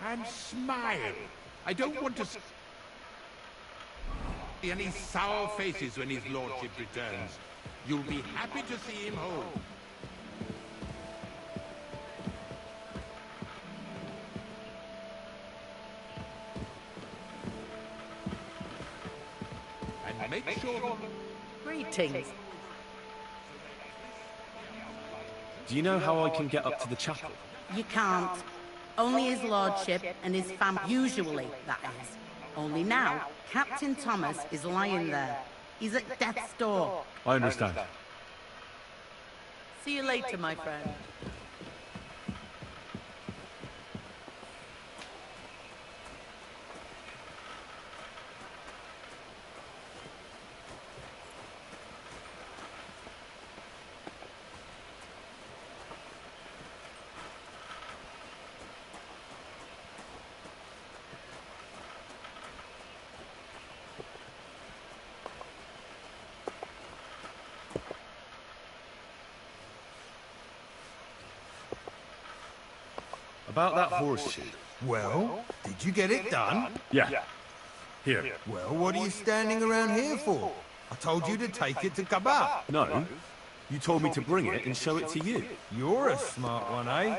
and smile. I don't want to see any sour faces when his lordship returns. You'll be happy to see him home. And make sure... Greetings. Do you know how I can get up to the chapel? You can't. Only his lordship and his family, usually, that is. Only now, Captain Thomas is lying there. He's at death's door. I understand. See you later, my friend. About that horseshoe. Well, did you get it done? Yeah. Here. Well, what are you standing around here for? I told you to take it to Kabat. No. You told me to bring it and show it to you. You're a smart one, eh?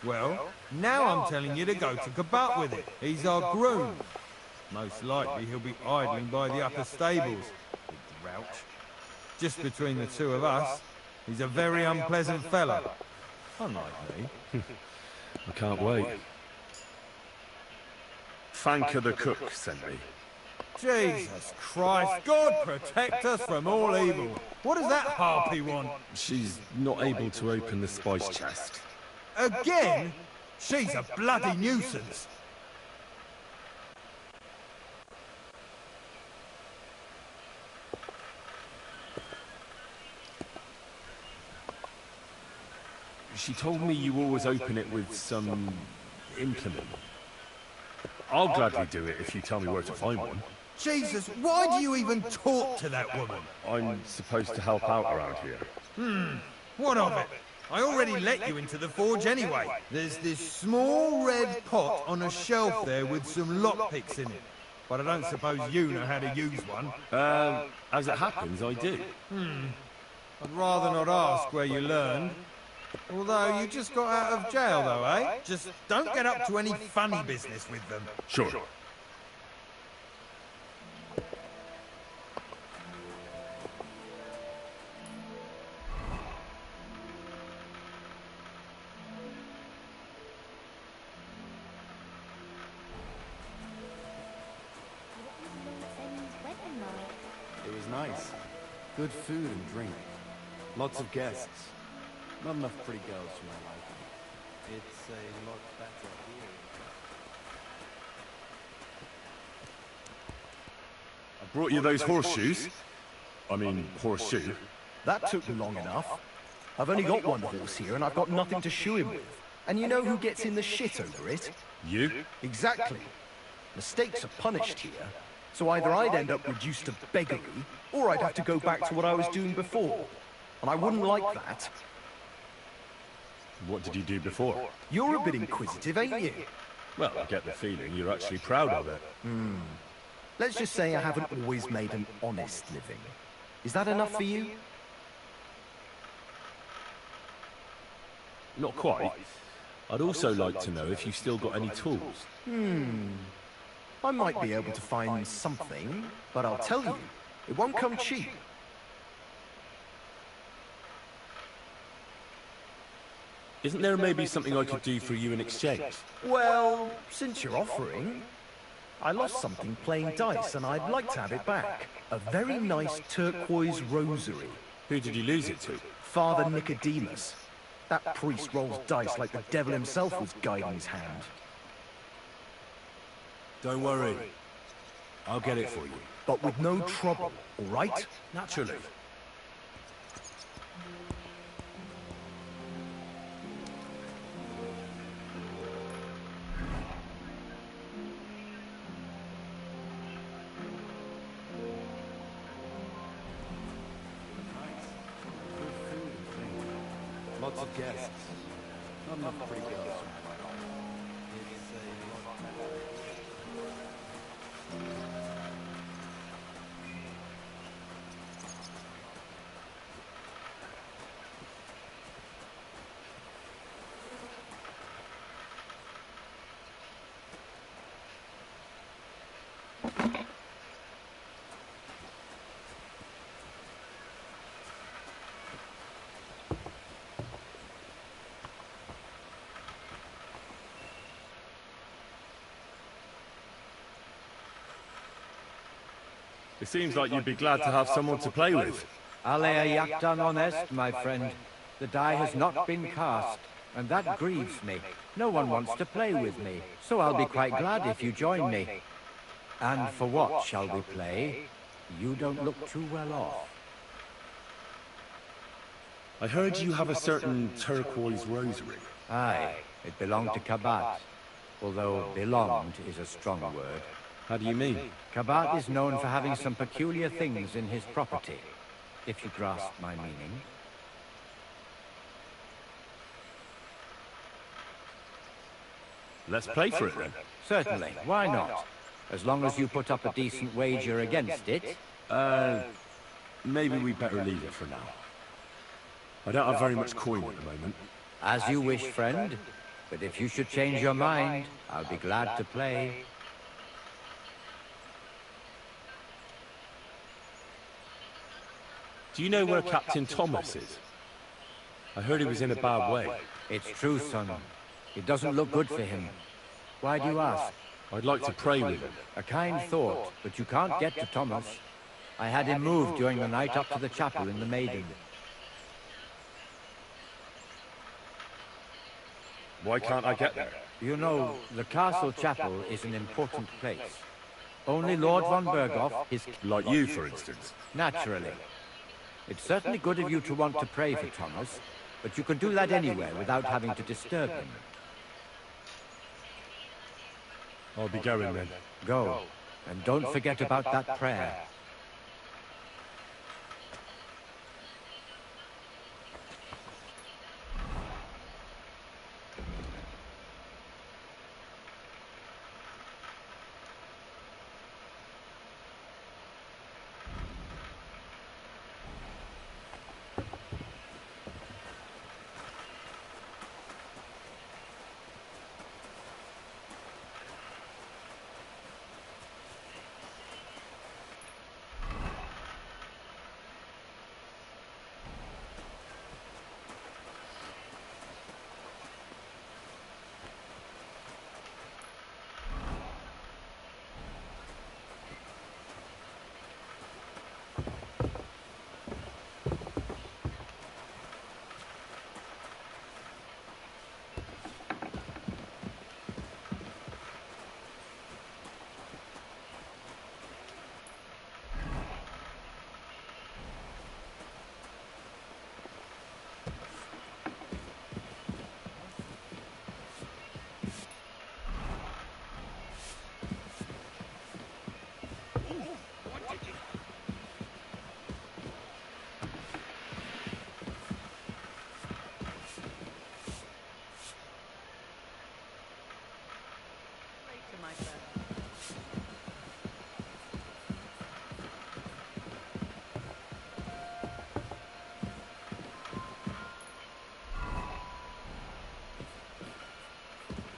Well, now I'm telling you to go to Kabat with it. He's our groom. Most likely he'll be idling by the upper stables. Big grouch. Just between the two of us, he's a very unpleasant fella. Unlike me. I can't wait. Fanka the cook sent me. Jesus Christ, God protect us from all evil. What does that harpy want? She's not able to open the spice chest. Again? She's a bloody nuisance. She told me you always open it with some implement. I'll gladly do it if you tell me where to find one. Jesus, why do you even talk to that woman? I'm supposed to help out around here. What of it? I already let you into the forge anyway. There's this small red pot on a shelf there with some lockpicks in it. But I don't suppose you know how to use one. As it happens, I do. I'd rather not ask where you learned. Although you just got out of jail though, eh? Just don't get up to any funny business with them. Sure. It was nice. Good food and drink. Lots of guests. Not enough pretty girls for my liking. It's a lot better here. I brought you those horseshoes. I mean, horseshoe. That took long enough. I've only got one horse here and I've got nothing to shoe him with. And you know who gets in the shit over it? You? Exactly. Mistakes are punished here. So either I'd end up reduced to beggary, or I'd have to go back to what I was doing before. And I wouldn't like that. What did you do before? You're a bit inquisitive, ain't you? Well, I get the feeling you're actually proud of it. Let's just say I haven't always made an honest living. Is that enough for you? Not quite. I'd also like to know if you still got any tools. I might be able to find something, but I'll tell you, it won't come cheap. Isn't there maybe something I could do for you in exchange? Well, since you're offering, I lost something playing dice and I'd like to have it back. A very nice turquoise rosary. Who did you lose it to? Father Nicodemus. That priest rolls dice like the devil himself was guiding his hand. Don't worry. I'll get it for you. But with no trouble, all right? Naturally. Lots of guests. Not enough pretty girls for my liking. It's a lot It seems like you'd be glad to have someone to play with. Ale yaktan honest, my friend. The die has not been cast, and that grieves me. No one wants to play with me, so I'll be quite glad if you join me. And for what shall we play? You don't look too well off. I heard you have a certain turquoise rosary. Aye, it belonged to Kabat, although belonged is a strong word. How do you mean? Kabat is known for having some peculiar things in his property, if you grasp my meaning. Let's play for it then. Certainly, why not? As long as you put up a decent wager against it. Maybe we better leave it for now. I don't have very much coin at the moment. As you wish, friend. But if you should change your mind, I'll be glad to play. Do you know where Captain Thomas is? I heard he was in a bad way. It's true, son. It doesn't look good for him. Why do you ask? I'd like to pray with him. A kind thought, but you can't get to Thomas. I had him moved during the night up to the chapel in the Maiden. Why can't I get there? You know, the castle chapel is an important place. Only Lord von Berghoff, his... Like you, for instance. Naturally. It's certainly good of you to want to pray for Thomas, but you can do that anywhere without having to disturb him. I'll be going then. Go, and don't forget about that prayer.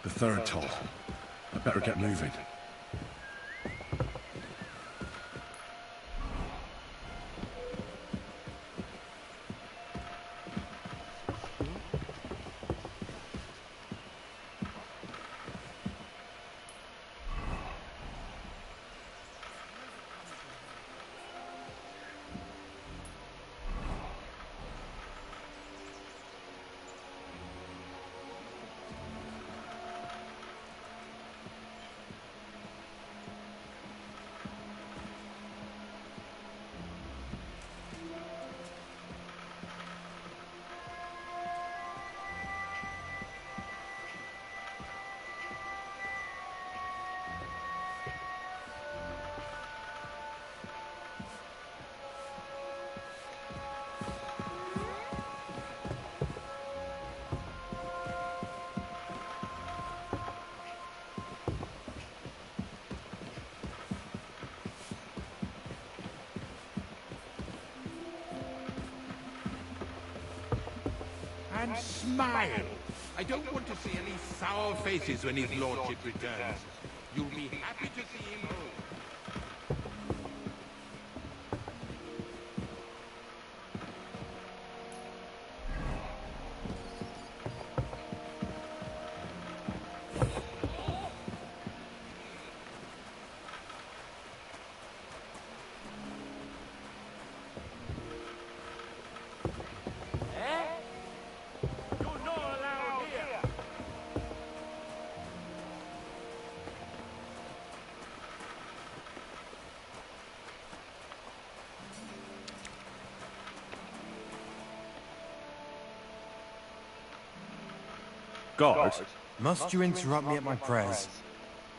The third toll. I better get moving. And smile. I don't want to see any sour faces when his lordship returns. You'll be happy to see him home. Guard? Must you interrupt me at my prayers?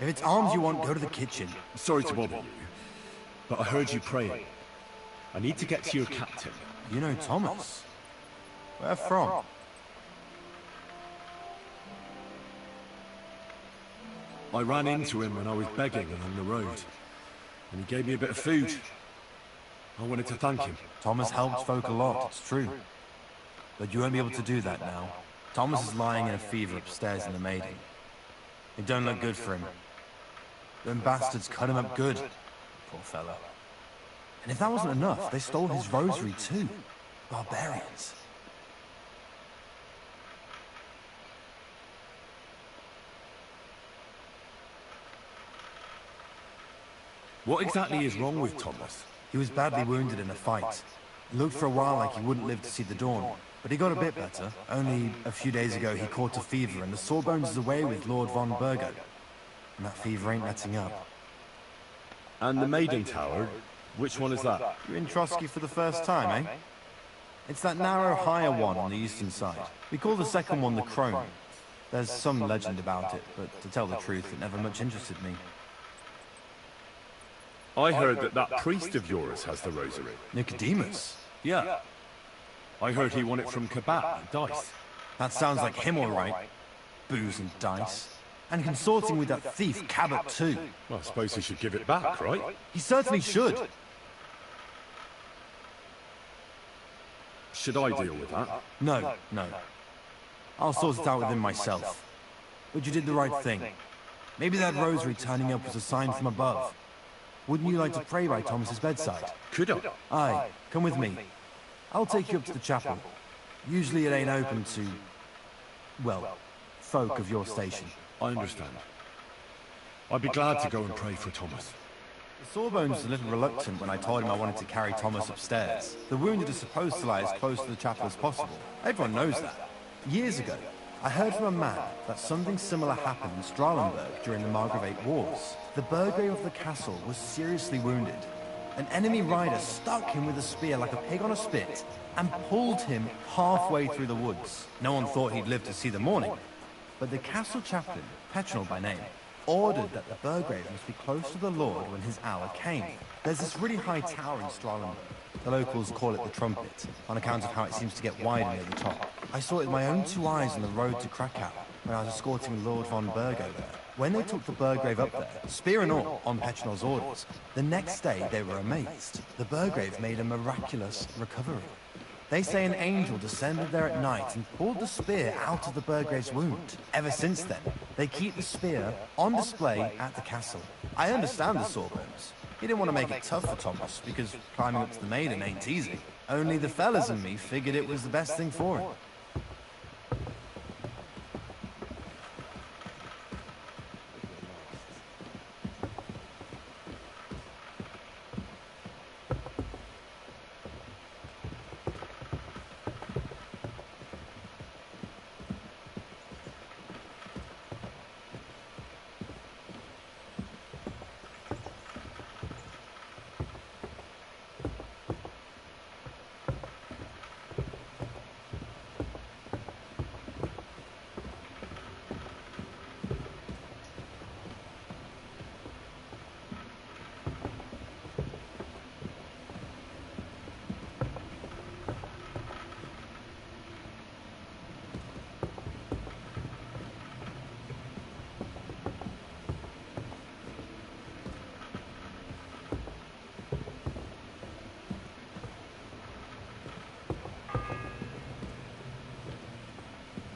If it's arms you want, go to the kitchen. Sorry to bother you, but I heard you praying. I need to get to your captain. You know Thomas? Where from? I ran into him when I was begging along the road, and he gave me a bit of food. I wanted to thank him. Thomas helped folk a lot, it's true. But you won't be able to do that now. Thomas is lying in a fever upstairs in the Maiden. It don't look good for him. Them bastards cut him up good. Poor fella. And if that wasn't enough, they stole his rosary too. Barbarians. What exactly is wrong with Thomas? He was badly wounded in a fight. It looked for a while like he wouldn't live to see the dawn. But he got a bit better. Only a few days ago he caught a fever and the Sawbones is away with Lord von Burgo. And that fever ain't letting up. And the Maiden Tower? Which one is that? You're in Trotsky for the first time, eh? It's that narrow, higher one on the eastern side. We call the second one the Crone. There's some legend about it, but to tell the truth, it never much interested me. I heard that that priest of yours has the rosary. Nicodemus? Yeah. I heard he won it from Kabat and Dice. That sounds like him all right. Booze and dice. And consorting with that thief, Cabot, too. Well, I suppose he should give it back, right? He certainly should. Should I deal with that? No, no. I'll sort it out with him myself. But you did the right thing. Maybe that rosary turning up was a sign from above. Wouldn't you like to pray by Thomas's bedside? Could I? Aye, come with me. I'll take you up to the chapel. Usually it ain't open to, well, folk of your station. I understand. I'd be glad to go and pray for Thomas. The Sawbones was a little reluctant when I told him I wanted to carry Thomas upstairs. The wounded are supposed to lie as close to the chapel as possible. Everyone knows that. Years ago, I heard from a man that something similar happened in Strahlenberg during the Margravate Wars. The Burgrave of the castle was seriously wounded. An enemy rider stuck him with a spear like a pig on a spit and pulled him halfway through the woods. No one thought he'd live to see the morning. But the castle chaplain, Petronel by name, ordered that the Burgrave must be close to the Lord when his hour came. There's this really high tower in Strahlenberg. The locals call it the Trumpet, on account of how it seems to get wider near the top. I saw it with my own two eyes on the road to Krakow, when I was escorting Lord von Burgo there. When they took the Burgrave up there, spear and all, on Petronel's orders, the next day they were amazed. The Burgrave made a miraculous recovery. They say an angel descended there at night and pulled the spear out of the Burgrave's wound. Ever since then, they keep the spear on display at the castle. I understand the Sawbones. He didn't want to make it tough for Thomas, because climbing up to the Maiden ain't easy. Only the fellas and me figured it was the best thing for him.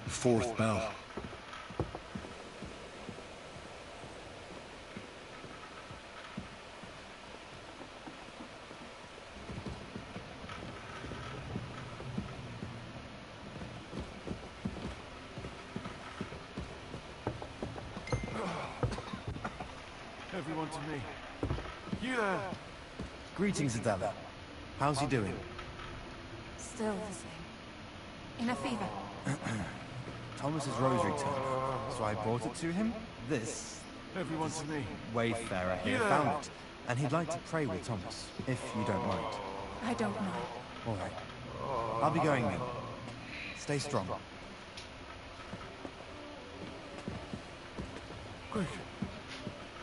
Fourth bell. Everyone to me. You there? Greetings, Adela. How's he doing? Still the same. In a fever. Thomas's rosary turned up, so I brought it to him. This Everyone to me. wayfarer here found it, and he'd like to pray with Thomas, if you don't mind. I don't know. All right. I'll be going then. Stay strong. Quick.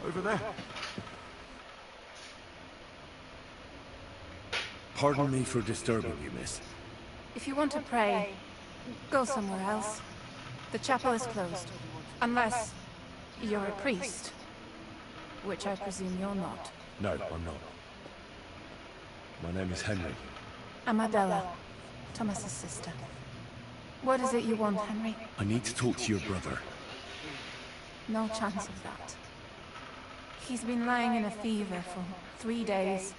Over there. Pardon me for disturbing you, miss. If you want to pray, go somewhere else. The chapel is closed. Unless you're a priest. Which I presume you're not. No, I'm not. My name is Henry. I'm Adela, Thomas's sister. What is it you want, Henry? I need to talk to your brother. No chance of that. He's been lying in a fever for 3 days.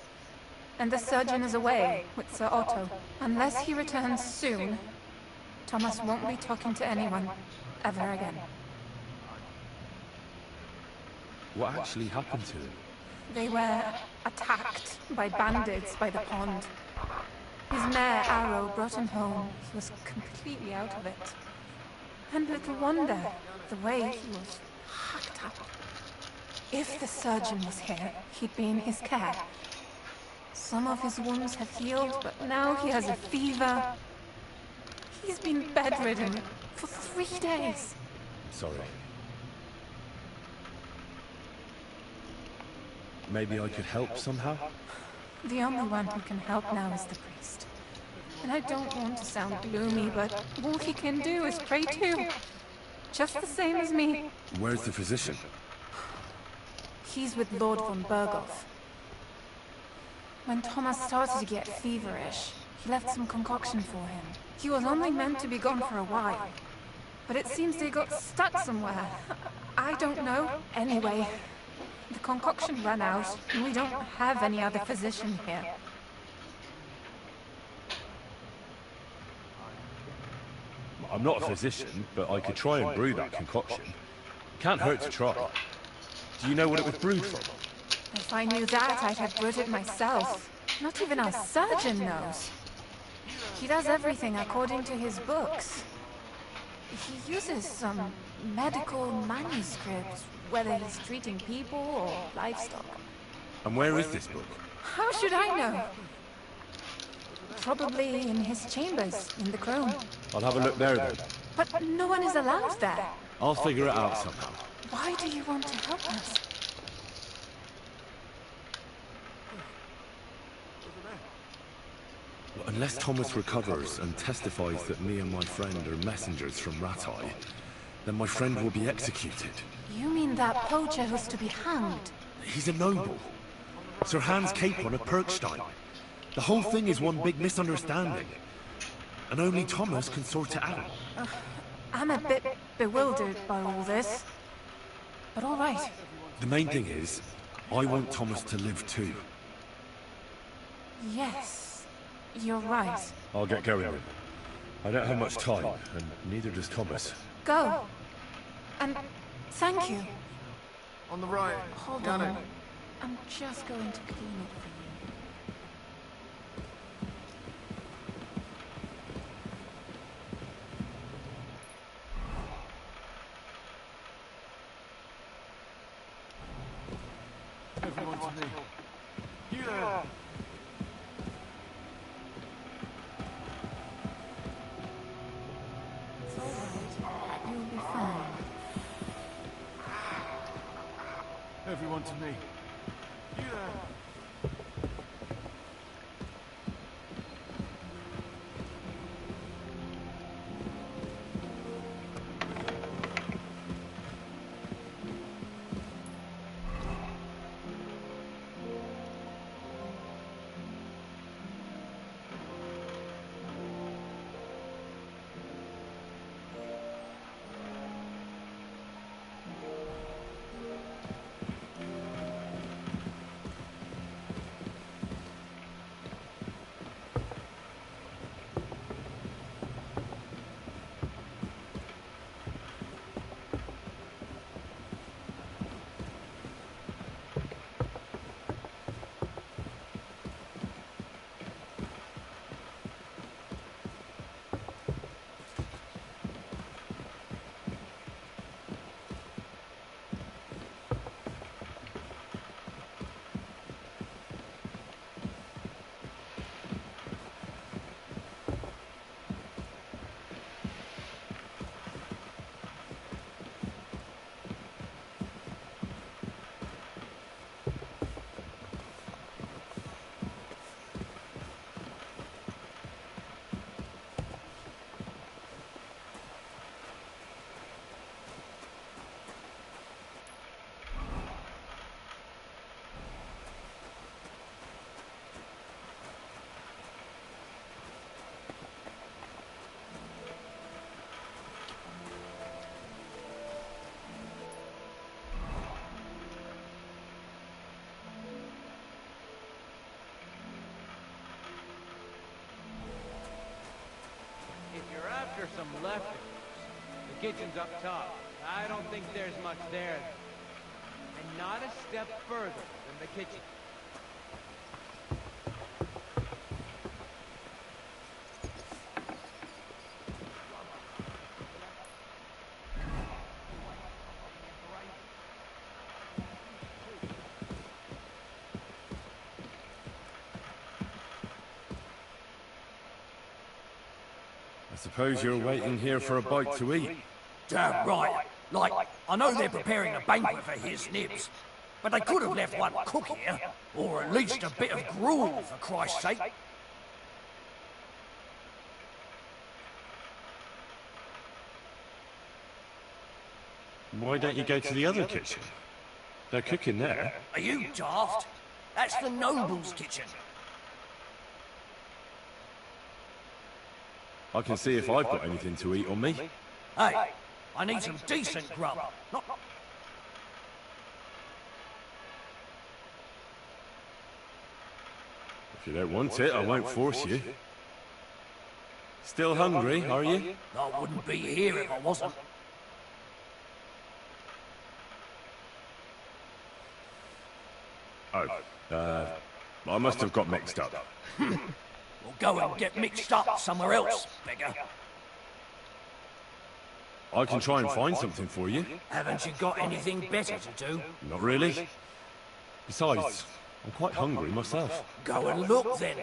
And the surgeon is away with Sir Otto. Unless he returns soon, Thomas won't be talking to anyone ever again. What actually happened to him? They were attacked by bandits by the pond. His mare, Arrow, brought him home. He was completely out of it. And little wonder, the way he was hacked up. If the surgeon was here, he'd be in his care. Some of his wounds have healed, but now he has a fever. He's been bedridden for 3 days. Sorry. Maybe I could help somehow? The only one who can help now is the priest. And I don't want to sound gloomy, but all he can do is pray too. Just the same as me. Where's the physician? He's with Lord von Berghoff. When Thomas started to get feverish, he left some concoction for him. He was only meant to be gone for a while. But it seems they got stuck somewhere. I don't know. Anyway, the concoction ran out, and we don't have any other physician here. I'm not a physician, but I could try and brew that concoction. Can't hurt to try. Do you know what it was brewed from? If I knew that, I'd have brewed it myself. Not even our surgeon knows. He does everything according to his books. He uses some medical manuscripts, whether he's treating people or livestock. And where is this book? How should I know? Probably in his chambers, in the Crone. I'll have a look there then. But no one is allowed there. I'll figure it out somehow. Why do you want to help us? Well, unless Thomas recovers and testifies that me and my friend are messengers from Ratai, then my friend will be executed. You mean that poacher who's to be hanged? He's a noble. Sir Hans Capon of Perkstein. The whole thing is one big misunderstanding. And only Thomas can sort it out. I'm a bit bewildered by all this. But all right. The main thing is, I want Thomas to live too. Yes, you're right. I'll get going then. I don't have much time, and neither does Thomas. Go. And thank you. On the right. Hold Got on. it. I'm just going to clean it for you. Everyone to me. You there. It's all right. You'll be fine. Everyone to me. You there. after some leftovers. The kitchen's up top. I don't think there's much there. And not a step further than the kitchen. I suppose you're waiting here for a bite to eat. Damn right. Like, I know they're preparing a banquet for his nibs, but they could have left one cook here, or at least a bit of gruel, for Christ's sake. Why don't you go to the other kitchen? They're cooking there. Are you daft? That's the noble's kitchen. I can see if I've got anything to eat on me. Hey, I need some decent grub. Not... If you don't want it, I won't force you. Still hungry, are you? I wouldn't be here if I wasn't. Oh, I must have got mixed up. Well, go and get mixed up somewhere else, beggar. I can try and find something for you. Haven't you got anything better to do? Not really. Besides, I'm quite hungry myself. Go and look then.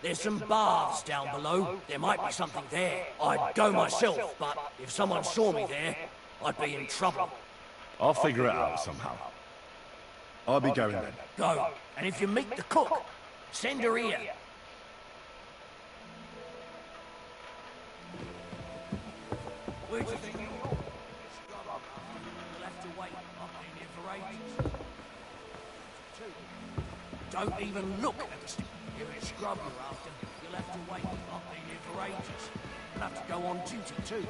There's some baths down below. There might be something there. I'd go myself, but if someone saw me there, I'd be in trouble. I'll figure it out somehow. I'll be going then. Go, and if you meet the cook, send her here. Where do you think you're going? You'll have to wait. I've been here for ages. Don't even look at the stick. You're a scrub you're after. You'll have to wait. I've been here for ages. You'll have to go on duty too.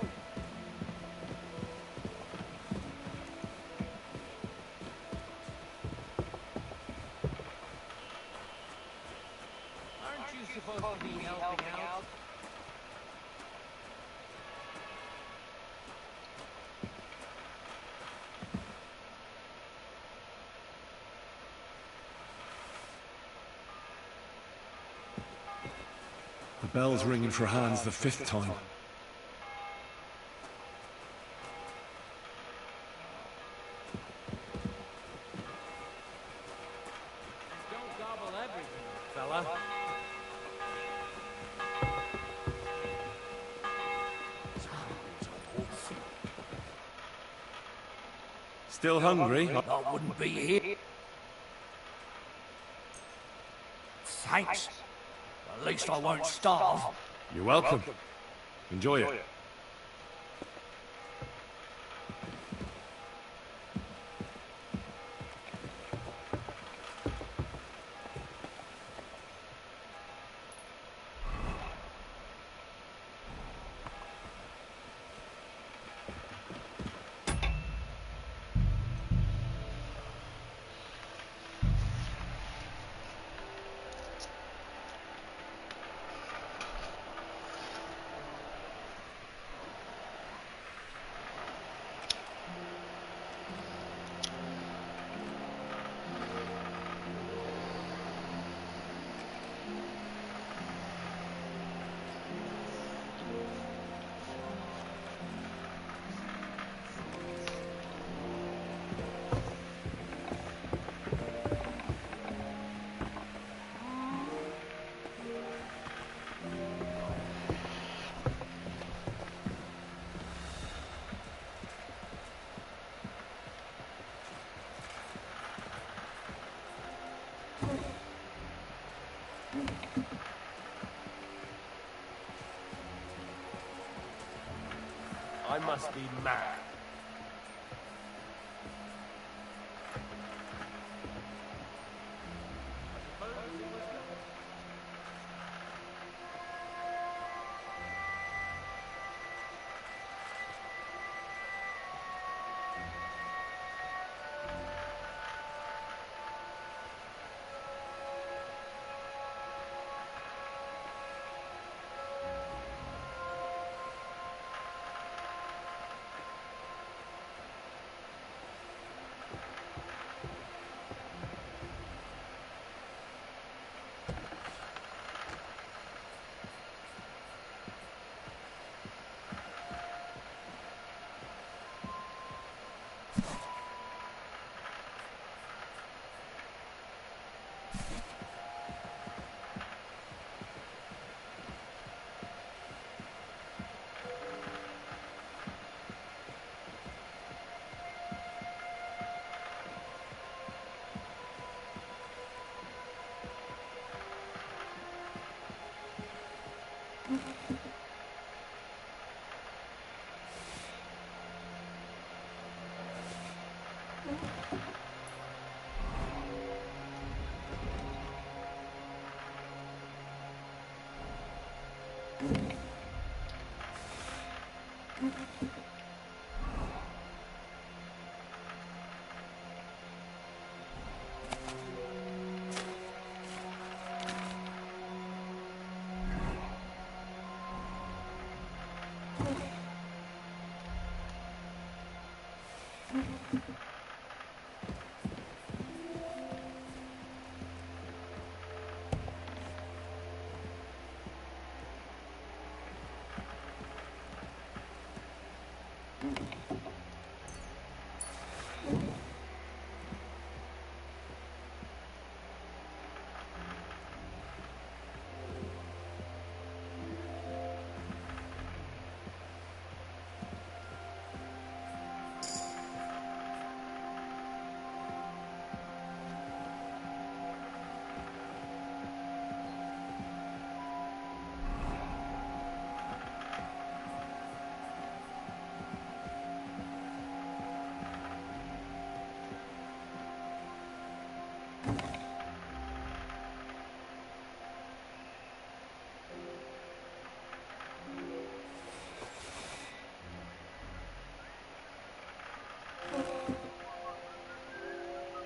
Aren't you supposed to be helping out? The bell's ringing for Hans the 5th time. Don't gobble everything, fella. Still hungry? I wouldn't be here. Thanks. At least I won't starve. You're welcome. Enjoy it. I must be mad.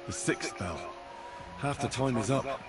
The 6th bell. Half the time is up.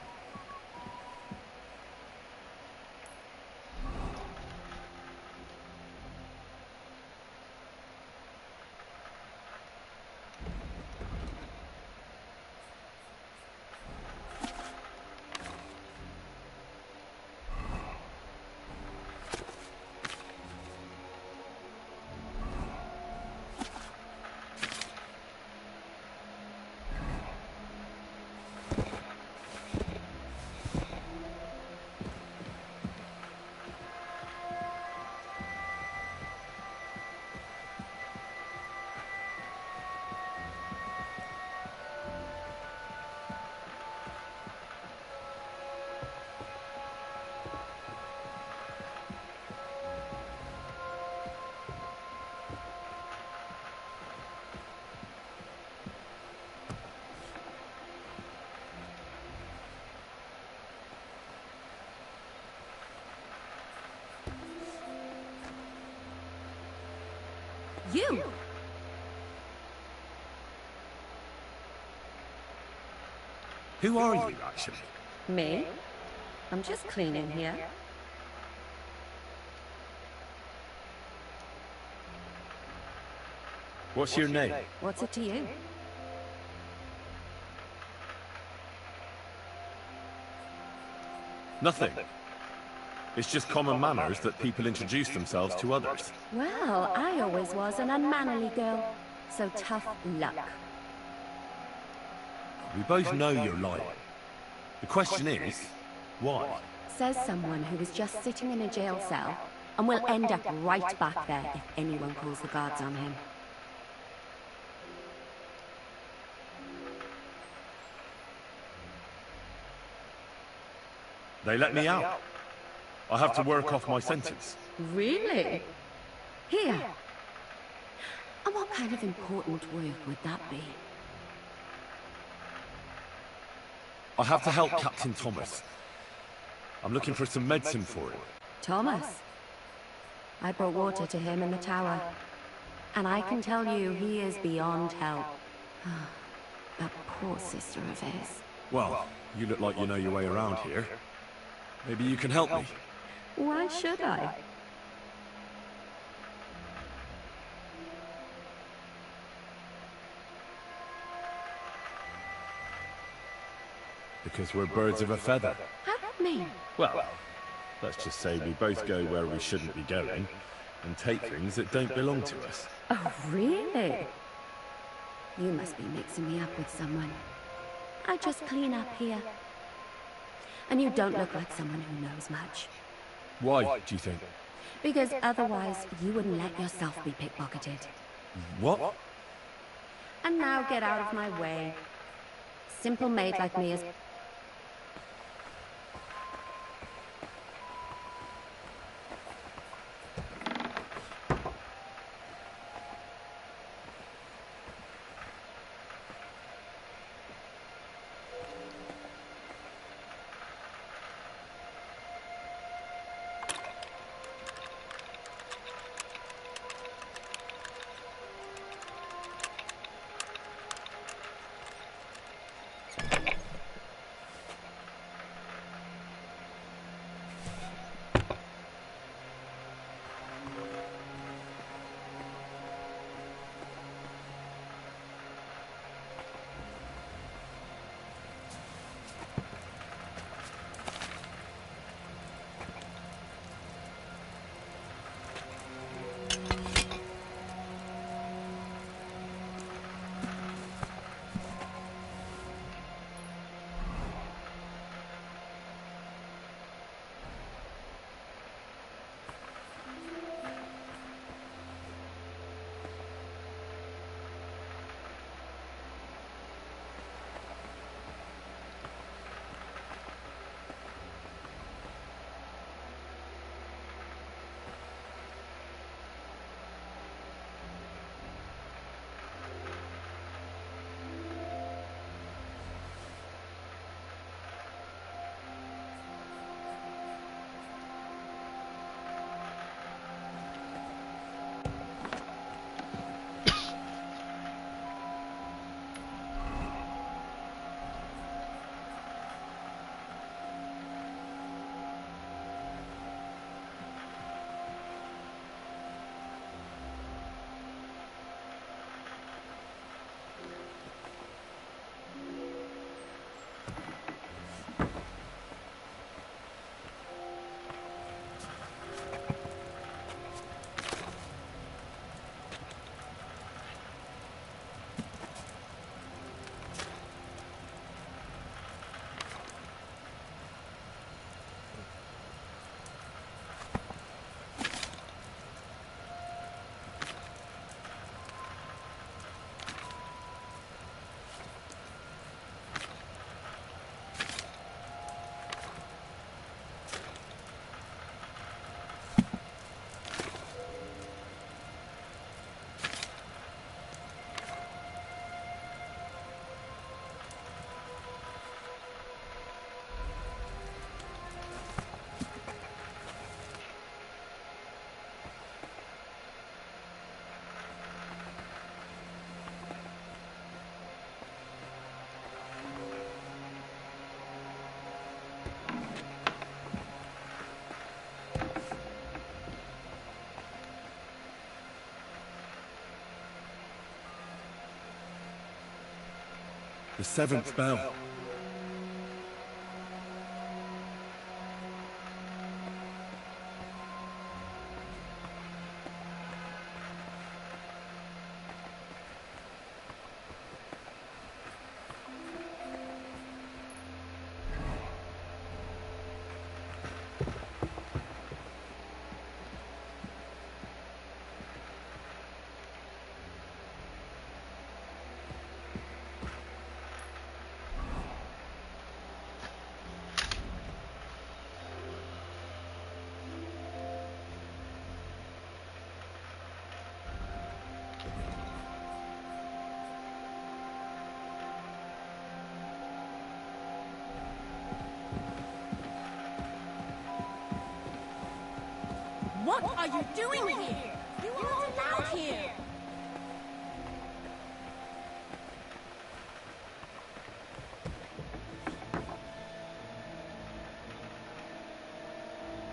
You! Who are you, actually? Me? I'm just cleaning here. What's your name? What's it to you? Nothing. It's just common manners that people introduce themselves to others. Well, I always was an unmannerly girl, so tough luck. We both know you're lying. The question is, why? Says someone who was just sitting in a jail cell, and will end up right back there if anyone calls the guards on him. They let me out. I have to work off my sentence. Really? Here. And what kind of important work would that be? I have to help Captain Thomas. I'm looking for some medicine for him. Thomas? I brought water to him in the tower. And I can tell you, he is beyond help. That poor sister of his. Well, you look like you know your way around here. Maybe you can help me. Why should I? Because we're birds of a feather. Help me. Well, let's just say we both go where we shouldn't be going, and take things that don't belong to us. Oh, really? You must be mixing me up with someone. I just clean up here. And you don't look like someone who knows much. Why, do you think? Because otherwise, you wouldn't let yourself be pickpocketed. What? And now get out of my way. Simple maid like me is... The seventh bell. What are you doing here? You aren't allowed here!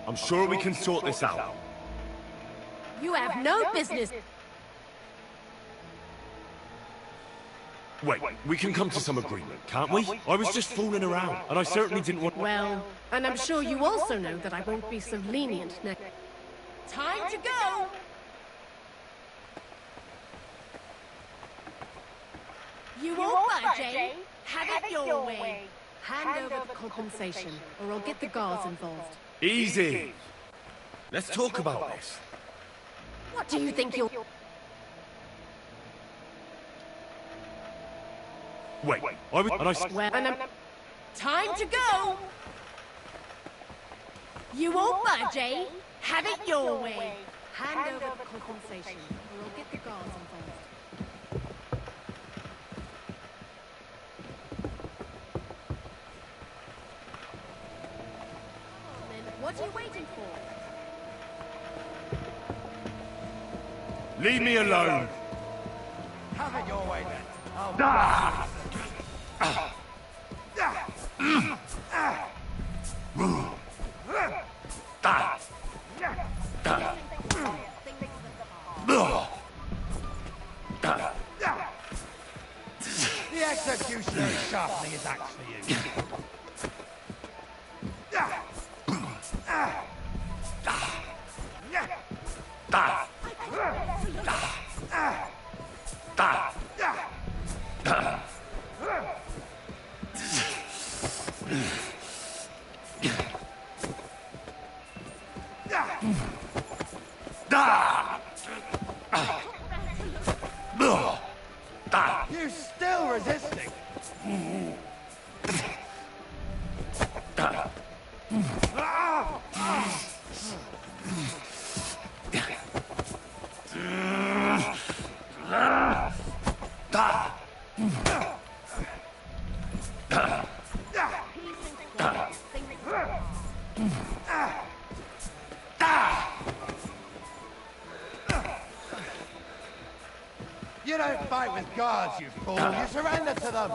I'm sure we can sort this out. You have no business... Wait, we can come to some agreement, can't we? I was just fooling around, and I certainly didn't want... Well, and I'm sure you also know that I won't be so lenient next... Time to go! You won't budge, eh? Have it your way. Hand over the compensation, or I'll get the guards involved. Easy! Let's talk about this. What do you think you'll... Wait, I was... And I... Well, and I'm... Time to go! You won't budge, eh? Have it your way. Hand over the compensation, or I'll get the guards involved. Then what are you waiting for? Leave me alone! Have it your way then. The executioner's sharpening his axe for you. You're still resisting. You don't fight with guards, you fool. You surrender to them.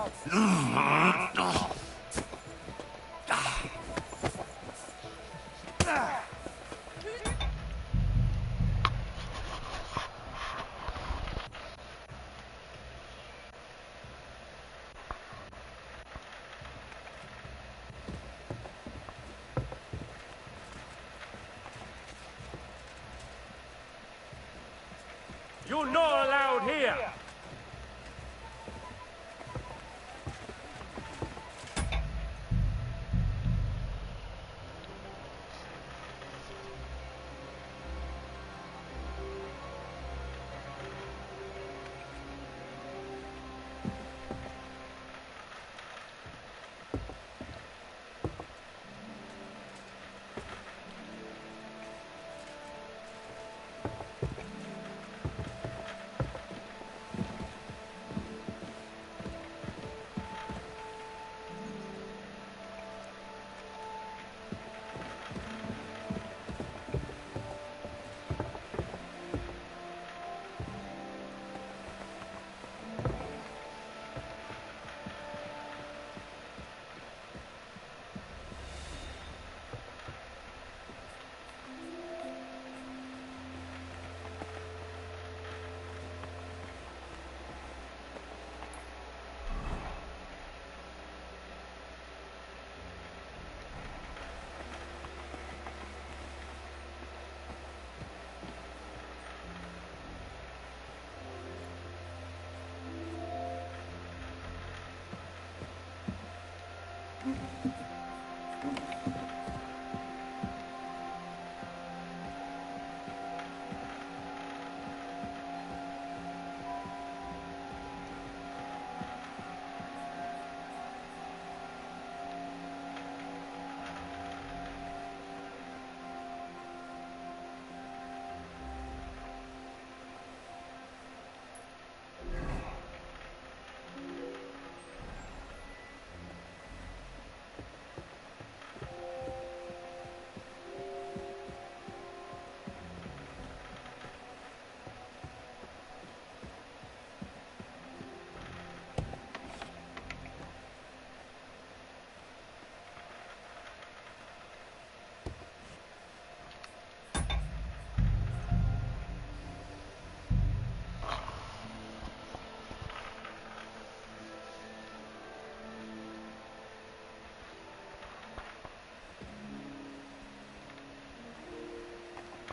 You're not allowed here!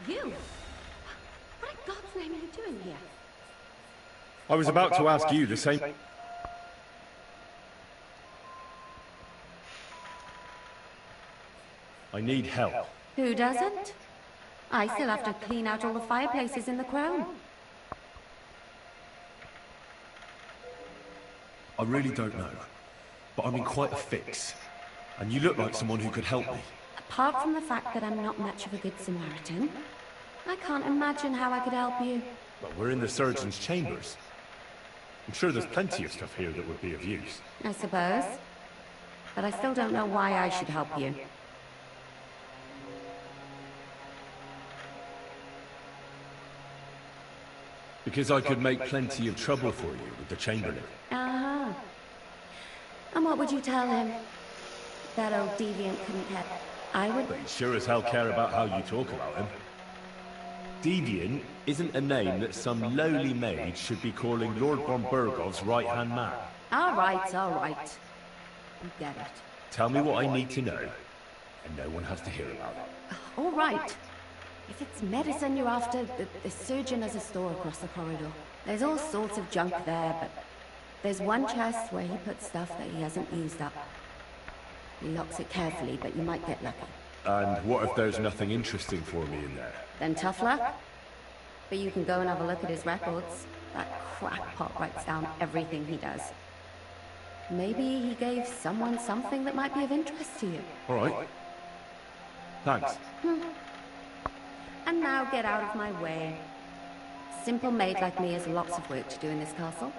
You? What in God's name are you doing here? I was about to ask you the same. I need help. Who doesn't? I still have to clean out all the fireplaces in the crown. I really don't know, but I'm in quite a fix. And you look like someone who could help me. Apart from the fact that I'm not much of a good Samaritan, I can't imagine how I could help you. But we're in the surgeon's chambers. I'm sure there's plenty of stuff here that would be of use. I suppose. But I still don't know why I should help you. Because I could make plenty of trouble for you with the chamberlain. Uh-huh. And what would you tell him? That old deviant couldn't care. I would... But he sure as hell care about how you talk about him. Deviant isn't a name that some lowly maid should be calling Lord von Burgov's right-hand man. All right, all right. You get it. Tell me what I need to know, and no one has to hear about it. All right. If it's medicine you're after, the surgeon has a store across the corridor. There's all sorts of junk there, but there's one chest where he puts stuff that he hasn't used up. He locks it carefully, but you might get lucky. And what if there's nothing interesting for me in there? Then tough luck. But you can go and have a look at his records. That crackpot writes down everything he does. Maybe he gave someone something that might be of interest to you. All right. Thanks. And now get out of my way. Simple maid like me has lots of work to do in this castle.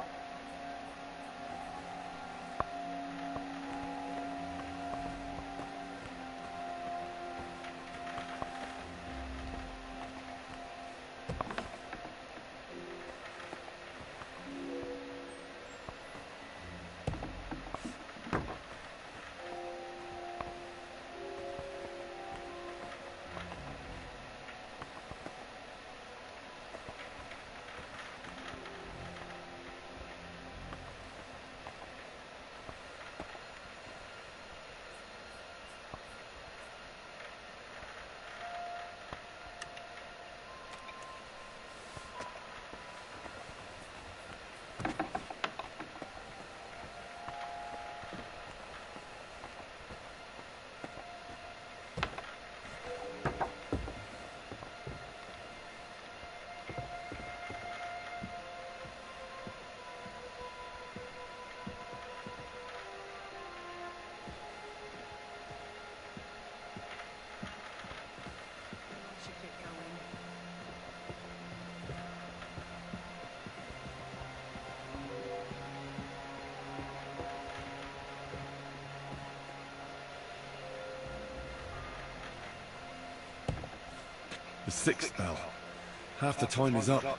The 6th bell. Half the time is up.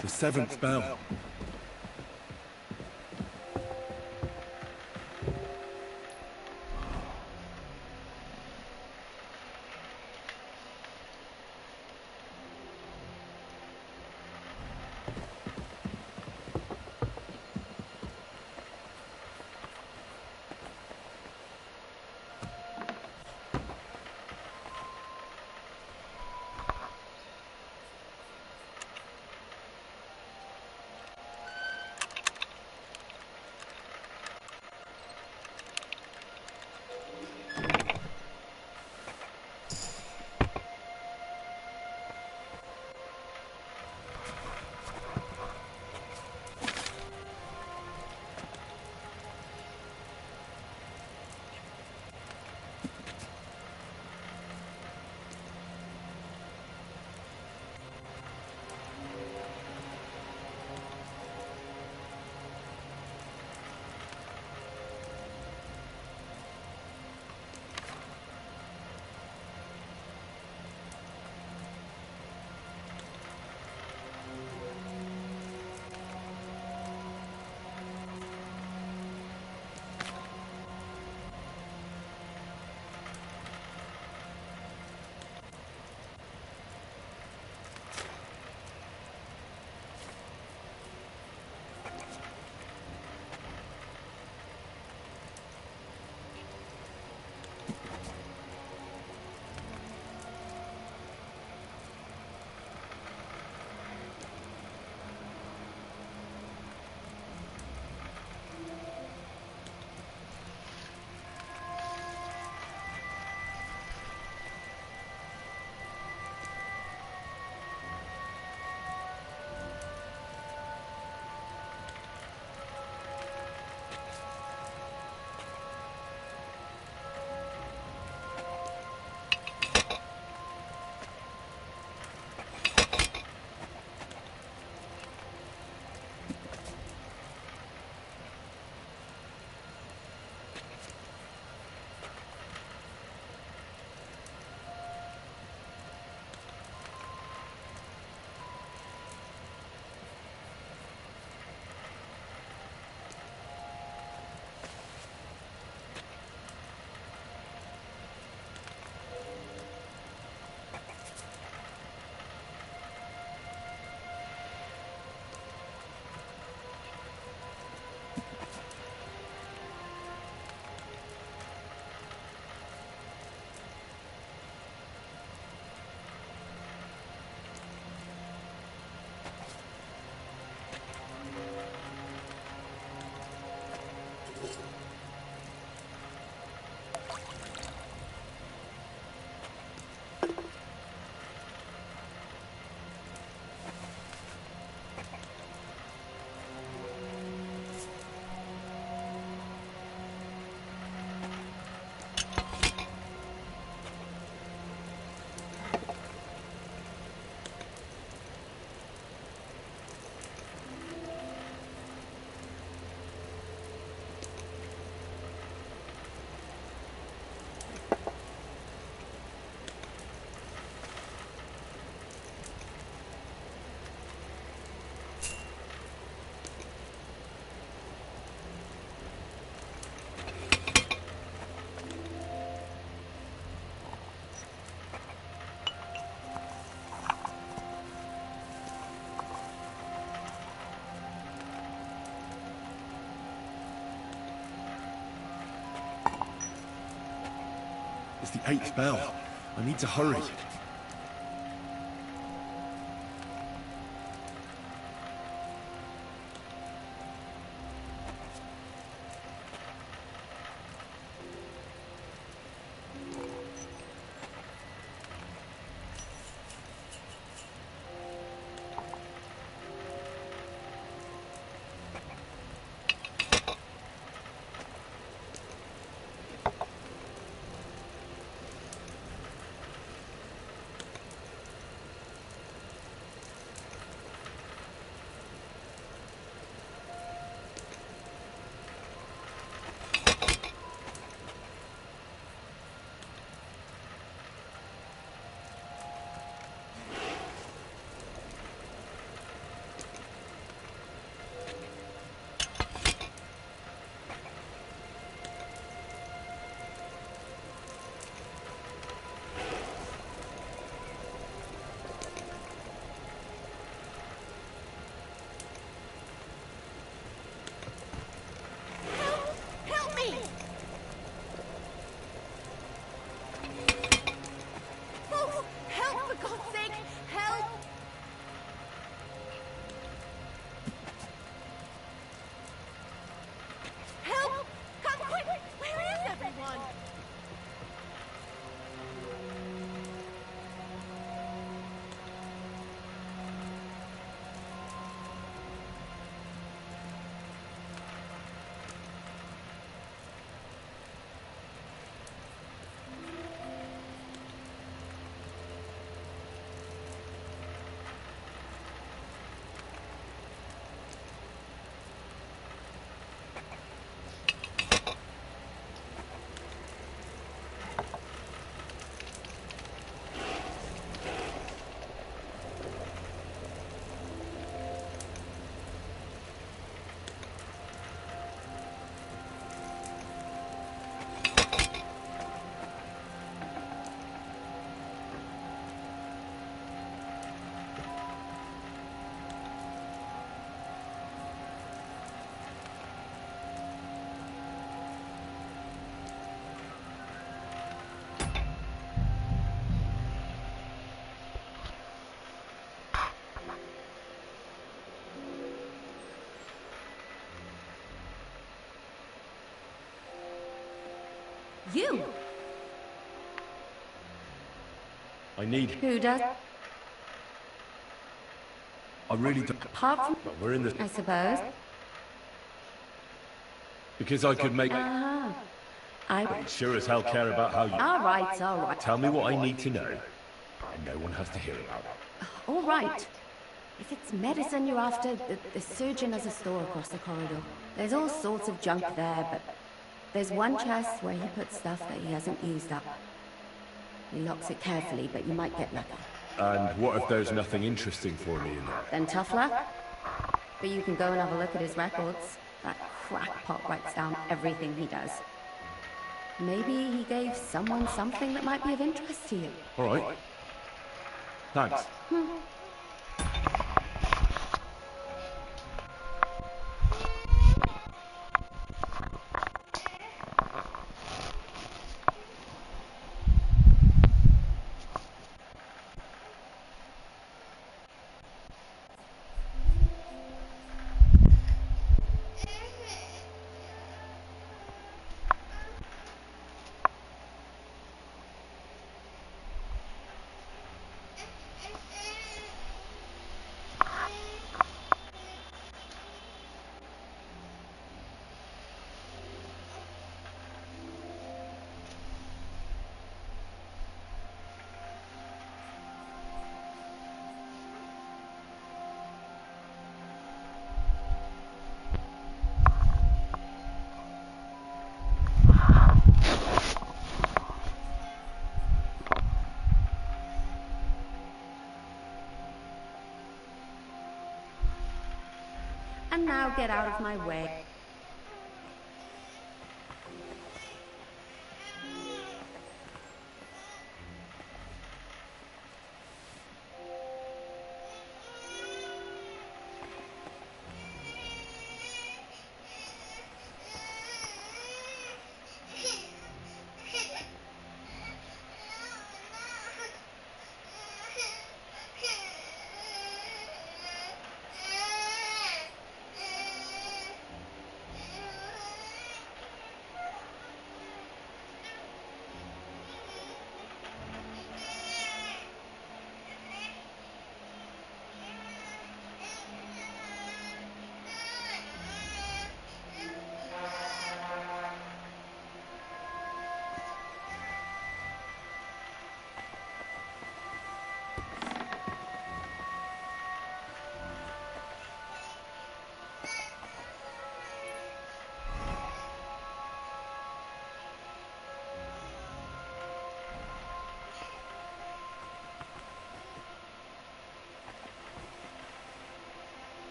The 7th bell. It's the 8th bell. I need to hurry. You! I need... Who does? I really don't... Apart from... Well, we're in the... I suppose. Because I could make... Uh-huh. I... Sure as hell care about how you... All right, all right. Tell me what I need to know, and no one has to hear about it. All right. If it's medicine you're after, the surgeon has a store across the corridor. There's all sorts of junk there, but there's one chest where he puts stuff that he hasn't used up. He locks it carefully, but you might get lucky. And what if there's nothing interesting for me in there? Then tough luck. But you can go and have a look at his records. That crackpot writes down everything he does. Maybe he gave someone something that might be of interest to you. All right. Thanks. And now get out of my way.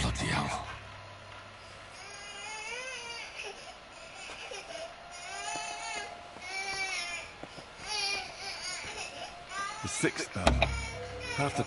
Bloody hell. The sixth bell. Have to...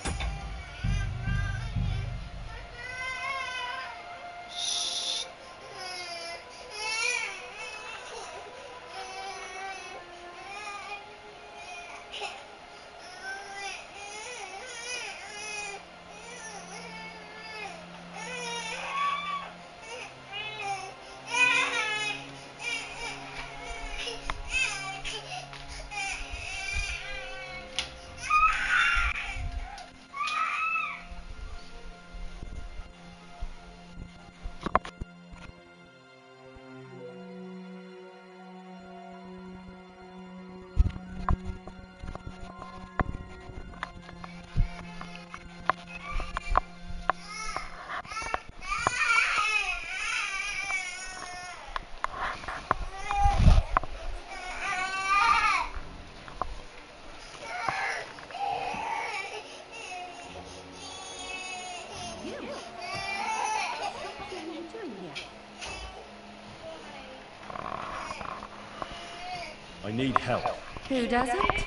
I need help. Who doesn't?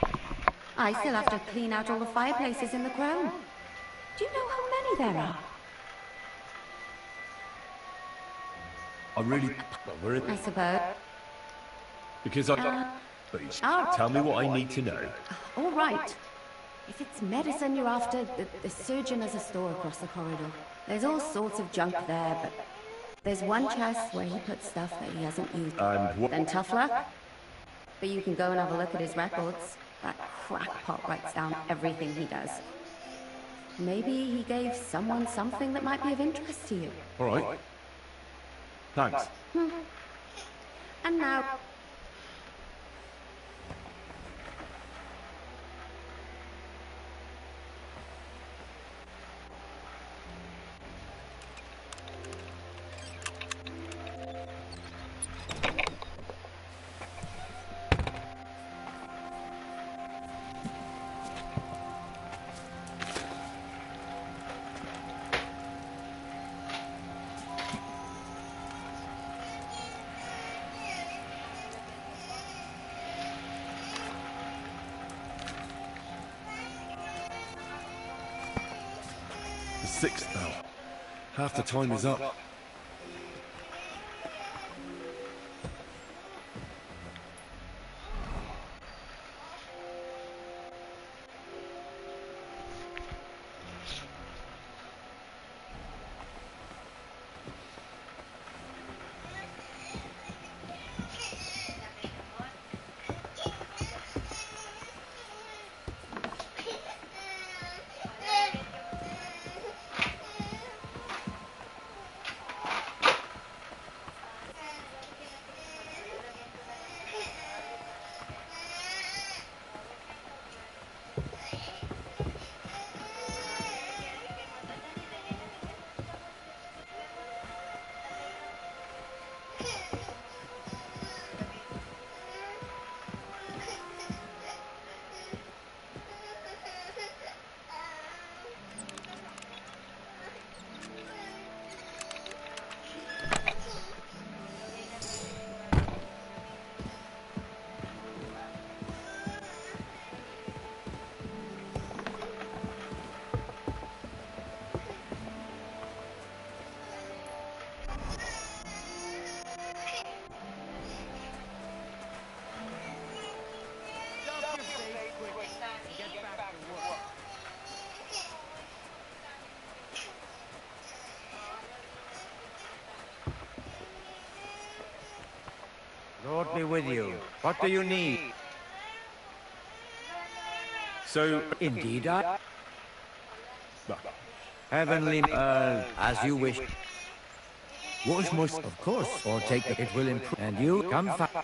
I still have to clean out all the fireplaces in the crown. Do you know how many there are? I really... Well, we're in... I suppose. Because I... Please, Oh. tell me what I need to know. All right. If it's medicine you're after, the surgeon has a store across the corridor. There's all sorts of junk there, but there's one chest where he puts stuff that he hasn't used. And what? Then tough luck. But you can go and have a look at his records. That crackpot writes down everything he does. Maybe he gave someone something that might be of interest to you. All right. Thanks. And now... The 6th bell. Half the time is up. Lord be with you. What do you need? So, Indeed, I... well, Heavenly... as you wish. Wash most, of course, or take it will improve. And you, come fast.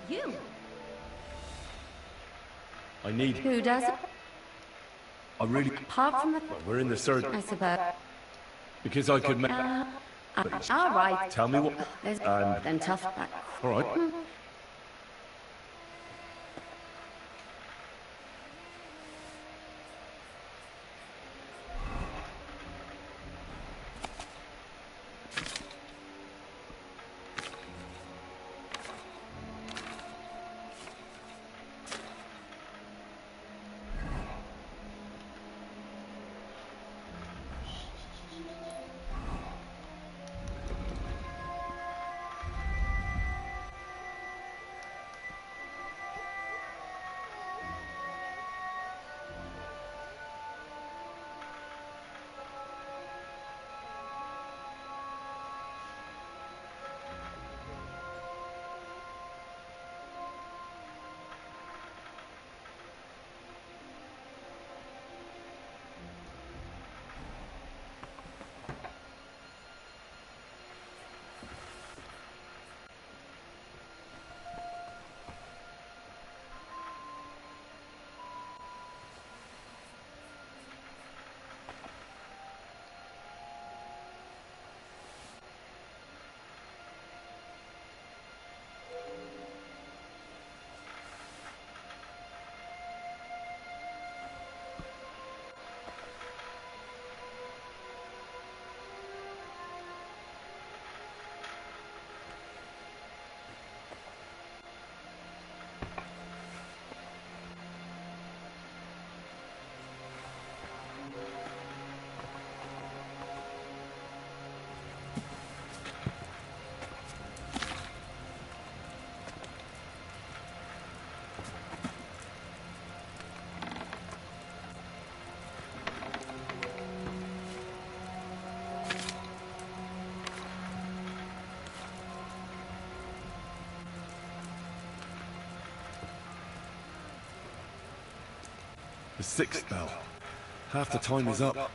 You? I need... Who does it? I really... Apart from the... Well, we're in the surgery. I suppose. Because I could make... All right. Tell me what... There's... And... Then tough back. All right. The 6th bell. Half the time is up.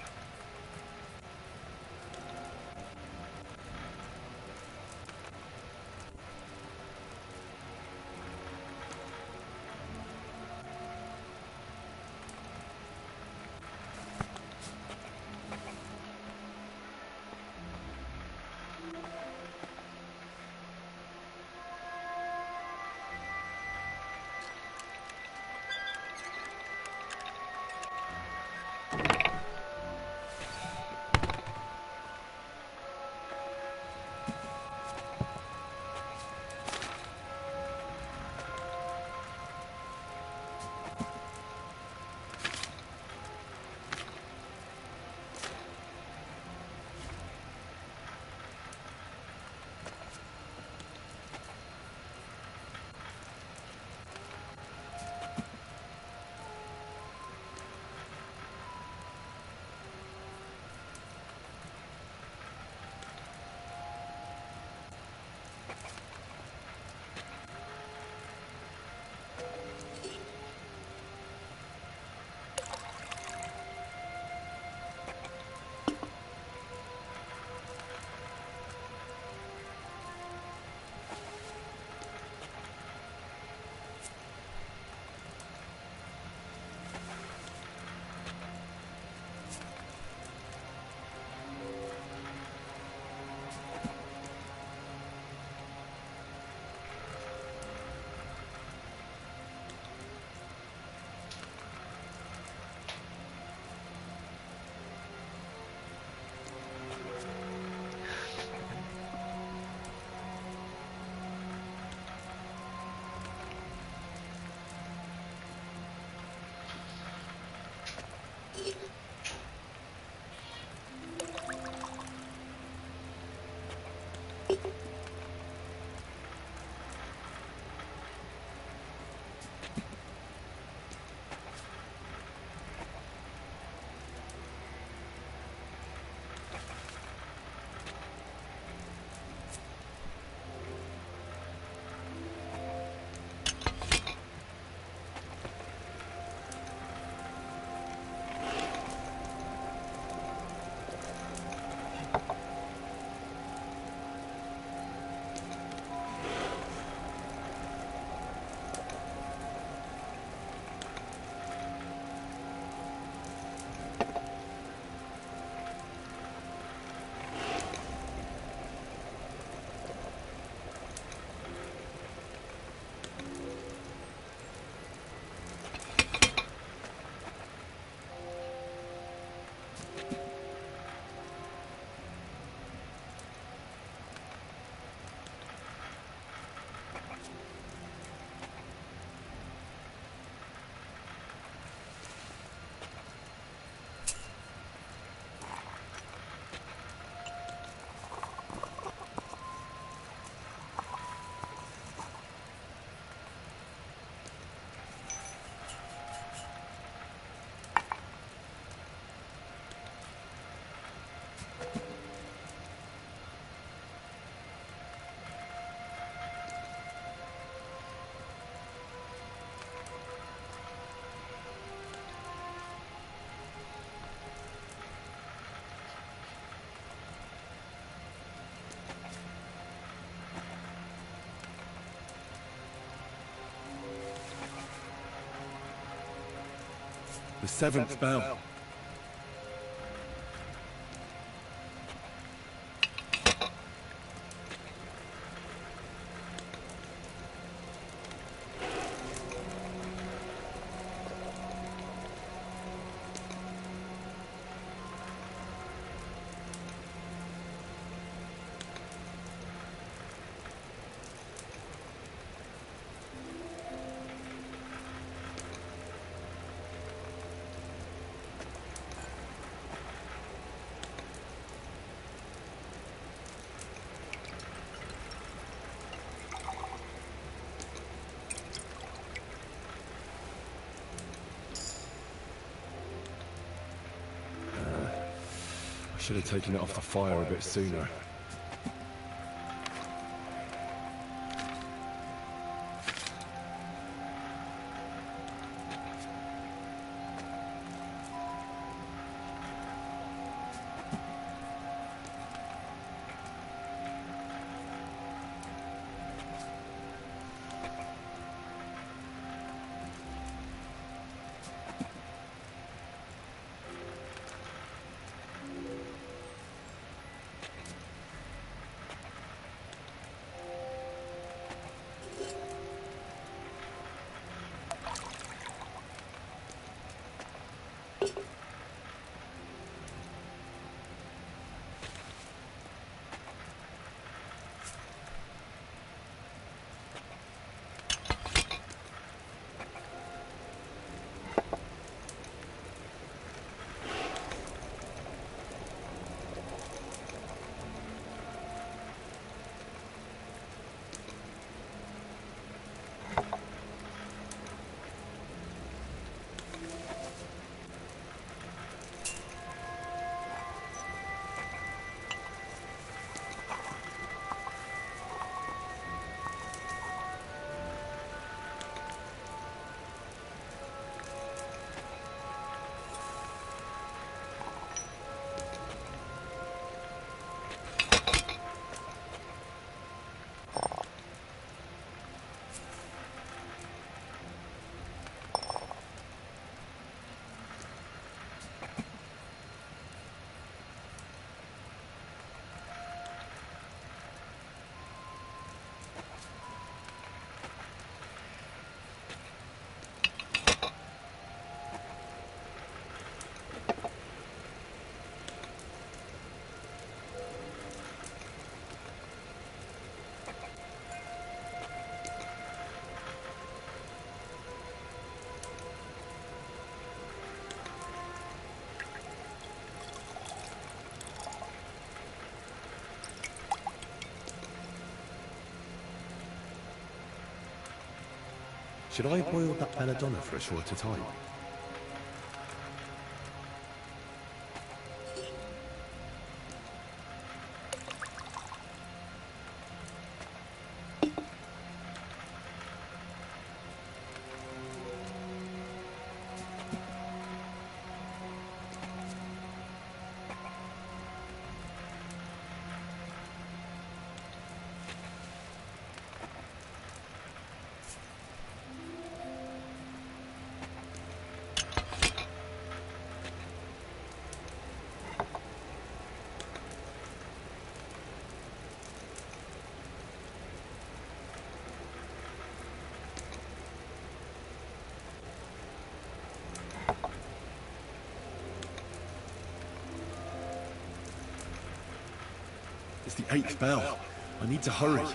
The 7th bell. I should have taken it off the fire a bit sooner. Should I boil that belladonna for a shorter time? It's the 8th bell. I need to hurry.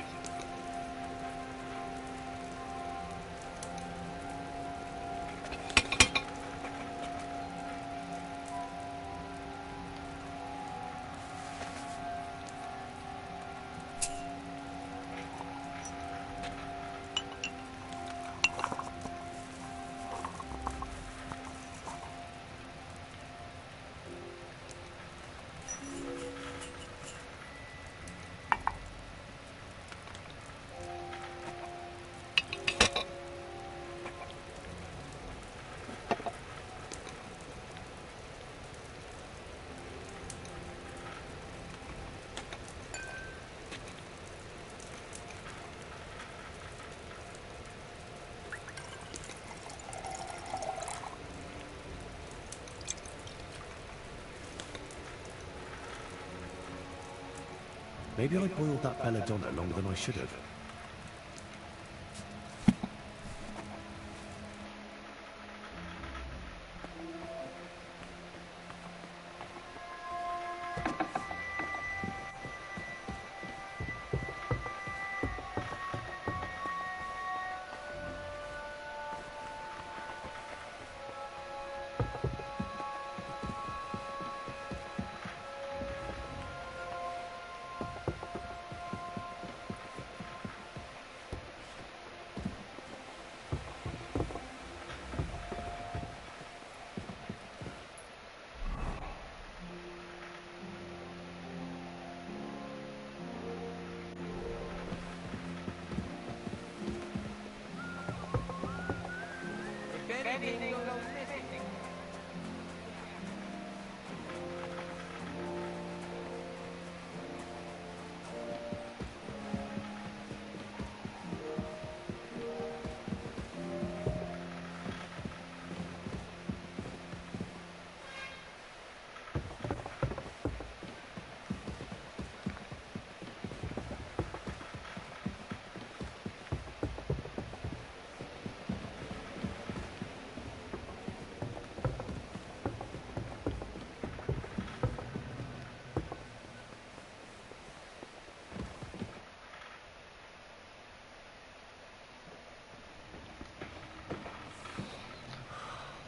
Maybe I boiled that belladonna longer than I should have.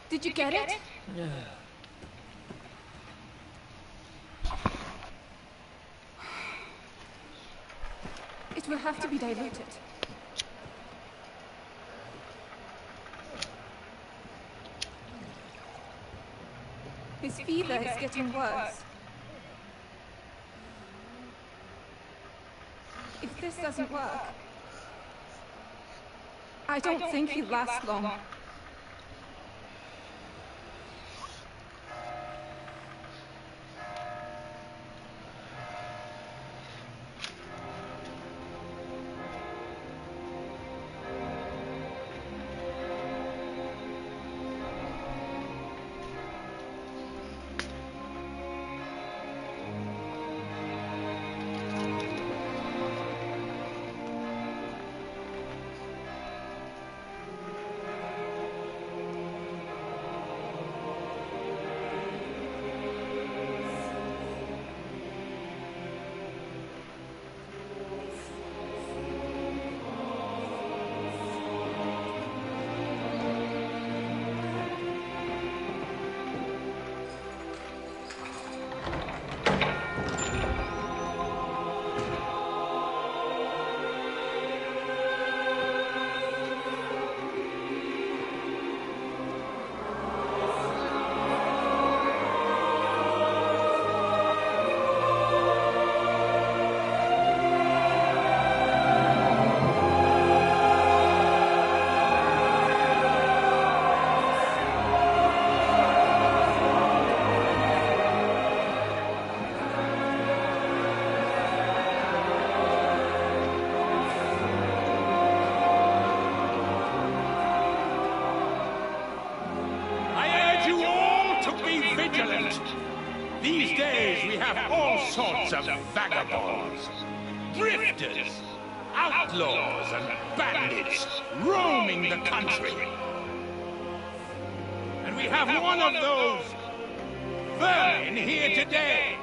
Did you get it? It will have to be diluted. His fever is getting worse. If this doesn't work, I don't think he'll last long. These days we have all sorts of vagabonds, drifters, outlaws and bandits roaming the country. And we have one of those vermin here today.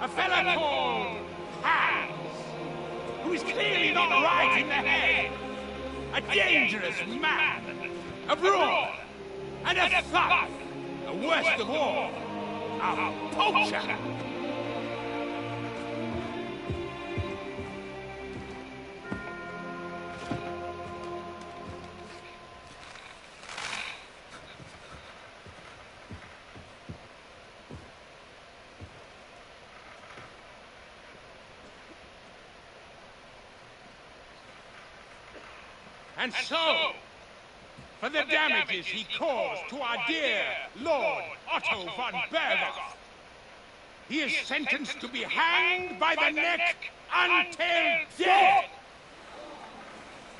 A fella called Hans, who is clearly not right in the head. A dangerous man, a brawn, and a thug. Worst of all, a poacher! And so, for the damages he caused to our dear Lord Otto von Bergoff, he is sentenced to be hanged by the neck until death!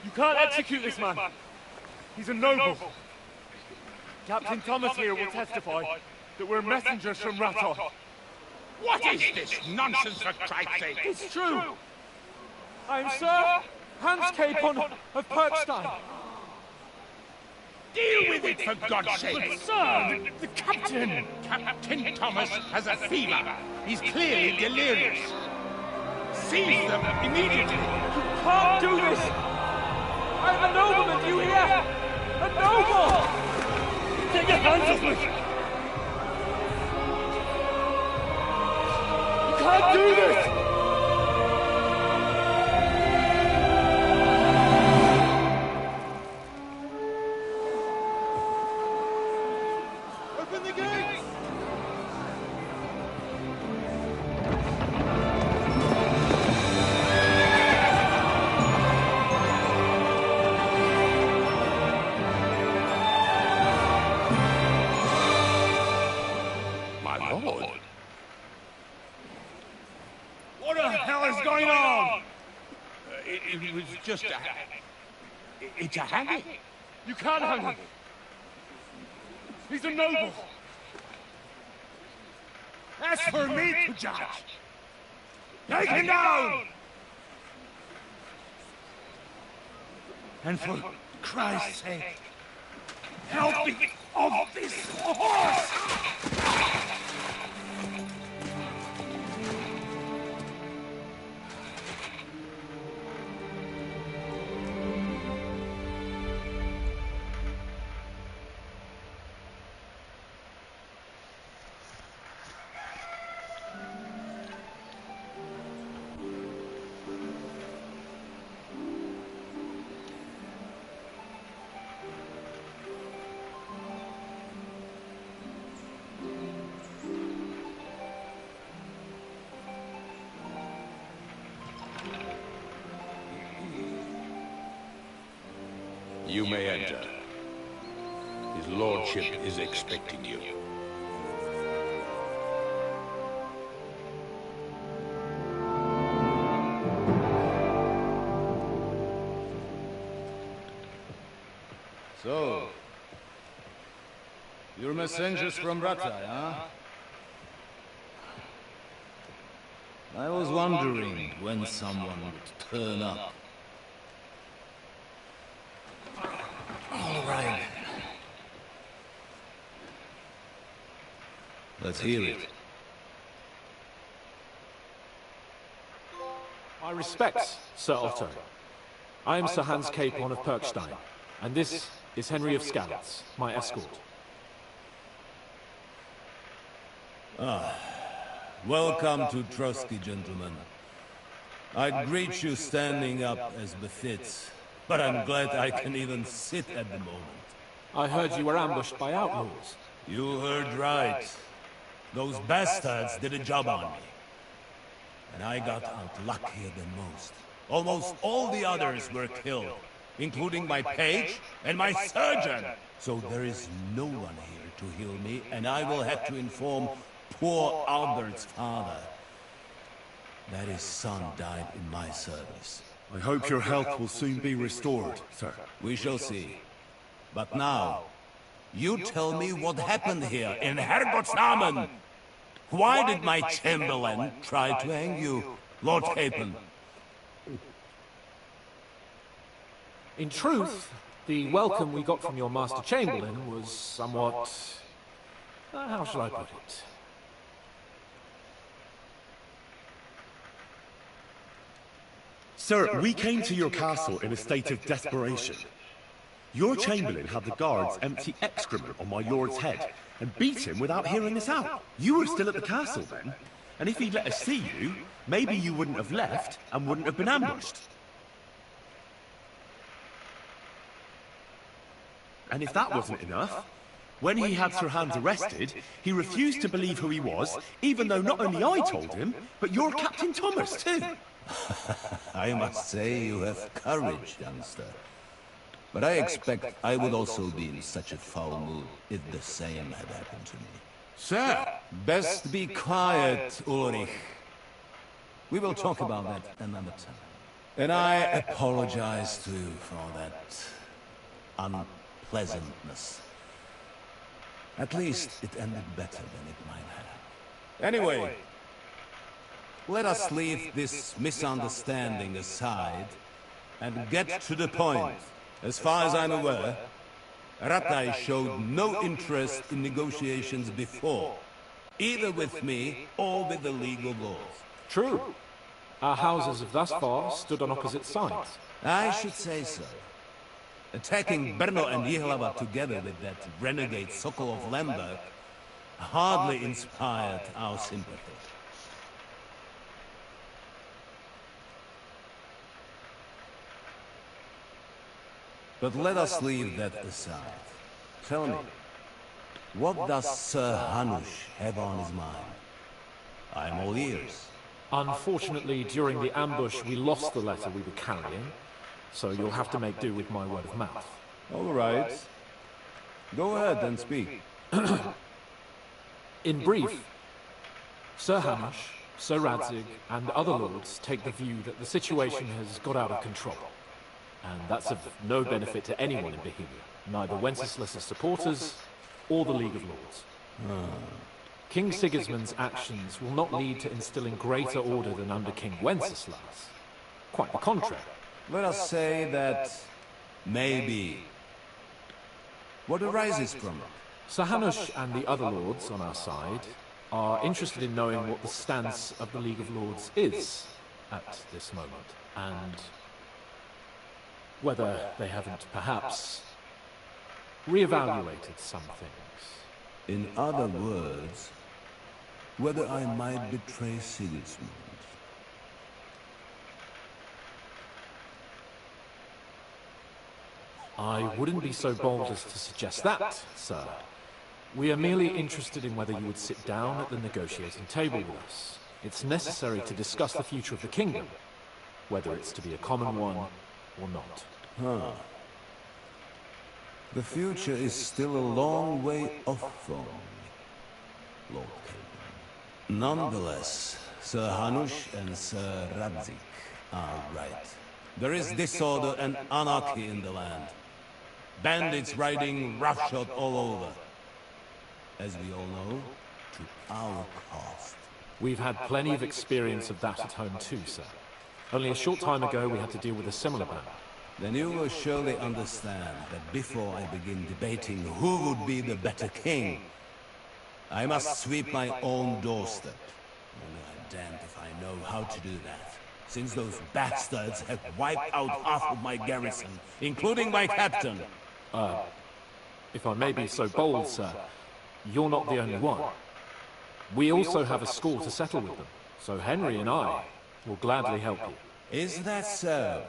You can't execute this man. He's a noble. Captain Thomas here will testify that we're messengers from Raton. What is this nonsense, for Christ's sake? It's true. I am Sir Hans Capon of Perkstein. Deal with it, for God's sake! But sir, the captain! Captain Thomas has a fever. He's clearly delirious. Seize them immediately! You can't do this! I am a nobleman, do you hear? A noble! Take your hands off me! You can't do this! Open the gates! My lord. What the hell is going on? It was just a... It's a hanging. You can't hang him! He's a noble! That's for me to judge. Take him down! And for Christ's sake, help me off this horse! You may enter. His lordship is expecting you. So, you're messengers from Ratai, huh? I was wondering when someone would turn up. All right. Let's hear it. My respects, Sir Otto. I am Sir Hans Capon of Perkstein, and this is Henry of Skalitz, my escort. Welcome to Trotsky, gentlemen. I'd greet you standing up as befits, but I'm glad I can even sit at the moment. I heard you were ambushed by outlaws. You heard right. Those bastards did a job on me. And I got out luckier than most. Almost all the others were killed, including my page and my surgeon. So there is no one here to heal me, and I will have to inform poor Albert's father that his son died in my service. I hope your health will soon be restored, sir. We shall see. But now, you tell me what happened here in Herrgottsnamen. Why did my chamberlain try to hang you, Lord Capon? In truth, the welcome we got from your Master Chamberlain was somewhat... how shall I put it? Sir, we came to your castle in a state of desperation. Your chamberlain had the guards empty excrement on my lord's head and beat him without hearing us out. You were still at the castle then, and if he'd let us see you, maybe you wouldn't have left and wouldn't have been ambushed. And if that wasn't enough, when he had Sir Hans arrested, he refused to believe who he was, even though not only I told him, but your Captain Thomas too. I must say you have courage, youngster. But I expect I would also be in such a foul mood if the same had happened to me. Sir! Best be quiet, Ulrich. We will talk about that another time. And I apologize to you for that unpleasantness. At least it ended better than it might have. Anyway, let us leave this misunderstanding aside and get to the point. As far as I'm aware, Ratai showed no interest in negotiations before, either with me or with the League of Lords. True. Our houses have thus far stood on opposite sides. I should say so. Attacking Brno and Jihlava together with that renegade Sokol of Lemberg hardly inspired our sympathy. But let us leave that aside. Tell me, what does Sir Hanush have on his mind? I'm all ears. Unfortunately, during the ambush, we lost the letter we were carrying, so you'll have to make do with my word of mouth. All right. Go ahead and speak. In brief, Sir Hanush, Sir Radzig, and other lords take the view that the situation has got out of control. And that's of no benefit to anyone in Bohemia, neither Wenceslas' supporters or the League of Lords. King Sigismund's actions will not lead to instilling greater order than under King Wenceslas. Quite the contrary. Let us say that maybe. What arises from it? Sir Hanush and the other lords on our side are interested in knowing what the stance of the League of Lords is at this moment, and whether they haven't perhaps reevaluated some things. In other words, whether I might betray Sigismund. I wouldn't be so bold as to suggest that, sir. We are merely interested in whether you would sit down at the negotiating table with us. It's necessary to discuss the future of the kingdom, whether it's to be a common one or not. The future is still a long way off from me, Lord Caden. Nonetheless, Sir Hanush and Sir Radzig are right. There is disorder and anarchy in the land. Bandits riding roughshod all over. As we all know, to our cost. We've had plenty of experience of that at home too, sir. Only a short time ago we had to deal with a similar band. Then you will surely understand that before I begin debating who would be the better king, I must sweep my own doorstep. Only I'm damned if I know how to do that, since those bastards have wiped out half of my garrison, including my captain. If I may be so bold, sir, you're not the only one. We also have a score to settle with them, so Henry and I will gladly help you. Is that so?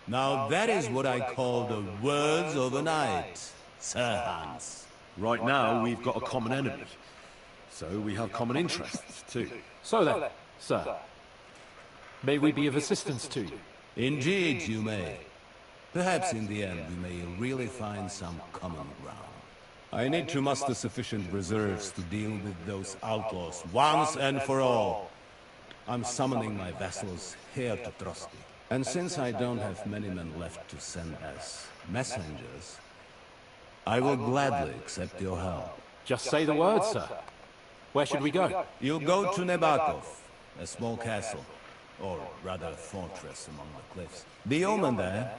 Now that is what I call the words of a knight, Sir Hans. Right now, we've got a common enemy. So we have common interests, too. So then, sir, may we be of assistance to you? Indeed, you may. Perhaps in the end we may really find some common ground. I need to muster sufficient reserves to deal with those outlaws once and for all. I'm summoning my vassals here to trust me. And since I don't have many men left to send as messengers, I will gladly accept your help. Just say the word, sir. Where should we go? You'll go to Nebakov, a small castle, or rather fortress among the cliffs. The yeoman there,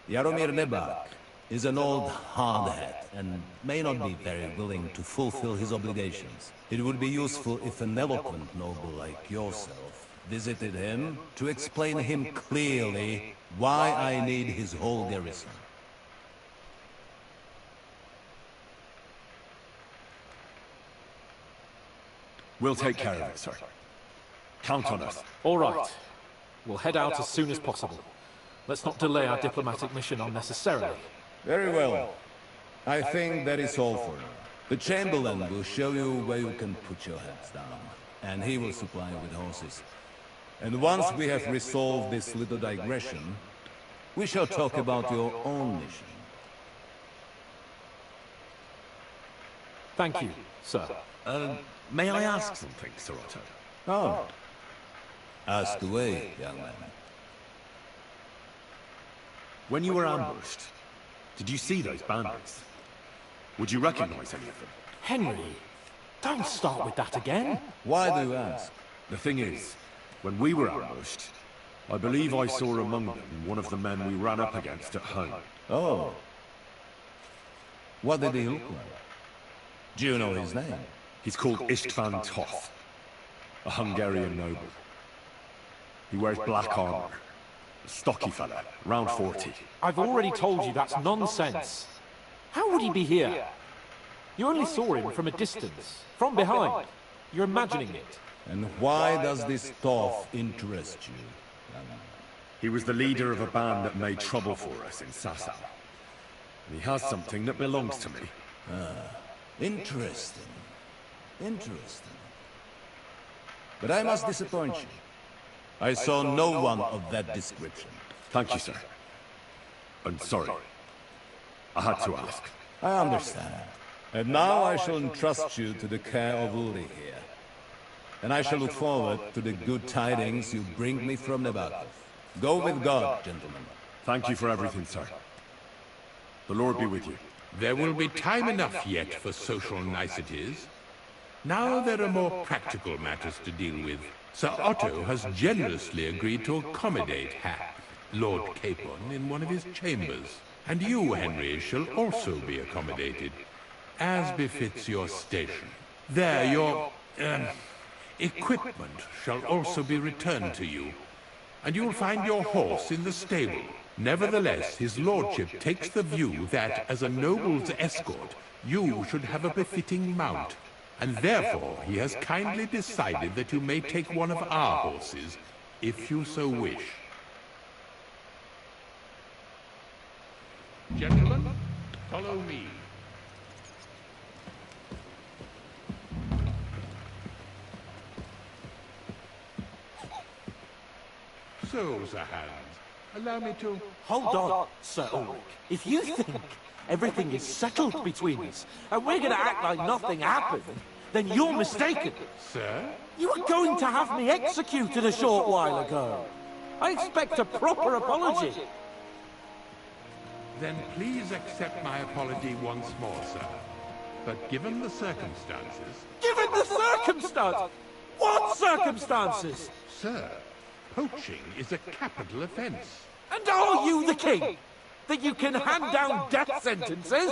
Jaromir Nebak, is an old hardhat and may not be very willing to fulfill his obligations. It would be useful if an eloquent noble like yourself visited him to explain him clearly why I need his whole garrison. We'll take care of it, sir. Count on us. All right. We'll head out as soon as possible. Let's not delay our diplomatic mission unnecessarily. Very well. I think that is all for now. The Chamberlain will show you where you can put your heads down, and he will supply you with horses. And once we have resolved this little digression, we shall talk about your own mission. Thank you, sir. May I ask something, Sir Otto? Oh. Ask away, young man. When you were ambushed, did you see those bandits? Would you recognize any of them? Henry, don't start with that again. Why do you ask? The thing is, when we were ambushed, I believe I saw among them one of the men we ran up against at home. Oh. What did he look like? Do you know his name? He's called Istvan Toth, a Hungarian noble. He wears black armor. A stocky fella, around 40. I've already told you that's nonsense. How would he be here? You only saw him from a distance, from behind. You're imagining it. And why does this Toth interest you? He was the leader of a band that made trouble for us in Sasau. And he has something that belongs to me. Interesting. Interesting. But I must disappoint you. I saw no one of that description. Thank you, sir. I'm sorry. I had to ask. I understand. And now I shall entrust you to the care of Uli here. And I shall look forward to the good tidings you bring me from Nevatov. Go with God, gentlemen. Thank you for everything, sir. The Lord be with you. There will be time enough yet for social niceties. Now there are more practical matters to deal with. Sir Otto has generously agreed to accommodate Hap, Lord Capon, in one of his chambers. And you, Henry, shall also be accommodated, as befits your station. There, your equipment shall also be returned to you, and you will find your horse in the stable. Nevertheless, his lordship takes the view that, as a noble's escort, you should have a befitting mount. And therefore, he has kindly decided that you may take one of our horses, if you so wish. Gentlemen, follow me. So, Sir Hans, allow me to... Hold on, Sir Ulrich. If you think everything is settled between us, and we're going to act like nothing happened, then you're mistaken. Sir? You were going to have me executed a short while ago. I expect a proper apology. Then please accept my apology once more, sir. But given the circumstances... Given the circumstances? What circumstances? Sir, poaching is a capital offense. And are you the king? That you can hand down death sentences?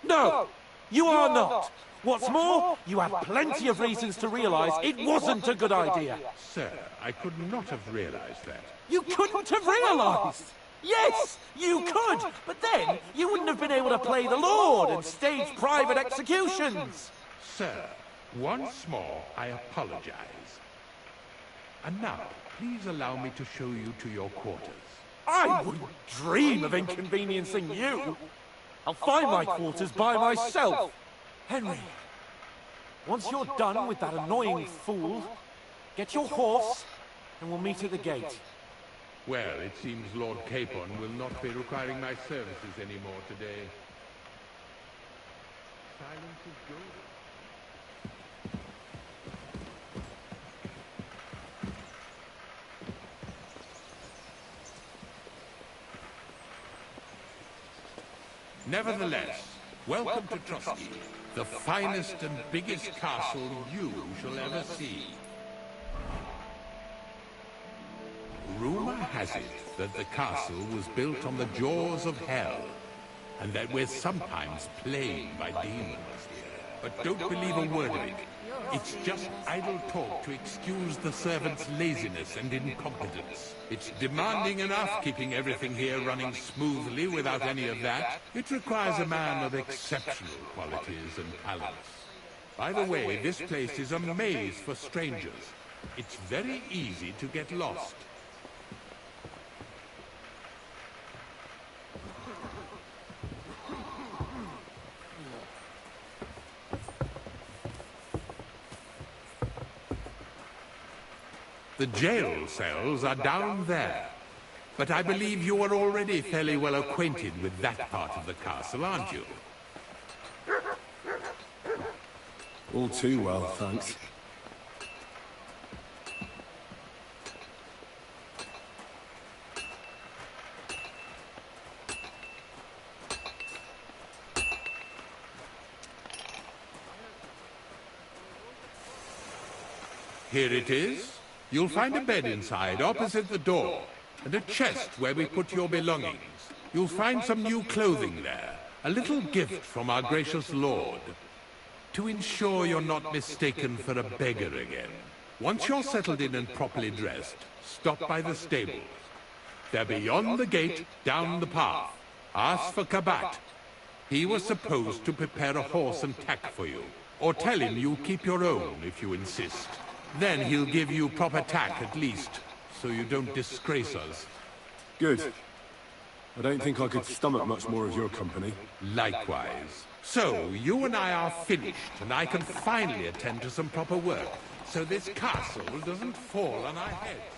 No, you are not. What's more, you have plenty of reasons to realize it wasn't a good idea. Sir, I could not have realized that. You couldn't have realized? Yes, you could, but then you wouldn't have been able to play the Lord and stage private executions. Sir, once more, I apologize. And now, please allow me to show you to your quarters. I wouldn't dream of inconveniencing you. I'll find my quarters by myself. Henry, once you're done with that annoying fool, get your horse and we'll meet at the gate. Well, it seems Lord Capon will not be requiring my services anymore today. Silence is good. Nevertheless, welcome to Trotsky, the finest and biggest castle you shall ever see. Rumor has it that the castle was built on the jaws of hell, and that we're sometimes plagued by demons here. But don't believe a word of it. It's just idle talk to excuse the servants' laziness and incompetence. It's demanding enough keeping everything here running smoothly without any of that. It requires a man of exceptional qualities and talents. By the way, this place is a maze for strangers. It's very easy to get lost. The jail cells are down there. But I believe you are already fairly well acquainted with that part of the castle, aren't you? All too well, thanks. Here it is. You'll find a bed inside, opposite the door, and a chest where we put your belongings. You'll find some new clothing there, a little gift from our gracious lord, to ensure you're not mistaken for a beggar again. Once you're settled in and properly dressed, stop by the stables. They're beyond the gate, down the path. Ask for Kabat. He was supposed to prepare a horse and tack for you. Or tell him you'll keep your own if you insist. Then he'll give you proper tack at least, so you don't disgrace us. Good. I don't think I could stomach much more of your company. Likewise. So, you and I are finished, and I can finally attend to some proper work, so this castle doesn't fall on our heads.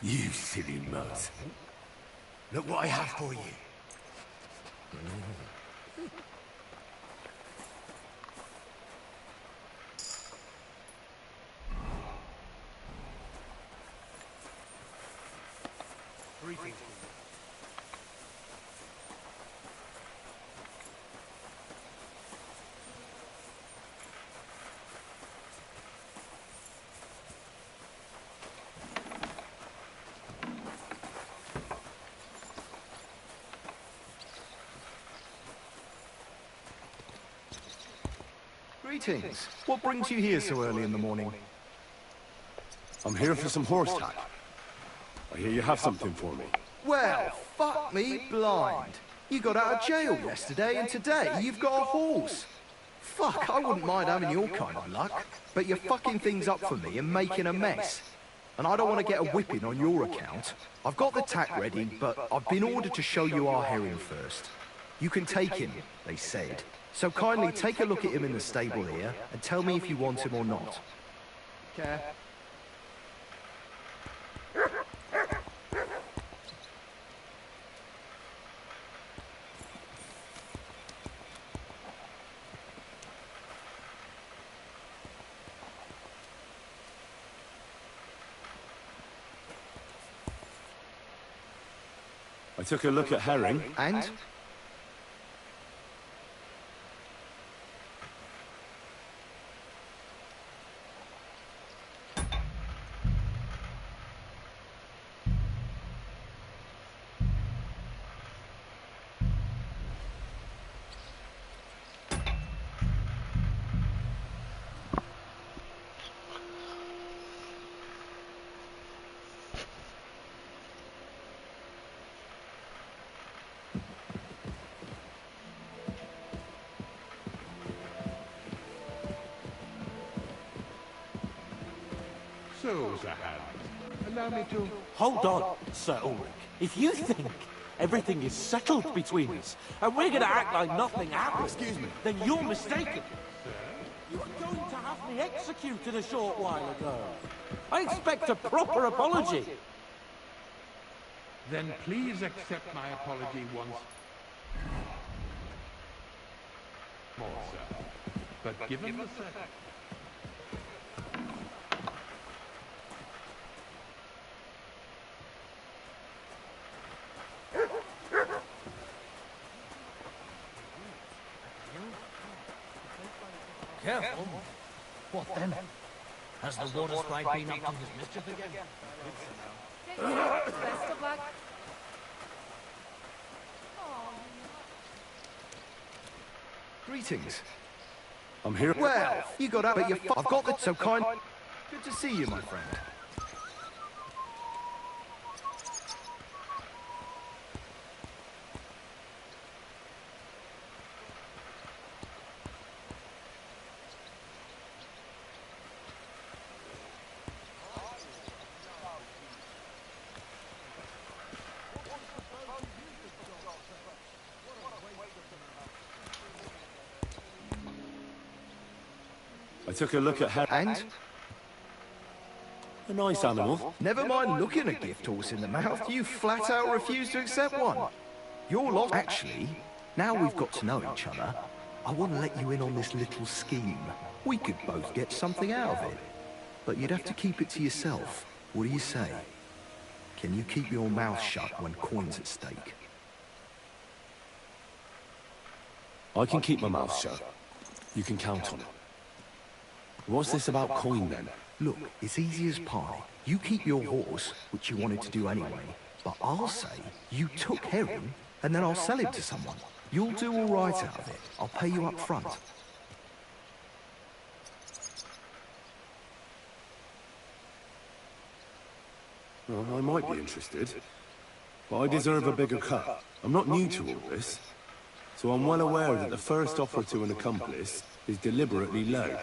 You silly mutt. Look what I have for you. Greetings. What brings you here so early in the morning? I'm here for some horse tack. I hear you have something for me. Well, fuck me blind. You got out of jail yesterday, and today you've got a horse. Fuck, I wouldn't mind having your kind of luck. But you're fucking things up for me and making a mess. And I don't want to get a whipping on your account. I've got the tack ready, but I've been ordered to show you our herring first. You can take him, they said. So kindly take a look at him in the stable here, and tell me if you want him or not. Okay. I took a look at herring. And? So, Sir Hans, allow me to... Hold on, Sir Ulrich. If you think everything is settled between us, and we're gonna act like nothing happened, Excuse me, then you're mistaken. You were going to have me executed a short while ago. I expect a proper apology. Then please accept my apology once more, sir. But given the circumstances... Careful. What then? Has the water sprite been up to his mischief again? Best of luck. Greetings. I'm here. Well, you got out, but I've got the... So kind... Good to see you, my friend. I took a look at herring. And? A nice animal. Never mind looking a gift horse in the mouth, you flat out refuse to accept one. You're lost. Actually, now we've got to know each other, I want to let you in on this little scheme. We could both get something out of it. But you'd have to keep it to yourself. What do you say? Can you keep your mouth shut when coin's at stake? I can keep my mouth shut. You can count on it. What's this about coin then? Look, it's easy as pie. You keep your horse, which you wanted to do anyway, but I'll say you took herring, and then I'll sell him to someone. You'll do all right out of it. I'll pay you up front. Well, I might be interested, but I deserve a bigger cut. I'm not new to all this, so I'm well aware that the first offer to an accomplice is deliberately low,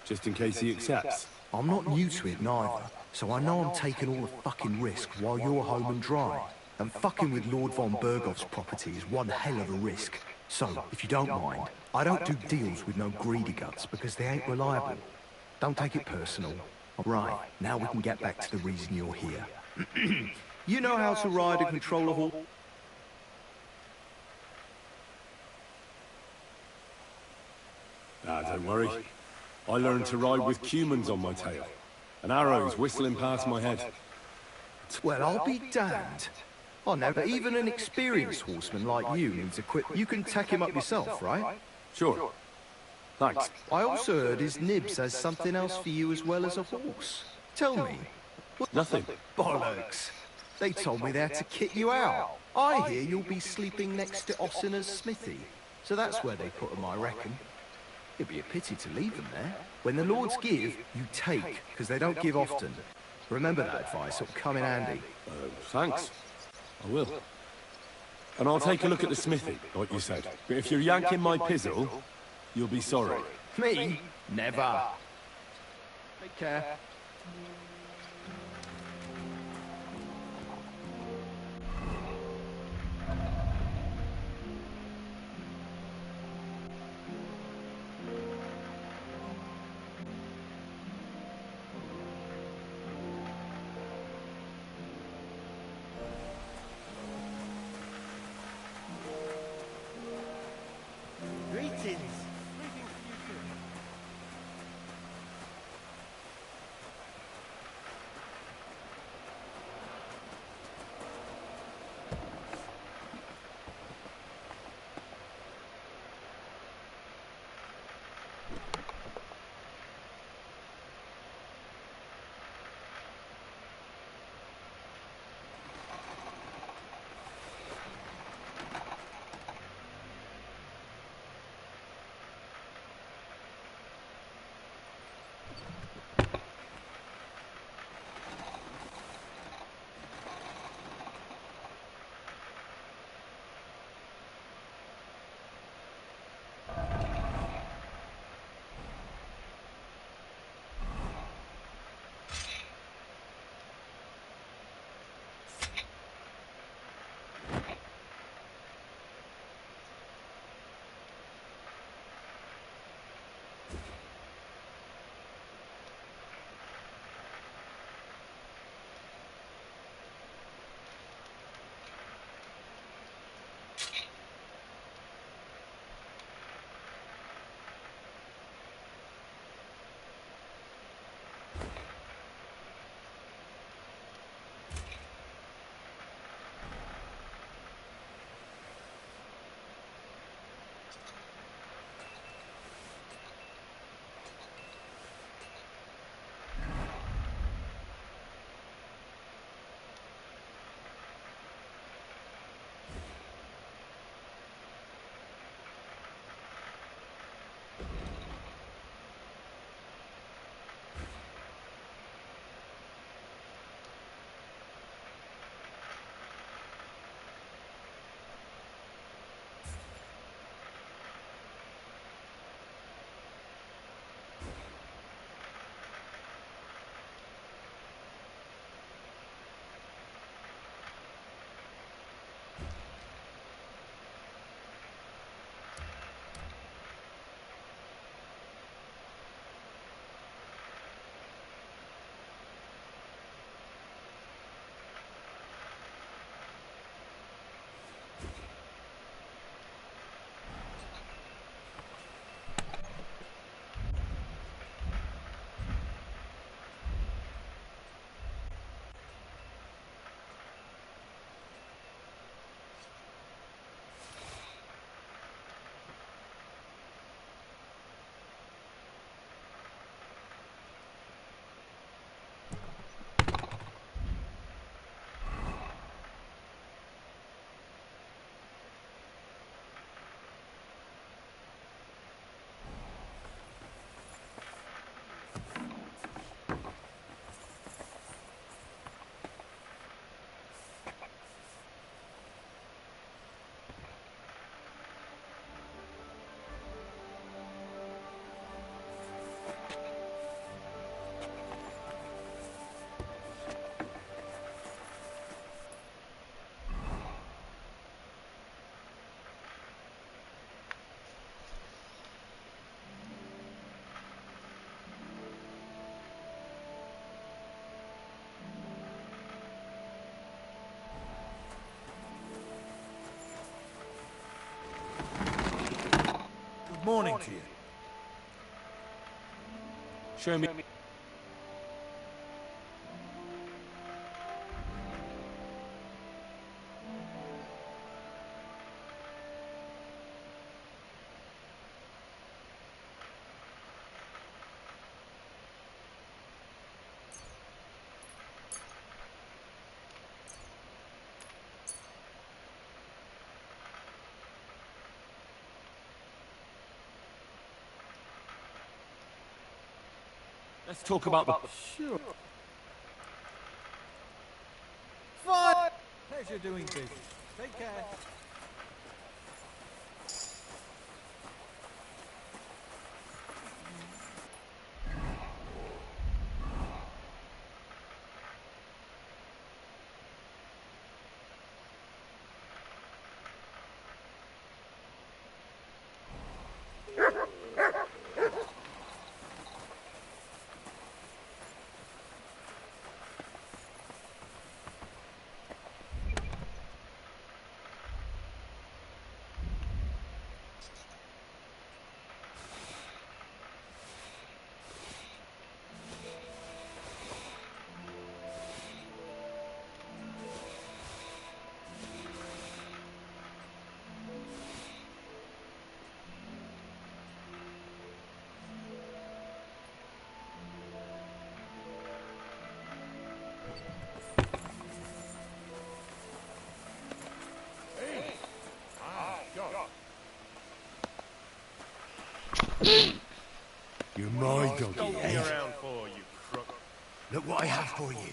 just in case he accepts. I'm not new to it neither, so I know I'm taking all the fucking risk while you're home and dry. And fucking with Lord von Bergov's property is one hell of a risk. So, if you don't mind, I don't do deals with no greedy guts because they ain't reliable. Don't take it personal. Right, now we can get back to the reason you're here. You know how to ride and control a horse? Ah, don't worry. I learned to ride with cumans on my tail, and arrows whistling past my head. Well, I'll be damned. Oh, no, but even an experienced horseman like you needs equipment. You can tack him up yourself, right? Sure. Thanks. I also heard his nibs has something else for you as well as a horse. Tell me. Nothing. Bollocks. They told me they had to kit you out. I hear you'll be sleeping next to Ossiner's smithy. So that's where they put them, I reckon. It'd be a pity to leave them there. When the lords give, you take, because they don't give often. Remember that advice, it'll come in handy. Thanks. I will. And I'll take a look at the smithy, like you said. But if you're yanking my pizzle, you'll be sorry. Me? Never. Take care. Greetings. morning to you. Show me. Let's talk about the... Sure. Fine. Pleasure doing business. Take care. You're my doggy, Don't be eh? around for, you crook. Look what I have for you.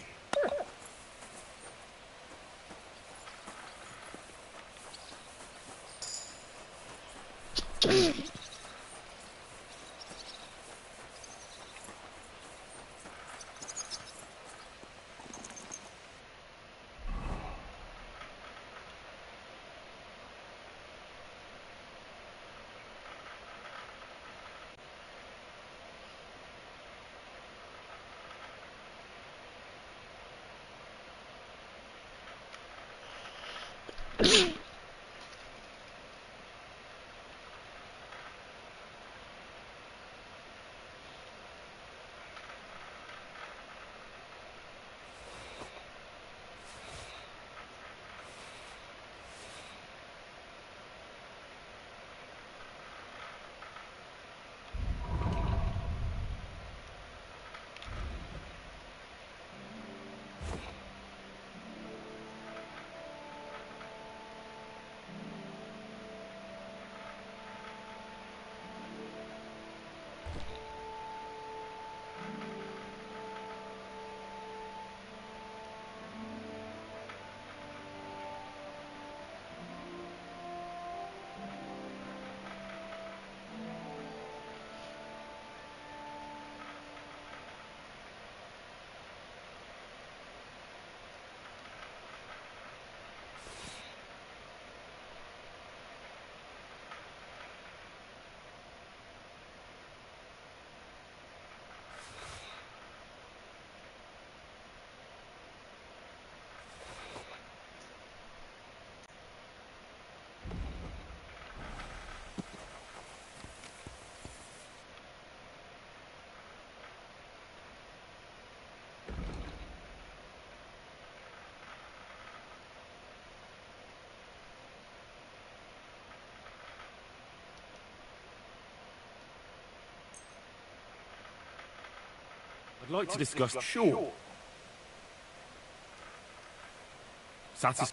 I'd like to discuss... Sure.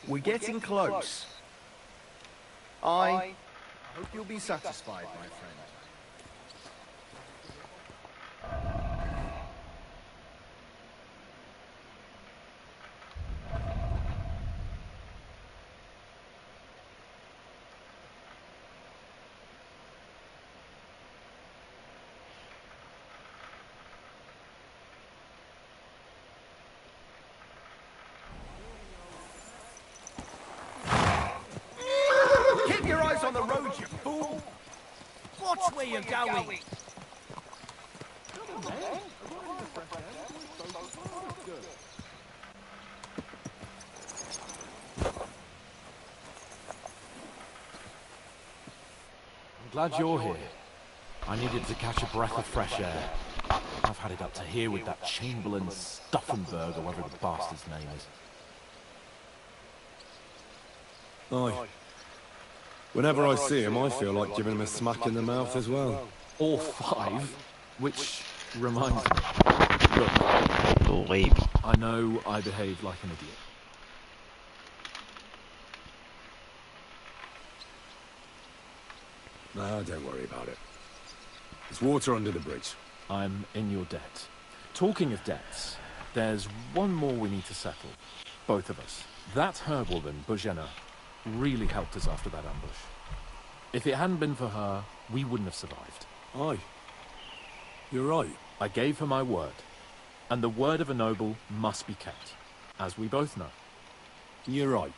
We're getting close. I hope you'll be satisfied, my friend. Keep your eyes on the road, you fool! Watch where you're going. I'm glad you're here. I needed to catch a breath of fresh air. I've had it up to here with that Chamberlain Stuffenberg, or whatever the bastard's name is. Aye. Whenever I see him, I feel like giving him a smack in the mouth as well. Or 5, which reminds me. Look, I know I behaved like an idiot. Nah, don't worry about it. There's water under the bridge. I'm in your debt. Talking of debts, there's one more we need to settle. Both of us. That herbalwoman, Bojena, really helped us after that ambush. If it hadn't been for her, we wouldn't have survived. Aye. You're right. I gave her my word. And the word of a noble must be kept, as we both know. You're right.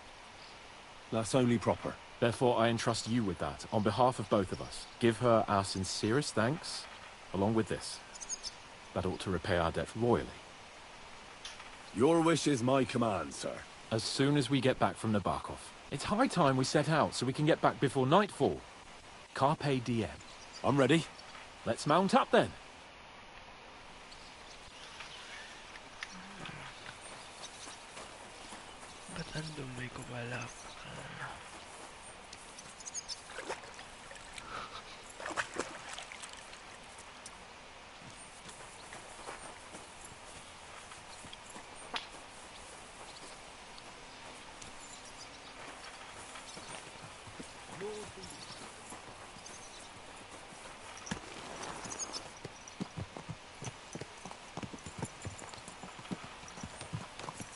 That's only proper. Therefore, I entrust you with that, on behalf of both of us. Give her our sincerest thanks, along with this. That ought to repay our debt royally. Your wish is my command, sir. As soon as we get back from Nabokov. It's high time we set out, so we can get back before nightfall. Carpe diem. I'm ready. Let's mount up, then. Batándome como a la...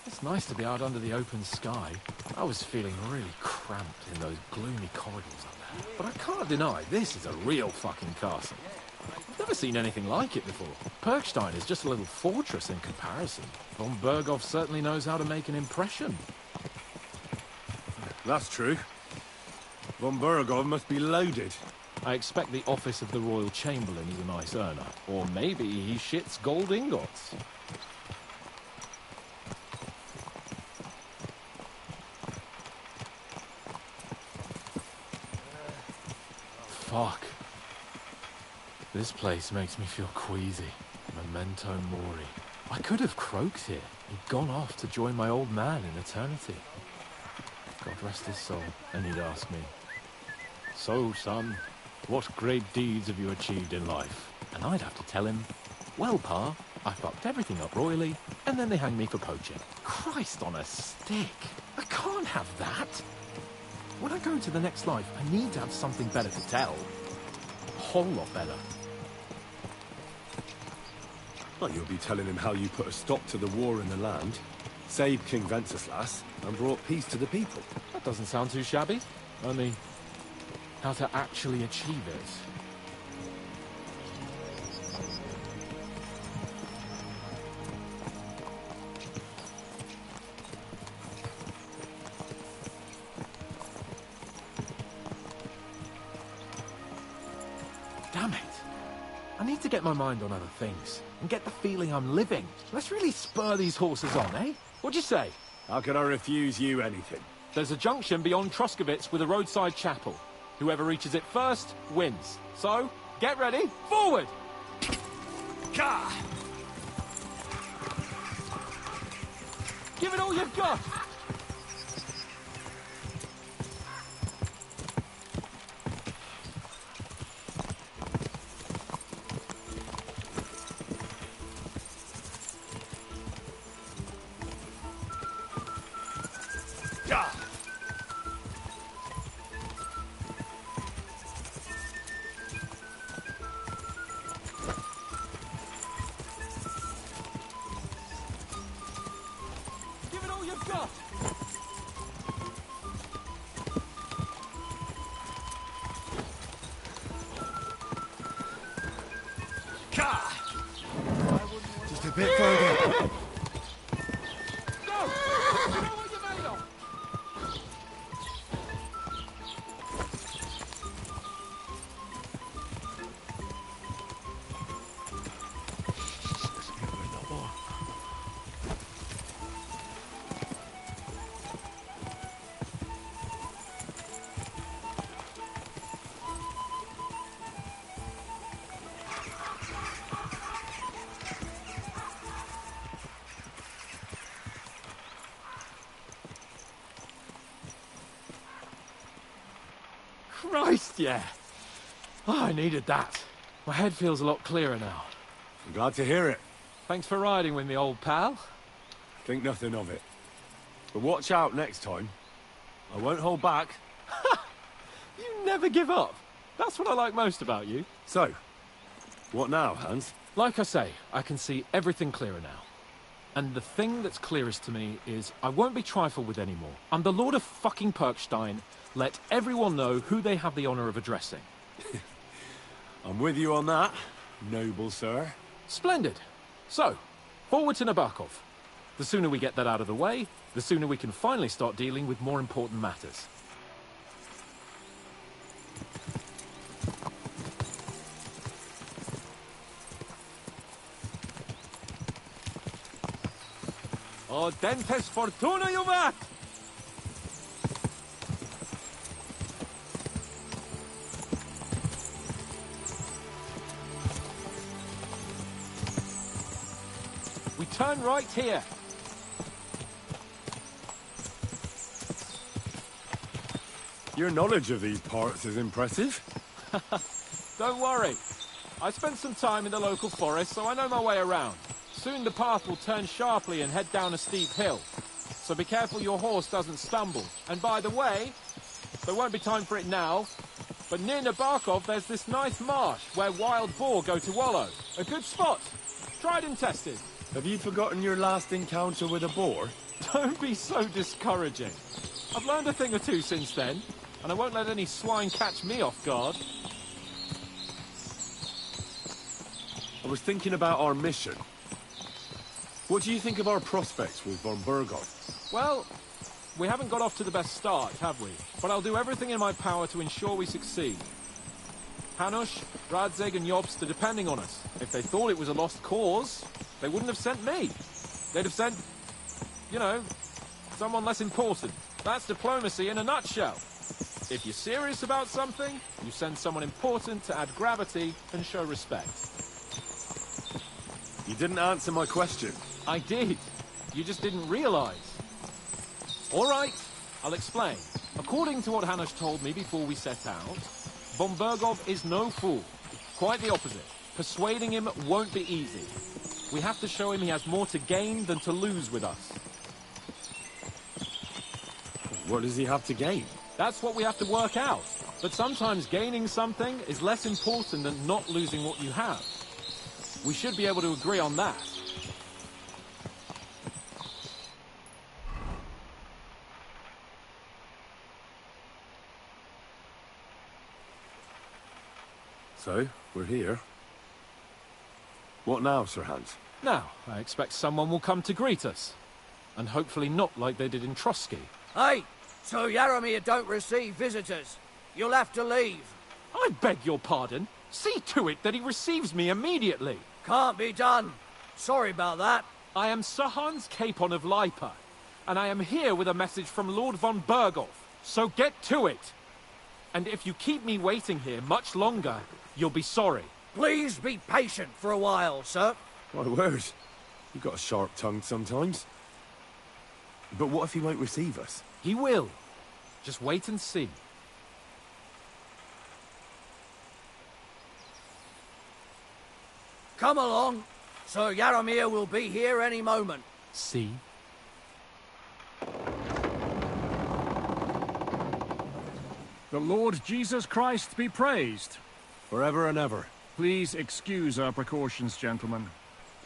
It's nice to be out under the open sky. I was feeling really cramped in those gloomy corridors up there. But I can't deny, this is a real fucking castle. I've never seen anything like it before. Perkstein is just a little fortress in comparison. Von Berghoff certainly knows how to make an impression. That's true. Von Berghoff must be loaded. I expect the office of the Royal Chamberlain is a nice earner. Or maybe he shits gold ingots. Fuck. This place makes me feel queasy. Memento mori. I could have croaked here. He'd gone off to join my old man in eternity. God rest his soul. And he'd ask me, "So, son, what great deeds have you achieved in life?" And I'd have to tell him, "Well, Pa, I fucked everything up royally, and then they hanged me for poaching." Christ on a stick. I can't have that. When I go into the next life, I need to have something better to tell. A whole lot better. Well, you'll be telling him how you put a stop to the war in the land, saved King Wenceslas, and brought peace to the people. That doesn't sound too shabby. Only, how to actually achieve it. Damn it. I need to get my mind on other things, and get the feeling I'm living. Let's really spur these horses on, eh? What'd you say? How could I refuse you anything? There's a junction beyond Troskowitz with a roadside chapel. Whoever reaches it first, wins. So, get ready, forward! Gah! Give it all you've got! Just a bit further. Christ, yeah. Oh, I needed that. My head feels a lot clearer now. I'm glad to hear it. Thanks for riding with me, old pal. Think nothing of it. But watch out next time. I won't hold back. You never give up. That's what I like most about you. So, what now, Hans? Like I say, I can see everything clearer now. And the thing that's clearest to me is I won't be trifled with anymore. I'm the Lord of fucking Perkstein. Let everyone know who they have the honor of addressing. I'm with you on that, noble sir. Splendid. So, forward to Nabokov. The sooner we get that out of the way, the sooner we can finally start dealing with more important matters. O dentes fortuna juvat! We turn right here. Your knowledge of these parts is impressive. Don't worry. I spent some time in the local forest, so I know my way around. Soon the path will turn sharply and head down a steep hill. So be careful your horse doesn't stumble. And by the way, there won't be time for it now, but near Nabokov there's this nice marsh where wild boar go to wallow. A good spot. Tried and tested. Have you forgotten your last encounter with a boar? Don't be so discouraging. I've learned a thing or two since then, and I won't let any swine catch me off guard. I was thinking about our mission. What do you think of our prospects with von Burgov? Well, we haven't got off to the best start, have we? But I'll do everything in my power to ensure we succeed. Hanush, Radzig and Jobst are depending on us. If they thought it was a lost cause, they wouldn't have sent me. They'd have sent, you know, someone less important. That's diplomacy in a nutshell. If you're serious about something, you send someone important to add gravity and show respect. You didn't answer my question. I did. You just didn't realize. All right, I'll explain. According to what Hanush told me before we set out, von Burgov is no fool. Quite the opposite. Persuading him won't be easy. We have to show him he has more to gain than to lose with us. What does he have to gain? That's what we have to work out. But sometimes gaining something is less important than not losing what you have. We should be able to agree on that. So, we're here. What now, Sir Hans? Now, I expect someone will come to greet us. And hopefully not like they did in Trotsky. Hey, so Yaromir don't receive visitors. You'll have to leave. I beg your pardon. See to it that he receives me immediately. Can't be done. Sorry about that. I am Sir Hans Capon of Lipa, and I am here with a message from Lord von Burgov. So get to it. And if you keep me waiting here much longer, you'll be sorry. Please be patient for a while, sir. My word. You've got a sharp tongue sometimes. But what if he won't receive us? He will. Just wait and see. Come along. Sir Yaromir will be here any moment. See? The Lord Jesus Christ be praised. Forever and ever. Please excuse our precautions, gentlemen.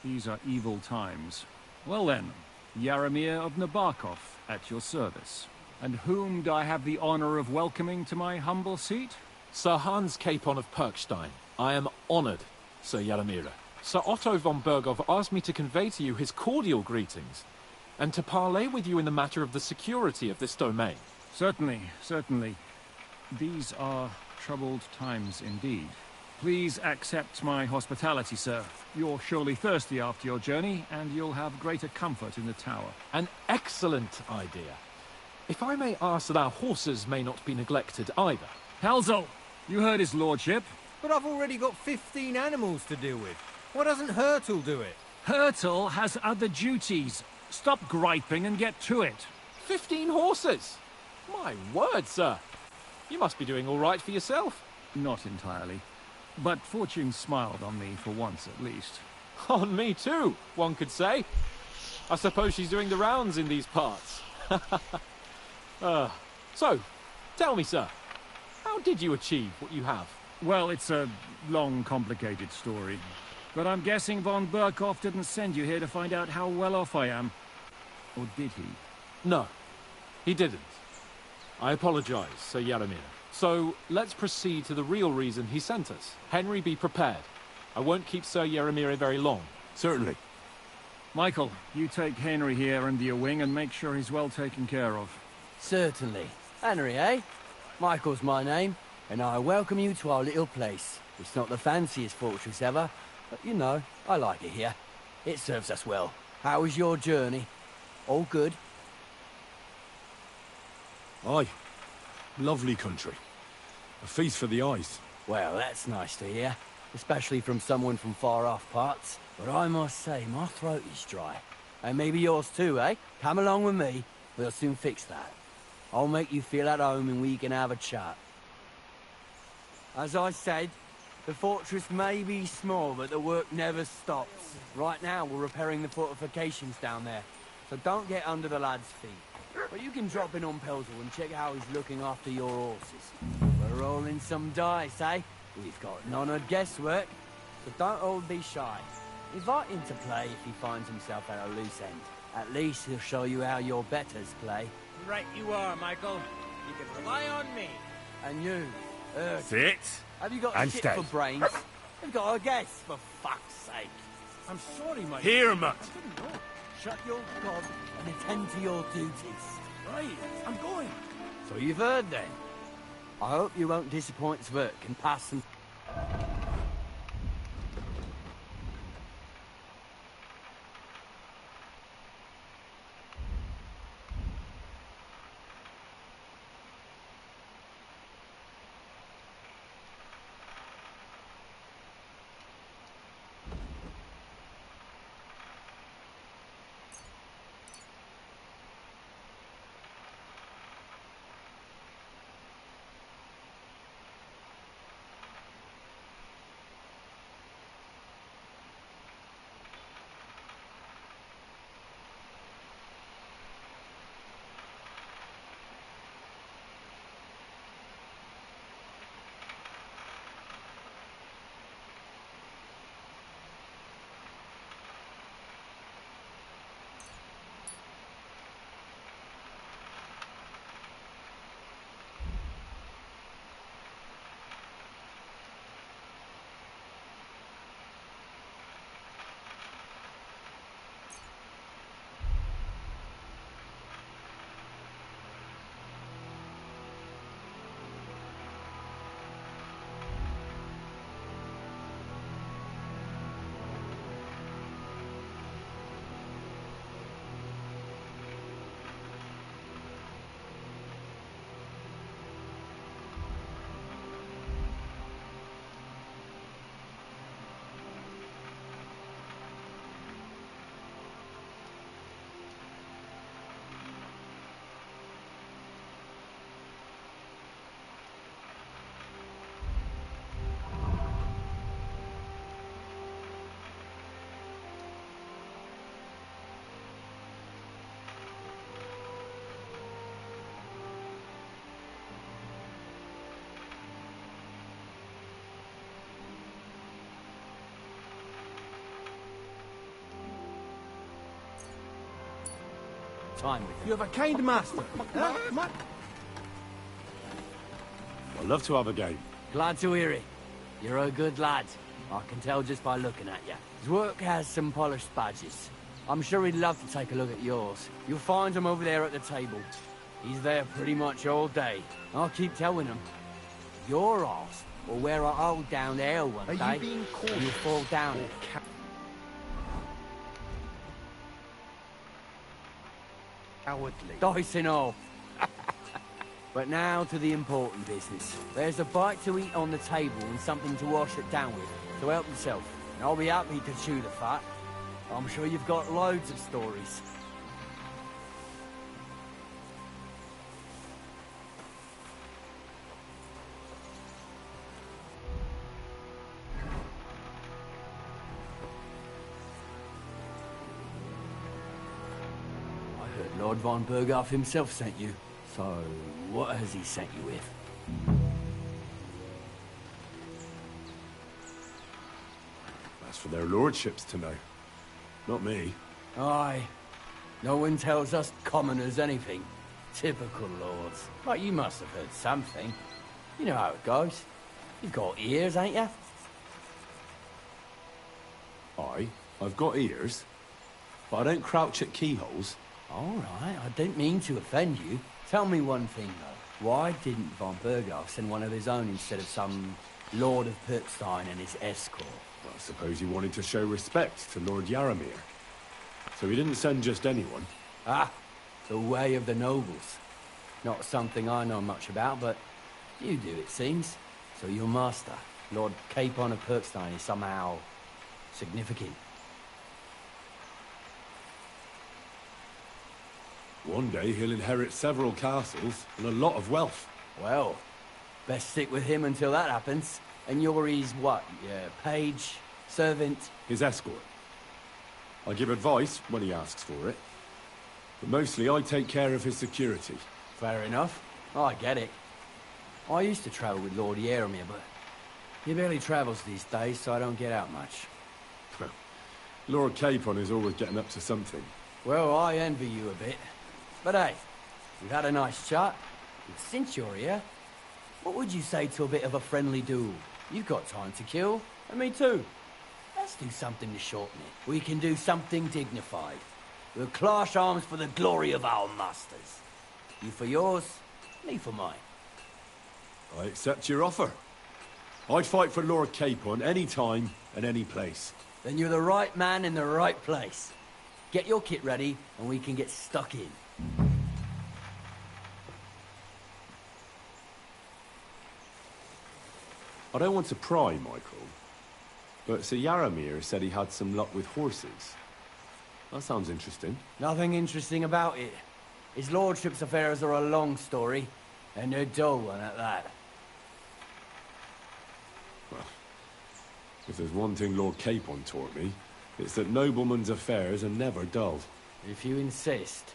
These are evil times. Well then, Yaromir of Nabokov, at your service. And whom do I have the honor of welcoming to my humble seat? Sir Hans Capon of Perkstein. I am honored, Sir Yaromir. Sir Otto von Burgov asked me to convey to you his cordial greetings, and to parley with you in the matter of the security of this domain. Certainly, certainly. These are troubled times indeed. Please accept my hospitality, sir. You're surely thirsty after your journey, and you'll have greater comfort in the tower. An excellent idea. If I may ask that our horses may not be neglected either. Halzel, you heard his lordship. But I've already got 15 animals to deal with. Why doesn't Hurtle do it? Hurtle has other duties. Stop griping and get to it. 15 horses? My word, sir. You must be doing all right for yourself. Not entirely. But fortune smiled on me for once at least. On me too, one could say. I suppose she's doing the rounds in these parts. So, tell me, sir, how did you achieve what you have? Well, it's a long, complicated story. But I'm guessing von Burkhoff didn't send you here to find out how well off I am. Or did he? No, he didn't. I apologize, Sir Yaramir. So, let's proceed to the real reason he sent us. Henry, be prepared. I won't keep Sir Yaramir very long. Certainly. Michael, you take Henry here under your wing and make sure he's well taken care of. Certainly. Henry, eh? Michael's my name, and I welcome you to our little place. It's not the fanciest fortress ever, but you know, I like it here. It serves us well. How was your journey? All good? Aye. Lovely country. A feast for the eyes. Well, that's nice to hear, especially from someone from far-off parts. But I must say, my throat is dry. And maybe yours too, eh? Come along with me. We'll soon fix that. I'll make you feel at home and we can have a chat. As I said, the fortress may be small, but the work never stops. Right now, we're repairing the fortifications down there, so don't get under the lad's feet. But you can drop in on Pelzel and check how he's looking after your horses. We're rolling some dice, eh? We've got none of guesswork, so don't all be shy. Invite him to play if he finds himself at a loose end. At least he'll show you how your betters play. Right you are, Michael. You can rely on me. And you, Sit. have you got And shit stay. for brains? You've got a guess, for fuck's sake. I'm sorry, Michael. Here, mutt. I didn't know. Shut your gob and attend to your duties. Right, I'm going. So you've heard then. I hope you won't disappoint Svert and pass some... Time with You have a kind master. I'd love to have a game. Glad to hear it. You're a good lad. I can tell just by looking at you. His work has some polished badges. I'm sure he'd love to take a look at yours. You'll find him over there at the table. He's there pretty much all day. I'll keep telling him. Your arse will wear a hole down there one day. Are you being called? And you'll fall down it. Cowardly. Dice and all. But now to the important business. There's a bite to eat on the table and something to wash it down with. So help yourself. And I'll be happy to chew the fat. I'm sure you've got loads of stories. Lord von Berghoff himself sent you. So, what has he sent you with? That's for their lordships to know. Not me. Aye. No one tells us commoners anything. Typical lords. But you must have heard something. You know how it goes. You've got ears, ain't you? Aye, I've got ears. But I don't crouch at keyholes. All right, I didn't mean to offend you. Tell me one thing, though. Why didn't von Berghoff send one of his own instead of some Lord of Pirkstein and his escort? Well, I suppose he wanted to show respect to Lord Yaramir. So he didn't send just anyone. Ah, the way of the nobles. Not something I know much about, but you do, it seems. So your master, Lord Capon of Pirkstein, is somehow significant. One day he'll inherit several castles and a lot of wealth. Well, best stick with him until that happens. And you're his what? Yeah, page? Servant? His escort. I give advice when he asks for it. But mostly I take care of his security. Fair enough. I get it. I used to travel with Lord Yaramir, but he barely travels these days, so I don't get out much. Lord Capon is always getting up to something. Well, I envy you a bit. But hey, we've had a nice chat. And since you're here, what would you say to a bit of a friendly duel? You've got time to kill, and me too. Let's do something to shorten it. We can do something dignified. We'll clash arms for the glory of our masters. You for yours, me for mine. I accept your offer. I'd fight for Lord Capon any time and any place. Then you're the right man in the right place. Get your kit ready, and we can get stuck in. I don't want to pry, Michael, but Sir Yaramir said he had some luck with horses. That sounds interesting. Nothing interesting about it. His lordship's affairs are a long story, and a dull one at that. Well, if there's one thing Lord Capon taught me, it's that noblemen's affairs are never dull. If you insist,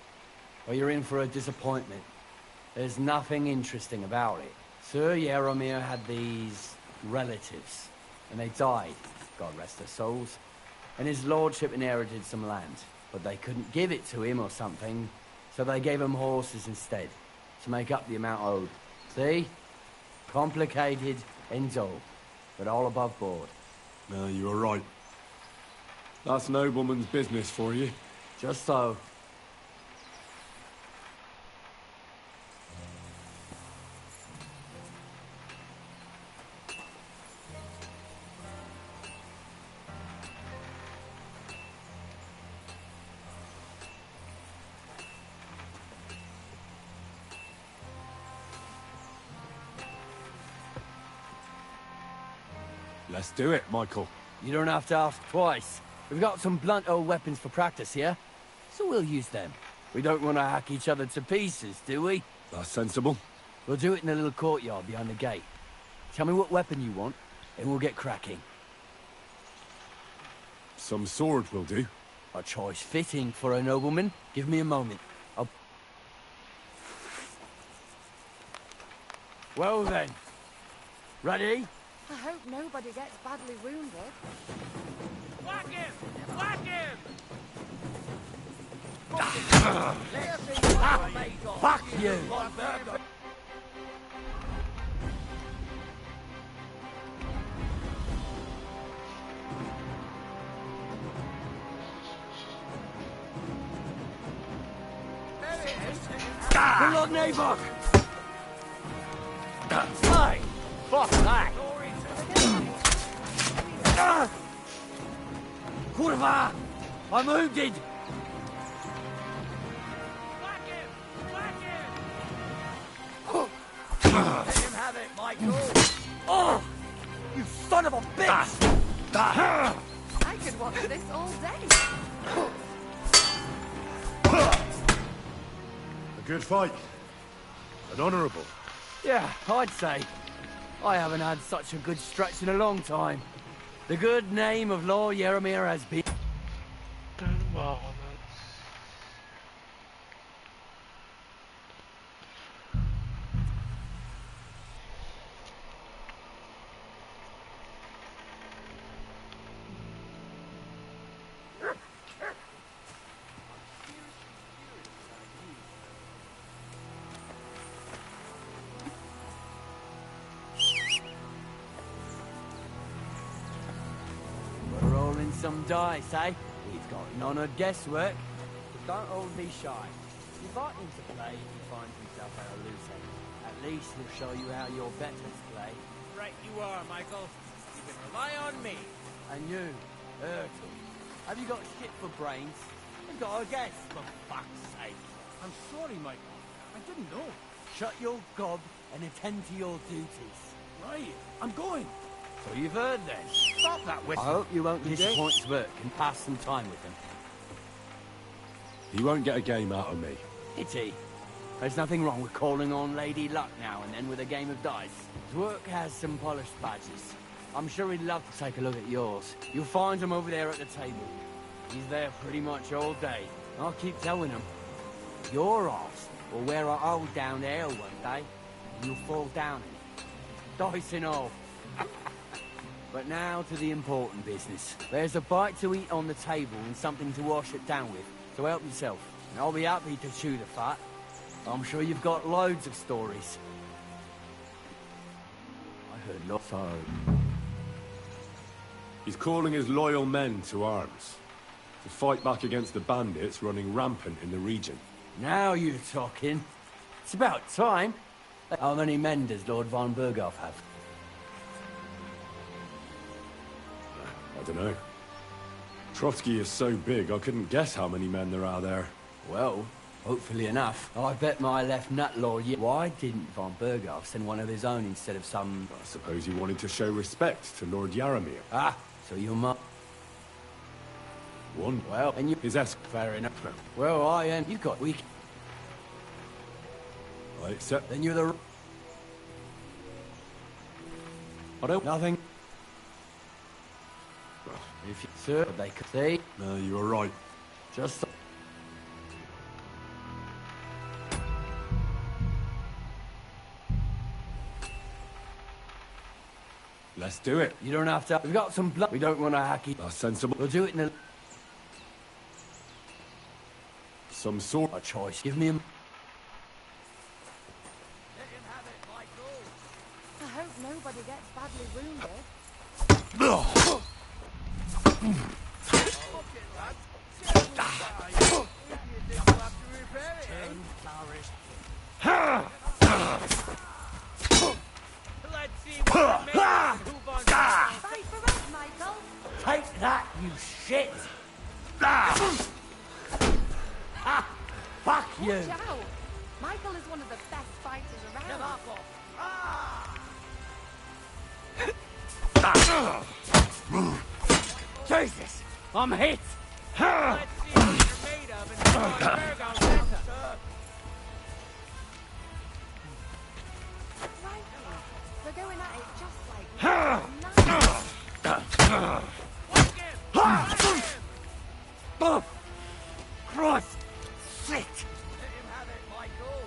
or you're in for a disappointment. There's nothing interesting about it. Sir Yaramir had these relatives, and they died, God rest their souls. And his lordship inherited some land, but they couldn't give it to him or something, so they gave him horses instead, to make up the amount owed. See? Complicated and dull, but all above board. No, you were right. That's nobleman's business for you. Just so. Let's do it, Michael. You don't have to ask twice. We've got some blunt old weapons for practice here, so we'll use them. We don't want to hack each other to pieces, do we? That's sensible. We'll do it in the little courtyard behind the gate. Tell me what weapon you want, and we'll get cracking. Some sword will do. A choice fitting for a nobleman. Give me a moment. Well then. Ready? I hope nobody gets badly wounded. Whack him! Whack him! Fuck you! Good luck, neighbor! Hey! Fuck that! Kurva! I'm wounded! Whack him! Whack him! Let him have it, Michael. Oh! You son of a bitch! I could watch this all day. A good fight. An honourable. Yeah, I'd say. I haven't had such a good stretch in a long time. The good name of Lord Yaramir has been... some dice, eh? He's got an honoured guesswork. But don't all be shy. Invite him to play if he finds himself at a loose end. At least he'll show you how your betters play. Right you are, Michael. You can rely on me. And you, Urkel, have you got shit for brains? You've got a guess, for fuck's sake. I'm sorry, Michael. I didn't know. Shut your gob and attend to your duties. Right, I'm going. So you've heard then. Stop that whistle. I hope you won't disappoint Zwerk and pass some time with him. He won't get a game out of me. Pity. There's nothing wrong with calling on Lady Luck now and then with a game of dice. Zwerk has some polished badges. I'm sure he'd love to take a look at yours. You'll find him over there at the table. He's there pretty much all day. I'll keep telling him. Your arse will wear a hole down there one day, and you'll fall down in it. Dice and all. But now to the important business. There's a bite to eat on the table and something to wash it down with, so help yourself. And I'll be happy to chew the fat. I'm sure you've got loads of stories. I heard lots. So... he's calling his loyal men to arms. To fight back against the bandits running rampant in the region. Now you're talking. It's about time. How many men does Lord von Berghoff have? I don't know. Trotsky is so big, I couldn't guess how many men there are there. Well, hopefully enough. I bet my left nut, Lord. Why didn't von Berghoff send one of his own instead of some... I suppose he wanted to show respect to Lord Yaramir. Ah, so your mum... One. Well, and you... His esque. Fair enough. Well, I am... You've got weak... I accept. Then you're the... I don't... Nothing. If you... Sir, they could see... No, you were right. Just... Let's do it. You don't have to... We've got some blood. We don't want a hacky... That's sensible. We'll do it in a... Some sort... A choice. Give me a... I hope nobody gets badly wounded. Let's see what it makes. Fight for us, Michael. Take that, you shit! Ah, fuck you! Watch out. Michael is one of the best fighters around. Jesus! I'm hit! Let's see what you're made of and von Berghoff better. They're going at it just like Oh, Christ! Shit! Let him have it, Michael.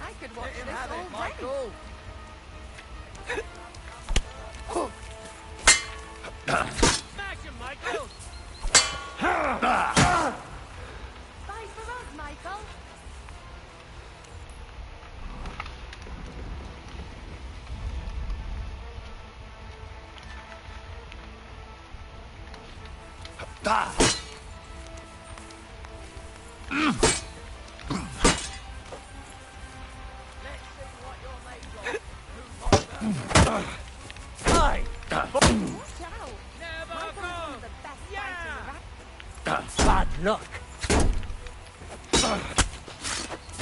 I could watch Let him this have all it, day. Michael. Smash him, Michael. Fight for us, Michael. Let's see what you're made of. Hey! Watch out. Never Michael is one go. of the best Yeah. fighters around. Bad luck!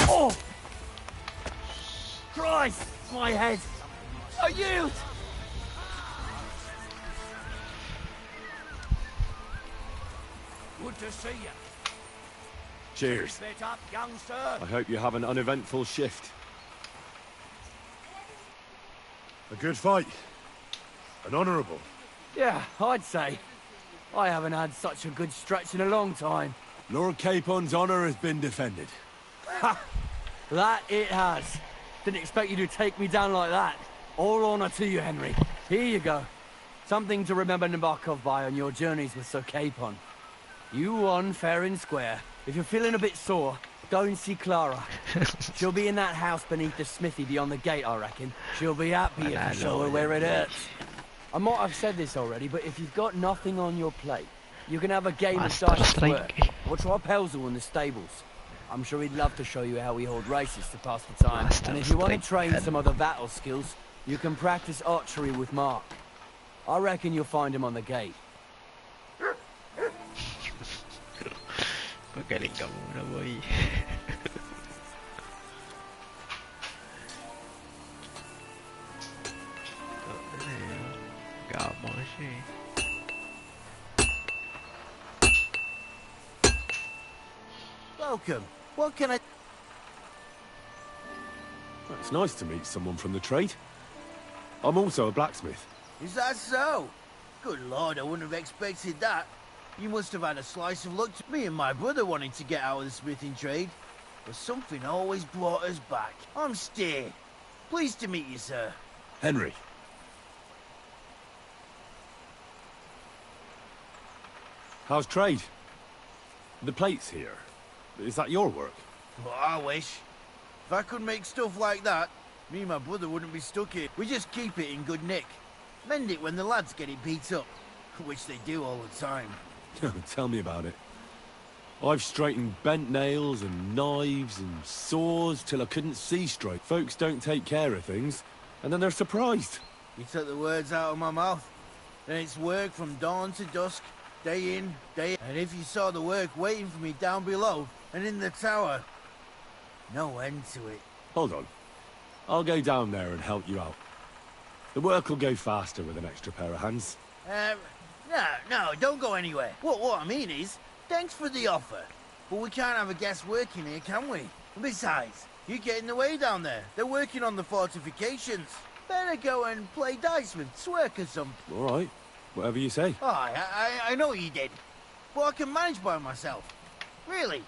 Oh! Christ! My head! I yield! Good to see you. Cheers. Fit up, youngster. I hope you have an uneventful shift. A good fight. An honourable. Yeah, I'd say. I haven't had such a good stretch in a long time. Lord Capon's honour has been defended. Ha! That it has. Didn't expect you to take me down like that. All honour to you, Henry. Here you go. Something to remember Nabokov by on your journeys with Sir Capon. You won fair and square. If you're feeling a bit sore, Go and see Clara. She'll be in that house beneath the smithy beyond the gate, I reckon. She'll be happy if you show her where it hurts. I might have said this already, but if you've got nothing on your plate, you can have a game of dice at work. Or try Pelzel in the stables. I'm sure he'd love to show you how we hold races to pass the time. And if you want to train some other battle skills, you can practice archery with Mark. I reckon you'll find him on the gate. Magaling ka muna, boy. Gabang siya eh. Welcome. What can I... Well, it's nice to meet someone from the trade. I'm also a blacksmith. Is that so? Good lord, I wouldn't have expected that. You must have had a slice of luck. Me and my brother wanted to get out of the smithing trade, but something always brought us back. I'm Steer. Pleased to meet you, sir. Henry. How's trade? The plates here. Is that your work? Well, I wish. If I could make stuff like that, me and my brother wouldn't be stuck here. We just keep it in good nick. Mend it when the lads get it beat up, which they do all the time. Tell me about it. I've straightened bent nails and knives and saws till I couldn't see straight. Folks don't take care of things, and then they're surprised. You took the words out of my mouth. Then it's work from dawn to dusk, day in, day out. And if you saw the work waiting for me down below and in the tower, no end to it. Hold on. I'll go down there and help you out. The work will go faster with an extra pair of hands. No, don't go anywhere. What I mean is, thanks for the offer. But we can't have a guest working here, can we? Besides, you get in the way down there. They're working on the fortifications. Better go and play dice with Swerk or something. All right. Whatever you say. Oh, I know you did. But I can manage by myself. Really.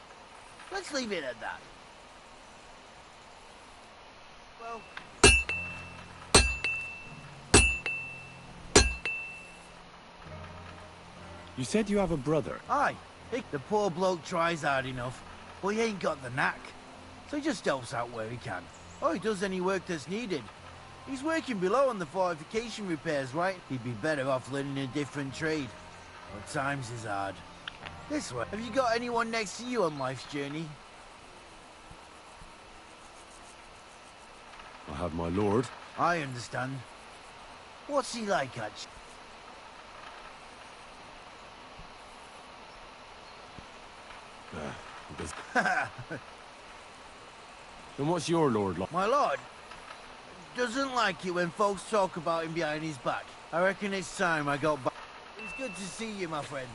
Let's leave it at that. Well... You said you have a brother. Aye. The poor bloke tries hard enough, but he ain't got the knack. So he just helps out where he can. Or he does any work that's needed. He's working below on the fortification repairs, right? He'd be better off learning a different trade. But times is hard. This way. Have you got anyone next to you on life's journey? I have my lord. I understand. What's he like, actually? And what's your lord like? My lord doesn't like it when folks talk about him behind his back. I reckon it's time I got back. It's good to see you, my friend.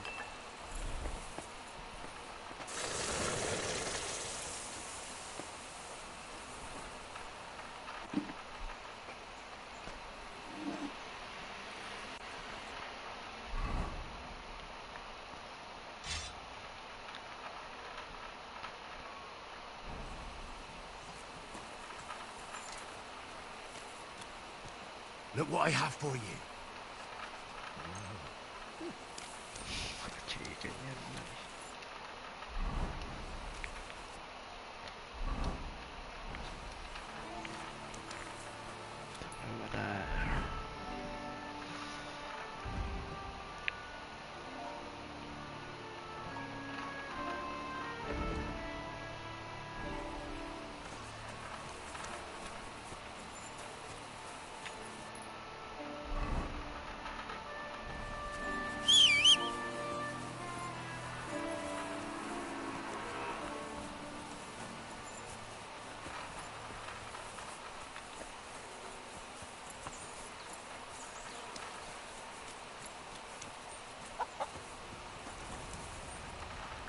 Look what I have for you. Chicken yan. Wala.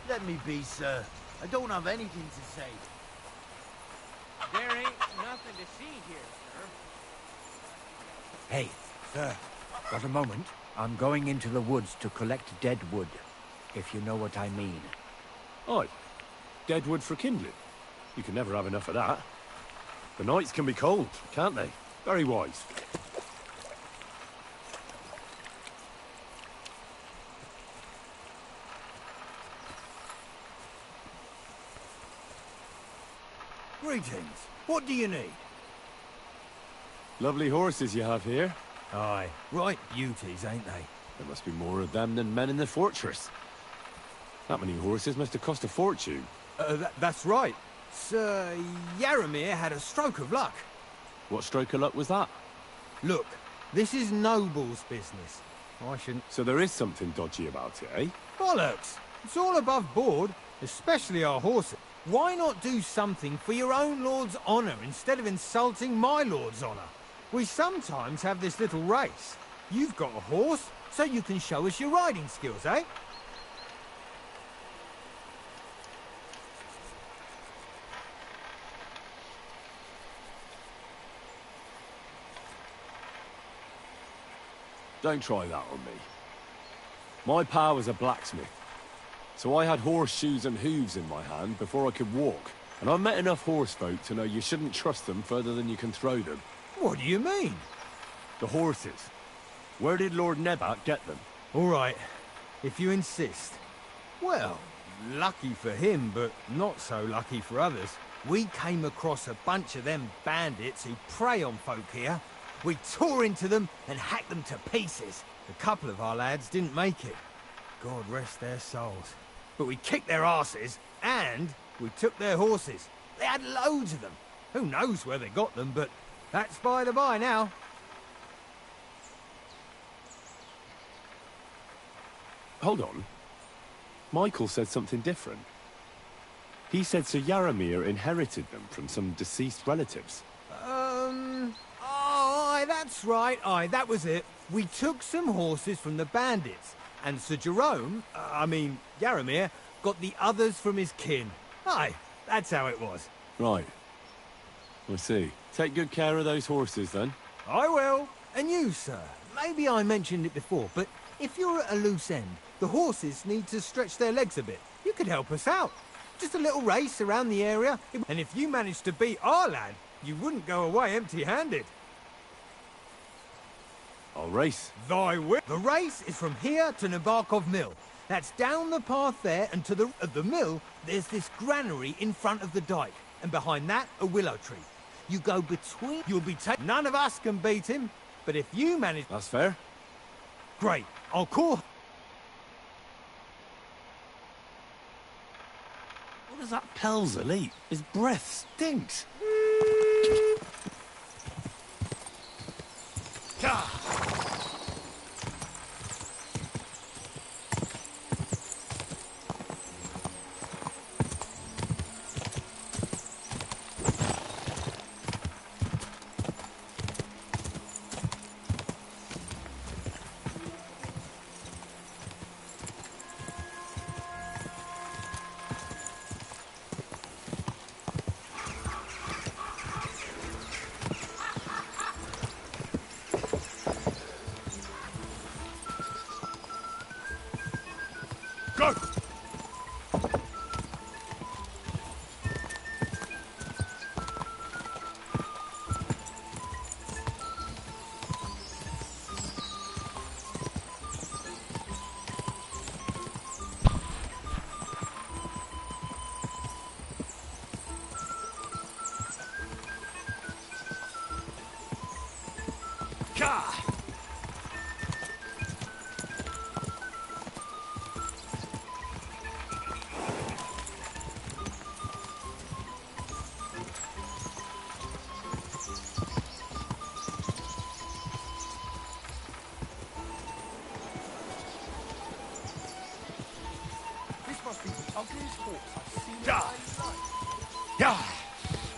Let me be, sir. I don't have anything to say. There ain't nothing to see here, sir. Hey, sir, got a moment? I'm going into the woods to collect dead wood, if you know what I mean. Aye. Dead wood for kindling. You can never have enough of that. The nights can be cold, can't they? Very wise. Greetings. What do you need? Lovely horses you have here. Aye, right beauties, ain't they? There must be more of them than men in the fortress. That many horses must have cost a fortune. That's right. Sir Yaramir had a stroke of luck. What stroke of luck was that? Look, this is Noble's business. I shouldn't... So there is something dodgy about it, eh? Bollocks! It's all above board, especially our horses. Why not do something for your own lord's honour instead of insulting my lord's honour? We sometimes have this little race. You've got a horse, so you can show us your riding skills, eh? Don't try that on me. My pa was a blacksmith, so I had horseshoes and hooves in my hand before I could walk. And I've met enough horse folk to know you shouldn't trust them further than you can throw them. What do you mean? The horses. Where did Lord Nebat get them? All right, if you insist. Well, lucky for him, but not so lucky for others. We came across a bunch of them bandits who prey on folk here. We tore into them and hacked them to pieces. A couple of our lads didn't make it. God rest their souls. But we kicked their asses, and we took their horses. They had loads of them. Who knows where they got them, but that's by the by now. Hold on. Michael said something different. He said Sir Yaramir inherited them from some deceased relatives. Aye, that's right. Aye, that was it. We took some horses from the bandits, and Sir Jerome, Yaramir, got the others from his kin. Aye, that's how it was. Right. I see. Take good care of those horses, then. I will. And you, sir. Maybe I mentioned it before, but if you're at a loose end, the horses need to stretch their legs a bit. You could help us out. Just a little race around the area, and if you managed to beat our lad, you wouldn't go away empty-handed. I'll race. Thy will. The race is from here to Nabokov Mill. That's down the path there, and to the mill, there's this granary in front of the dike, and behind that, a willow tree. You go between, you'll be taken. None of us can beat him, but if you manage... That's fair. Great. I'll call... What does that Pelzer eat? His breath stinks. Go!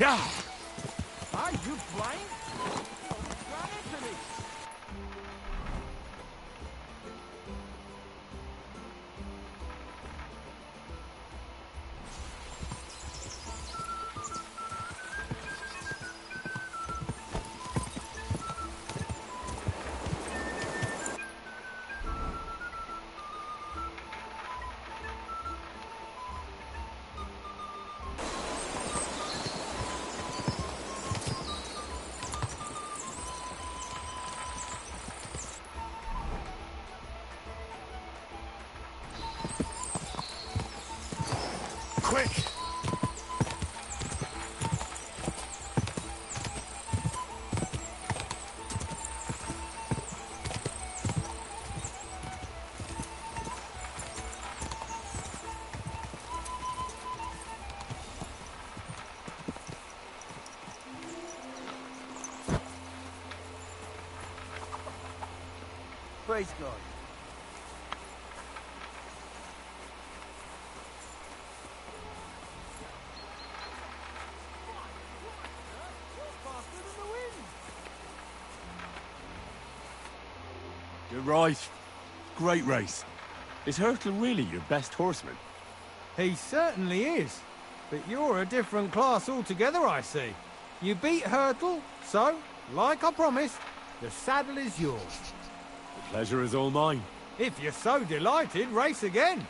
Yeah! Are you blind? Run into me! Quick! race guard. You're right. Great race. Is Hurtle really your best horseman? He certainly is. But you're a different class altogether, I see. You beat Hurtle, so, like I promised, the saddle is yours. The pleasure is all mine. If you're so delighted, race again.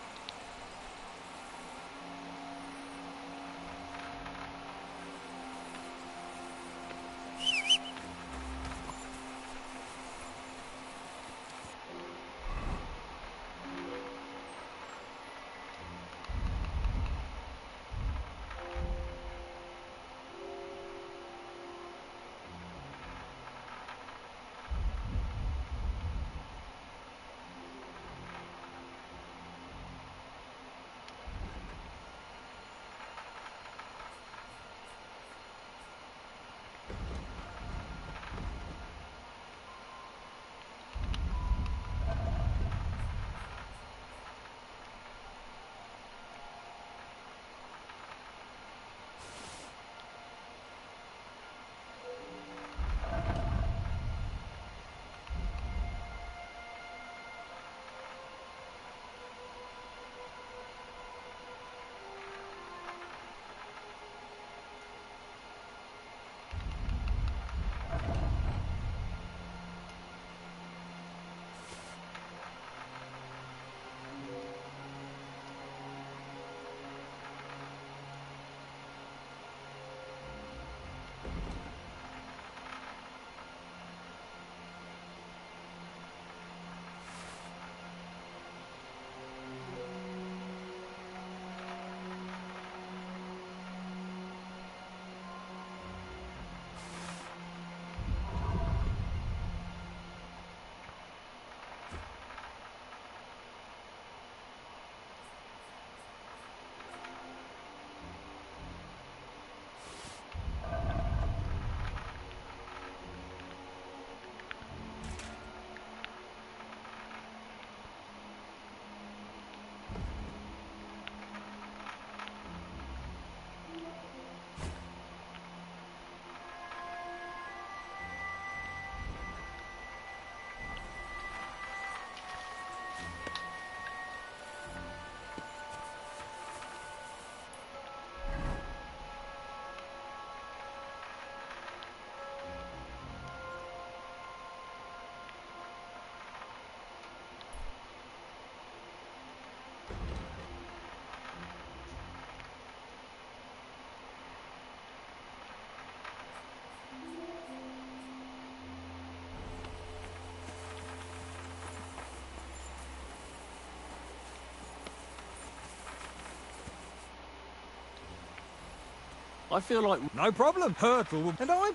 I feel like... No problem. Hurtle will... And I...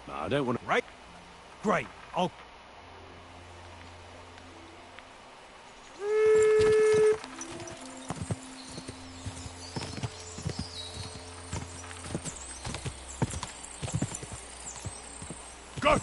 No, I don't want to... Right. Great. I'll... Go!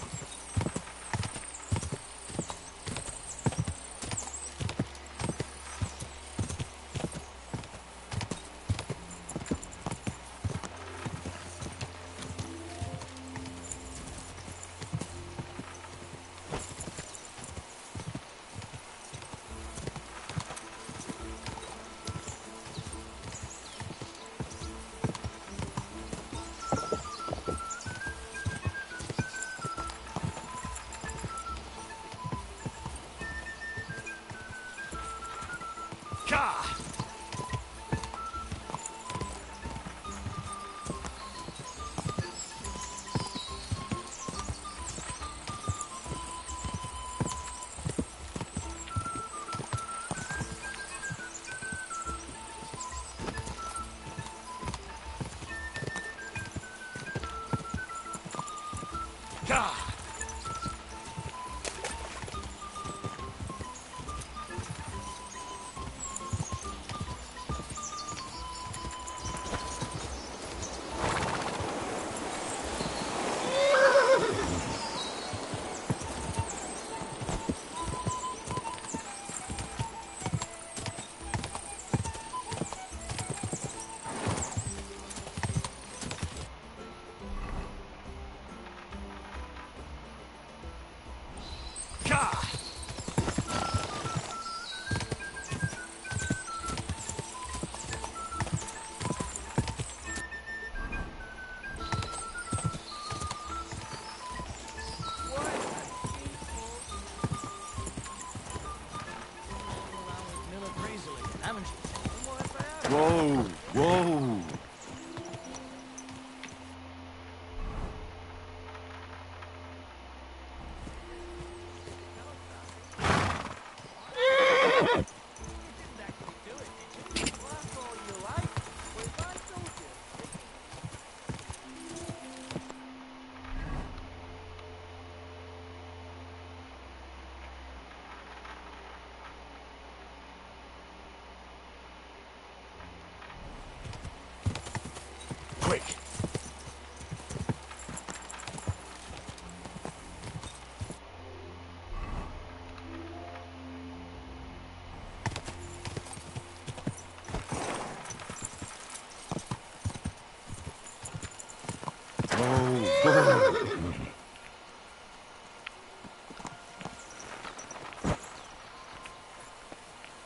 Whoa, whoa.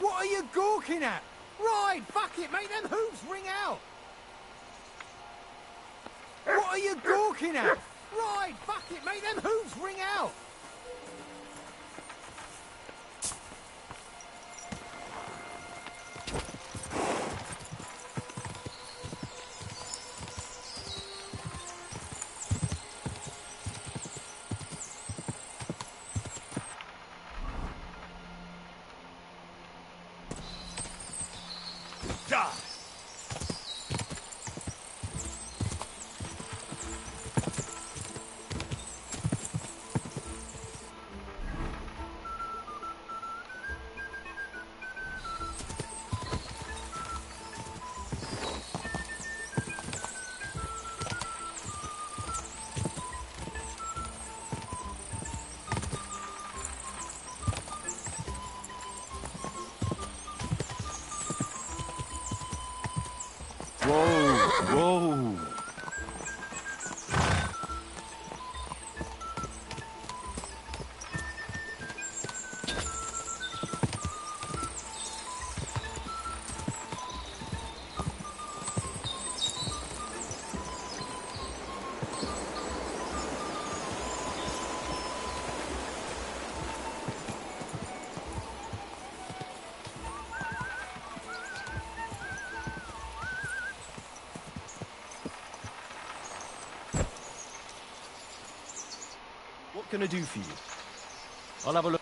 What are you gawking at? Right, fuck it, make them hooves ring out! What are you gawking at? Right, fuck it, make them hooves ring out! Whoa, whoa. What can I do for you? I'll have a look.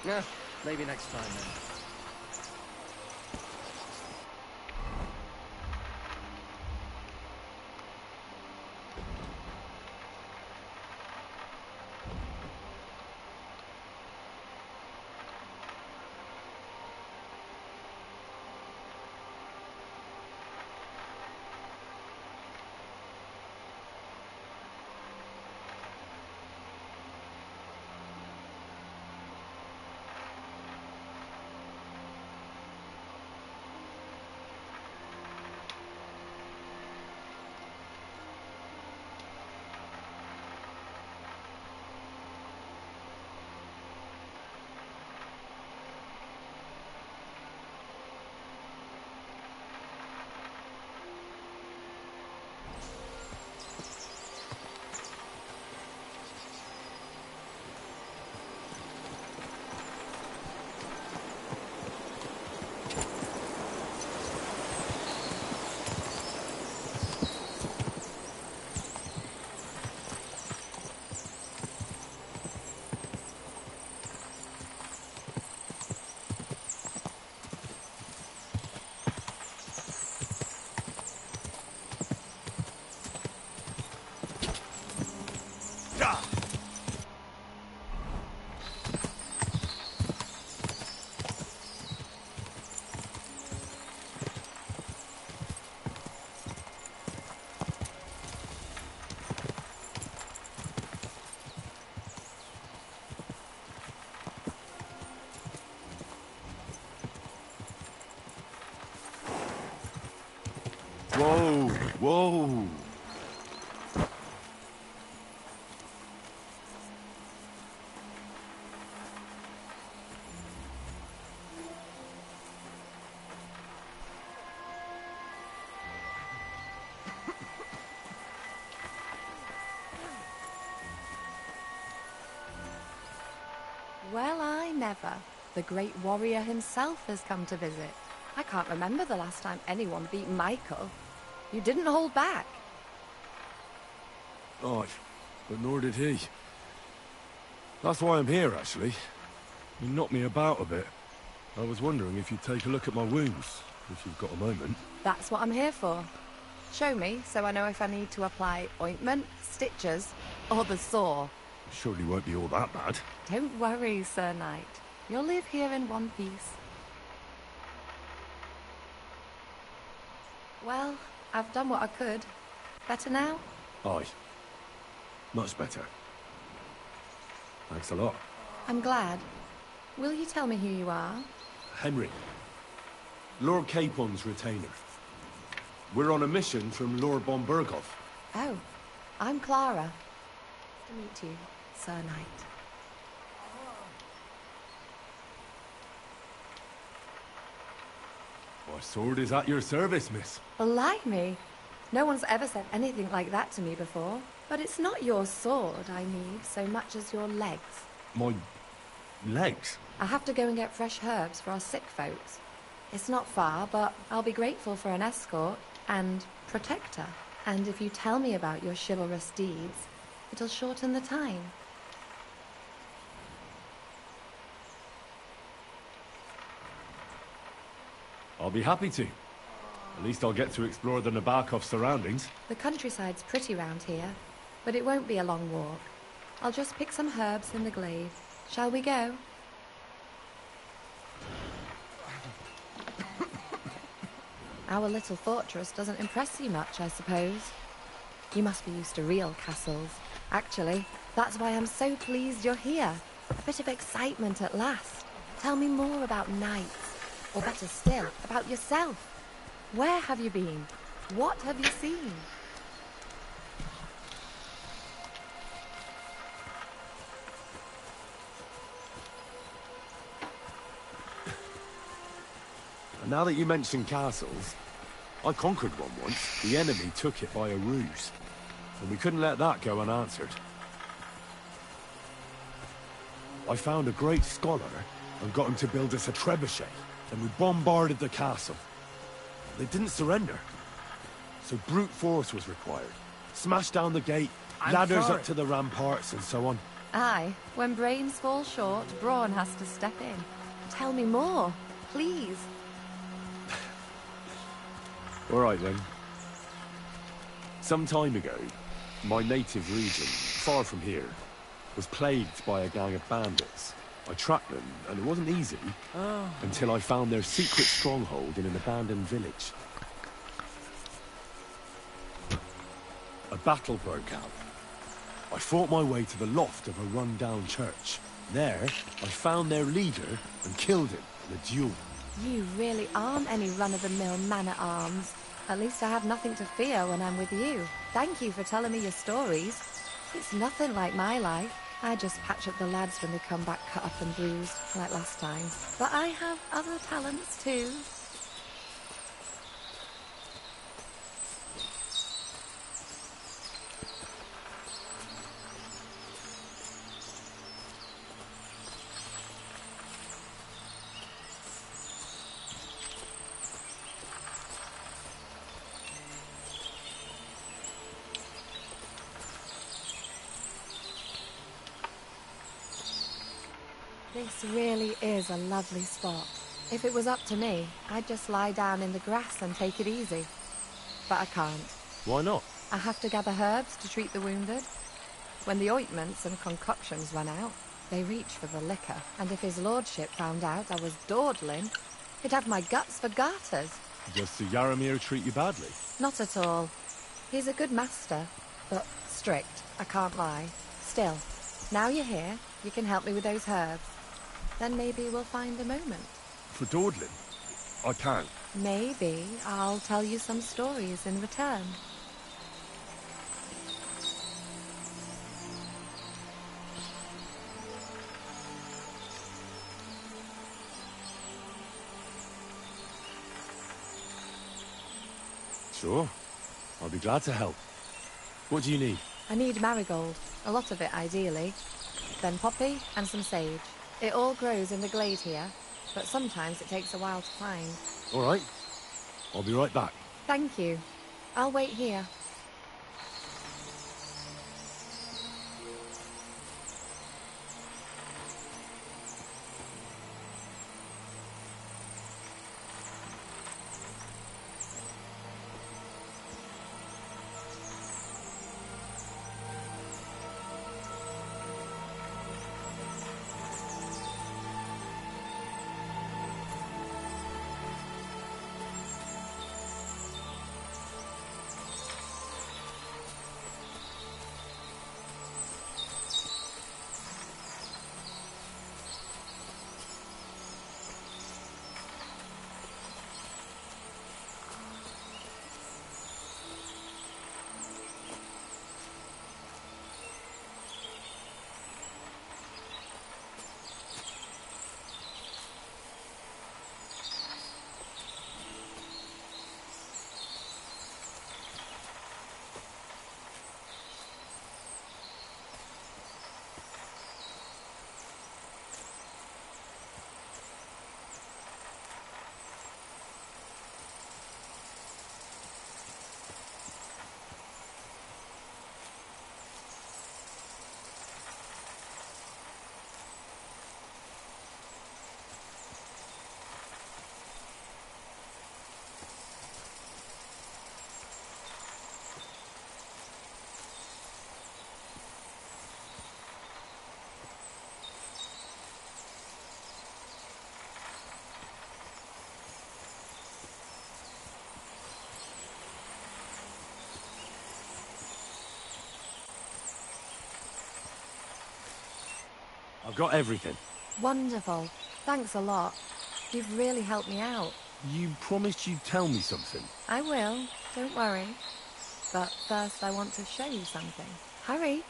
Yeah, maybe next time then. Whoa, whoa. ever, the great warrior himself has come to visit. I can't remember the last time anyone beat Michael. You didn't hold back. Aye, but nor did he. That's why I'm here, actually. You knocked me about a bit. I was wondering if you'd take a look at my wounds, if you've got a moment. That's what I'm here for. Show me, so I know if I need to apply ointment, stitches, or the saw. Surely won't be all that bad. Don't worry, Sir Knight. You'll live here in one piece. Well, I've done what I could. Better now? Aye. Much better. Thanks a lot. I'm glad. Will you tell me who you are? Henry. Lord Capon's retainer. We're on a mission from Lord Bombergov. Oh, I'm Clara. Nice to meet you, Sir Knight. My sword is at your service, miss. Blimey! No one's ever said anything like that to me before. But it's not your sword I need so much as your legs. My... legs? I have to go and get fresh herbs for our sick folks. It's not far, but I'll be grateful for an escort and protector. And if you tell me about your chivalrous deeds, it'll shorten the time. I'll be happy to. At least I'll get to explore the Nabokov surroundings. The countryside's pretty round here, but it won't be a long walk. I'll just pick some herbs in the glade. Shall we go? Our little fortress doesn't impress you much, I suppose. You must be used to real castles. Actually, that's why I'm so pleased you're here. A bit of excitement at last. Tell me more about knights. Or better still, about yourself. Where have you been? What have you seen? And now that you mention castles, I conquered one once. The enemy took it by a ruse. And we couldn't let that go unanswered. I found a great scholar and got him to build us a trebuchet. Then we bombarded the castle. They didn't surrender. So brute force was required. Smash down the gate, ladders up to the ramparts and so on. Aye, when brains fall short, brawn has to step in. Tell me more, please. All right then. Some time ago, my native region, far from here, was plagued by a gang of bandits. I tracked them, and it wasn't easy, until I found their secret stronghold in an abandoned village. A battle broke out. I fought my way to the loft of a run-down church. There, I found their leader and killed him in a duel. You really aren't any run-of-the-mill man-at-arms. At least I have nothing to fear when I'm with you. Thank you for telling me your stories. It's nothing like my life. I just patch up the lads when they come back cut up and bruised, like last time. But I have other talents too. This really is a lovely spot. If it was up to me, I'd just lie down in the grass and take it easy. But I can't. Why not? I have to gather herbs to treat the wounded. When the ointments and concoctions run out, they reach for the liquor. And if his lordship found out I was dawdling, he'd have my guts for garters. Does Sir Yaramir treat you badly? Not at all. He's a good master, but strict, I can't lie. Still, now you're here, you can help me with those herbs. Then maybe we'll find a moment. For dawdling? I can't. Maybe I'll tell you some stories in return. Sure. I'll be glad to help. What do you need? I need marigold. A lot of it, ideally. Then poppy and some sage. It all grows in the glade here, but sometimes it takes a while to find. All right. I'll be right back. Thank you. I'll wait here. I've got everything. Wonderful. Thanks a lot. You've really helped me out. You promised you'd tell me something. I will. Don't worry. But first I want to show you something. Hurry.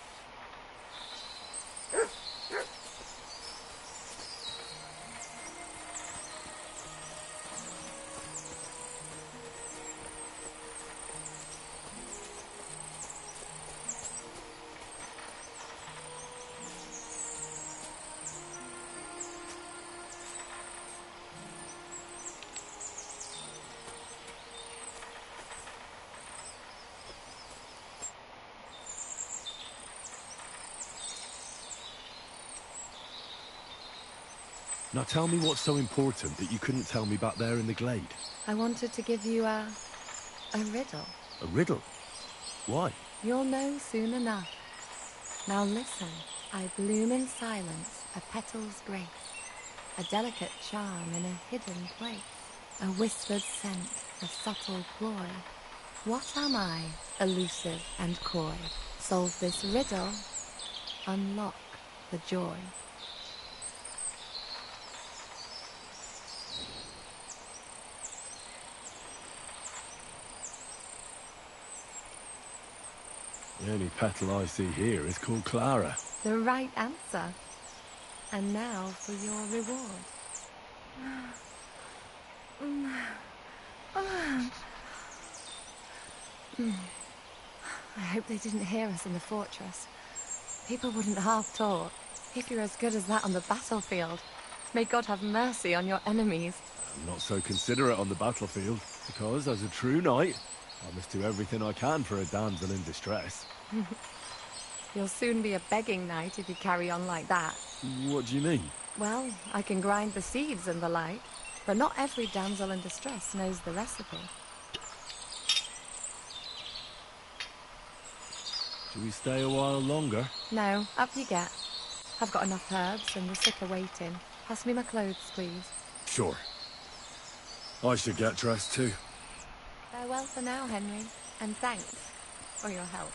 Now tell me what's so important that you couldn't tell me back there in the glade. I wanted to give you a riddle. A riddle? Why? You'll know soon enough. Now listen. I bloom in silence, a petal's grace, a delicate charm in a hidden place, a whispered scent, a subtle ploy. What am I, elusive and coy? Solve this riddle, unlock the joy. The only petal I see here is called Clara. The right answer. And now for your reward. I hope they didn't hear us in the fortress. People wouldn't half talk. If you're as good as that on the battlefield, may God have mercy on your enemies. I'm not so considerate on the battlefield, because as a true knight, I must do everything I can for a damsel in distress. You'll soon be a begging knight if you carry on like that. What do you mean? Well, I can grind the seeds and the like, but not every damsel in distress knows the recipe. Should we stay a while longer? No, up you get. I've got enough herbs and the sick are waiting. Pass me my clothes, please. Sure. I should get dressed too. Farewell for now, Henry, and thanks for your help.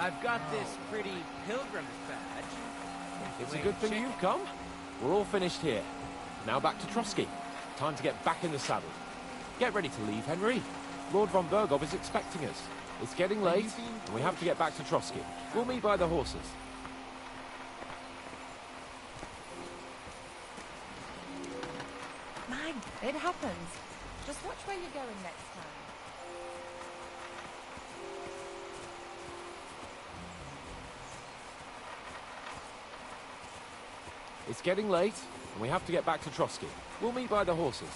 I've got this pretty pilgrim's badge. It's a good thing you've come. We're all finished here. Now back to Trotsky. Time to get back in the saddle. Get ready to leave, Henry. Lord von Bergov is expecting us. It's getting late, and we have to get back to Trotsky. We'll meet by the horses. Mag, it happens. Just watch where you're going next time. It's getting late, and we have to get back to Trotsky. We'll meet by the horses.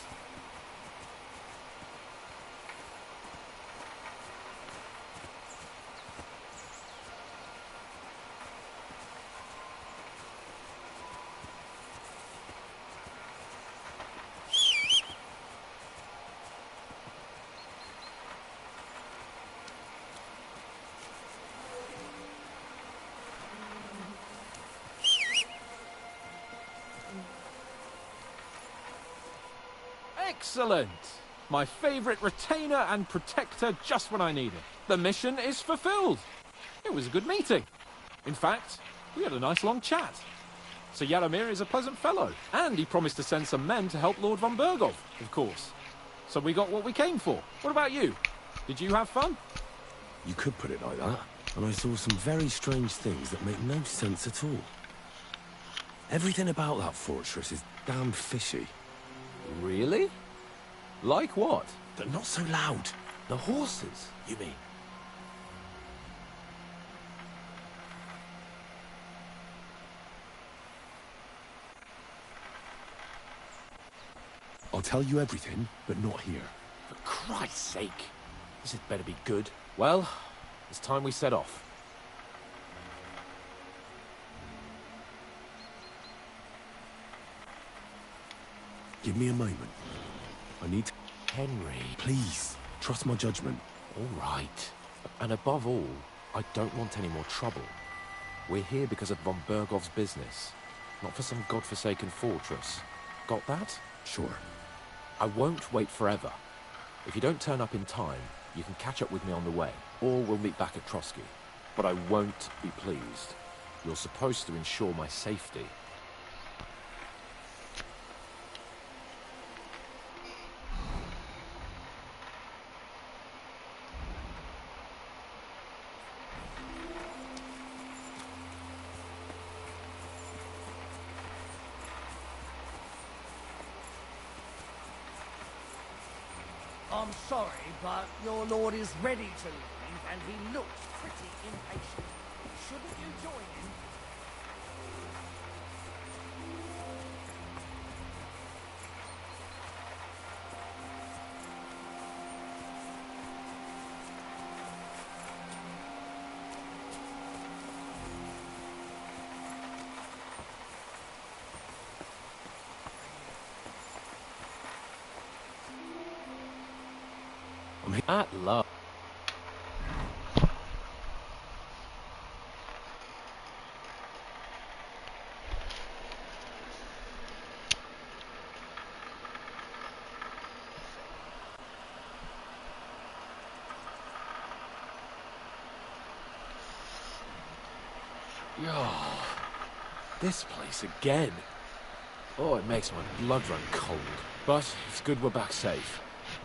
Excellent! My favourite retainer and protector just when I need it. The mission is fulfilled. It was a good meeting. In fact, we had a nice long chat. Sir Yaromir is a pleasant fellow, and he promised to send some men to help Lord von Bergov, of course. So we got what we came for. What about you? Did you have fun? You could put it like that. And I saw some very strange things that make no sense at all. Everything about that fortress is damn fishy. Really? Like what? They're not so loud. The horses, you mean? I'll tell you everything, but not here. For Christ's sake. This had better be good. Well, it's time we set off. Give me a moment. I need to... Henry. Please, trust my judgment. All right. And above all, I don't want any more trouble. We're here because of von Bergov's business, not for some godforsaken fortress. Got that? Sure. I won't wait forever. If you don't turn up in time, you can catch up with me on the way, or we'll meet back at Trotsky. But I won't be pleased. You're supposed to ensure my safety. I'm sorry, but your lord is ready to leave, and he looks pretty impatient. Shouldn't you join him? At love. This place again. Oh, it makes my blood run cold. But it's good we're back safe.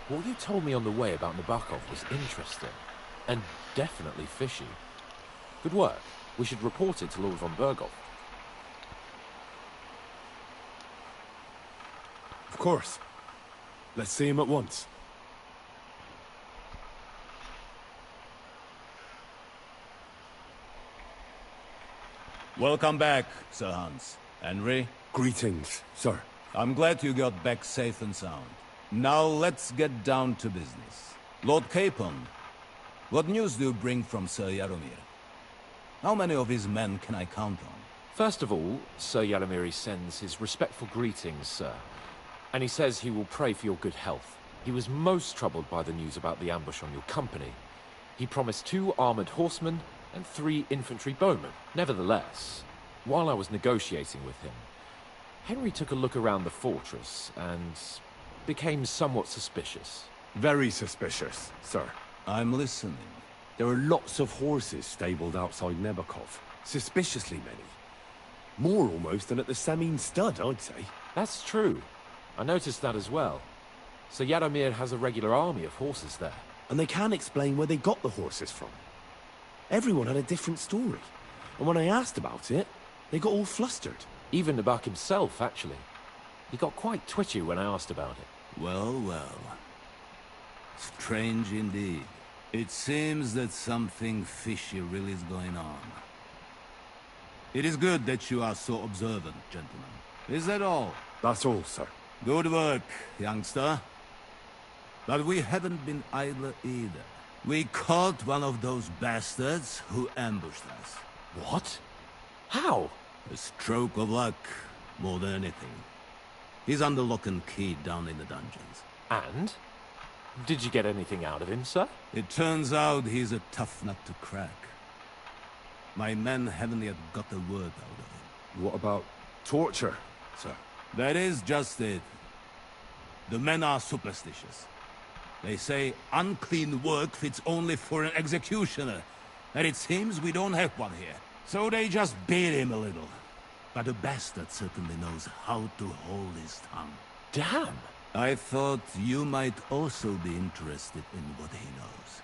What you told me on the way about Nabokov was interesting, and definitely fishy. Good work. We should report it to Lord von Bergov. Of course. Let's see him at once. Welcome back, Sir Hans. Henry? Greetings, sir. I'm glad you got back safe and sound. Now let's get down to business. Lord Capon, what news do you bring from Sir Yaromir? How many of his men can I count on? First of all, Sir Yaromir sends his respectful greetings, sir. And he says he will pray for your good health. He was most troubled by the news about the ambush on your company. He promised 2 armored horsemen and 3 infantry bowmen. Nevertheless, while I was negotiating with him, Henry took a look around the fortress and became somewhat suspicious. Very suspicious, sir. I'm listening. There are lots of horses stabled outside Nebakov. Suspiciously many. More almost than at the Samin stud, I'd say. That's true. I noticed that as well. So Yaromir has a regular army of horses there. And they can't explain where they got the horses from. Everyone had a different story. And when I asked about it, they got all flustered. Even Nabak himself, actually. He got quite twitchy when I asked about it. Well, well. Strange indeed. It seems that something fishy really is going on. It is good that you are so observant, gentlemen. Is that all? That's all, sir. Good work, youngster. But we haven't been idle either. We caught one of those bastards who ambushed us. What? How? A stroke of luck, more than anything. He's under lock and key down in the dungeons. And? Did you get anything out of him, sir? It turns out he's a tough nut to crack. My men haven't yet got a word out of him. What about torture, sir? That is just it. The men are superstitious. They say unclean work fits only for an executioner, and it seems we don't have one here. So they just beat him a little. But the bastard certainly knows how to hold his tongue. Damn! I thought you might also be interested in what he knows.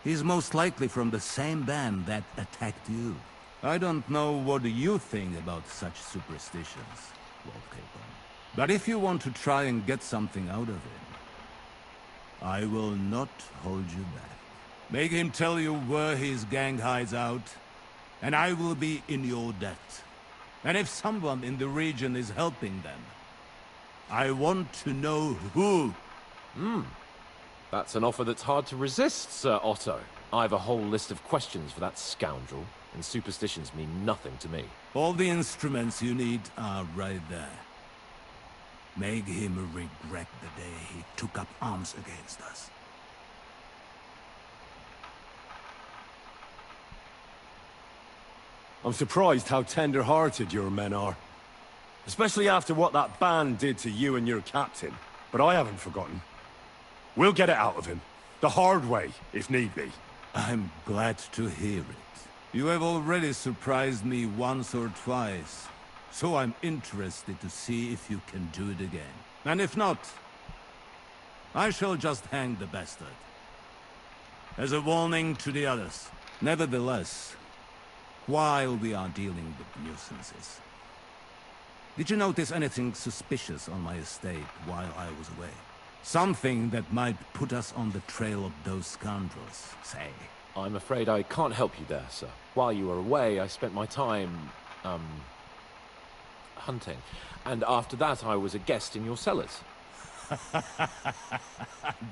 He's most likely from the same band that attacked you. I don't know what you think about such superstitions, Lord Capon. But if you want to try and get something out of him, I will not hold you back. Make him tell you where his gang hides out, and I will be in your debt. And if someone in the region is helping them, I want to know who. That's an offer that's hard to resist, Sir Otto. I have a whole list of questions for that scoundrel, and superstitions mean nothing to me. All the instruments you need are right there. Make him regret the day he took up arms against us. I'm surprised how tender-hearted your men are. Especially after what that band did to you and your captain. But I haven't forgotten. We'll get it out of him. The hard way, if need be. I'm glad to hear it. You have already surprised me once or twice. So I'm interested to see if you can do it again. And if not, I shall just hang the bastard. As a warning to the others. Nevertheless, while we are dealing with nuisances, did you notice anything suspicious on my estate while I was away? Something that might put us on the trail of those scoundrels, say. I'm afraid I can't help you there, sir. While you were away, I spent my time, hunting. And after that, I was a guest in your cellars.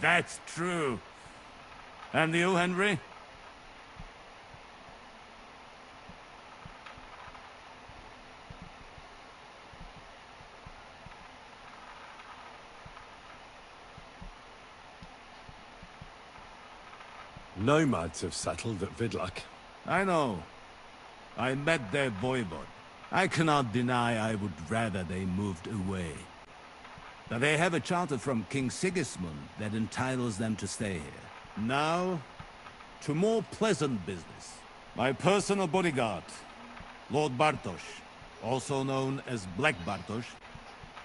That's true. And you, Henry? Nomads have settled at Vidlak. I know. I met their voivod. I cannot deny I would rather they moved away. But they have a charter from King Sigismund that entitles them to stay here. Now, to more pleasant business. My personal bodyguard, Lord Bartosz, also known as Black Bartosz,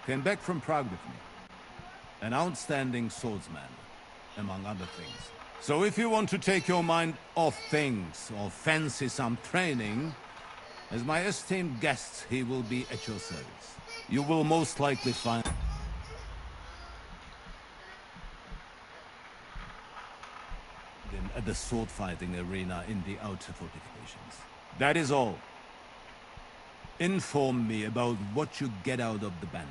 came back from Prague with me. An outstanding swordsman, among other things. So if you want to take your mind off things, or fancy some training, as my esteemed guest, he will be at your service. You will most likely find him at the sword-fighting arena in the outer fortifications. That is all. Inform me about what you get out of the bandit.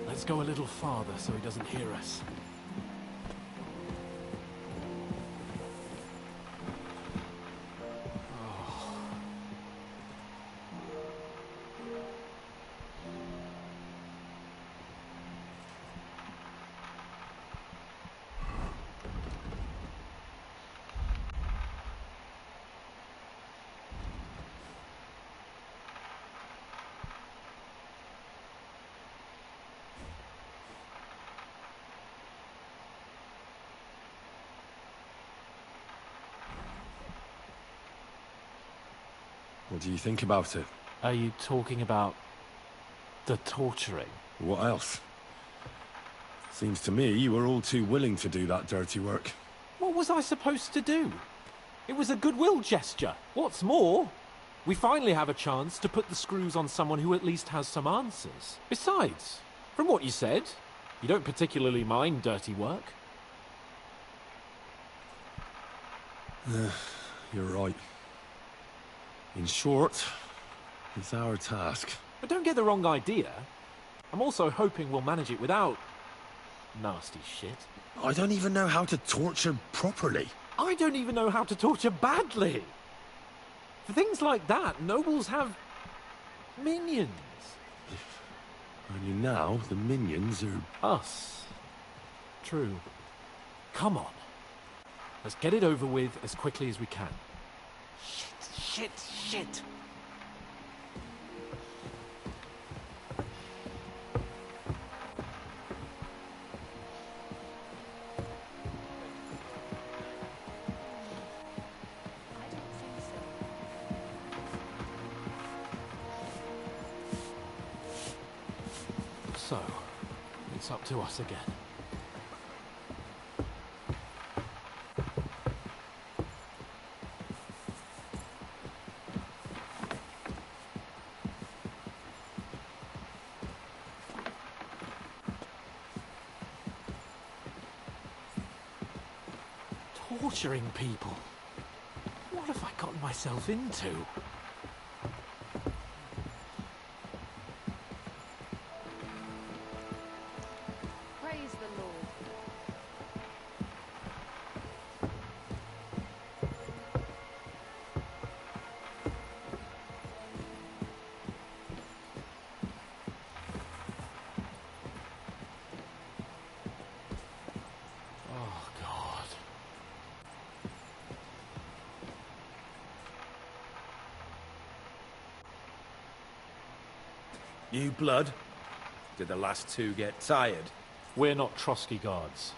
Let's go a little farther so he doesn't hear us. What do you think about it? Are you talking about the torturing? What else? Seems to me you were all too willing to do that dirty work. What was I supposed to do? It was a goodwill gesture. What's more, we finally have a chance to put the screws on someone who at least has some answers. Besides, from what you said, you don't particularly mind dirty work. You're right. In short, it's our task. But don't get the wrong idea. I'm also hoping we'll manage it without nasty shit. I don't even know how to torture properly. I don't even know how to torture badly. For things like that, nobles have minions. Only now, the minions are... Us. True. Come on. Let's get it over with as quickly as we can. Shit. So, it's up to us again. Torturing people. What have I gotten myself into? Praise the Lord. Oh, God. New blood? Did the last two get tired? We're not Trotsky guards.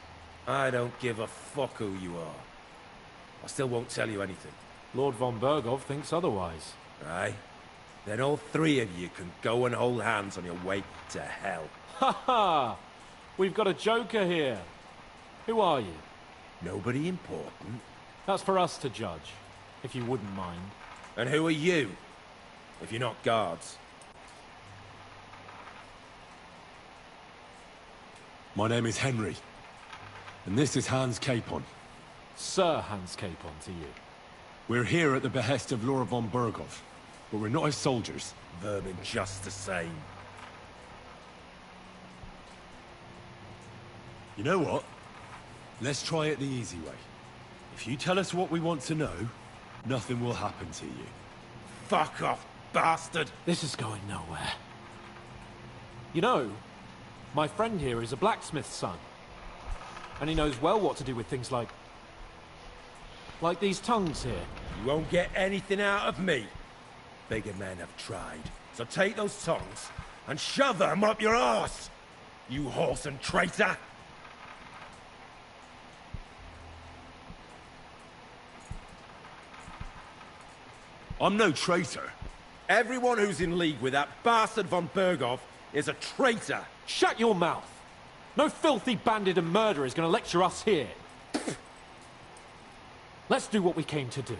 I don't give a fuck who you are. I still won't tell you anything. Lord von Bergov thinks otherwise. Aye? Then all three of you can go and hold hands on your way to hell. Ha ha! We've got a joker here. Who are you? Nobody important. That's for us to judge, if you wouldn't mind. And who are you? If you're not guards. My name is Henry. And this is Hans Capon. Sir Hans Capon to you. We're here at the behest of Lord von Bergov, but we're not his soldiers. Vermin just the same. You know what? Let's try it the easy way. If you tell us what we want to know, nothing will happen to you. Fuck off, bastard! This is going nowhere. You know, my friend here is a blacksmith's son. And he knows well what to do with things like these tongues here. You won't get anything out of me. Bigger men have tried. So take those tongues and shove them up your arse, you whoreson traitor! I'm no traitor. Everyone who's in league with that bastard von Bergov is a traitor. Shut your mouth! No filthy bandit and murderer is going to lecture us here. Let's do what we came to do.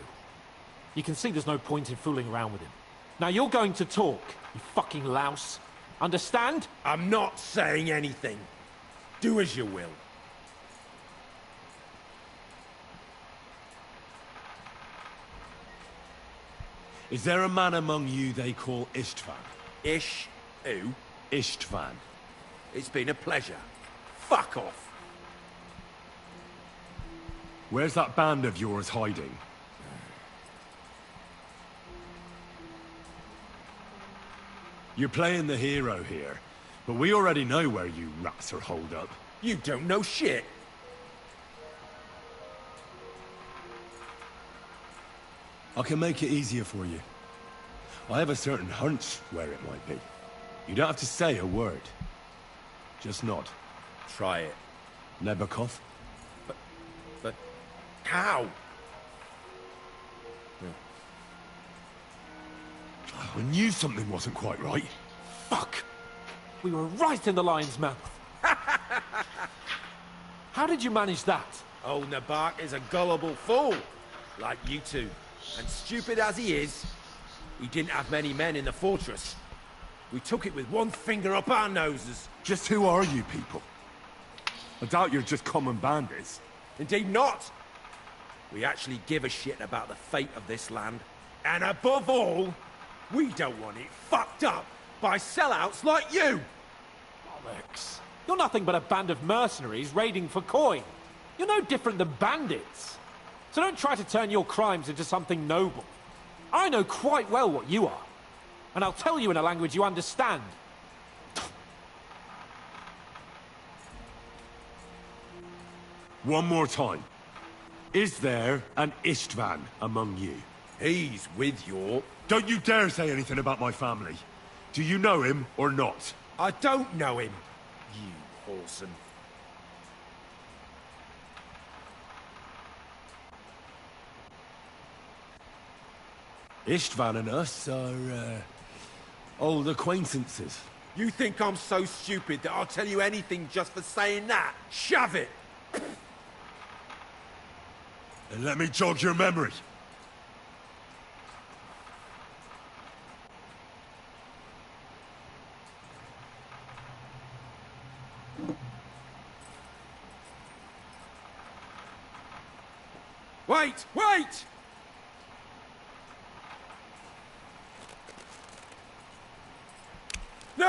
You can see there's no point in fooling around with him. Now you're going to talk, you fucking louse. Understand? I'm not saying anything. Do as you will. Is there a man among you they call Istvan? Ish? Who? Istvan. It's been a pleasure. Fuck off. Where's that band of yours hiding? You're playing the hero here, but we already know where you rats are holed up. You don't know shit. I can make it easier for you. I have a certain hunch where it might be. You don't have to say a word. Just nod. Try it. Nebakov? But how? I knew something wasn't quite right. Fuck! We were right in the lion's mouth. How did you manage that? Old Nabark is a gullible fool, like you two. And stupid as he is, he didn't have many men in the fortress. We took it with one finger up our noses. Just who are you people? I doubt you're just common bandits. Indeed not. We actually give a shit about the fate of this land. And above all, we don't want it fucked up by sellouts like you! Bollocks. You're nothing but a band of mercenaries raiding for coin. You're no different than bandits. So don't try to turn your crimes into something noble. I know quite well what you are. And I'll tell you in a language you understand. One more time. Is there an Istvan among you? He's with your... Don't you dare say anything about my family. Do you know him or not? I don't know him, you whoreson. Istvan and us are, old acquaintances. You think I'm so stupid that I'll tell you anything just for saying that? Shove it! And let me jog your memory. Wait! Wait! No!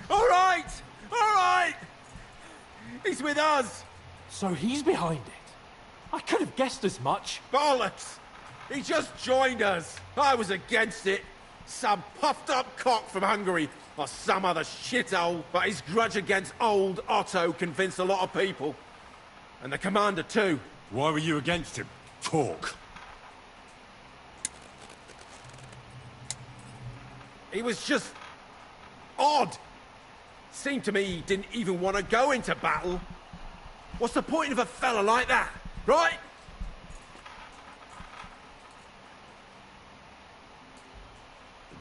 All right! All right! He's with us! So he's behind it. I could have guessed as much. Bollocks! He just joined us. I was against it. Some puffed-up cock from Hungary, or some other shithole, but his grudge against old Otto convinced a lot of people. And the commander, too. Why were you against him? Talk. He was just... odd. Seemed to me he didn't even want to go into battle. What's the point of a fella like that, right?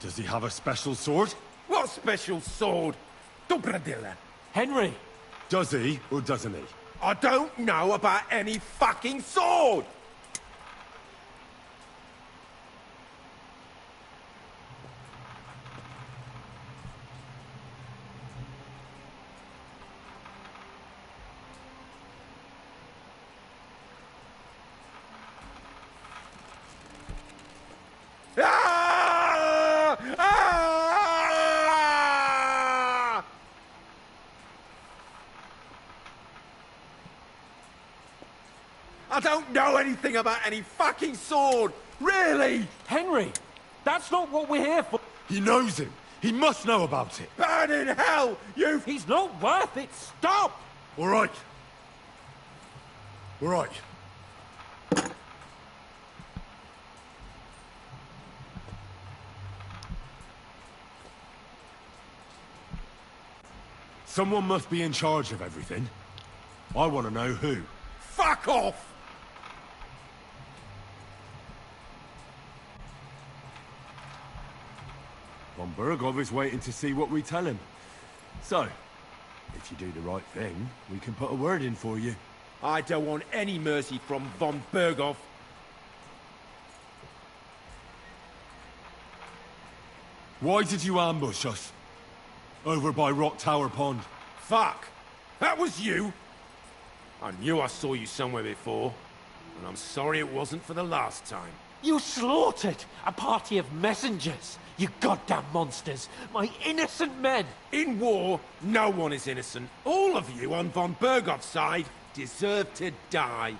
Does he have a special sword? What special sword? Dobradilla. Henry! Does he, or doesn't he? I don't know about any fucking sword! Ah! Ah! I don't know anything about any fucking sword! Really! Henry! That's not what we're here for! He knows him! He must know about it! Burn in hell, you... He's not worth it! Stop! All right. All right. Someone must be in charge of everything. I want to know who. Fuck off! Von Burgov is waiting to see what we tell him. So, if you do the right thing, we can put a word in for you. I don't want any mercy from von Burgov. Why did you ambush us? Over by Rock Tower Pond. Fuck! That was you! I knew I saw you somewhere before, and I'm sorry it wasn't for the last time. You slaughtered a party of messengers, you goddamn monsters! My innocent men! In war, no one is innocent. All of you on von Burgov's side deserve to die.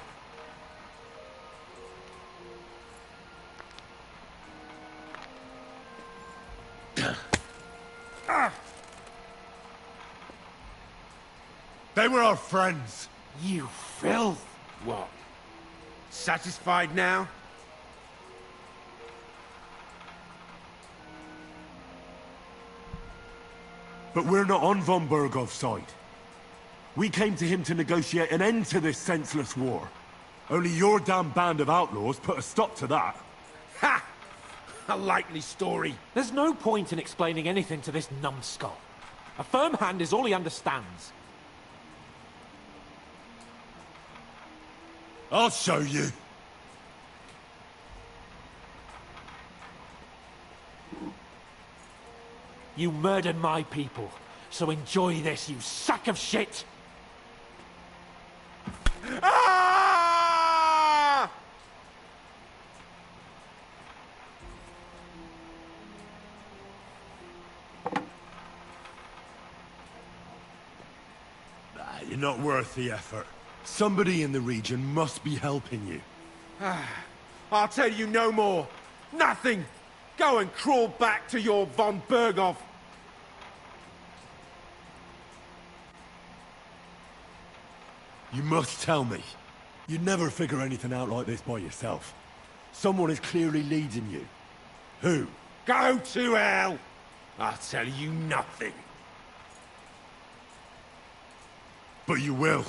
They were our friends. You filth! What? Satisfied now? But we're not on von Bergov's side. We came to him to negotiate an end to this senseless war. Only your damn band of outlaws put a stop to that. Ha! A likely story. There's no point in explaining anything to this numbskull. A firm hand is all he understands. I'll show you. You murdered my people, so enjoy this, you sack of shit! Ah! You're not worth the effort. Somebody in the region must be helping you. I'll tell you no more. Nothing. Go and crawl back to your von Berghoff. You must tell me. You'd never figure anything out like this by yourself. Someone is clearly leading you. Who? Go to hell! I'll tell you nothing. But you will.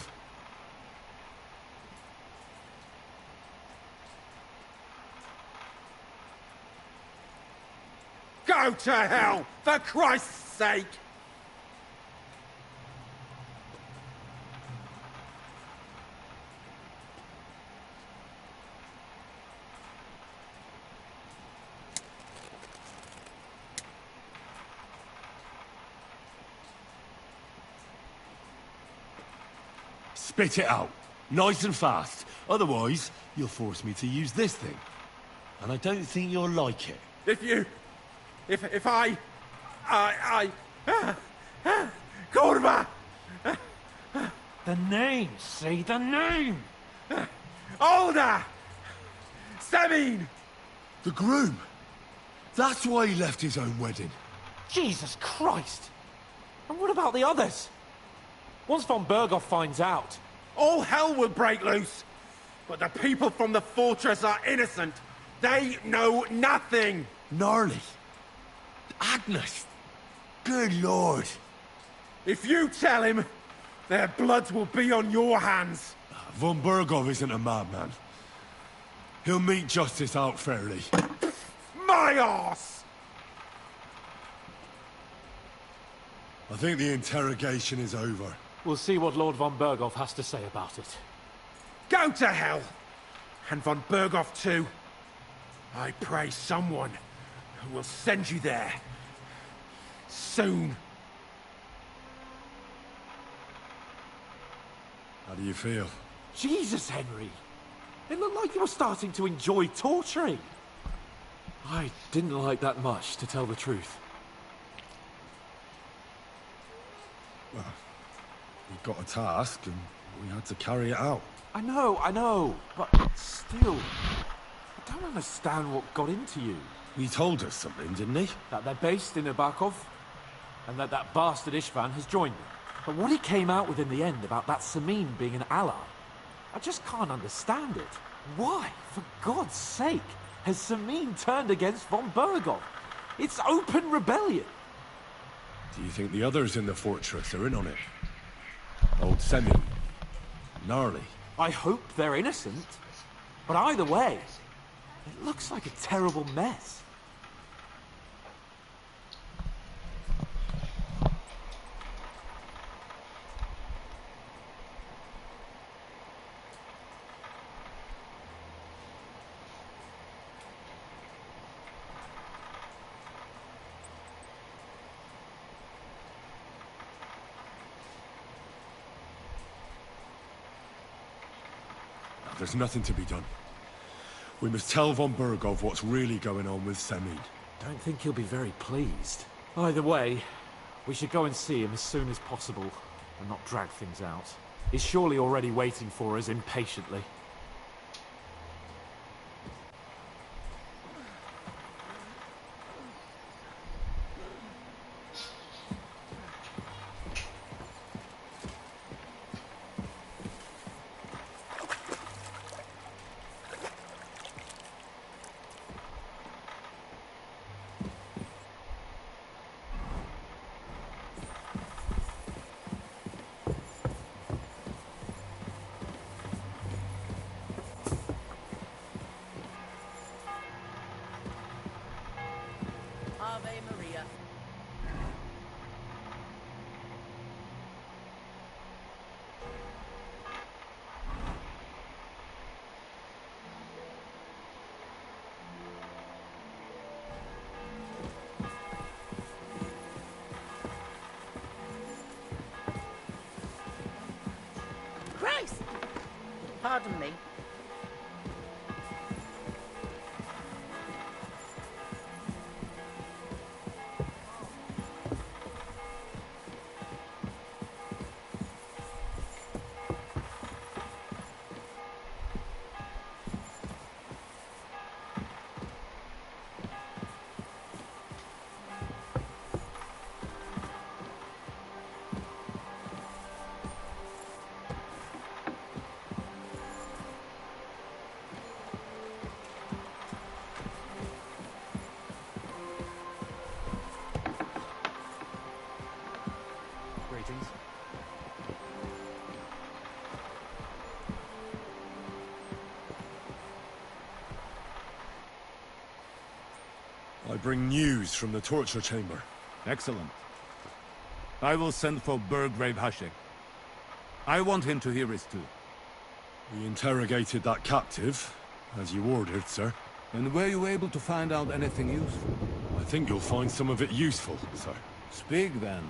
Go to hell, for Christ's sake! Spit it out. Nice and fast. Otherwise, you'll force me to use this thing. And I don't think you'll like it. If I... Kurva! The name, say the name! Older! Semin! The groom! That's why he left his own wedding. Jesus Christ! And what about the others? Once von Berghoff finds out... All hell will break loose! But the people from the fortress are innocent! They know nothing! Gnarly. Agnes! Good lord! If you tell him, their blood will be on your hands! Von Berghoff isn't a madman. He'll meet justice out fairly. My arse! I think the interrogation is over. We'll see what Lord von Berghoff has to say about it. Go to hell! And von Berghoff too. I pray someone who will send you there. Soon. How do you feel? Jesus, Henry! It looked like you were starting to enjoy torturing. I didn't like that much, to tell the truth. Well, we got a task, and we had to carry it out. I know, but still... I don't understand what got into you. He told us something, didn't he? That they're based in Nabokov, and that bastard Ishvan has joined them. But what he came out with in the end about that Samin being an ally, I just can't understand it. Why, for God's sake, has Samin turned against von Berghoff? It's open rebellion. Do you think the others in the fortress are in on it? Old Semin. Gnarly. I hope they're innocent. But either way, it looks like a terrible mess. There's nothing to be done. We must tell von Berghoff what's really going on with Semin. Don't think he'll be very pleased. Either way, we should go and see him as soon as possible and not drag things out. He's surely already waiting for us impatiently. Pardon me. Greetings. I bring news from the torture chamber. Excellent. I will send for Burgrave Hashek. I want him to hear it too. We interrogated that captive, as you ordered, sir. And were you able to find out anything useful? I think you'll find some of it useful, sir. Speak then.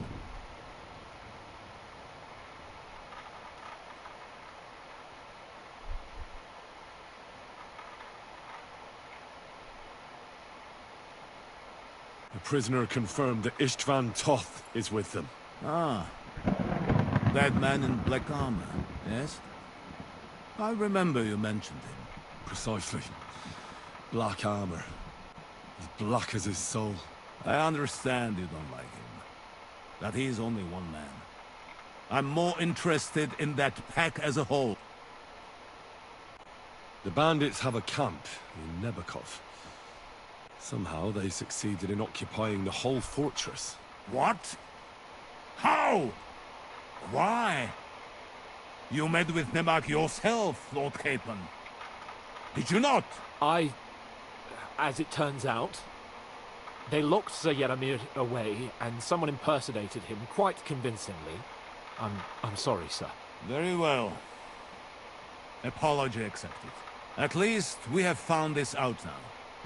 The prisoner confirmed that Istvan Toth is with them. Ah. That man in black armor, yes? I remember you mentioned him. Precisely. Black armor. As black as his soul. I understand you don't like him. That he's only one man. I'm more interested in that pack as a whole. The bandits have a camp in Nebakov. Somehow they succeeded in occupying the whole fortress. What? How? Why? You met with Nemak yourself, Lord Capon. Did you not? As it turns out, they locked Sir Yaramir away, and someone impersonated him quite convincingly. I'm sorry, sir. Very well. Apology accepted. At least we have found this out now.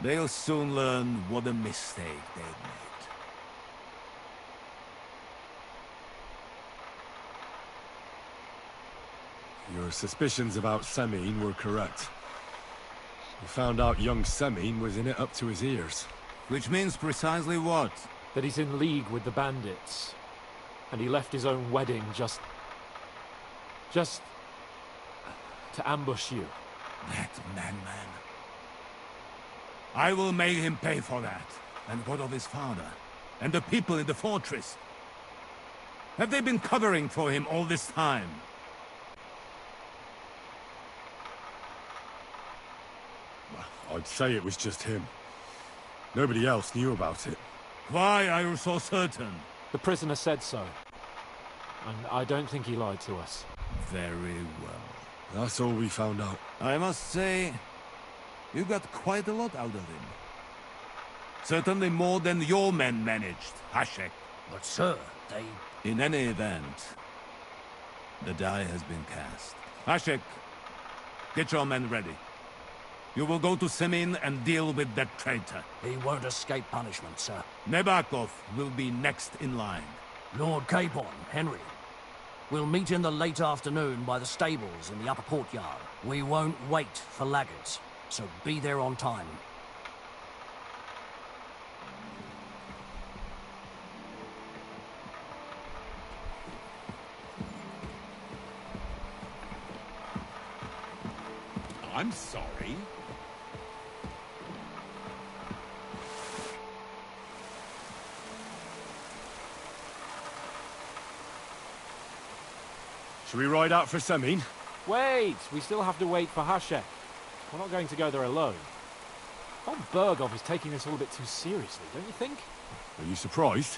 They'll soon learn what a mistake they've made. Your suspicions about Semine were correct. We found out young Semine was in it up to his ears. Which means precisely what? That he's in league with the bandits. And he left his own wedding just to ambush you. That madman. I will make him pay for that. And what of his father? And the people in the fortress? Have they been covering for him all this time? I'd say it was just him. Nobody else knew about it. Why are you so certain? The prisoner said so. And I don't think he lied to us. Very well. That's all we found out. I must say, you got quite a lot out of him. Certainly more than your men managed, Hashek. But sir, they... In any event, the die has been cast. Hashek, get your men ready. You will go to Semine and deal with that traitor. He won't escape punishment, sir. Nebakov will be next in line. Lord Capon, Henry. We'll meet in the late afternoon by the stables in the upper courtyard. We won't wait for laggards, so be there on time. I'm sorry. Should we ride out for Semine? Wait! We still have to wait for Hashek. We're not going to go there alone. Old Burgov is taking this all a bit too seriously, don't you think? Are you surprised?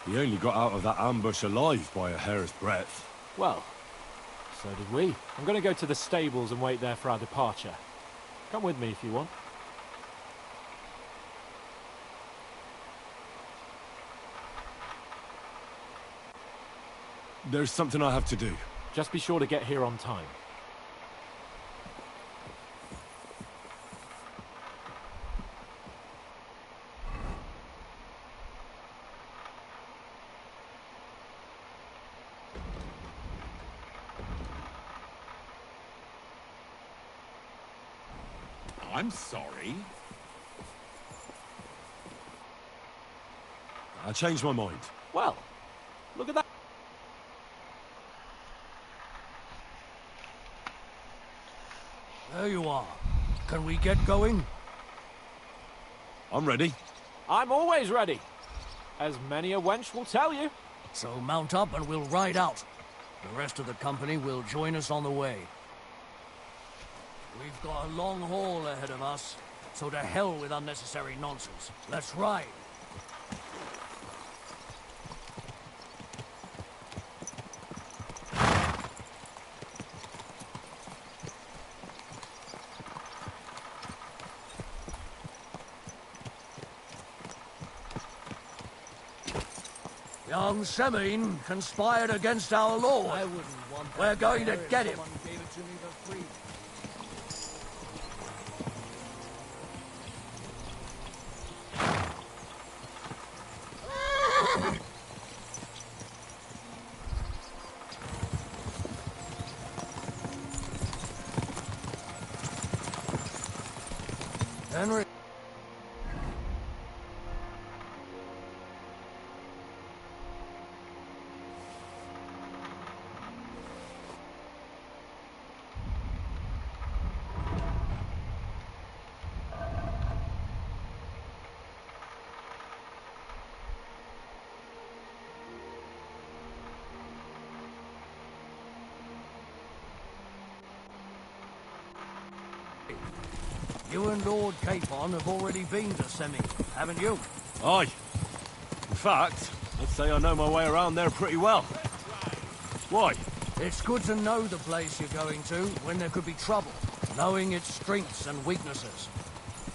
He only got out of that ambush alive by a hair's breadth. Well, so did we. I'm going to go to the stables and wait there for our departure. Come with me if you want. There's something I have to do. Just be sure to get here on time. I'm sorry. I changed my mind. Well, look at that. There you are. Can we get going? I'm ready. I'm always ready. As many a wench will tell you. So mount up and we'll ride out. The rest of the company will join us on the way. We've got a long haul ahead of us, so to hell with unnecessary nonsense. Let's ride. Young Semine conspired against our Lord. I wouldn't want that. We're going to get him. Gave it to me for free. Henry. You and Lord Capon have already been to Semine, haven't you? Aye. In fact, I'd say I know my way around there pretty well. Why? It's good to know the place you're going to when there could be trouble, knowing its strengths and weaknesses.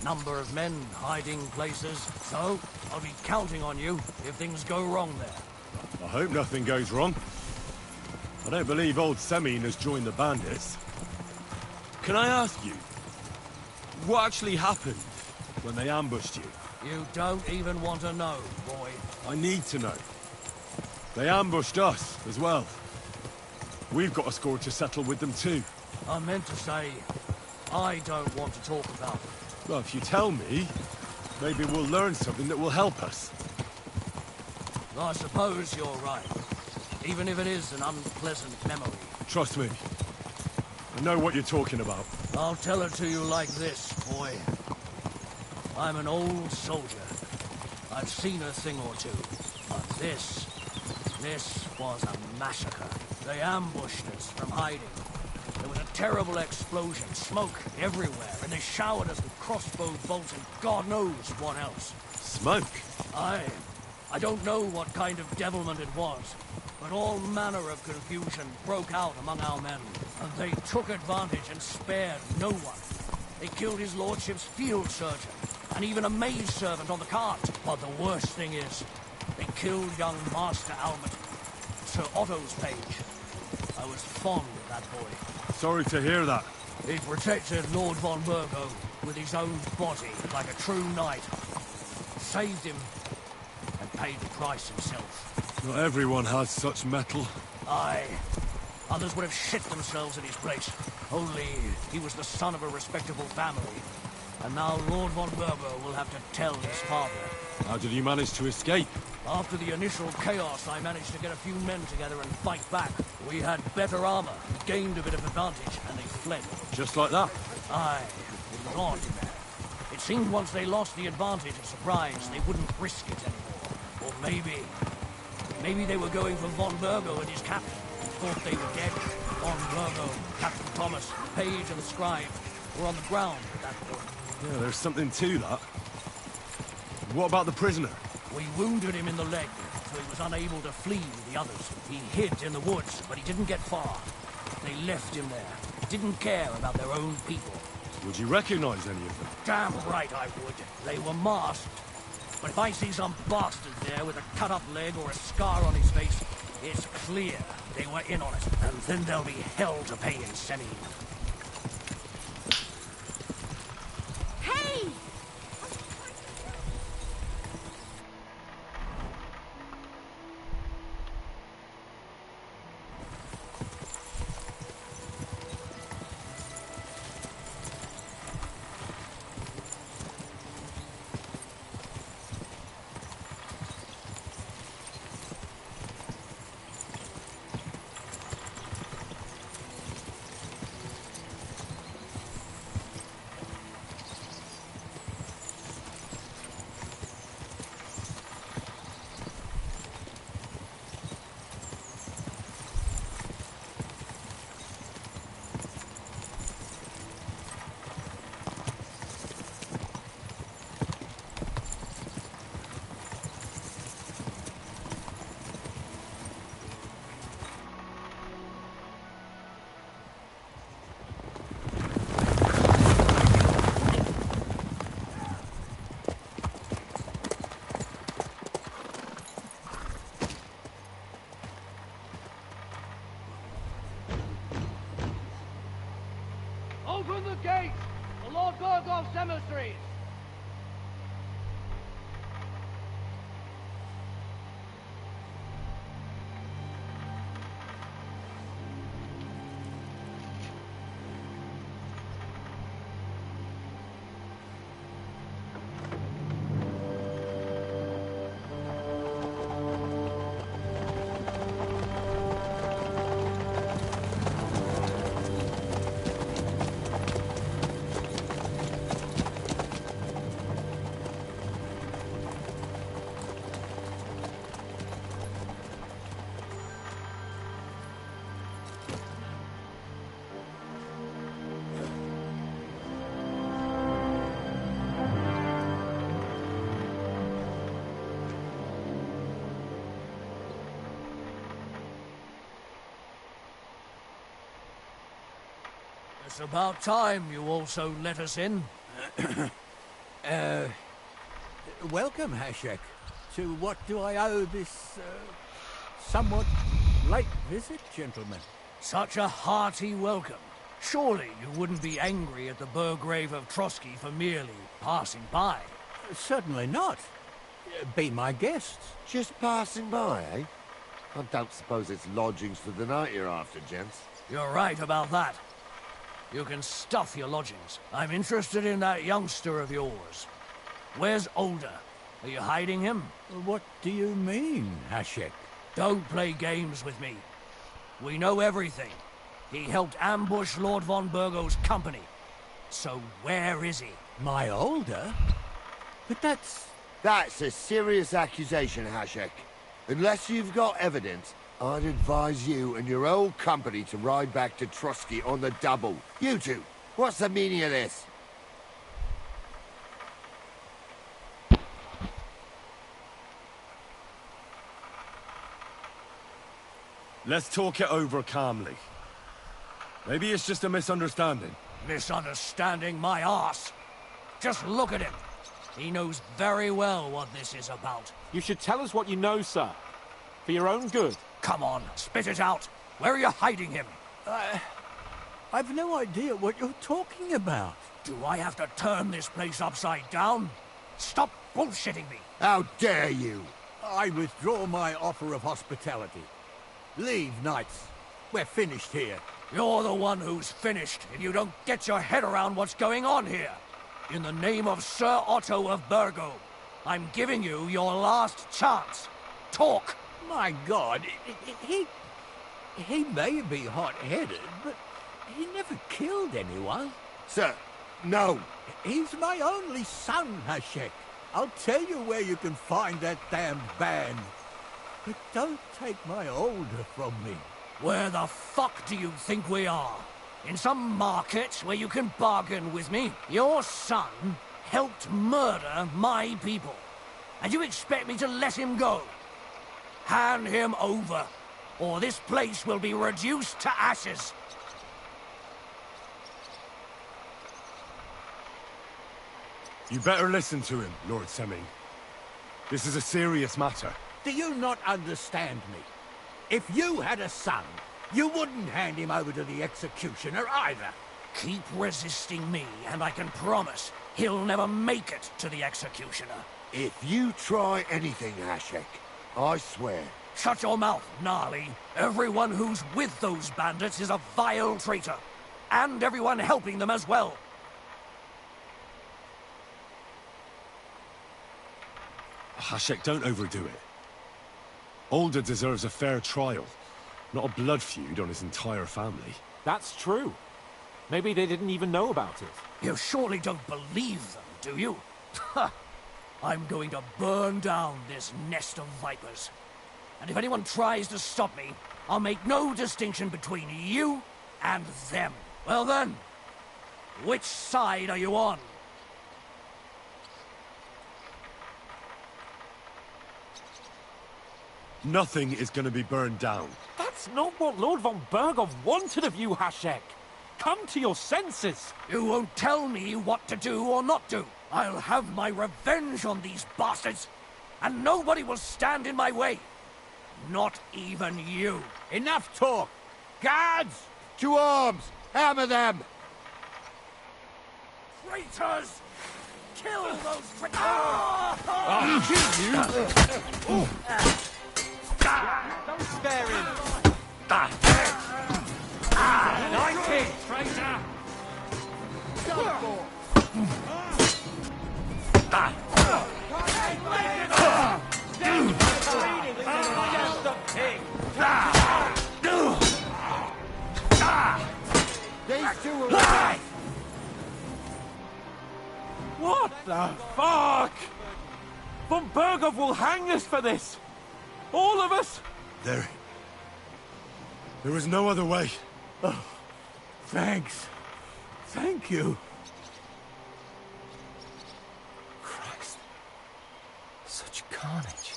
Number of men, hiding places, so I'll be counting on you if things go wrong there. I hope nothing goes wrong. I don't believe old Semine has joined the bandits. Can I ask you, what actually happened when they ambushed you? You don't even want to know, boy. I need to know. They ambushed us as well. We've got a score to settle with them too. I meant to say, I don't want to talk about it. Well, if you tell me, maybe we'll learn something that will help us. I suppose you're right. Even if it is an unpleasant memory. Trust me. I know what you're talking about. I'll tell it to you like this, boy. I'm an old soldier. I've seen a thing or two. But this was a massacre. They ambushed us from hiding. There was a terrible explosion, smoke everywhere, and they showered us with crossbow bolts and God knows what else. Smoke? I don't know what kind of devilment it was, but all manner of confusion broke out among our men, and they took advantage and spared no one. They killed his lordship's field surgeon, and even a maid servant on the cart. But the worst thing is, they killed young Master Albert, Sir Otto's page. I was fond of that boy. Sorry to hear that. He protected Lord von Burgo with his own body like a true knight. Saved him, and paid the price himself. Not everyone has such mettle. Aye. Others would have shit themselves in his place. Only he was the son of a respectable family. And now Lord von Burgo will have to tell his father. How did you manage to escape? After the initial chaos, I managed to get a few men together and fight back. We had better armor, gained a bit of advantage, and they fled. Just like that? Aye. It was odd. It seemed once they lost the advantage of surprise, they wouldn't risk it anymore. Or maybe they were going for von Burgo and his captain. Thought they were dead. Von Burgo, Captain Thomas, the page and the scribe were on the ground at that point. Yeah, there's something to that. What about the prisoner? We wounded him in the leg, so he was unable to flee with the others. He hid in the woods, but he didn't get far. They left him there. Didn't care about their own people. Would you recognize any of them? Damn right I would. They were masked. But if I see some bastard there with a cut-up leg or a scar on his face, it's clear they were in on it. And then there'll be hell to pay in Semine. Hey! Open the gates! The Lord Gorgov's emissaries! It's about time you also let us in. Welcome, Hashek. To what do I owe this, somewhat late visit, gentlemen? Such a hearty welcome. Surely you wouldn't be angry at the Burgrave of Trotsky for merely passing by? Certainly not. Be my guests. Just passing by, eh? I don't suppose it's lodgings for the night you're after, gents. You're right about that. You can stuff your lodgings. I'm interested in that youngster of yours. Where's Older? Are you hiding him? What do you mean, Hashek? Don't play games with me. We know everything. He helped ambush Lord von Burgo's company. So where is he? My Older? But That's a serious accusation, Hashek. Unless you've got evidence, I'd advise you and your old company to ride back to Trotsky on the double. You two, what's the meaning of this? Let's talk it over calmly. Maybe it's just a misunderstanding. Misunderstanding my arse. Just look at him. He knows very well what this is about. You should tell us what you know, sir. For your own good. Come on, spit it out. Where are you hiding him? I've no idea what you're talking about. Do I have to turn this place upside down? Stop bullshitting me. How dare you? I withdraw my offer of hospitality. Leave, knights. We're finished here. You're the one who's finished if you don't get your head around what's going on here. In the name of Sir Otto of Burgo, I'm giving you your last chance. Talk! My God, he may be hot-headed, but he never killed anyone. Sir, no. He's my only son, Hashek. I'll tell you where you can find that damned band. But don't take my Older from me. Where the fuck do you think we are? In some market where you can bargain with me? Your son helped murder my people. And you expect me to let him go? Hand him over, or this place will be reduced to ashes. You better listen to him, Lord Semming. This is a serious matter. Do you not understand me? If you had a son, you wouldn't hand him over to the executioner either. Keep resisting me, and I can promise he'll never make it to the executioner. If you try anything, Hashek, I swear. Shut your mouth, Gnarly. Everyone who's with those bandits is a vile traitor. And everyone helping them as well. Hashek, don't overdo it. Older deserves a fair trial, not a blood feud on his entire family. That's true. Maybe they didn't even know about it. You surely don't believe them, do you? I'm going to burn down this nest of vipers. And if anyone tries to stop me, I'll make no distinction between you and them. Well then, which side are you on? Nothing is going to be burned down. That's not what Lord von Burgov wanted of you, Hashek. Come to your senses. You won't tell me what to do or not do. I'll have my revenge on these bastards, and nobody will stand in my way. Not even you. Enough talk! Guards! To arms! Hammer them! Traitors! Kill those traitors! I'll kill you! Don't spare him! Like it, traitor! These two are right! What the fuck? Von Bergov will hang us for this! All of us! There was no other way. Oh, thanks. Thank you. Christ. Such carnage.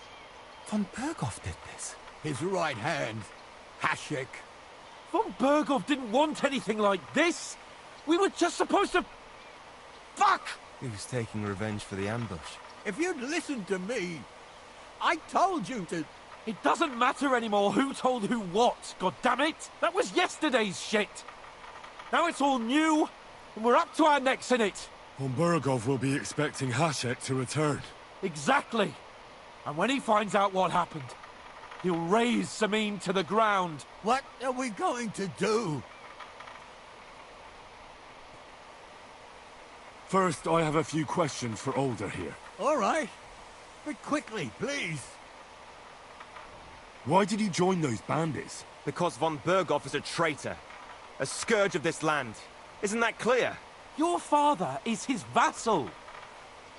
Von Bergov did this. His right hand, Hashek. Von Bergov didn't want anything like this! We were just supposed to... Fuck! He was taking revenge for the ambush. If you'd listened to me, I told you to... It doesn't matter anymore who told who what, goddammit! That was yesterday's shit! Now it's all new, and we're up to our necks in it! Von Bergov will be expecting Hashek to return. Exactly! And when he finds out what happened, he'll raise Samin to the ground. What are we going to do? First, I have a few questions for Older here. All right. But quickly, please. Why did you join those bandits? Because von Bergov is a traitor. A scourge of this land. Isn't that clear? Your father is his vassal.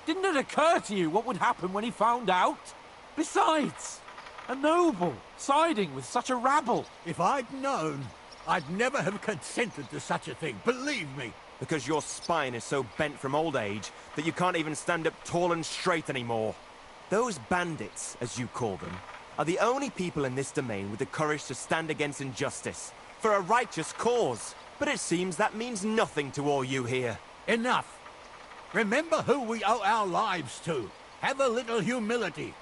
Didn't it occur to you what would happen when he found out? Besides, a noble siding with such a rabble. If I'd known, I'd never have consented to such a thing, believe me. Because your spine is so bent from old age that you can't even stand up tall and straight anymore. Those bandits, as you call them, are the only people in this domain with the courage to stand against injustice, for a righteous cause. But it seems that means nothing to all you here. Enough. Remember who we owe our lives to. Have a little humility.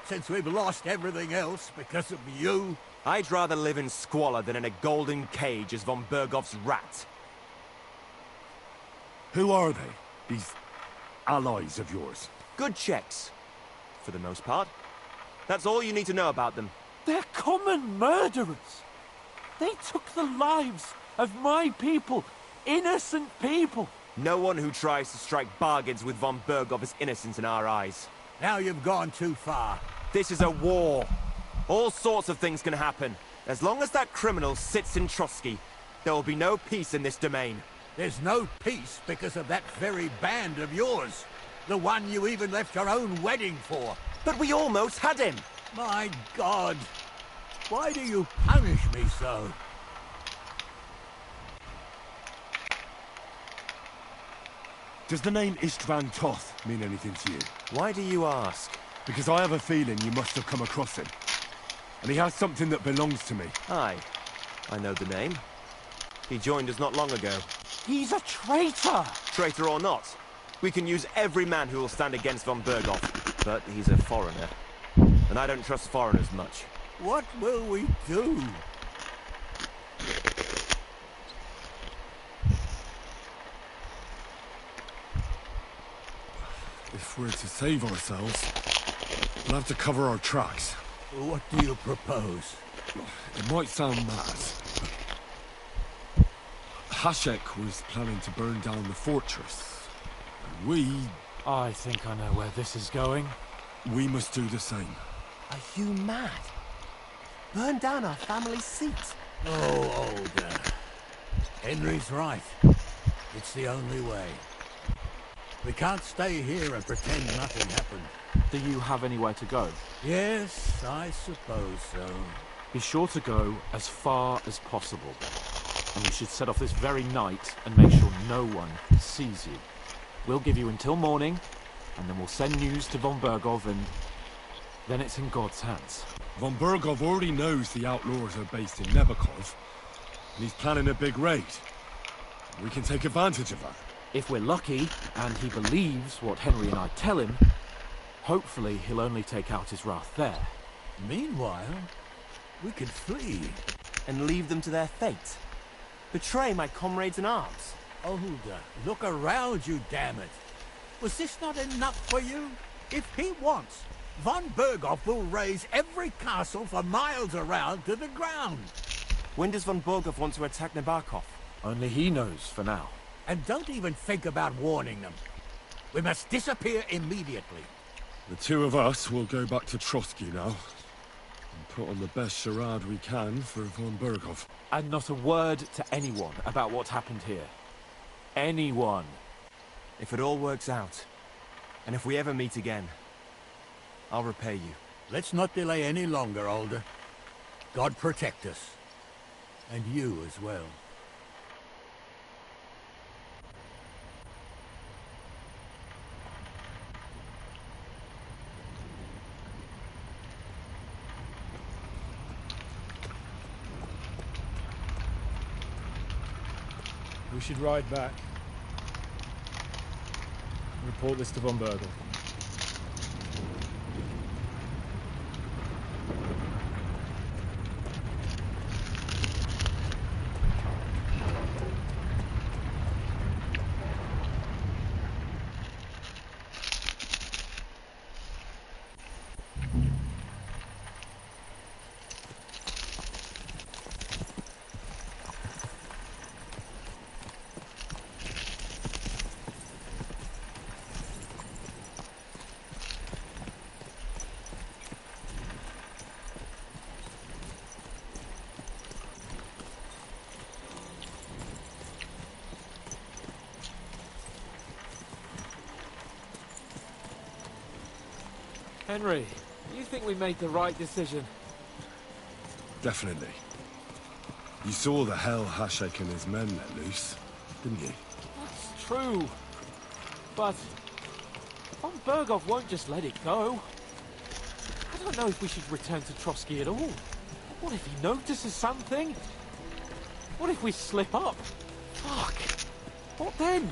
Since we've lost everything else because of you... I'd rather live in squalor than in a golden cage as von Bergov's rat. Who are they, these allies of yours? Good checks, for the most part. That's all you need to know about them. They're common murderers. They took the lives of my people, innocent people. No one who tries to strike bargains with von Bergov is innocent in our eyes. Now you've gone too far. This is a war. All sorts of things can happen. As long as that criminal sits in Trotsky, there will be no peace in this domain. There's no peace because of that very band of yours. The one you even left your own wedding for. But we almost had him. My God. Why do you punish me so? Does the name Istvan Toth mean anything to you? Why do you ask? Because I have a feeling you must have come across him. And he has something that belongs to me. Aye. I know the name. He joined us not long ago. He's a traitor! Traitor or not, we can use every man who will stand against von Bergov. But he's a foreigner. And I don't trust foreigners much. What will we do? If we're to save ourselves, we'll have to cover our tracks. What do you propose? It might sound mad. Hashek was planning to burn down the fortress. And we... I think I know where this is going. We must do the same. Are you mad? Burn down our family seat. Oh, Older. Henry's right. It's the only way. We can't stay here and pretend nothing happened. Do you have anywhere to go? Yes, I suppose so. Be sure to go as far as possible. And you should set off this very night and make sure no one sees you. We'll give you until morning, and then we'll send news to von Bergov, and then it's in God's hands. Von Bergov already knows the outlaws are based in Nebakov, and he's planning a big raid. We can take advantage of that. If we're lucky, and he believes what Henry and I tell him, hopefully he'll only take out his wrath there. Meanwhile, we could flee. And leave them to their fate. Betray my comrades in arms. Older, look around you, damn it. Was this not enough for you? If he wants, von Berghoff will raise every castle for miles around to the ground. When does von Berghoff want to attack Nabokov? Only he knows for now. And don't even think about warning them. We must disappear immediately. The two of us will go back to Trotsky now. And put on the best charade we can for von Berghoff. And not a word to anyone about what happened here. Anyone. If it all works out, and if we ever meet again, I'll repay you. Let's not delay any longer, Alder. God protect us. And you as well. We should ride back. Report this to von Berghoff. Henry, you think we made the right decision? Definitely. You saw the hell Hashek and his men let loose, didn't you? That's true. But von Berghoff won't just let it go. I don't know if we should return to Trotsky at all. What if he notices something? What if we slip up? Fuck. What then?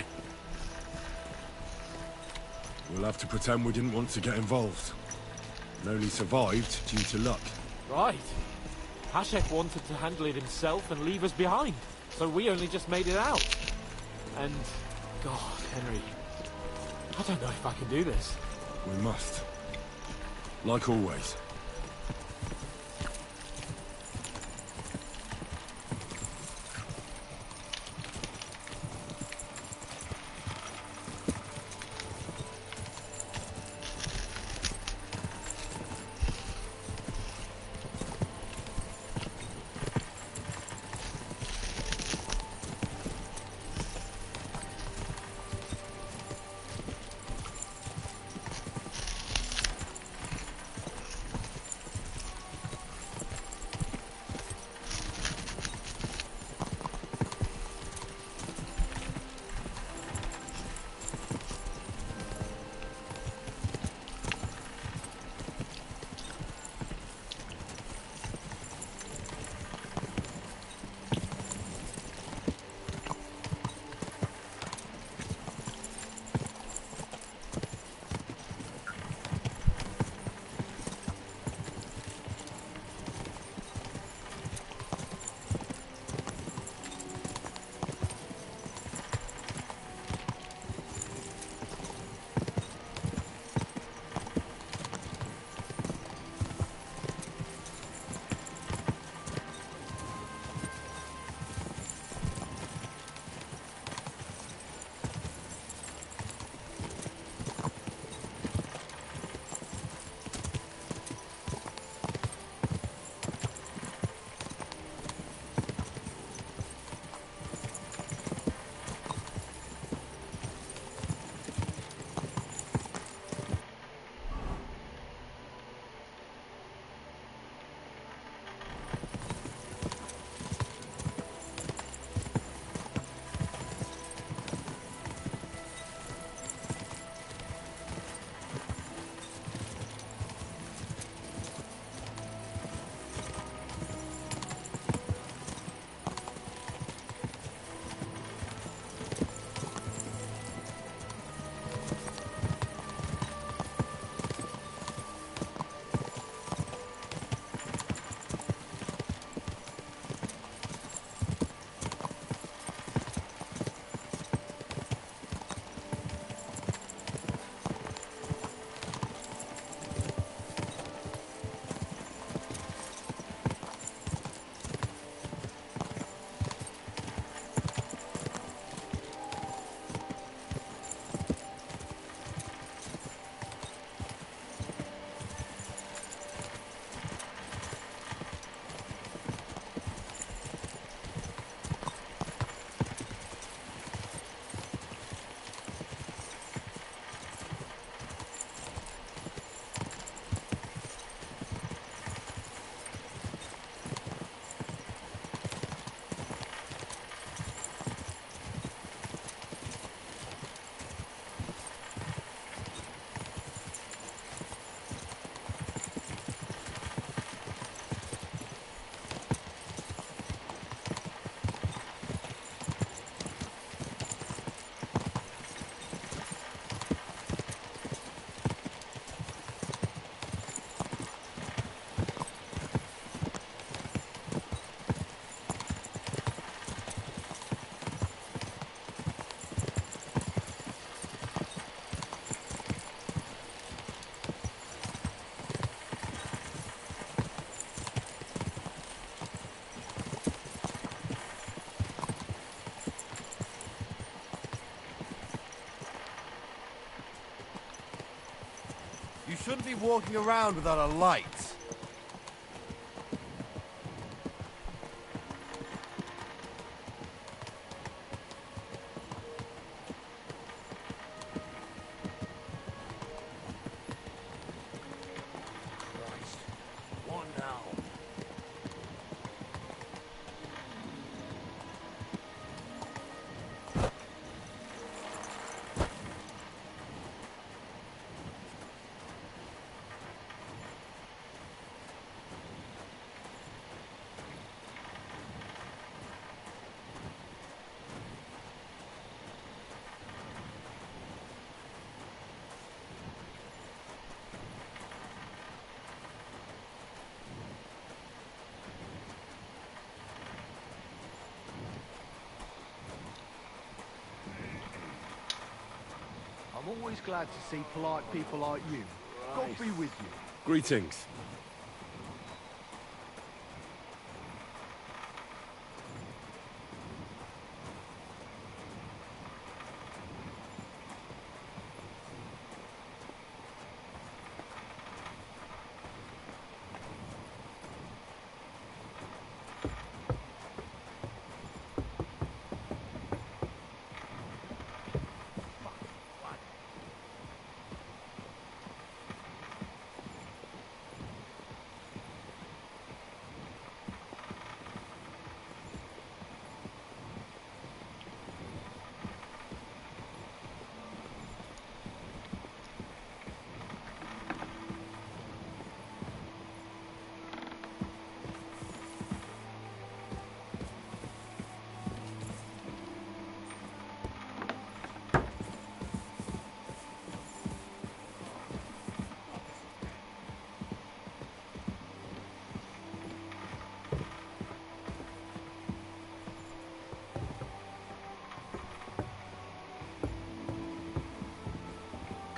We'll have to pretend we didn't want to get involved. And only survived due to luck. Right. Hashek wanted to handle it himself and leave us behind. So we only just made it out. And... God, Henry... I don't know if I can do this. We must. Like always. shouldn't be walking around without a light. One now. I'm always glad to see polite people like you. God be with you. Greetings.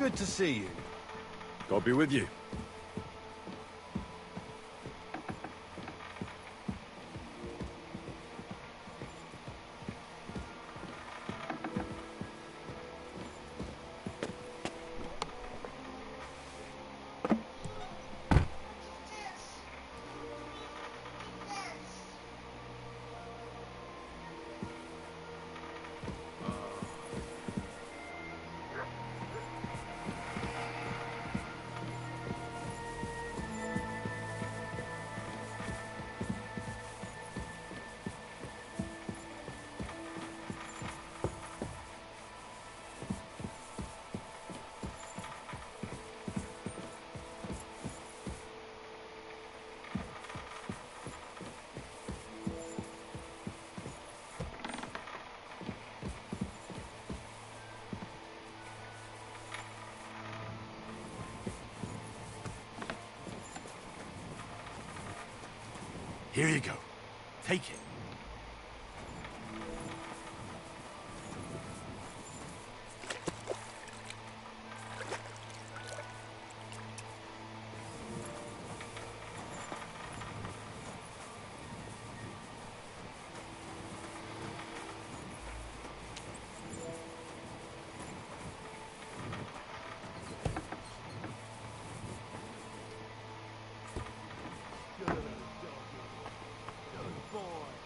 Good to see you. God be with you. Here you go. Take it. Good boy.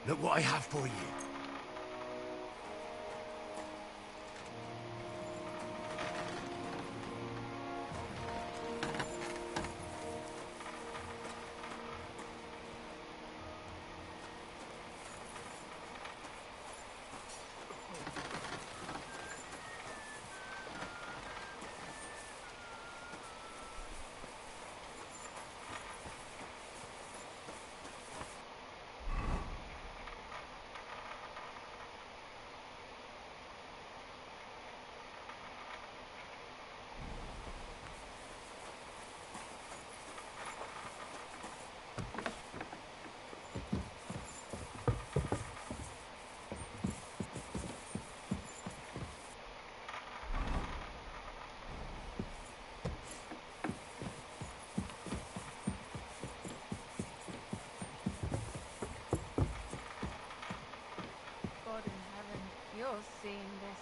Look what I have for you. God in heaven, you're seeing this.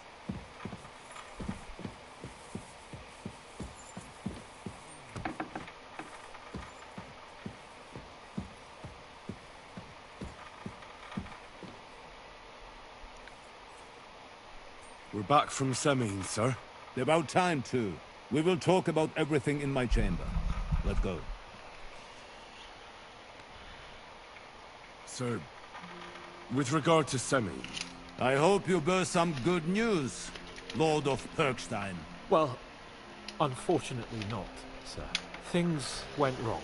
We're back from Semin, sir. About time, too. We will talk about everything in my chamber. Let's go. Sir, with regard to Semin... I hope you bear some good news, Lord of Perkstein. Well, unfortunately not, sir. Things went wrong.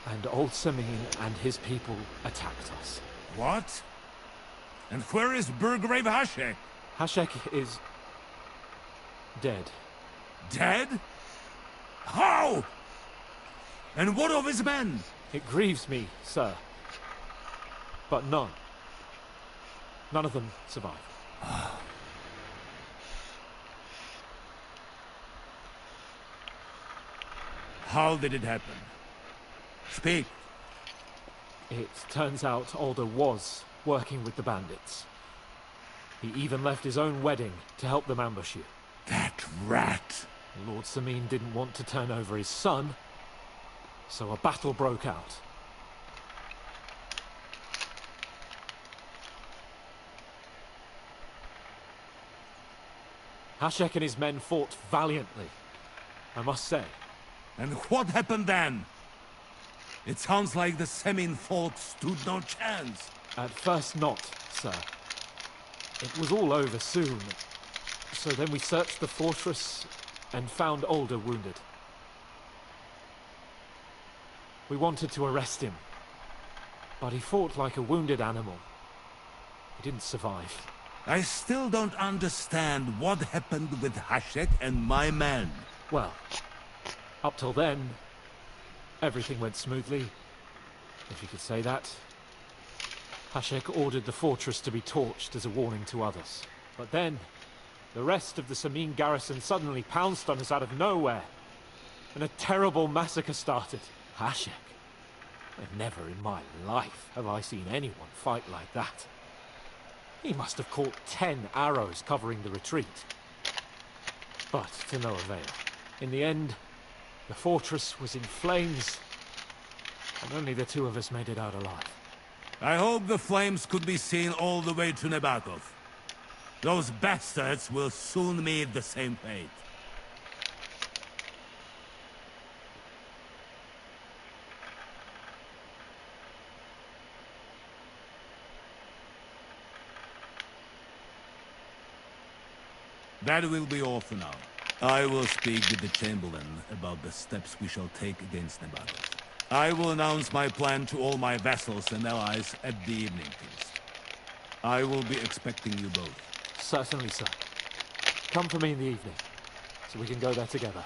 And old Semin and his people attacked us. What? And where is Burgrave Hashek? Hashek is... dead. Dead? How? And what of his men? It grieves me, sir. But none of them survived. How did it happen? Speak. It turns out Alder was working with the bandits. He even left his own wedding to help them ambush you. That rat! Lord Semin didn't want to turn over his son, so a battle broke out. Hashek and his men fought valiantly, I must say. And what happened then? It sounds like the Semin folk stood no chance. At first not, sir. It was all over soon. So then we searched the fortress and found Alder wounded. We wanted to arrest him, but he fought like a wounded animal. He didn't survive. I still don't understand what happened with Hashek and my men. Well, up till then, everything went smoothly, if you could say that. Hashek ordered the fortress to be torched as a warning to others. But then, the rest of the Semin garrison suddenly pounced on us out of nowhere, and a terrible massacre started. Hashek? And never in my life have I seen anyone fight like that. He must have caught 10 arrows covering the retreat. But to no avail. In the end, the fortress was in flames, and only the two of us made it out alive. I hope the flames could be seen all the way to Nebatov. Those bastards will soon meet the same fate. That will be all for now. I will speak with the Chamberlain about the steps we shall take against Nebatov. I will announce my plan to all my vassals and allies at the evening feast. I will be expecting you both. Certainly, sir. Come for me in the evening, so we can go there together.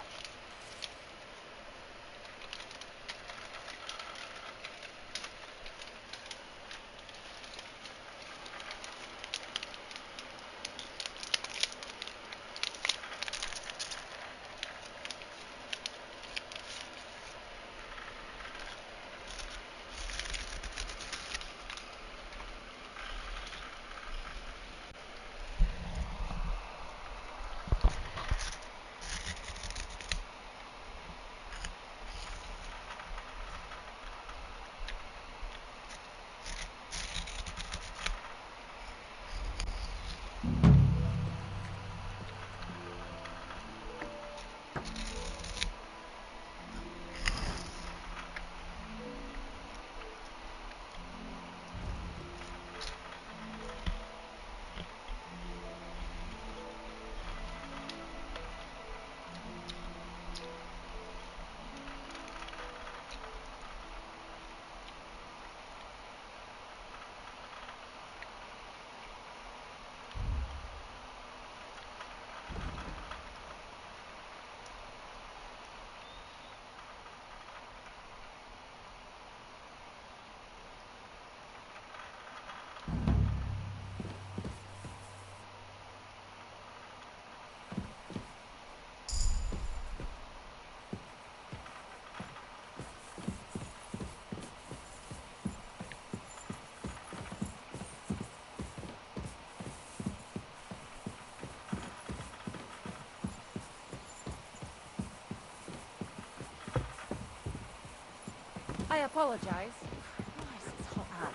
apologise. Christ, it's hot out.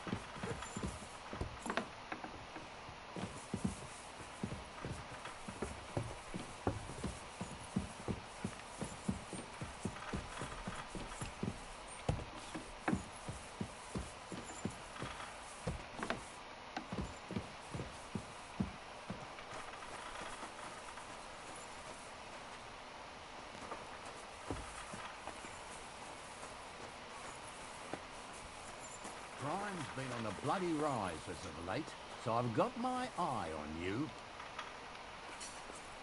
Crime's been on a bloody rise as of late, so I've got my eye on you.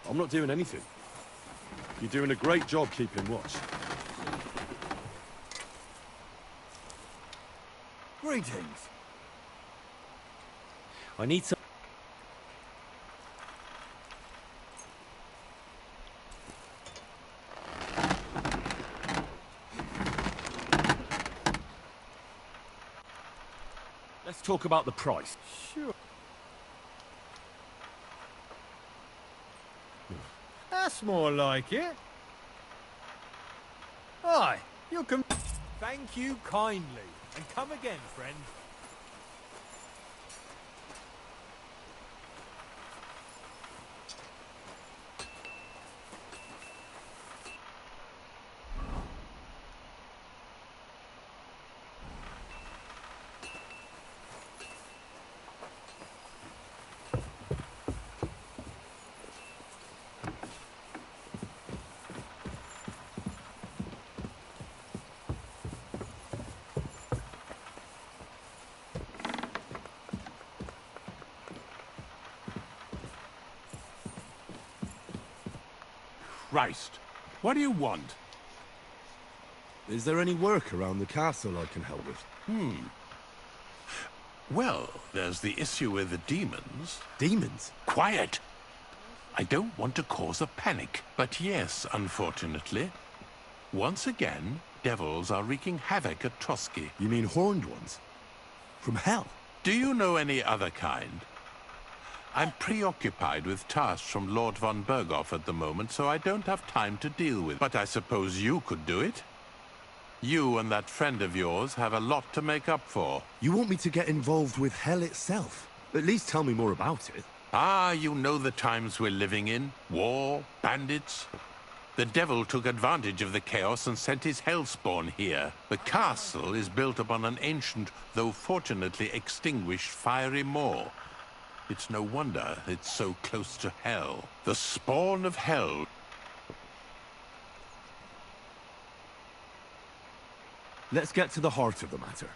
I'm not doing anything. You're doing a great job keeping watch. Greetings. I need some... Let's talk about the price. Sure. That's more like it. Aye, you can... Thank you kindly, and come again, friend. Christ, what do you want? Is there any work around the castle I can help with? Well, there's the issue with the demons. Demons? Quiet! I don't want to cause a panic, but yes, unfortunately. Once again, devils are wreaking havoc at Trotsky. You mean horned ones? From hell? Do you know any other kind? I'm preoccupied with tasks from Lord von Berghoff at the moment, so I don't have time to deal with. But I suppose you could do it? You and that friend of yours have a lot to make up for. You want me to get involved with hell itself? At least tell me more about it. Ah, you know the times we're living in. War, bandits. The devil took advantage of the chaos and sent his hellspawn here. The castle is built upon an ancient, though fortunately extinguished, fiery moor. It's no wonder it's so close to hell. The spawn of hell. Let's get to the heart of the matter.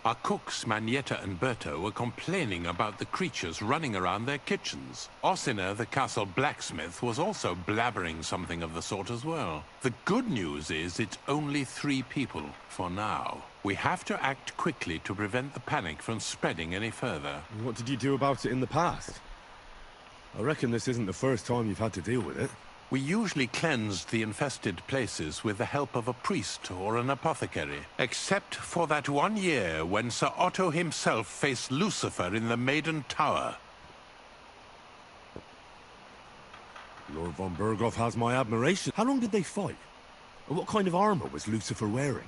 Our cooks, Manietta and Berto, were complaining about the creatures running around their kitchens. Ossina, the castle blacksmith, was also blabbering something of the sort as well. The good news is it's only 3 people, for now. We have to act quickly to prevent the panic from spreading any further. What did you do about it in the past? I reckon this isn't the first time you've had to deal with it. We usually cleansed the infested places with the help of a priest or an apothecary. Except for that one year when Sir Otto himself faced Lucifer in the Maiden Tower. Lord von Berghoff has my admiration. How long did they fight? And what kind of armor was Lucifer wearing?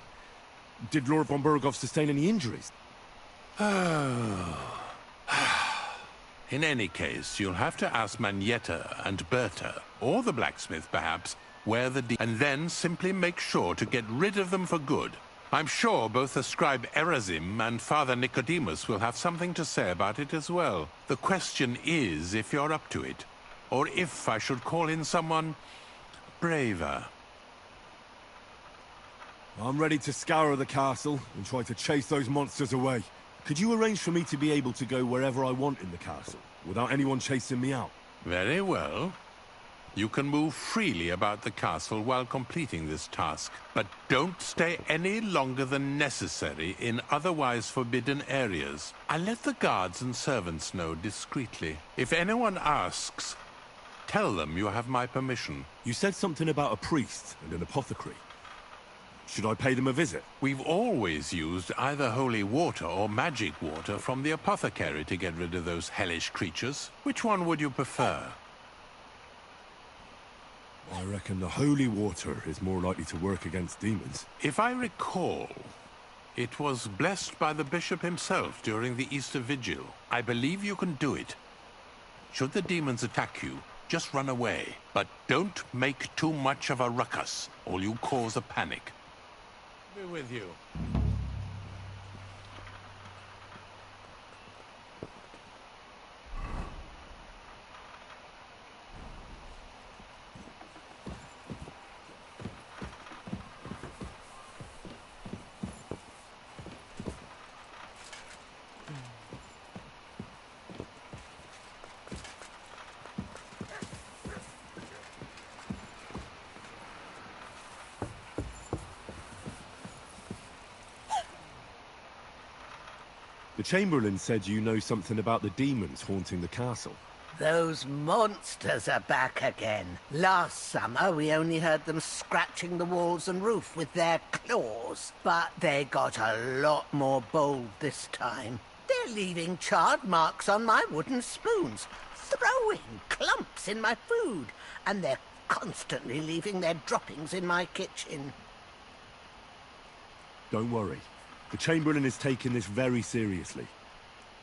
Did Lord von Berghoff sustain any injuries? In any case, you'll have to ask Manietta and Berta, or the blacksmith perhaps, where and then simply make sure to get rid of them for good. I'm sure both the scribe Erazim and Father Nicodemus will have something to say about it as well. The question is if you're up to it, or if I should call in someone braver. I'm ready to scour the castle and try to chase those monsters away. Could you arrange for me to be able to go wherever I want in the castle, without anyone chasing me out? Very well. You can move freely about the castle while completing this task, but don't stay any longer than necessary in otherwise forbidden areas. I'll let the guards and servants know discreetly. If anyone asks, tell them you have my permission. You said something about a priest and an apothecary. Should I pay them a visit? We've always used either holy water or magic water from the apothecary to get rid of those hellish creatures. Which one would you prefer? I reckon the holy water is more likely to work against demons. If I recall, It was blessed by the bishop himself during the Easter Vigil. I believe you can do it. Should the demons attack you, just run away. But don't make too much of a ruckus, or you'll cause a panic. Be with you. The Chamberlain said you know something about the demons haunting the castle. Those monsters are back again. Last summer, we only heard them scratching the walls and roof with their claws. But they got a lot more bold this time. They're leaving charred marks on my wooden spoons, throwing clumps in my food, and they're constantly leaving their droppings in my kitchen. Don't worry. The Chamberlain is taking this very seriously.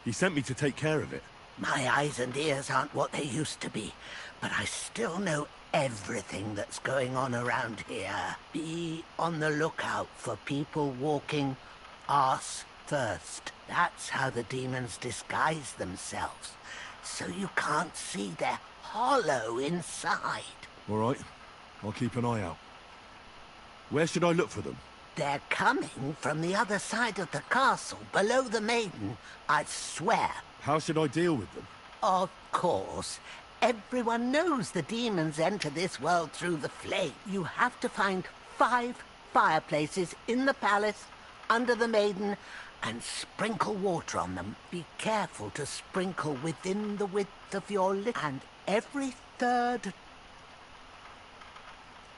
He sent me to take care of it. My eyes and ears aren't what they used to be, but I still know everything that's going on around here. Be on the lookout for people walking arse first. That's how the demons disguise themselves, so you can't see their hollow inside. All right. I'll keep an eye out. Where should I look for them? They're coming from the other side of the castle, below the maiden, I swear. How should I deal with them? Of course. Everyone knows the demons enter this world through the flame. You have to find 5 fireplaces in the palace, under the maiden, and sprinkle water on them. Be careful to sprinkle within the width of your lip, and every 3rd...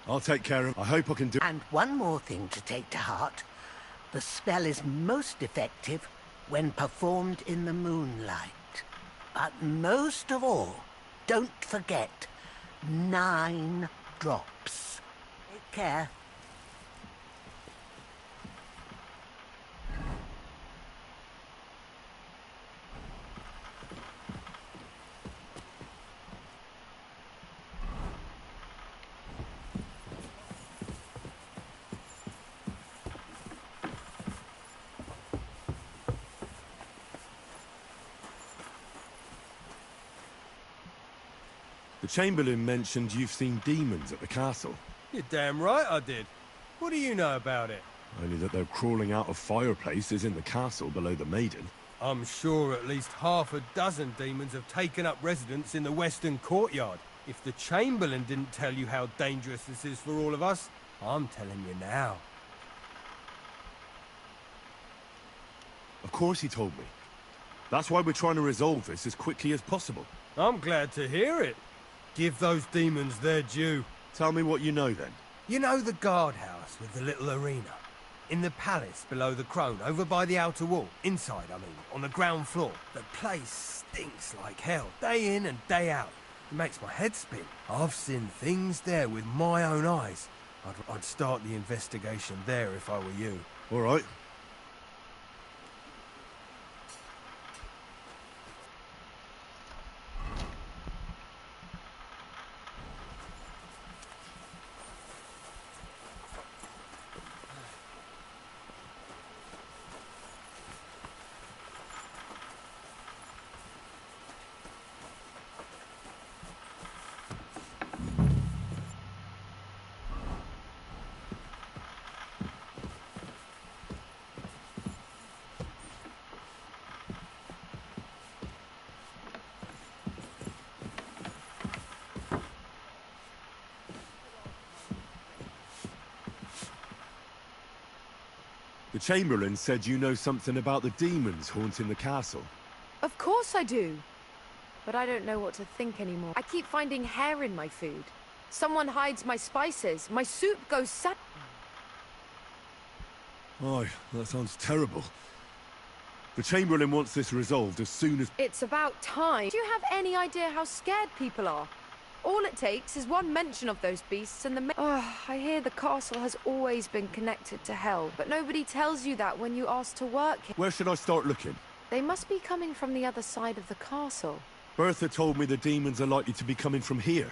I'll take care of it. I hope I can do... And one more thing to take to heart. The spell is most effective when performed in the moonlight. But most of all, don't forget 9 drops. Take care. The Chamberlain mentioned you've seen demons at the castle. You're damn right I did. What do you know about it? Only that they're crawling out of fireplaces in the castle below the maiden. I'm sure at least half a dozen demons have taken up residence in the western courtyard. If the Chamberlain didn't tell you how dangerous this is for all of us, I'm telling you now. Of course he told me. That's why we're trying to resolve this as quickly as possible. I'm glad to hear it. Give those demons their due. Tell me what you know, then. You know the guardhouse with the little arena? In the palace below the Crone, over by the outer wall. Inside, I mean, on the ground floor. The place stinks like hell, day in and day out. It makes my head spin. I've seen things there with my own eyes. I'd start the investigation there if I were you. All right. The Chamberlain said you know something about the demons haunting the castle. Of course I do. But I don't know what to think anymore. I keep finding hair in my food. Someone hides my spices. My soup goes sad. Oh, that sounds terrible. The Chamberlain wants this resolved as soon as... It's about time. Do you have any idea how scared people are? All it takes is one mention of those beasts and the I hear the castle has always been connected to hell, but nobody tells you that when you ask to work here. Where should I start looking? They must be coming from the other side of the castle. Bertha told me the demons are likely to be coming from here,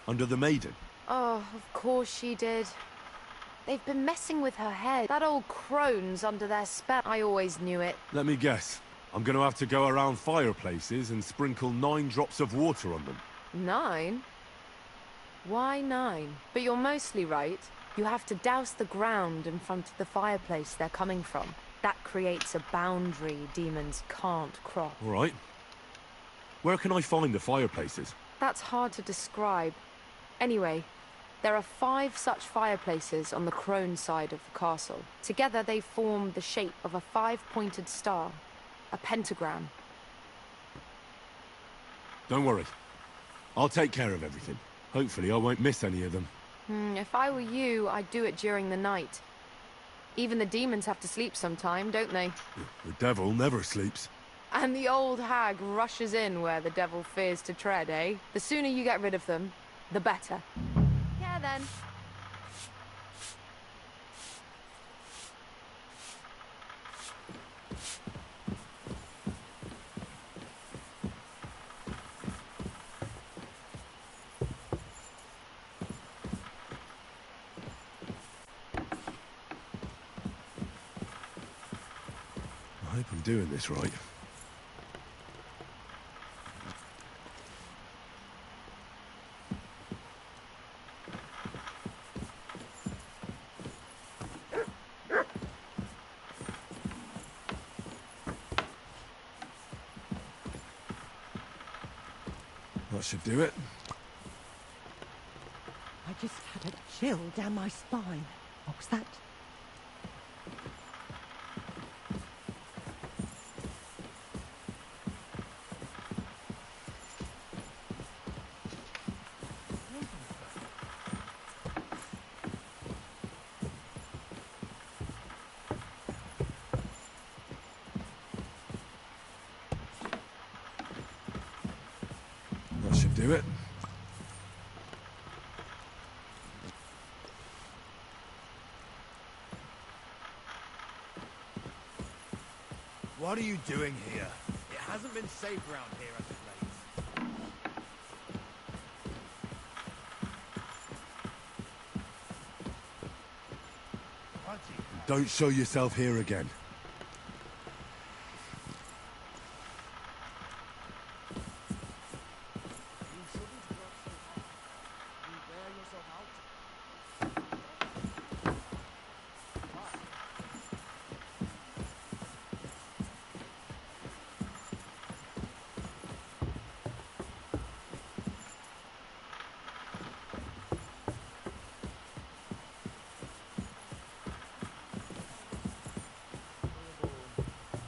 under the Maiden. Oh, of course she did. They've been messing with her head. That old crone's under their spell. I always knew it. Let me guess. I'm gonna have to go around fireplaces and sprinkle 9 drops of water on them. 9? Why 9? But you're mostly right. You have to douse the ground in front of the fireplace they're coming from. That creates a boundary demons can't cross. All right. Where can I find the fireplaces? That's hard to describe. Anyway, there are 5 such fireplaces on the crone side of the castle. Together they form the shape of a 5-pointed star, a pentagram. Don't worry. I'll take care of everything. Hopefully I won't miss any of them. If I were you, I'd do it during the night. Even the demons have to sleep sometime, don't they? The devil never sleeps. And the old hag rushes in where the devil fears to tread, eh? The sooner you get rid of them, the better. Yeah, then. I hope I'm doing this right. That should do it. I just had a chill down my spine. What was that? That should do it. What are you doing here? It hasn't been safe around here as of late. Don't show yourself here again.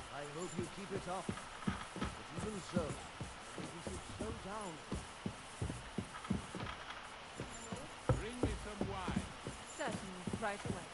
I hope you keep it up. But even so, I think we should slow down. Bring me some wine. Certainly, right away.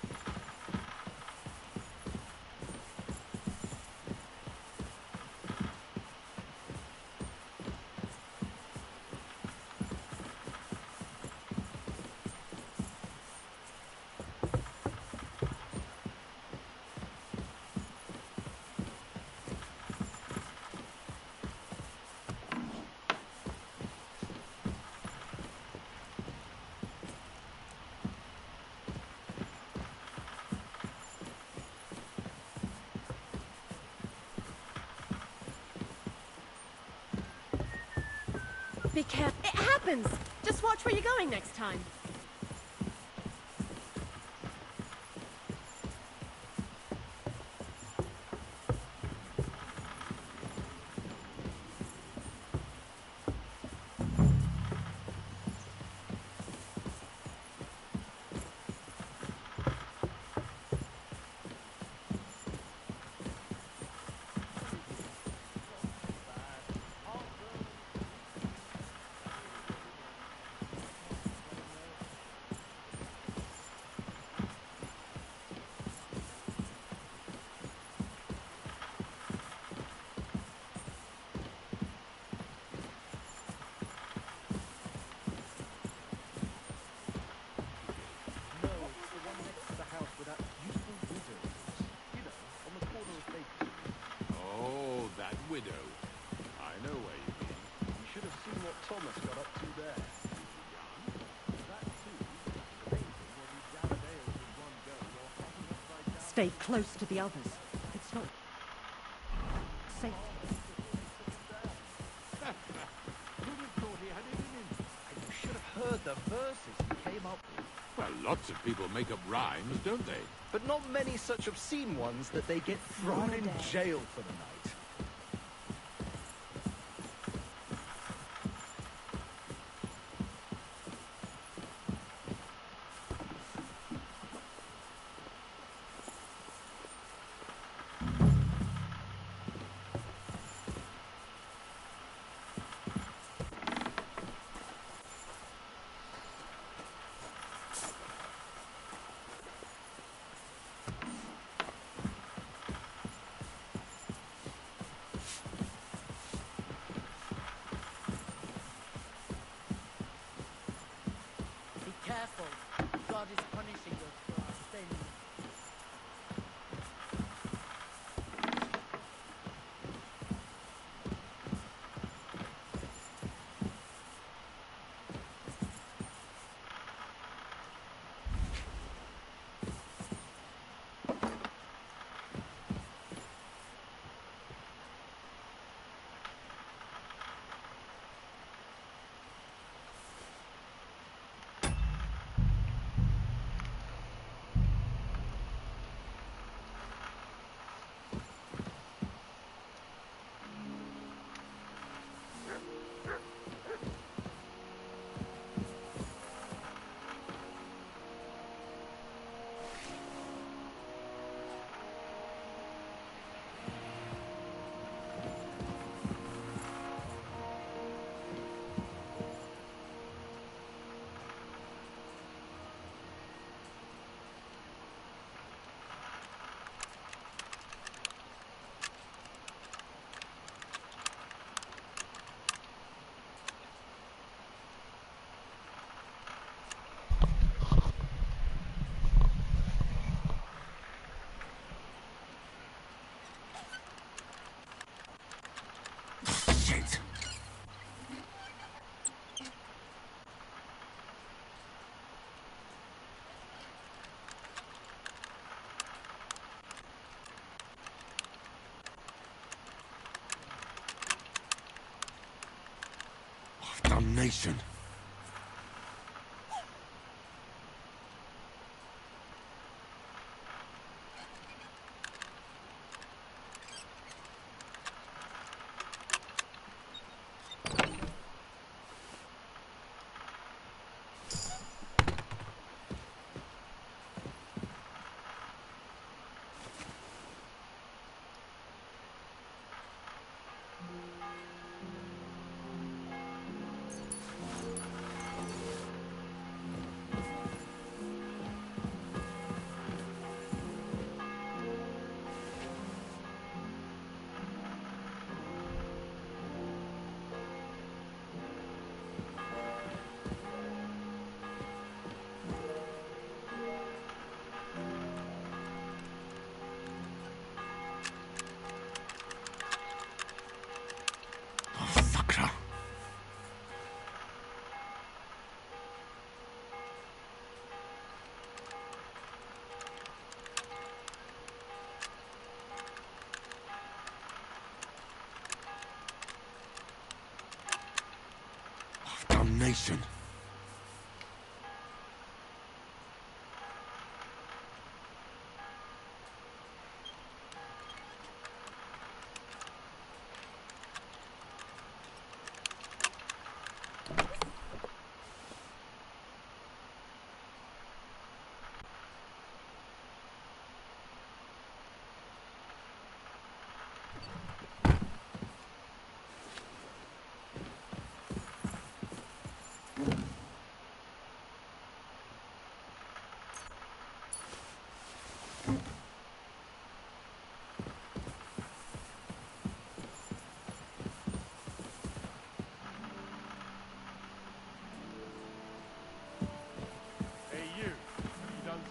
Be careful. It happens! Just watch where you're going next time. widow. I know where you've been. You should have seen what Thomas got up to there. Stay close to the others. It's not safe. Who'd have thought he had it in him? You should have heard the verses he came up with. Well, lots of people make up rhymes, don't they? But not many such obscene ones that they get thrown in jail for the night. Careful. God is punishing us for our sins. Shit! Oh, damnation! Damnation!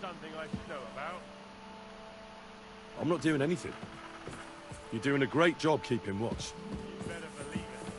Something I should know about. I'm not doing anything. You're doing a great job keeping watch. You better believe it.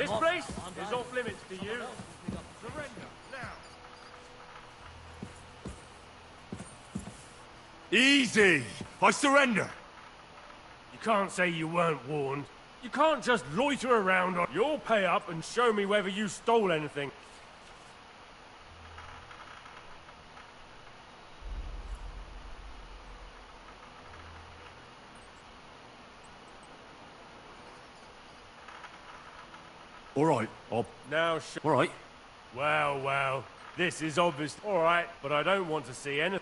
This place is off limits to you. Surrender, now. Easy! I surrender! You can't say you weren't warned. You can't just loiter around on... You'll pay up and show me whether you stole anything. All right, Now all right. Well, well. This is obvious. All right, but I don't want to see anything.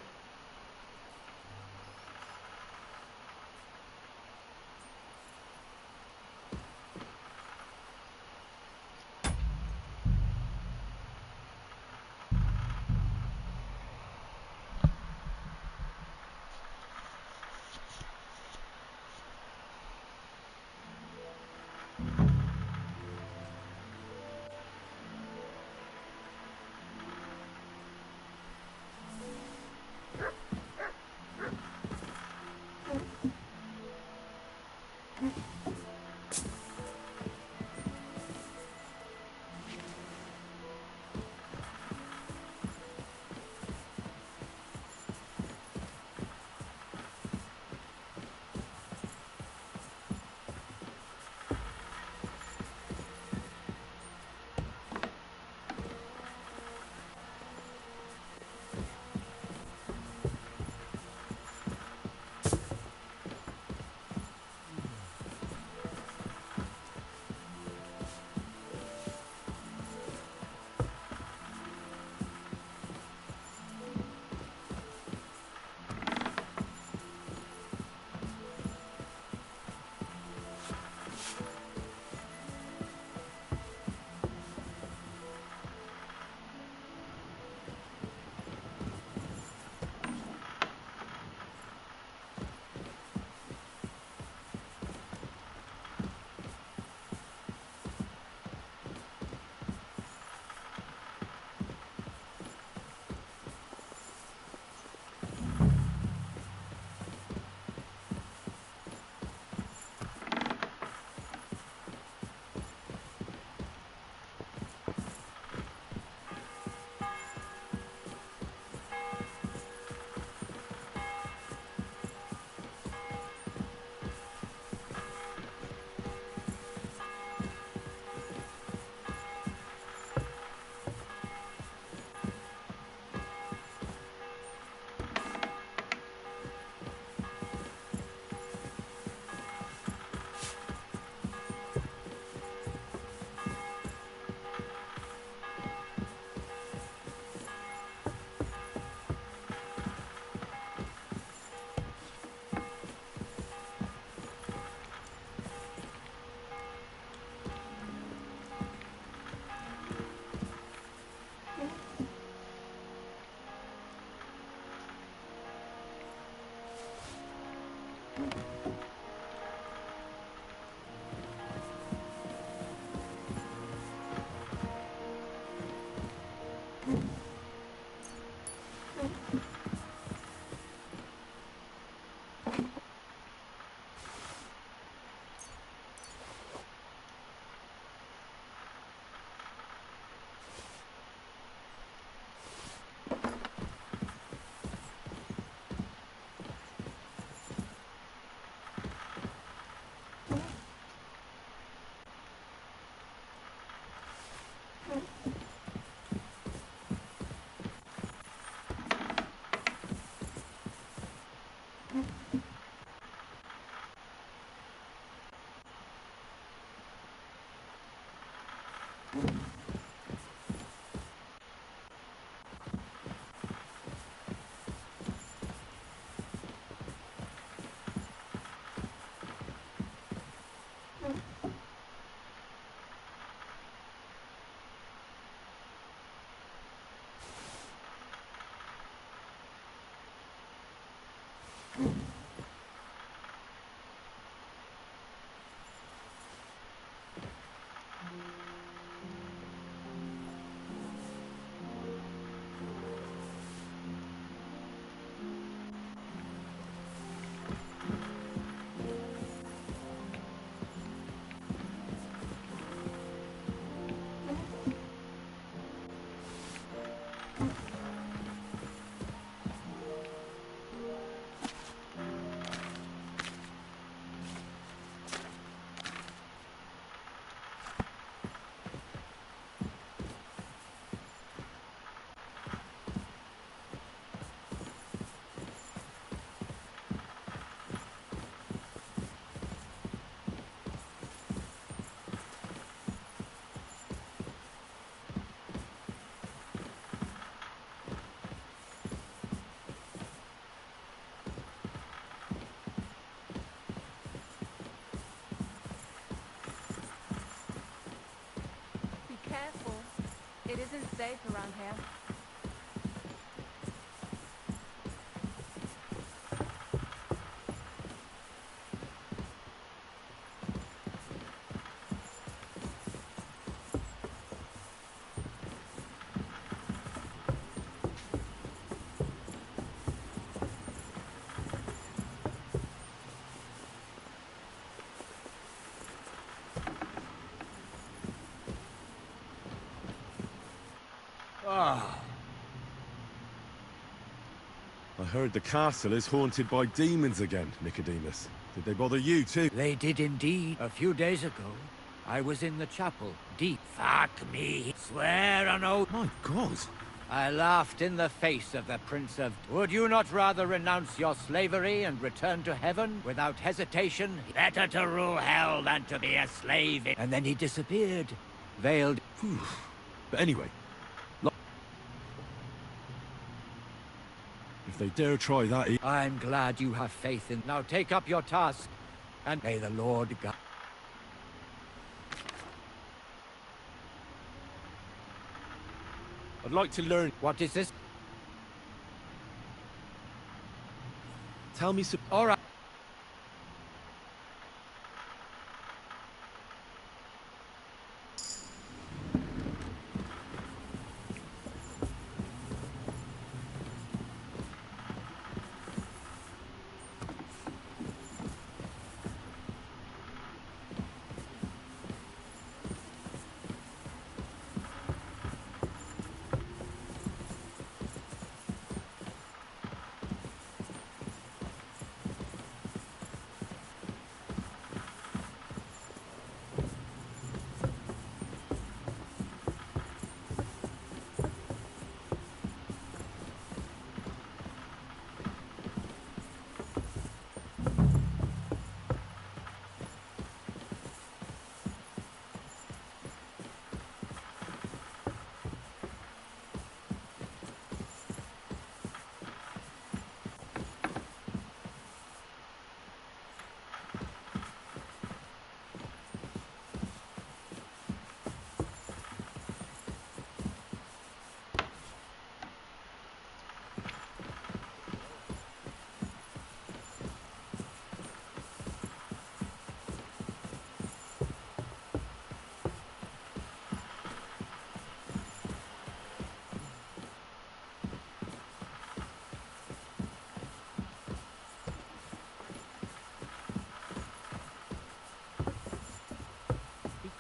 Careful. It isn't safe around here. I heard the castle is haunted by demons again, Nicodemus. Did they bother you too? They did indeed. A few days ago, I was in the chapel, deep. Fuck me. Swear on oath. My God. I laughed in the face of the Prince of... Would you not rather renounce your slavery and return to heaven without hesitation? Better to rule hell than to be a slave. And then he disappeared, veiled. But anyway, if they dare try that... I'm glad you have faith in... Now take up your task, and may the Lord guide... I'd like to learn... What is this? Tell me some... All right.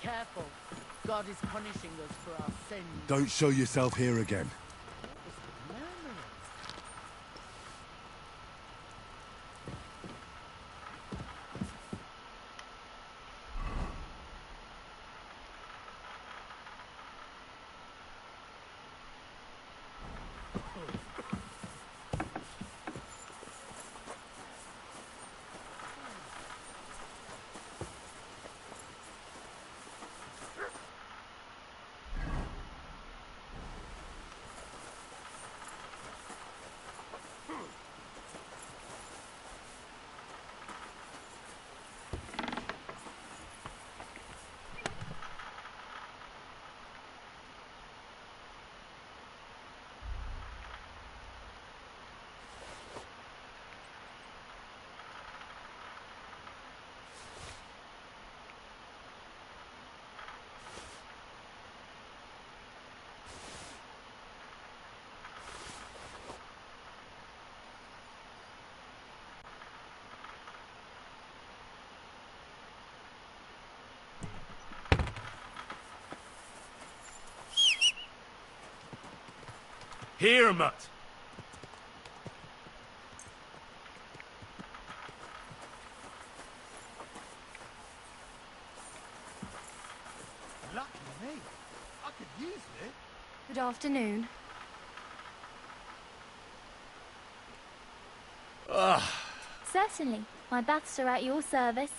Careful. God is punishing us for our sins. Don't show yourself here again. Here, mutt. Lucky me. I could use it. Good afternoon. Ugh. Certainly. My baths are at your service.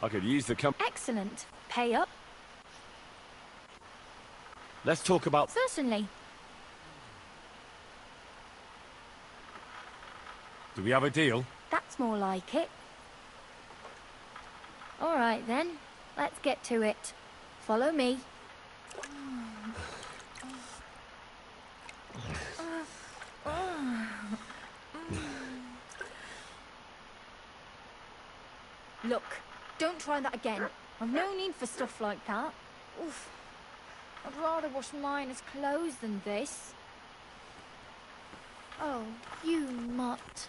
I could use the Excellent. Pay up? Let's talk about... Certainly. Do we have a deal? That's more like it. All right then. Let's get to it. Follow me. Look, don't try that again. I've no need for stuff like that. Oof. I'd rather wash mine as clothes than this. Oh, you mutt.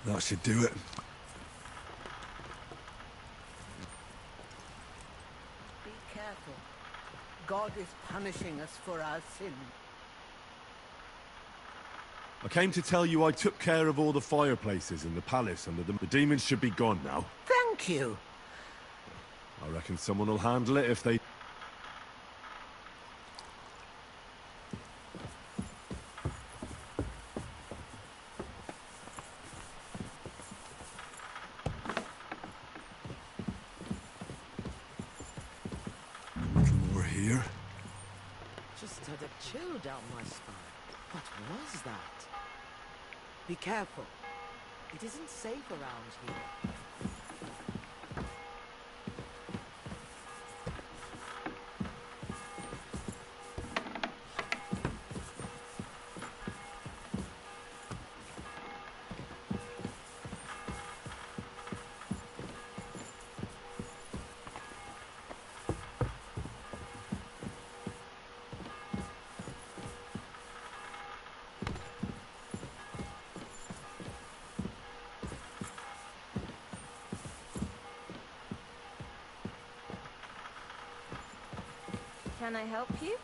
That should do it. Be careful. God is punishing us for our sin. I came to tell you I took care of all the fireplaces in the palace under the demons should be gone now. Thank you. I reckon someone will handle it if they... Here? Just had a chill down my spine. What was that? Be careful. It isn't safe around here. Can I help you?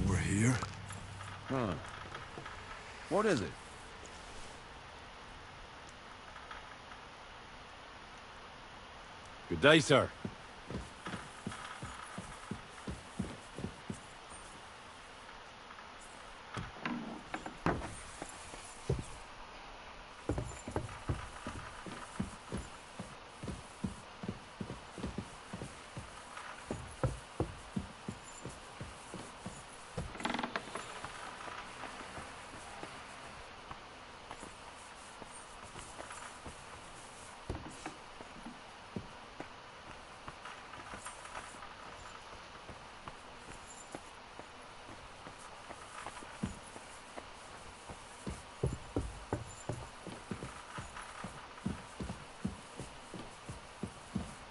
More here? Huh. What is it? Good day, sir.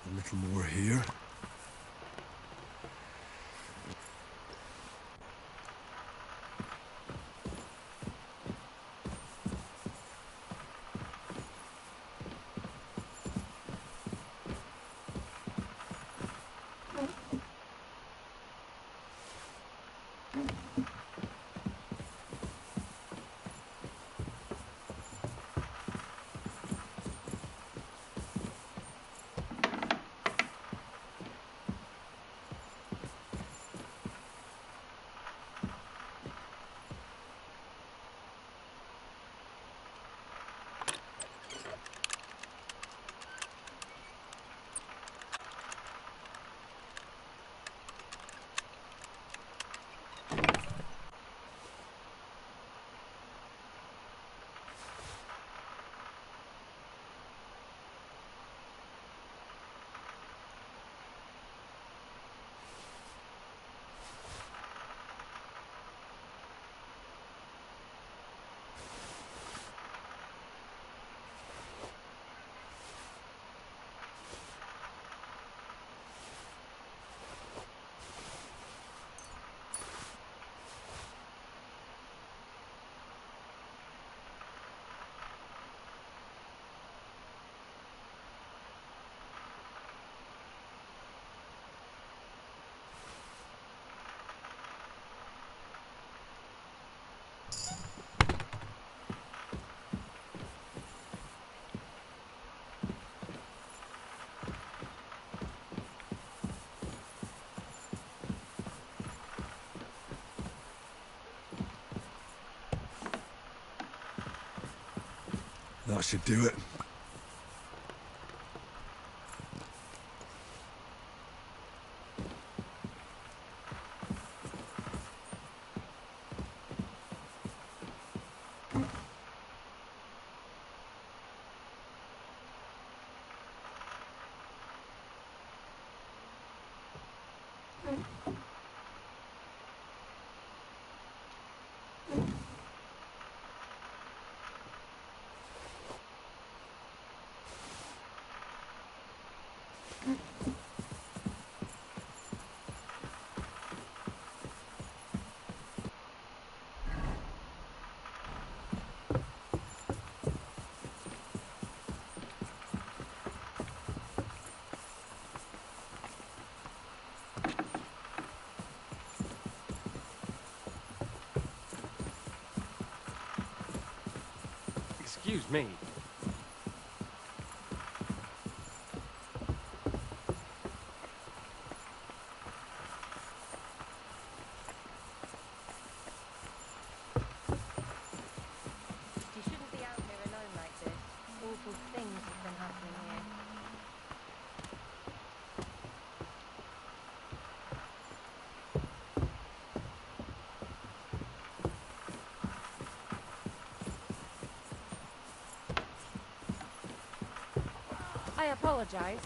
A little more here. That should do it. Excuse me. You shouldn't be out here alone like this. Awful things have been happening here. I apologize.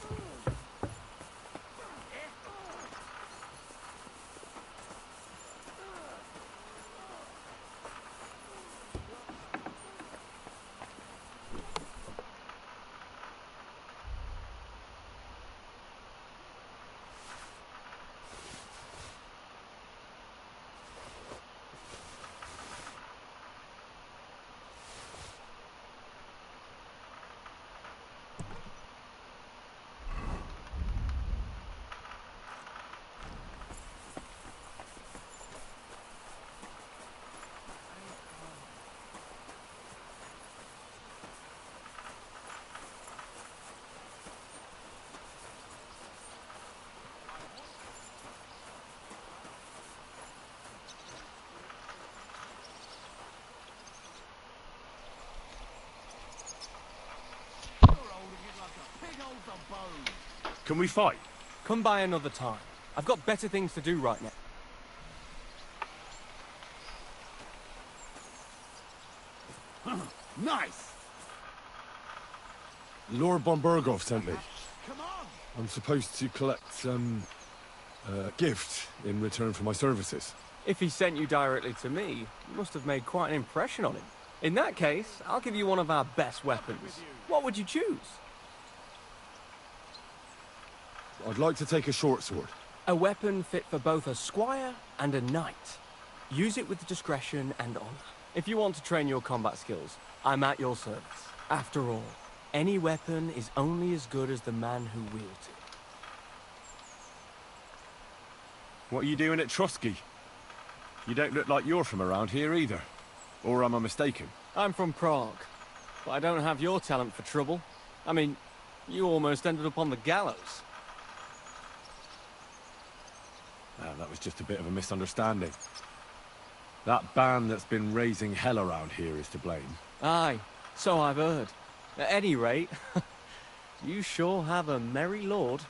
Can we fight? Come by another time. I've got better things to do right now. Nice! Lord von Berghoff sent me. I'm supposed to collect a gift in return for my services. If he sent you directly to me, you must have made quite an impression on him. In that case, I'll give you one of our best weapons. What would you choose? I'd like to take a short sword. A weapon fit for both a squire and a knight. Use it with discretion and honor. If you want to train your combat skills, I'm at your service. After all, any weapon is only as good as the man who wields it. What are you doing at Trusky? You don't look like you're from around here either. Or am I mistaken? I'm from Prague, but I don't have your talent for trouble. I mean, you almost ended up on the gallows. That was just a bit of a misunderstanding. That band that's been raising hell around here is to blame. Aye, so I've heard. At any rate, you sure have a merry lord.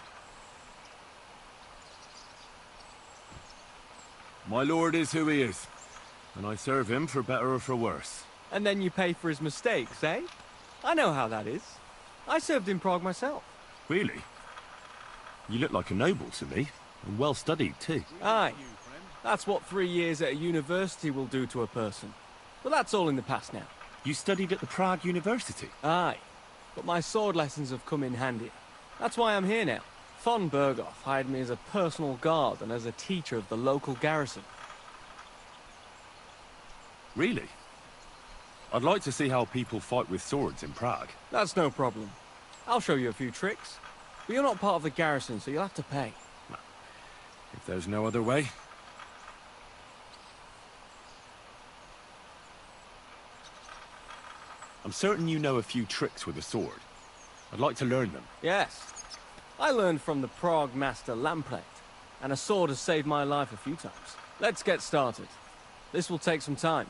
My lord is who he is, and I serve him for better or for worse. And then you pay for his mistakes, eh? I know how that is. I served in Prague myself. Really? You look like a noble to me, and well studied too. Aye. That's what 3 years at a university will do to a person. But that's all in the past now. You studied at the Prague University? Aye. But my sword lessons have come in handy. That's why I'm here now. Von Berghoff hired me as a personal guard and as a teacher of the local garrison. Really? I'd like to see how people fight with swords in Prague. That's no problem. I'll show you a few tricks. But you're not part of the garrison, so you'll have to pay. If there's no other way. I'm certain you know a few tricks with a sword. I'd like to learn them. Yes. I learned from the Prague master Lamprecht, and a sword has saved my life a few times. Let's get started. This will take some time.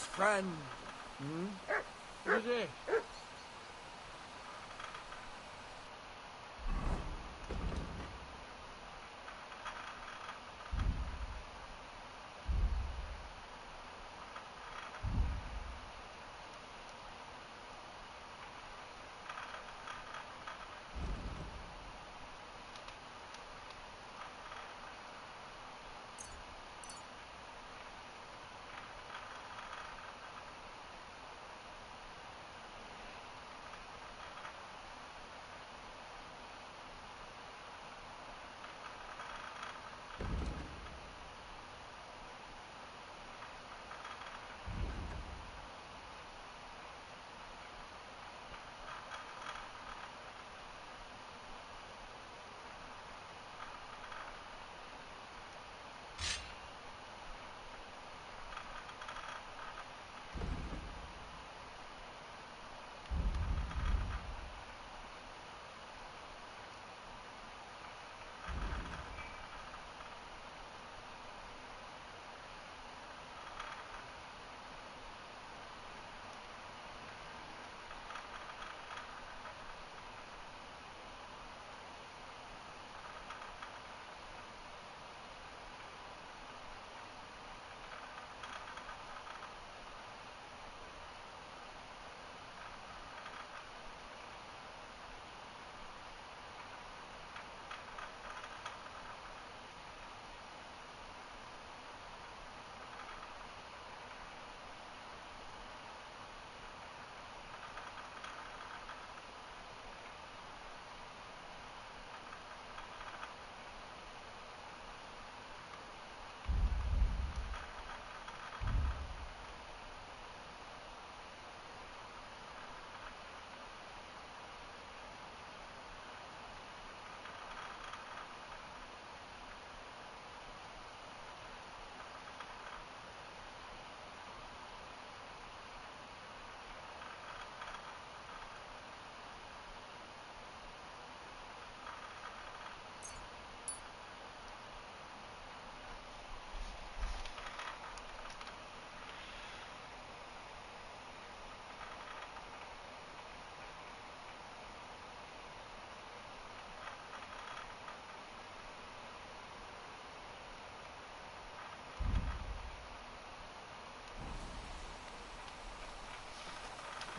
friend. What is it?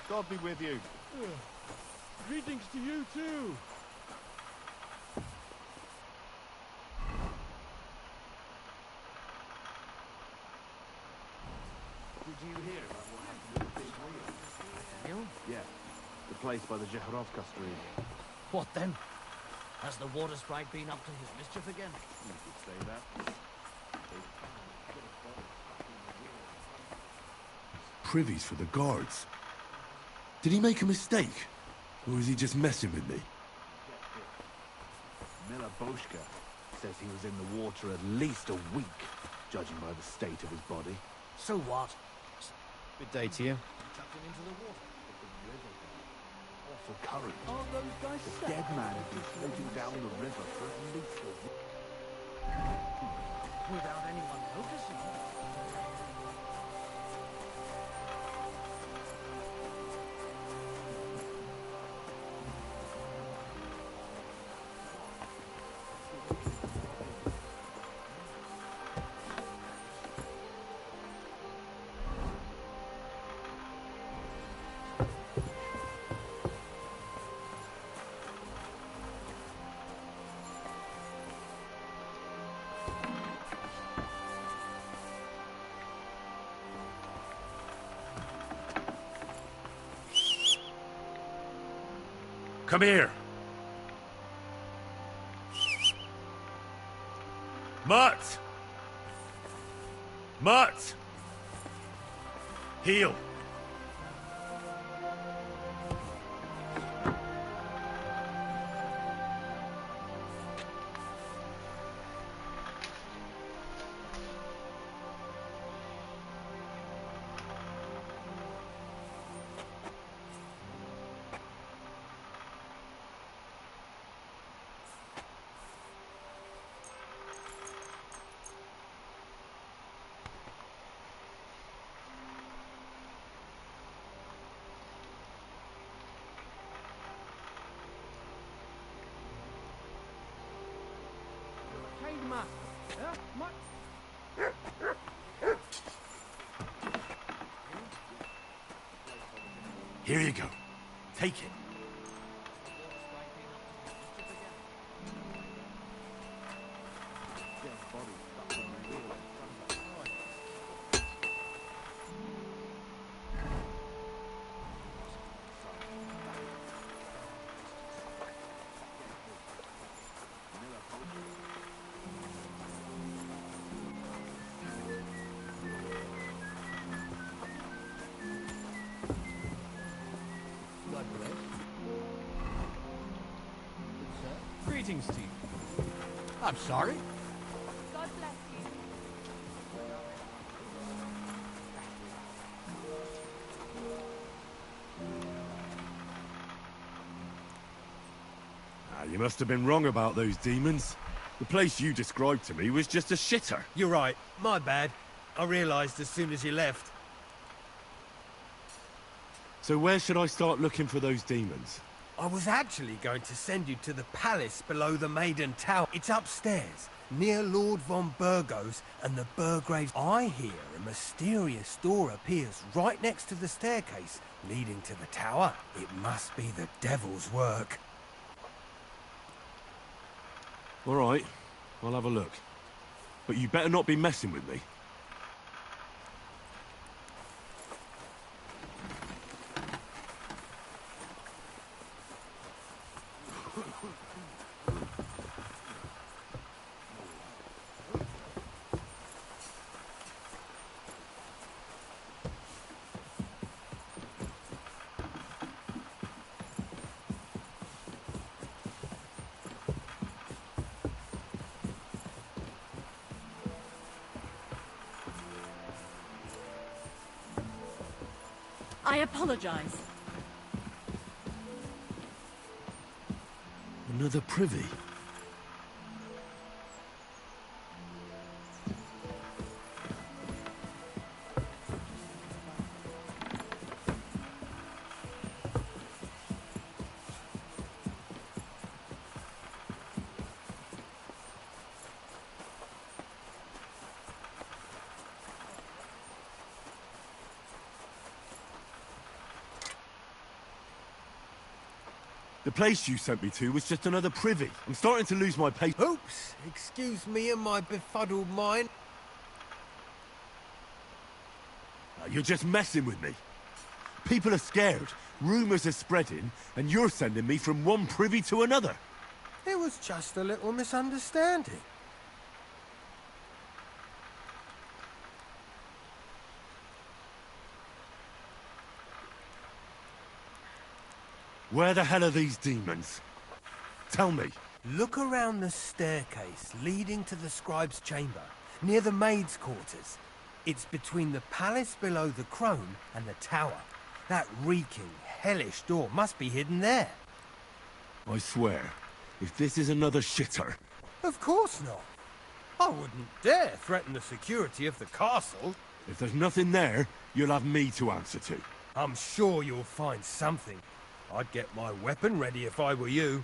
God be with you. Greetings to you too. Did you hear about what happened with this wheel? Yeah, the place by the Jehorovka stream. What then? Has the water sprite been up to his mischief again? You could say that. Privies for the guards. Did he make a mistake? Or is he just messing with me? Miller Boschka says he was in the water at least a week, judging by the state of his body. So what? Good day to you. Chucked him into the water. Awful current. The dead man had been floating down the river for at least a week. Without anyone noticing. Come here. Mutt! Mutt! Heel. Here you go. Take it. Greetings to you. I'm sorry. God bless you. You must have been wrong about those demons. The place you described to me was just a shitter. You're right. My bad. I realised as soon as you left. So where should I start looking for those demons? I was actually going to send you to the palace below the Maiden Tower. It's upstairs, near Lord von Burgos and the Burgraves. I hear a mysterious door appears right next to the staircase leading to the tower. It must be the devil's work. All right, I'll have a look. But you better not be messing with me. I apologize. Another privy? The place you sent me to was just another privy. I'm starting to lose my patience. Oops! Excuse me and my befuddled mind. You're just messing with me. People are scared, rumours are spreading, and you're sending me from one privy to another. It was just a little misunderstanding. Where the hell are these demons? Tell me. Look around the staircase leading to the scribe's chamber, near the maid's quarters. It's between the palace below the crone and the tower. That reeking, hellish door must be hidden there. I swear, if this is another shitter... Of course not. I wouldn't dare threaten the security of the castle. If there's nothing there, you'll have me to answer to. I'm sure you'll find something. I'd get my weapon ready if I were you.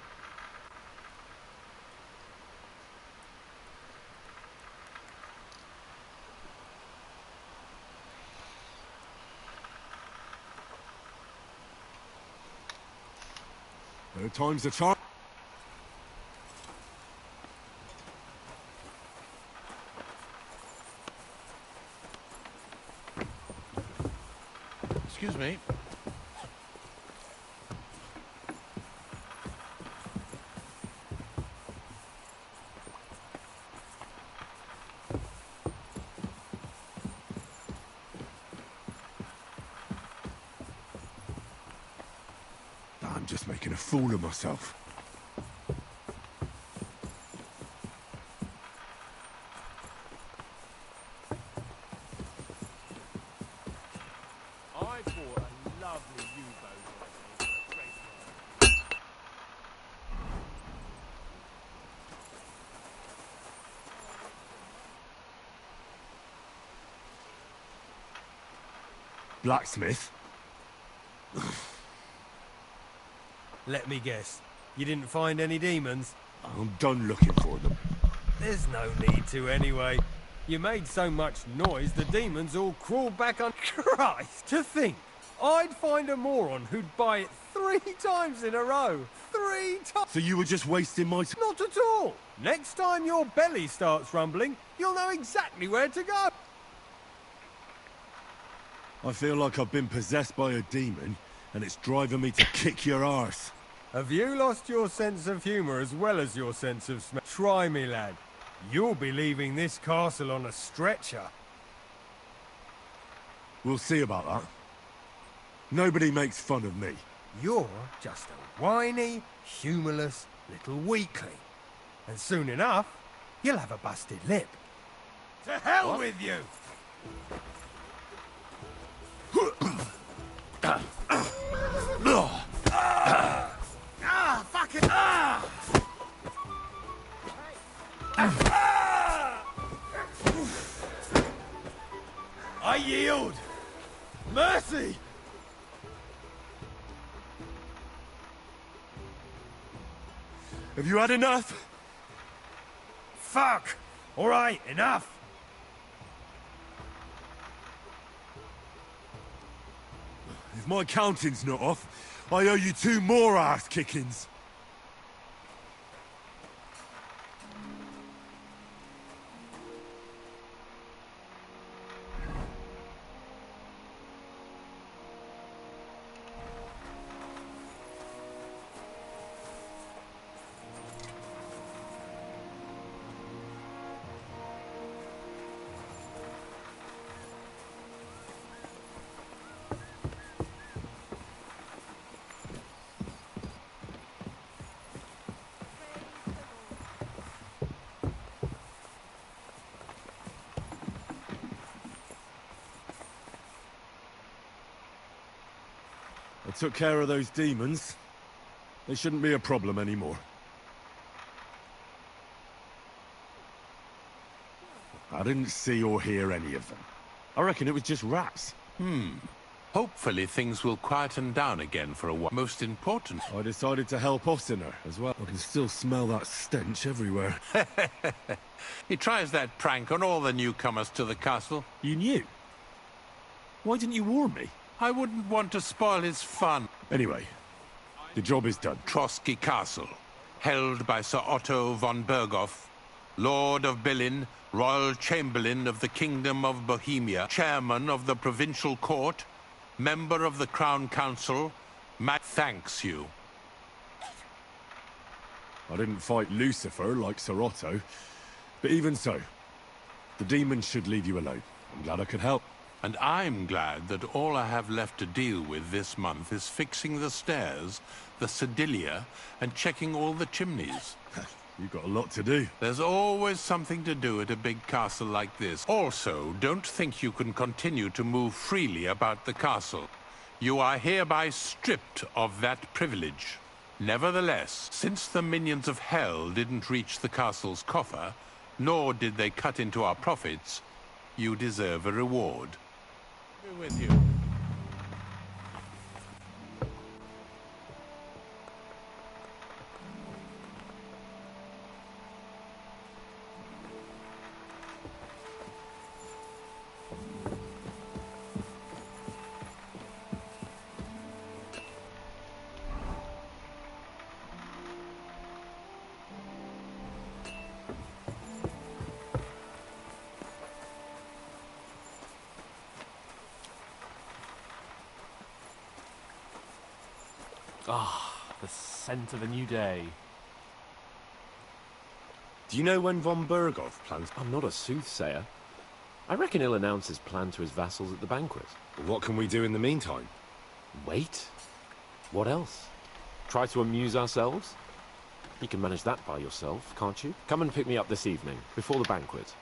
Third time's the charm. Excuse me. I'm just making a fool of myself. I bought a lovely U-boat. Blacksmith? Let me guess. You didn't find any demons? I'm done looking for them. There's no need to anyway. You made so much noise, the demons all crawled back on... Christ! To think, I'd find a moron who'd buy it 3 times in a row. 3 times! So you were just wasting my time? Not at all! Next time your belly starts rumbling, you'll know exactly where to go. I feel like I've been possessed by a demon, and it's driving me to kick your arse. Have you lost your sense of humour as well as your sense of smell? Try me, lad. You'll be leaving this castle on a stretcher. We'll see about that. Nobody makes fun of me. You're just a whiny, humourless little weakling. And soon enough, you'll have a busted lip. To hell with you! Fuck it! I yield! Mercy! Have you had enough? Fuck! All right, enough! If my counting's not off, I owe you 2 more ass-kickings. I took care of those demons. They shouldn't be a problem anymore. I didn't see or hear any of them. I reckon it was just rats. Hopefully things will quieten down again for a while. Most important. I decided to help Ossiner as well. I can still smell that stench everywhere. He tries that prank on all the newcomers to the castle. You knew? Why didn't you warn me? I wouldn't want to spoil his fun. Anyway, the job is done. Trotsky Castle, held by Sir Otto von Berghoff, Lord of Berlin, Royal Chamberlain of the Kingdom of Bohemia, Chairman of the Provincial Court, Member of the Crown Council, thanks you. I didn't fight Lucifer like Sir Otto, but even so, the demons should leave you alone. I'm glad I could help. And I'm glad that all I have left to deal with this month is fixing the stairs, the sedilia, and checking all the chimneys. You've got a lot to do. There's always something to do at a big castle like this. Also, don't think you can continue to move freely about the castle. You are hereby stripped of that privilege. Nevertheless, since the minions of hell didn't reach the castle's coffer, nor did they cut into our profits, you deserve a reward. With you. The scent of a new day. Do you know when von Berghoff plans? I'm not a soothsayer. I reckon he'll announce his plan to his vassals at the banquet. What can we do in the meantime? Wait? What else? Try to amuse ourselves? You can manage that by yourself, can't you? Come and pick me up this evening, before the banquet.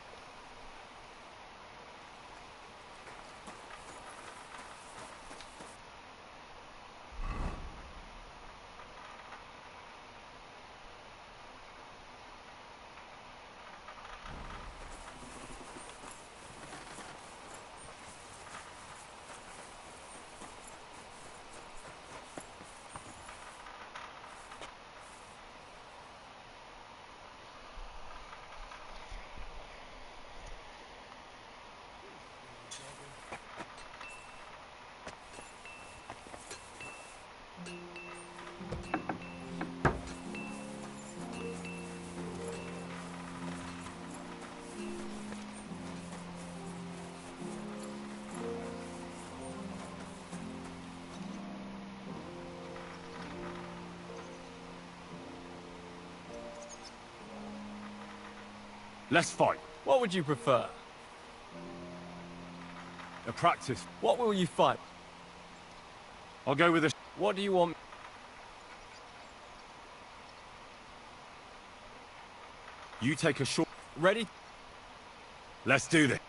Let's fight. What would you prefer? A practice. What will you fight? I'll go with a... What do you want? You take a short... Ready? Let's do this.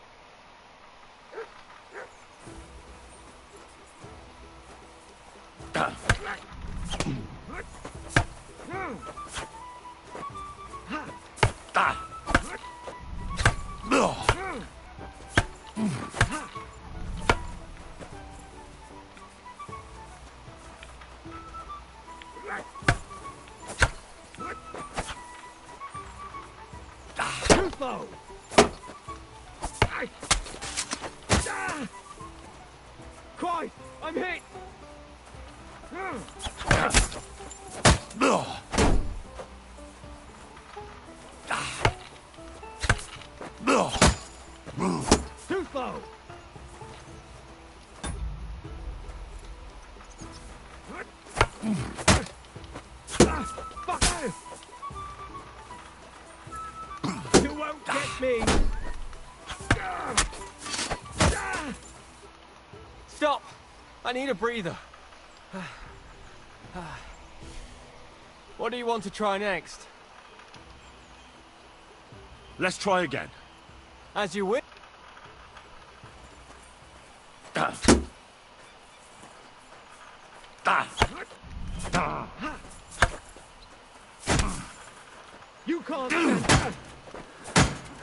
Christ! I'm hit! Too slow! Fuck! You won't get me! Stop! I need a breather. What do you want to try next? Let's try again. As you wish. You can't stand.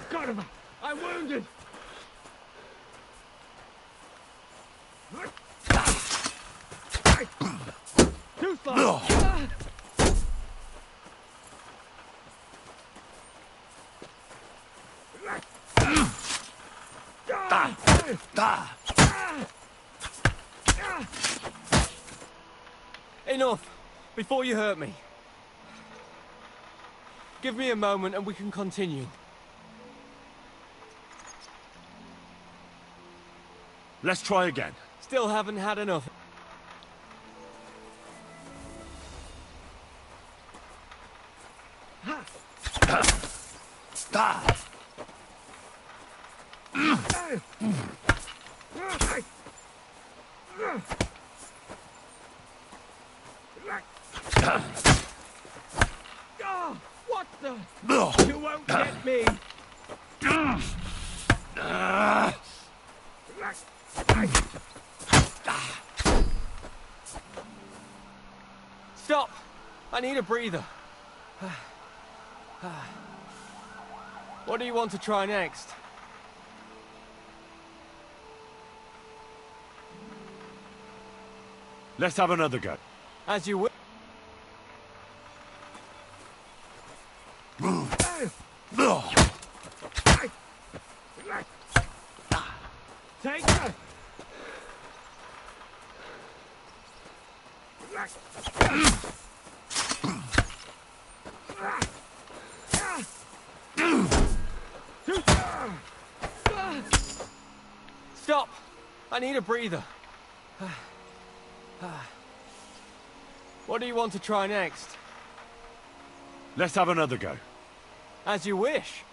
Got him! I'm wounded! Too slow! Enough! Before you hurt me. Give me a moment and we can continue. Let's try again. Still haven't had enough. What the? You won't get me! Stop! I need a breather. What do you want to try next? Let's have another go. As you wish. Take her! Stop! I need a breather. What do you want to try next? Let's have another go. As you wish.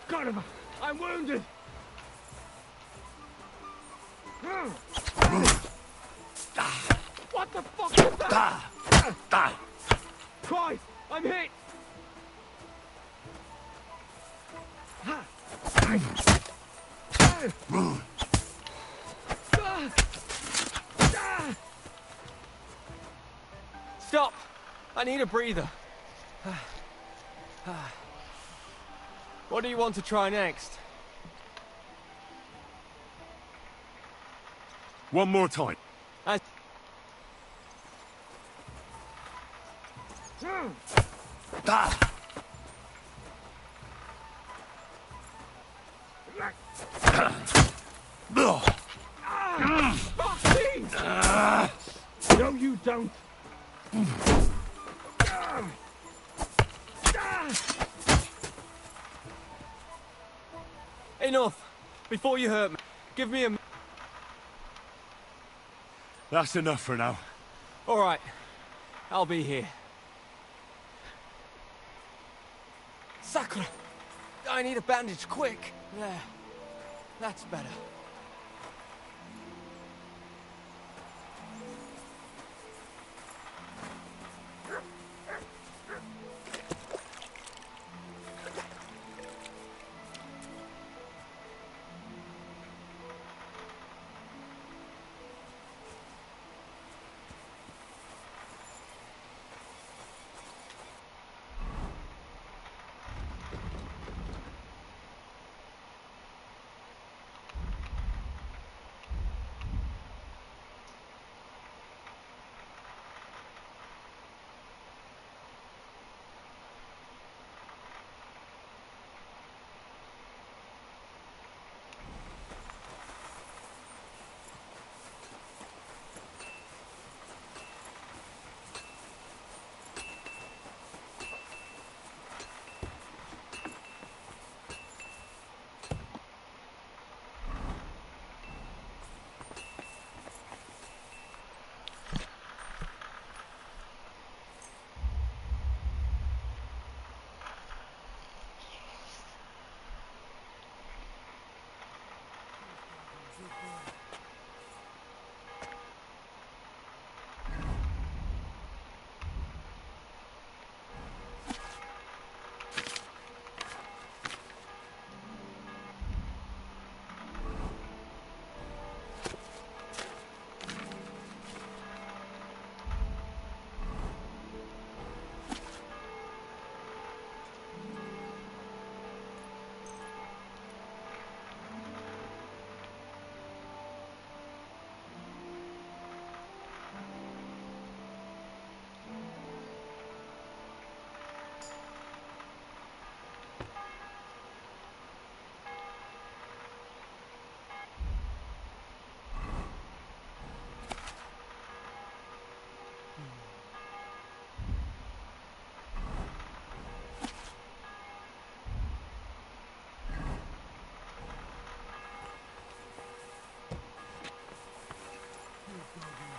Got him! I'm wounded! What the fuck is that? Christ! I'm hit! Stop! I need a breather. What do you want to try next? One more time. As Fuck me! No, you don't! Enough! Before you hurt me, give me a... That's enough for now. All right. I'll be here. Sacre! I need a bandage, quick! There. That's better.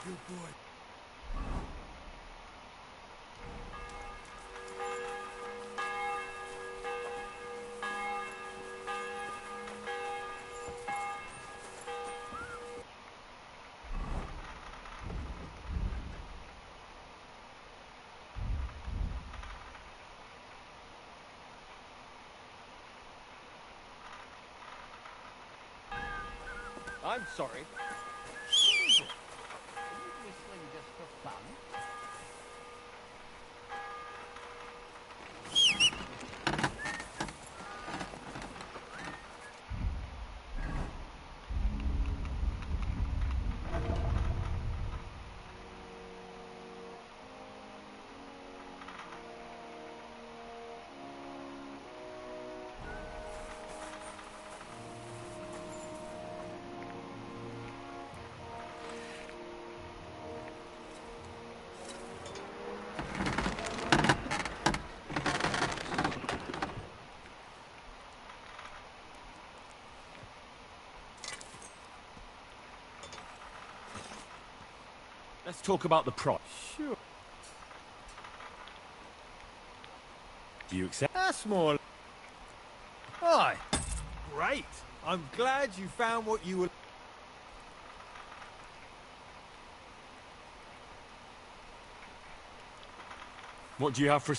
Good boy. I'm sorry. What is it? Are you whistling just for fun? Let's talk about the price. Sure. Do you accept? That's more... Hi. Great. I'm glad you found what you were... What do you have for...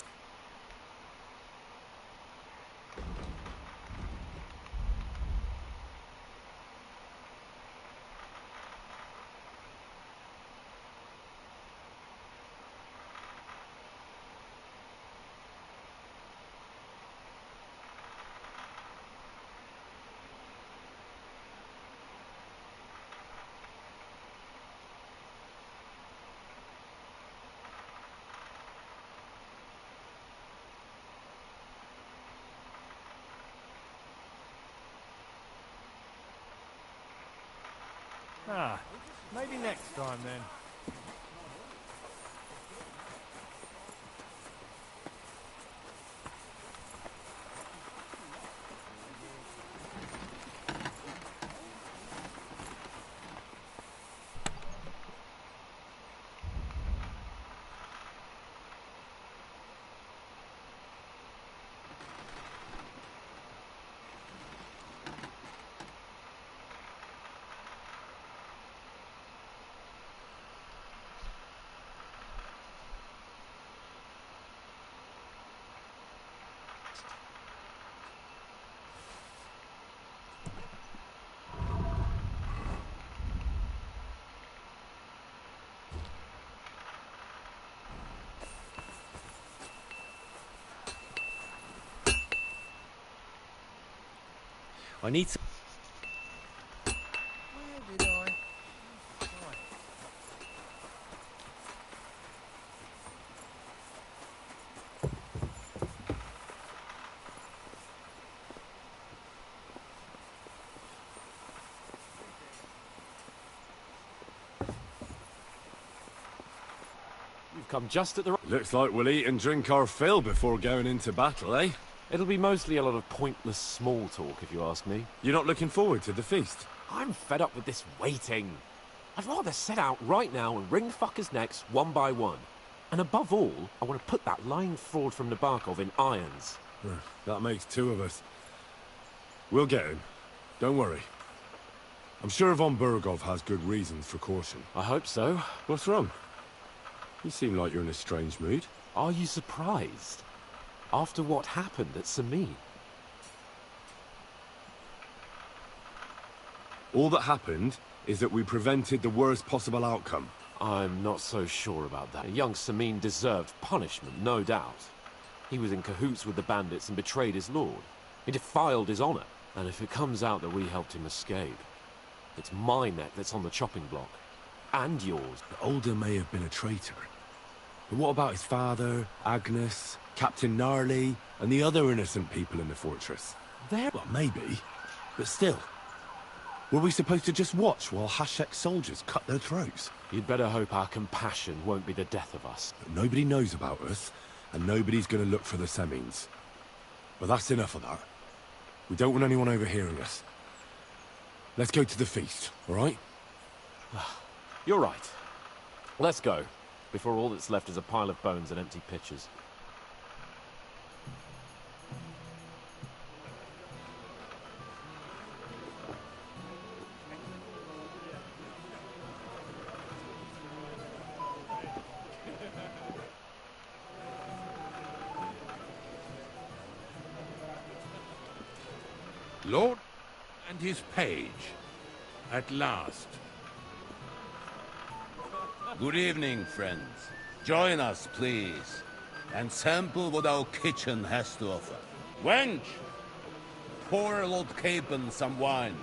Ah, maybe next time then. I need to... Where did I... Right. You've come just at the right... Looks like we'll eat and drink our fill before going into battle, eh? It'll be mostly a lot of pointless small talk, if you ask me. You're not looking forward to the feast? I'm fed up with this waiting. I'd rather set out right now and wring fuckers' necks one by one. And above all, I want to put that lying fraud from Nabokov in irons. That makes two of us. We'll get him. Don't worry. I'm sure Von Burgov has good reasons for caution. I hope so. What's wrong? You seem like you're in a strange mood. Are you surprised? After what happened at Samin? All that happened is that we prevented the worst possible outcome. I'm not so sure about that. Young Samin deserved punishment, no doubt. He was in cahoots with the bandits and betrayed his lord. He defiled his honor. And if it comes out that we helped him escape, it's my neck that's on the chopping block. And yours. The Older may have been a traitor. But what about his father, Agnes, Captain Gnarly, and the other innocent people in the fortress? Well, maybe. But still. Were we supposed to just watch while Hashek's soldiers cut their throats? You'd better hope our compassion won't be the death of us. But nobody knows about us, and nobody's going to look for the Semines. But that's enough of that. We don't want anyone overhearing us. Let's go to the feast, all right? You're right. Let's go, before all that's left is a pile of bones and empty pitchers. Lord and his page, at last. Good evening, friends. Join us, please, and sample what our kitchen has to offer. Wench, pour Lord Capon some wine.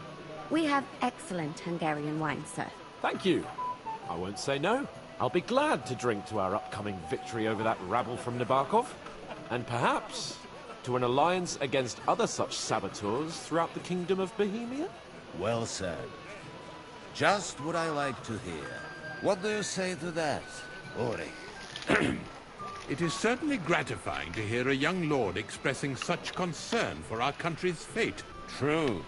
We have excellent Hungarian wine, sir. Thank you. I won't say no. I'll be glad to drink to our upcoming victory over that rabble from Nabokov. And perhaps to an alliance against other such saboteurs throughout the Kingdom of Bohemia? Well said. Just what I like to hear. What do you say to that, Ulrich? It is certainly gratifying to hear a young lord expressing such concern for our country's fate. True.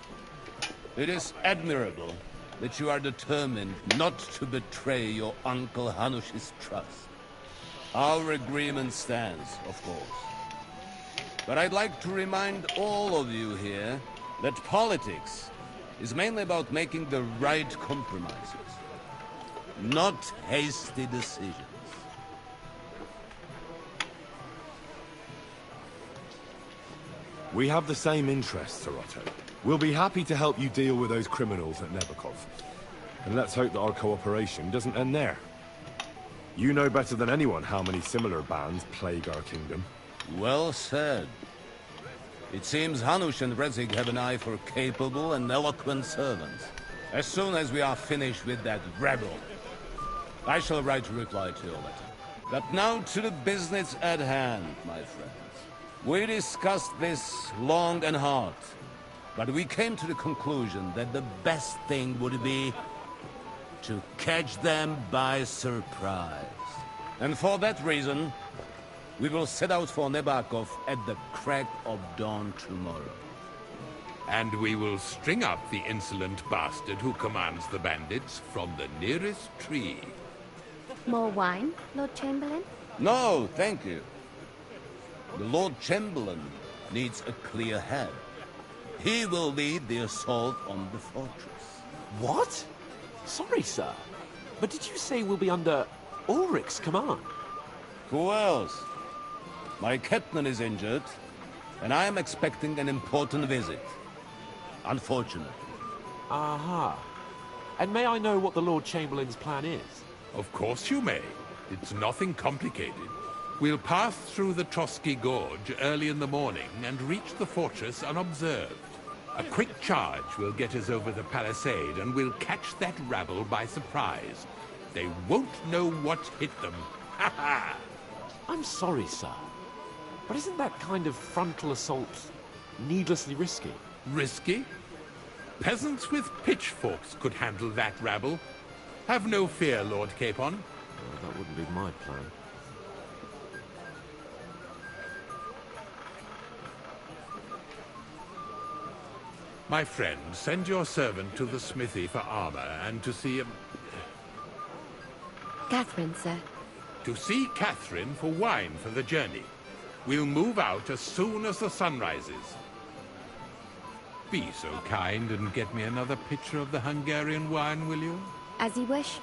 It is admirable that you are determined not to betray your Uncle Hanush's trust. Our agreement stands, of course. But I'd like to remind all of you here that politics is mainly about making the right compromises, not hasty decisions. We have the same interests, Sir Otto. We'll be happy to help you deal with those criminals at Nabokov. And let's hope that our cooperation doesn't end there. You know better than anyone how many similar bands plague our kingdom. Well said. It seems Hanush and Rezig have an eye for capable and eloquent servants. As soon as we are finished with that rebel, I shall write a reply to your letter. But now to the business at hand, my friends. We discussed this long and hard, but we came to the conclusion that the best thing would be to catch them by surprise. And for that reason, we will set out for Nabokov at the crack of dawn tomorrow. And we will string up the insolent bastard who commands the bandits from the nearest tree. More wine, Lord Chamberlain? No, thank you. The Lord Chamberlain needs a clear head. He will lead the assault on the fortress. What? Sorry, sir. But did you say we'll be under Ulrich's command? Who else? My captain is injured, and I am expecting an important visit. Unfortunately. Aha. And may I know what the Lord Chamberlain's plan is? Of course you may. It's nothing complicated. We'll pass through the Trotsky Gorge early in the morning and reach the fortress unobserved. A quick charge will get us over the palisade, and we'll catch that rabble by surprise. They won't know what hit them. Ha ha! I'm sorry, sir, but isn't that kind of frontal assault needlessly risky? Risky? Peasants with pitchforks could handle that rabble. Have no fear, Lord Capon. Well, that wouldn't be my plan. My friend, send your servant to the smithy for armor and to see... Catherine, sir. To see Catherine for wine for the journey. We'll move out as soon as the sun rises. Be so kind and get me another pitcher of the Hungarian wine, will you? As you wish.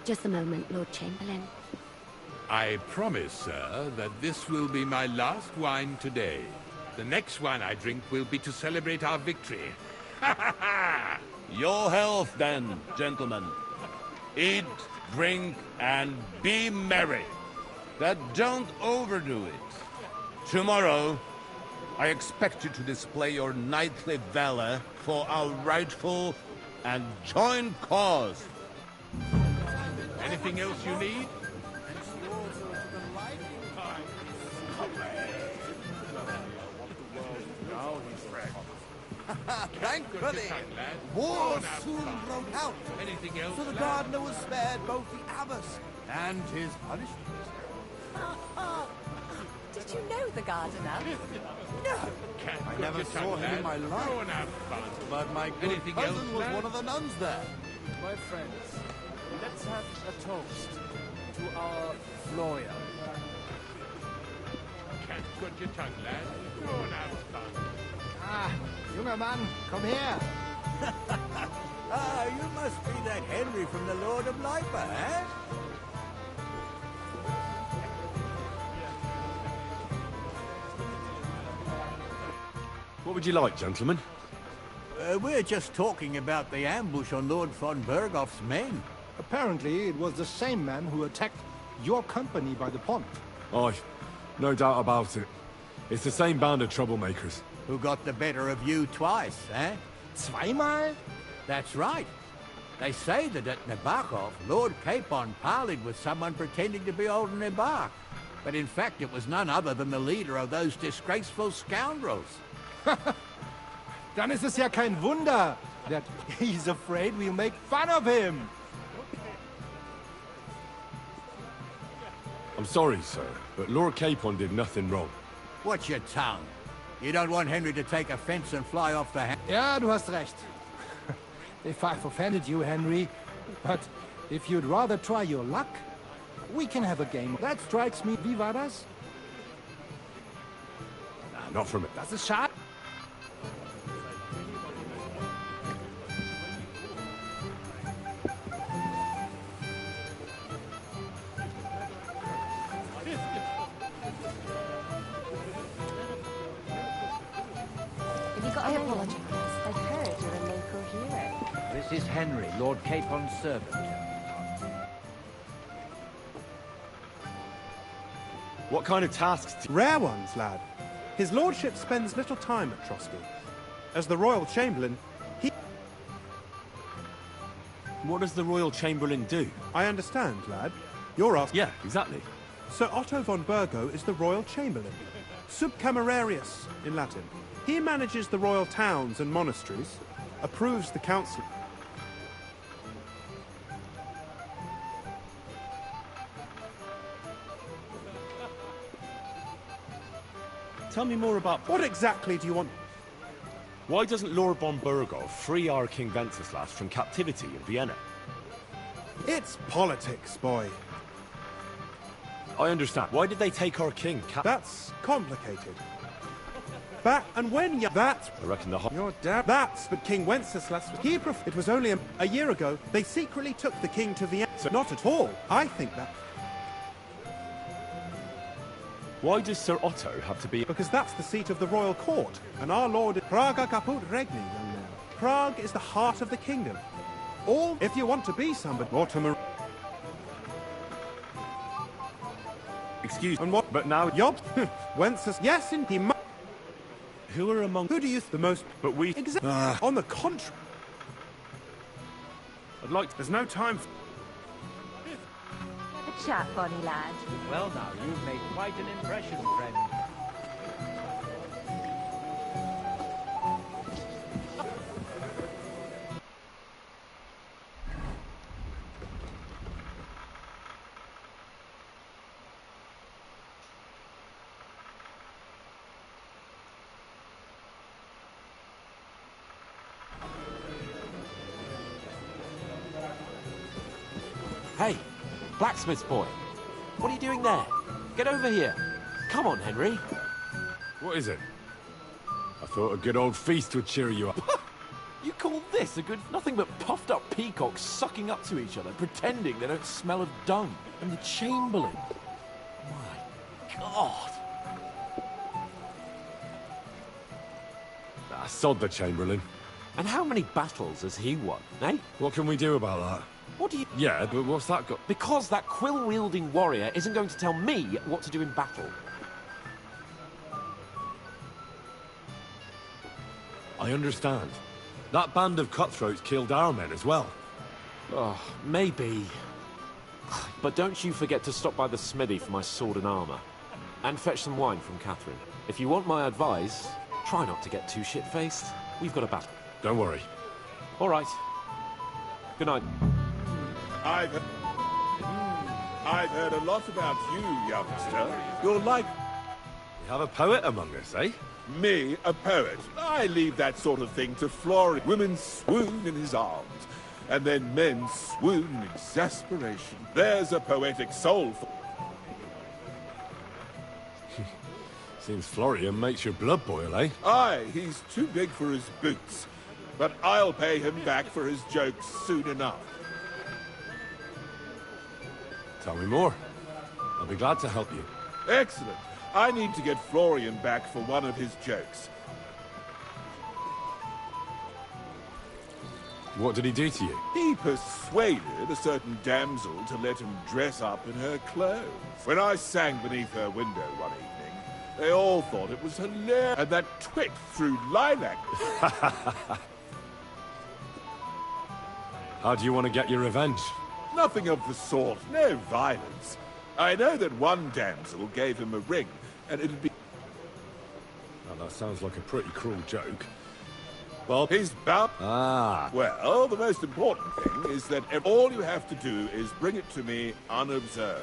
Just a moment, Lord Chamberlain. I promise, sir, that this will be my last wine today. The next wine I drink will be to celebrate our victory. Ha ha ha! Your health, then, gentlemen. Eat, drink, and be merry. But don't overdo it. Tomorrow, I expect you to display your knightly valor for our rightful and joint cause. Anything else you need? Thankfully, war soon broke out. Anything else? So the gardener was spared both the abbess and his punishment. Did you know the gardener? No! I never saw him in my life. But my good cousin was one of the nuns there. My friends, let's have a toast to our Floria. Can't cut your tongue, lad. Go on, have fun. Ah, junger Mann, komm her. Ah, you must be that Henry from the Lord of Lipa, eh? What would you like, gentlemen? We're just talking about the ambush on Lord von Bergoff's men. Apparently, it was the same man who attacked your company by the pond. Aye, no doubt about it. It's the same band of troublemakers. Who got the better of you twice, eh? Zweimal? That's right. They say that at Nabokov, Lord Capon parleyed with someone pretending to be old Nabok. But in fact, it was none other than the leader of those disgraceful scoundrels. Dann ist es ja kein Wunder that he's afraid we'll make fun of him. I'm sorry, sir, but Lord Capon did nothing wrong. Watch your tongue. You don't want Henry to take offense and fly off the hand. Ja, du hast recht. If I've offended you, Henry, but if you'd rather try your luck, we can have a game. That strikes me. Wie war das? Nah, not from it. Das ist schade. I apologize. I've heard you're a local hero. This is Henry, Lord Capon's servant. What kind of tasks? Rare ones, lad. His lordship spends little time at Trotsky. As the Royal Chamberlain, he... What does the Royal Chamberlain do? I understand, lad. You're asking... Yeah, exactly. Sir Otto von Burgo is the Royal Chamberlain. Subcamerarius, in Latin. He manages the royal towns and monasteries, approves the council. Tell me more about... What exactly do you want? Why doesn't Lord von Burgo free our King Wenceslas from captivity in Vienna? It's politics, boy. I understand. Why did they take our king? That's complicated. Back and when you... That's... I reckon the... You're damn... That's... But King Wenceslas... It was only a year ago. They secretly took the king to Vienna. So not at all. I think that... Why does Sir Otto have to be... Because that's the seat of the royal court. And our lord... Praga caput regni, young man. Prague is the heart of the kingdom. All... If you want to be somebody... Mortimer... Excuse... And what... But now... Yob... Wenceslas... Yes, indeed... Who are among... Who do you the most... But we... On the contrary. I'd like... There's no time for... Have a chat, bonny lad. Well now, you've made quite an impression, friend. Hey, blacksmith's boy. What are you doing there? Get over here. Come on, Henry. What is it? I thought a good old feast would cheer you up. You call this a good... Nothing but puffed up peacocks sucking up to each other, pretending they don't smell of dung. And the Chamberlain. My God. Ah, sod the Chamberlain. And how many battles has he won, eh? What can we do about that? What do you... Yeah, but what's that got... Because that quill-wielding warrior isn't going to tell me what to do in battle. I understand. That band of cutthroats killed our men as well. Oh, maybe. But don't you forget to stop by the smithy for my sword and armor. And fetch some wine from Catherine. If you want my advice, try not to get too shit-faced. We've got a battle. Don't worry. All right. Good night. I've heard a lot about you, youngster. You're like... We have a poet among us, eh? Me, a poet. I leave that sort of thing to Florida. Women swoon in his arms, and then men swoon in exasperation. There's a poetic soul for... Seems Florian makes your blood boil, eh? Aye, he's too big for his boots. But I'll pay him back for his jokes soon enough. Tell me more. I'll be glad to help you. Excellent. I need to get Florian back for one of his jokes. What did he do to you? He persuaded a certain damsel to let him dress up in her clothes. When I sang beneath her window one evening, they all thought it was hilarious. And that twit threw lilac. How do you want to get your revenge? Nothing of the sort. No violence. I know that one damsel gave him a ring, and it'd be... Now, that sounds like a pretty cruel joke. Well, he's bound... Ah. Well, the most important thing is that all you have to do is bring it to me unobserved.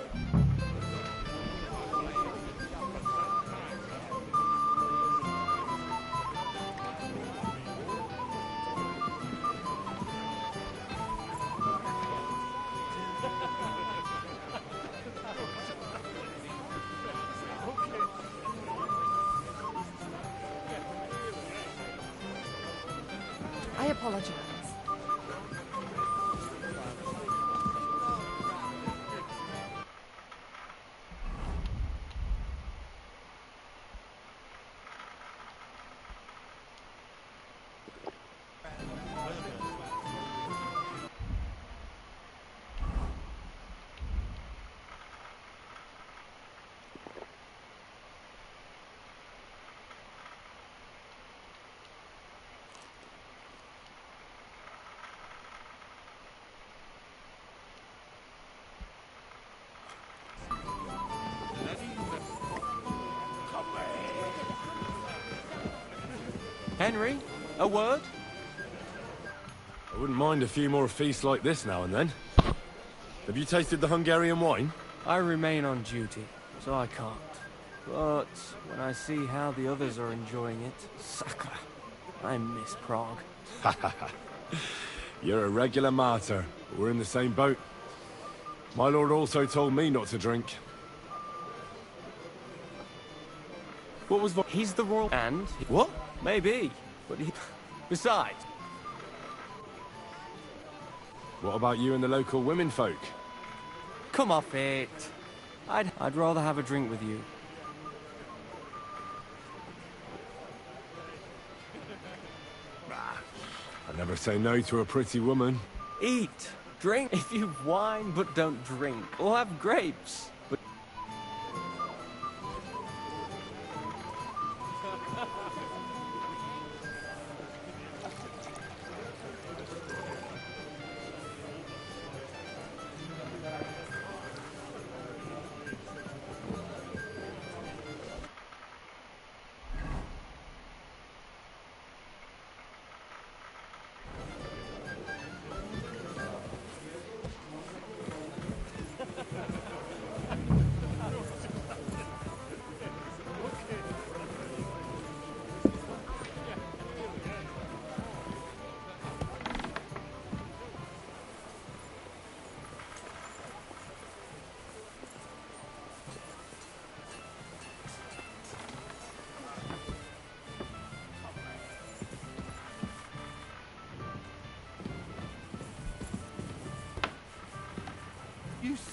I apologize. Henry, a word? I wouldn't mind a few more feasts like this now and then. Have you tasted the Hungarian wine? I remain on duty, so I can't. But when I see how the others are enjoying it, sacre, I miss Prague. You're a regular martyr. We're in the same boat. My lord also told me not to drink. What was the... He's the royal... And... What? Maybe, but he... Besides... What about you and the local women folk? Come off it. I'd rather have a drink with you. I never say no to a pretty woman. Eat, drink if you wine, but don't drink. Or have grapes. But...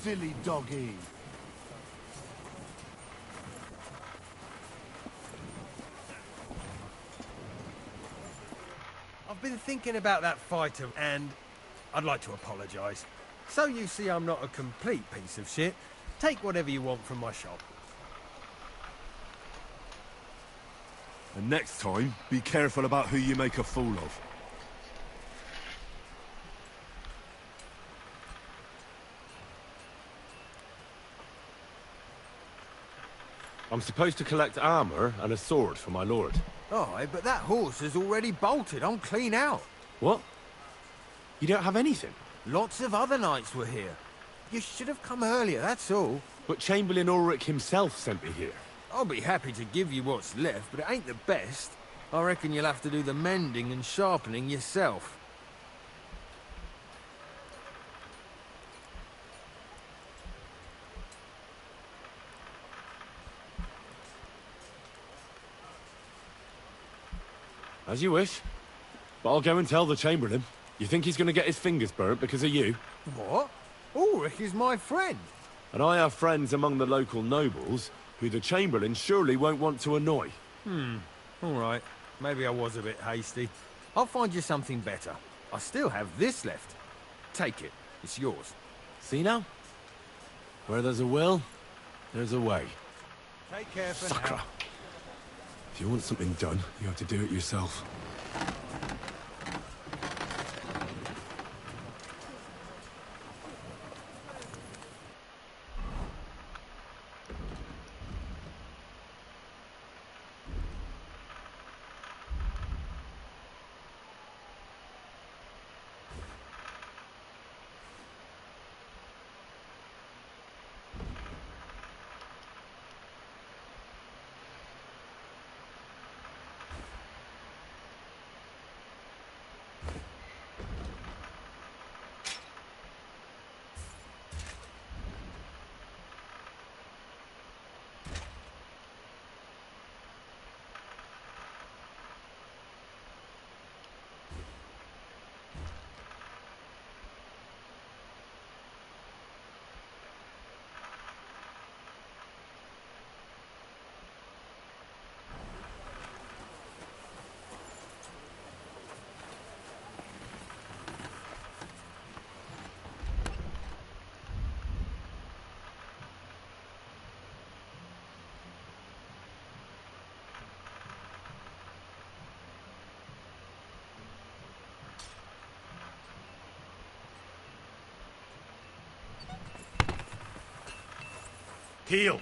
silly doggy. I've been thinking about that fighter, and I'd like to apologise. So you see I'm not a complete piece of shit. Take whatever you want from my shop. And next time, be careful about who you make a fool of. I'm supposed to collect armor and a sword for my lord. Aye, but that horse has already bolted. I'm clean out. What? You don't have anything? Lots of other knights were here. You should have come earlier, that's all. But Chamberlain Ulrich himself sent me here. I'll be happy to give you what's left, but it ain't the best. I reckon you'll have to do the mending and sharpening yourself. As you wish. But I'll go and tell the Chamberlain. You think he's going to get his fingers burnt because of you? What? Ulrich is my friend. And I have friends among the local nobles who the Chamberlain surely won't want to annoy. All right. Maybe I was a bit hasty. I'll find you something better. I still have this left. Take it. It's yours. See now? Where there's a will, there's a way. Take care for Sucker. now. If you want something done, you have to do it yourself. Heel!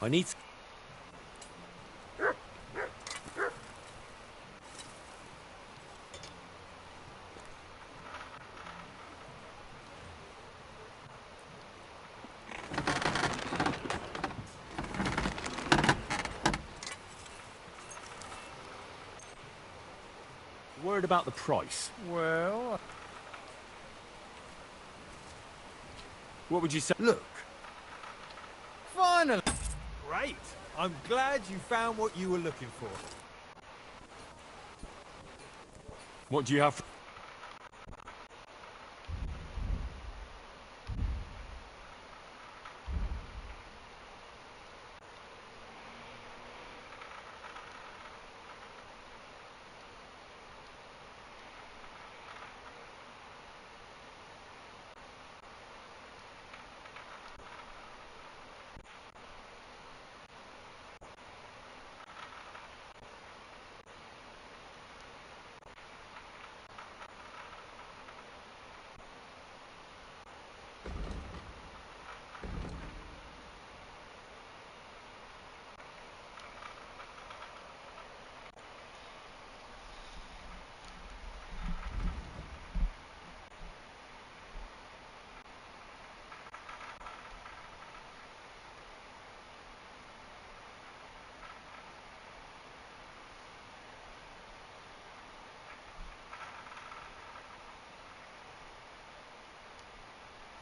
I need... Worried about the price? Well... What would you say? Look. Finally! Great! I'm glad you found what you were looking for. What do you have?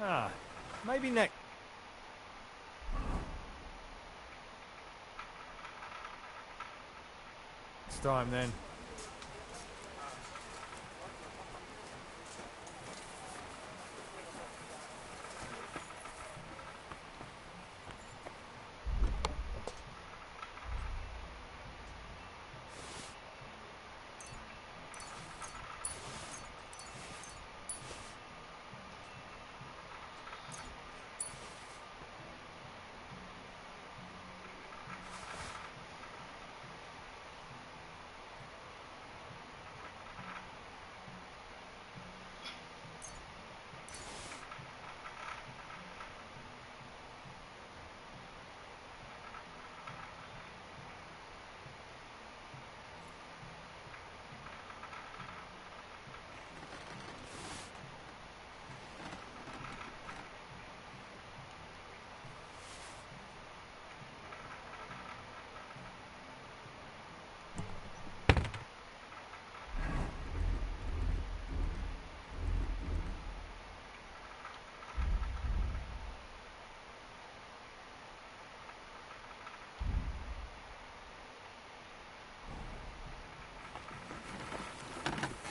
Ah, maybe next time then.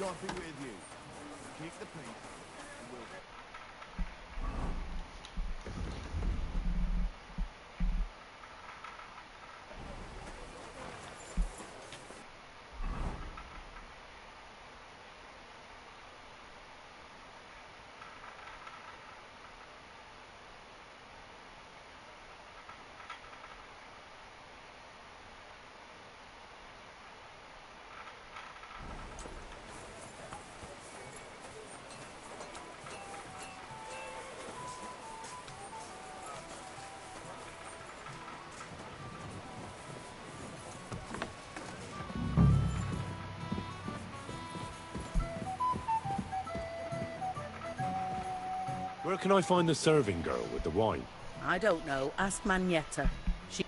God be with you. Keep the peace. And we'll... Where can I find the serving girl with the wine? I don't know. Ask Magnetta. She...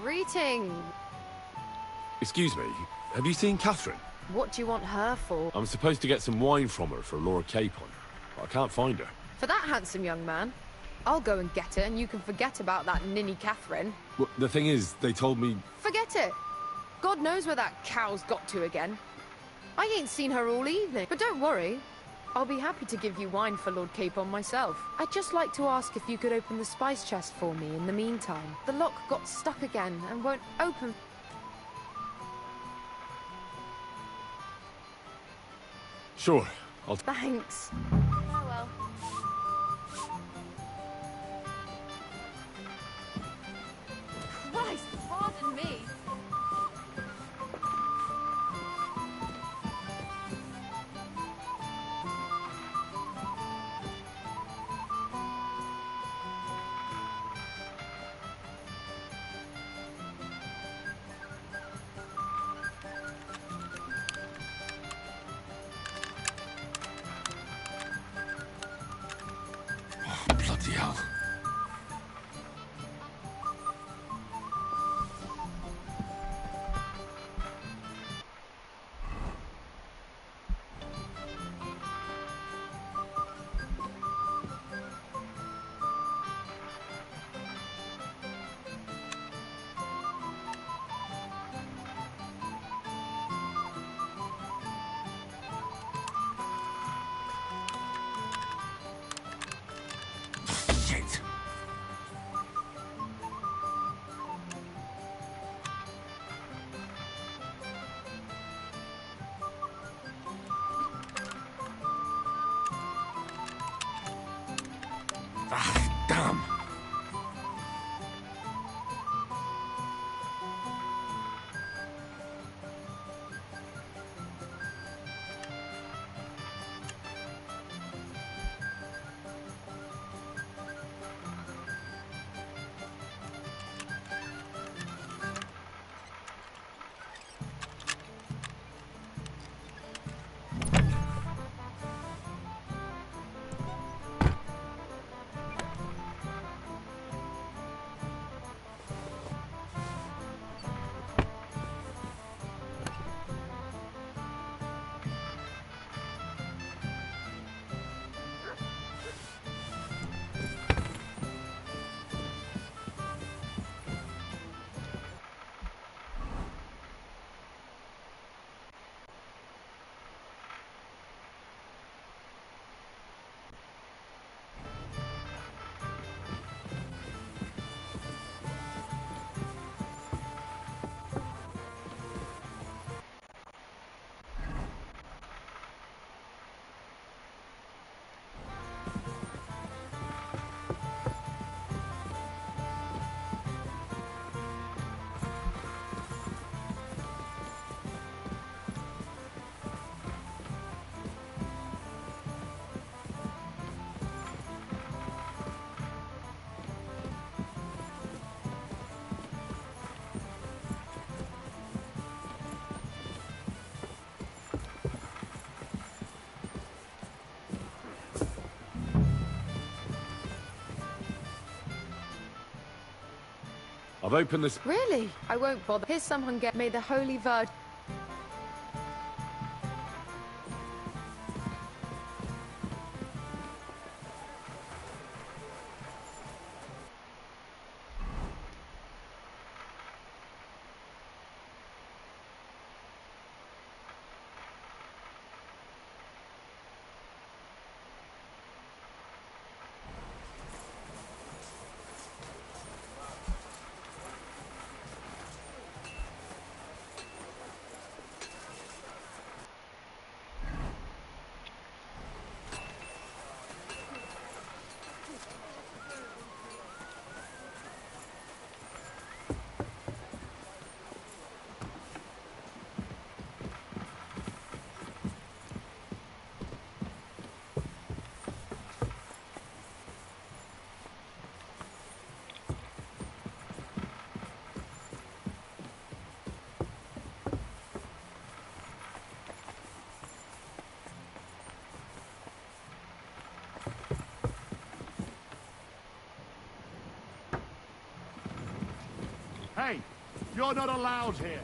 Greetings. Excuse me, have you seen Catherine? What do you want her for? I'm supposed to get some wine from her for Lord Capon, but I can't find her. For that handsome young man? I'll go and get it, and you can forget about that ninny Catherine. Well, the thing is, they told me... Forget it! God knows where that cow's got to again. I ain't seen her all evening, but don't worry. I'll be happy to give you wine for Lord Capon myself. I'd just like to ask if you could open the spice chest for me in the meantime. The lock got stuck again and won't open. Sure, Thanks. Farewell. Christ, pardon me. Bloody hell. Shit. Ah, damn. I've opened this. Really? I won't bother. Here's someone get me the Holy Virgin. Hey, you're not allowed here.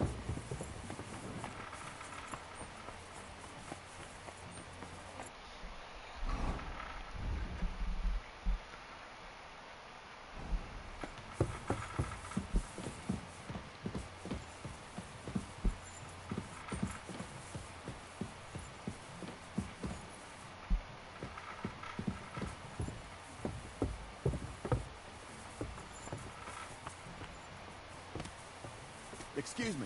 Excuse me.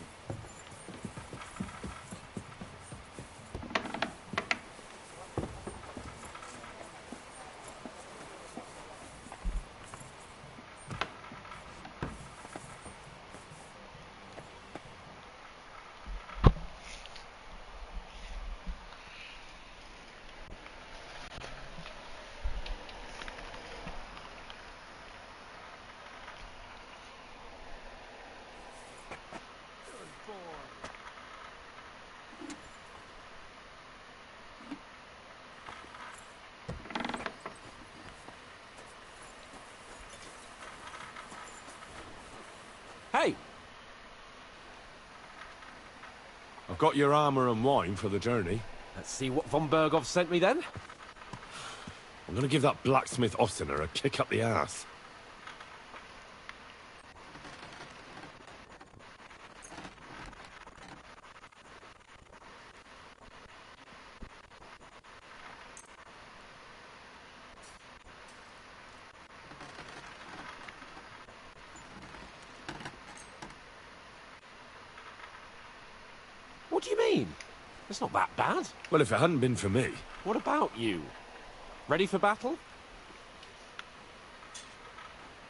Hey! I've got your armor and wine for the journey. Let's see what von Berghoff sent me then. I'm gonna give that blacksmith Ossiner a kick up the ass. What do you mean? It's not that bad. Well, if it hadn't been for me... What about you? Ready for battle?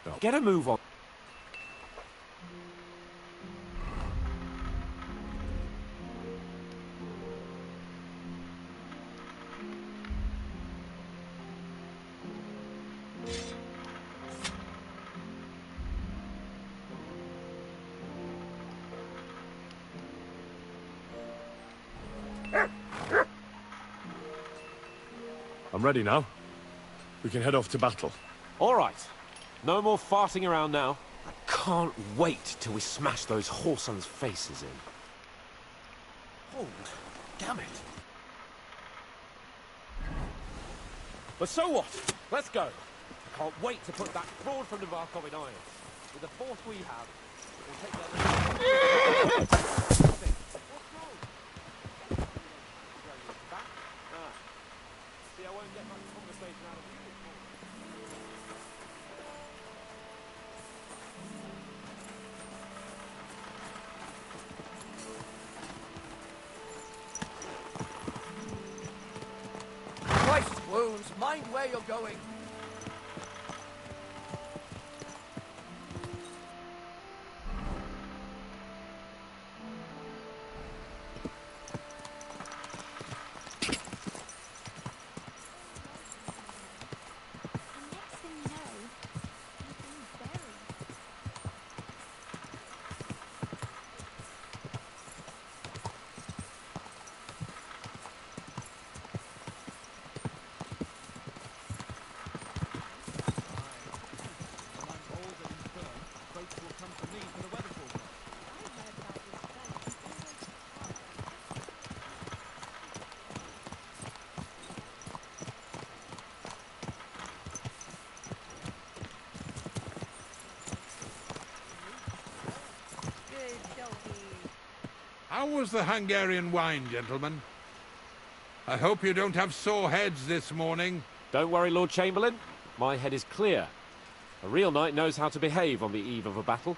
No. Get a move on. I'm ready now. We can head off to battle. All right. No more farting around now. I can't wait till we smash those whoresons' faces in. Hold. Damn it. But so what? Let's go. I can't wait to put that fraud from Navarkov in irons. With the force we have, it will take their... See, I won't get much conversation out of you. Christ's wounds, mind where you're going. How was the Hungarian wine, gentlemen? I hope you don't have sore heads this morning. Don't worry, Lord Chamberlain. My head is clear. A real knight knows how to behave on the eve of a battle.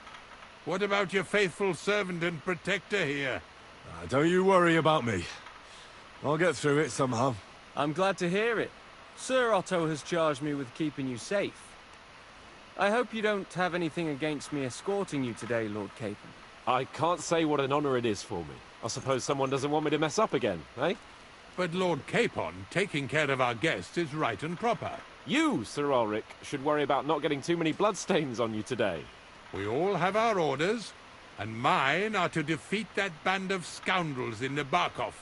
What about your faithful servant and protector here? Don't you worry about me. I'll get through it somehow. I'm glad to hear it. Sir Otto has charged me with keeping you safe. I hope you don't have anything against me escorting you today, Lord Capon. I can't say what an honor it is for me. I suppose someone doesn't want me to mess up again, eh? But Lord Capon, taking care of our guests is right and proper. You, Sir Ulrich, should worry about not getting too many bloodstains on you today. We all have our orders, and mine are to defeat that band of scoundrels in the Barkov.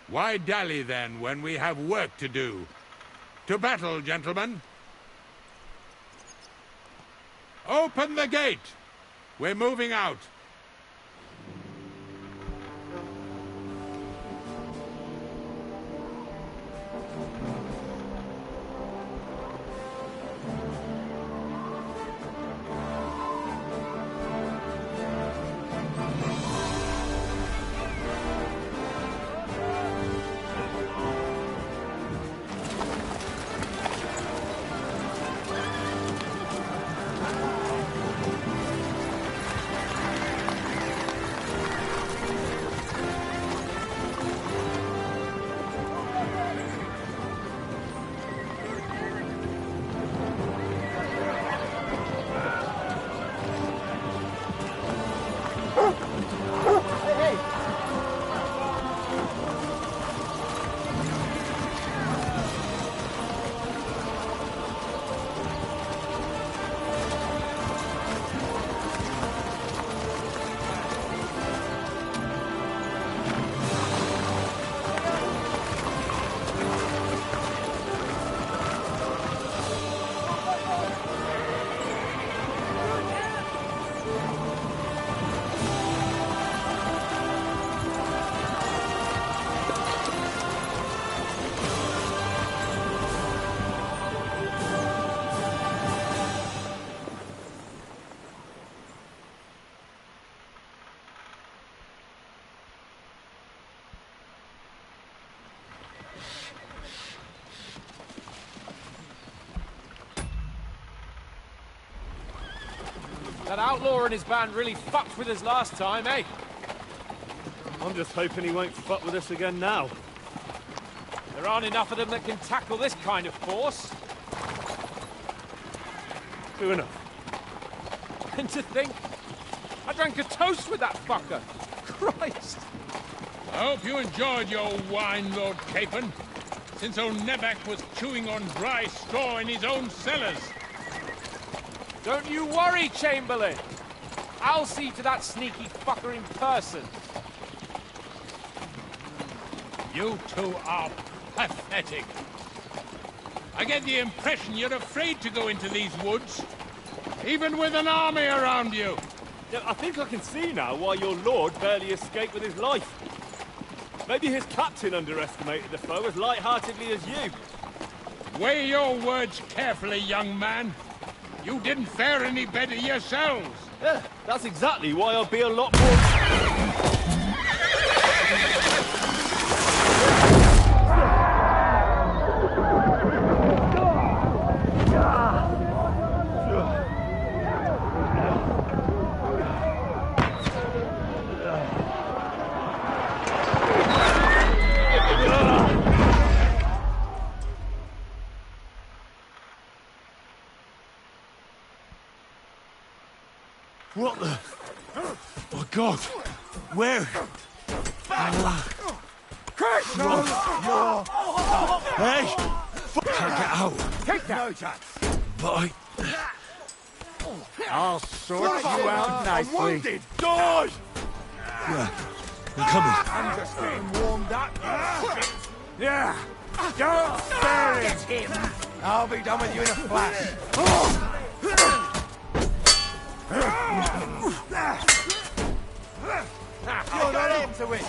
Why dally then when we have work to do? To battle, gentlemen! Open the gate! We're moving out. That outlaw and his band really fucked with us last time, eh? I'm just hoping he won't fuck with us again now. There aren't enough of them that can tackle this kind of force. True enough. And to think, I drank a toast with that fucker. Christ. I hope you enjoyed your wine, Lord Capon, since old Neback was chewing on dry straw in his own cellars. Don't you worry, Chamberlain. I'll see to that sneaky fucker in person. You two are pathetic. I get the impression you're afraid to go into these woods, even with an army around you. Yeah, I think I can see now why your lord barely escaped with his life. Maybe his captain underestimated the foe as light-heartedly as you. Weigh your words carefully, young man. You didn't fare any better yourselves. Yeah, that's exactly why I'll be a lot more... What the... Oh, God! Where? Hey! Can't get out! Take that! No chance! But I'll sort you out nicely. Die! Yeah, I'm coming. I'm just getting warmed up. Yeah! Don't spare him! Get him! I'll be done with you in a flash. You're not in to win.